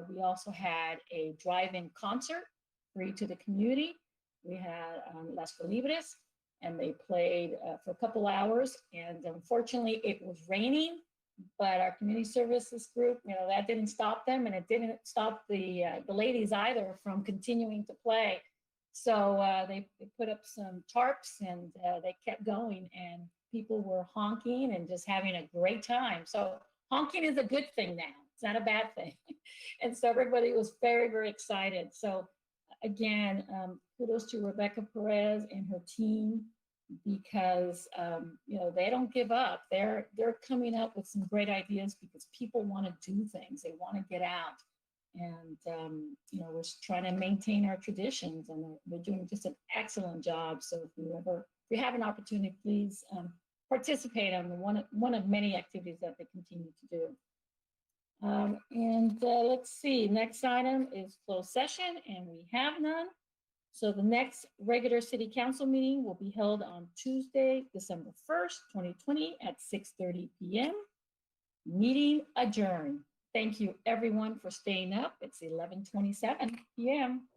we also had a drive-in concert free to the community. We had Las Colibres, and they played for a couple hours. And unfortunately, it was raining, but our community services group, that didn't stop them, and it didn't stop the ladies either from continuing to play. So they put up some tarps, and they kept going, and people were honking and just having a great time. So honking is a good thing now. It's not a bad thing. And so everybody was very, very excited. So again, kudos to Rebecca Perez and her team because, they don't give up. They're coming up with some great ideas because people want to do things. They want to get out. And, we're trying to maintain our traditions, and they're doing just an excellent job. So if you have an opportunity, please participate on one of many activities that they continue to do. Let's see, next item is closed session, and we have none. So the next regular city council meeting will be held on Tuesday, December 1st, 2020 at 6:30 p.m. Meeting adjourned. Thank you everyone for staying up. It's 11:27 p.m.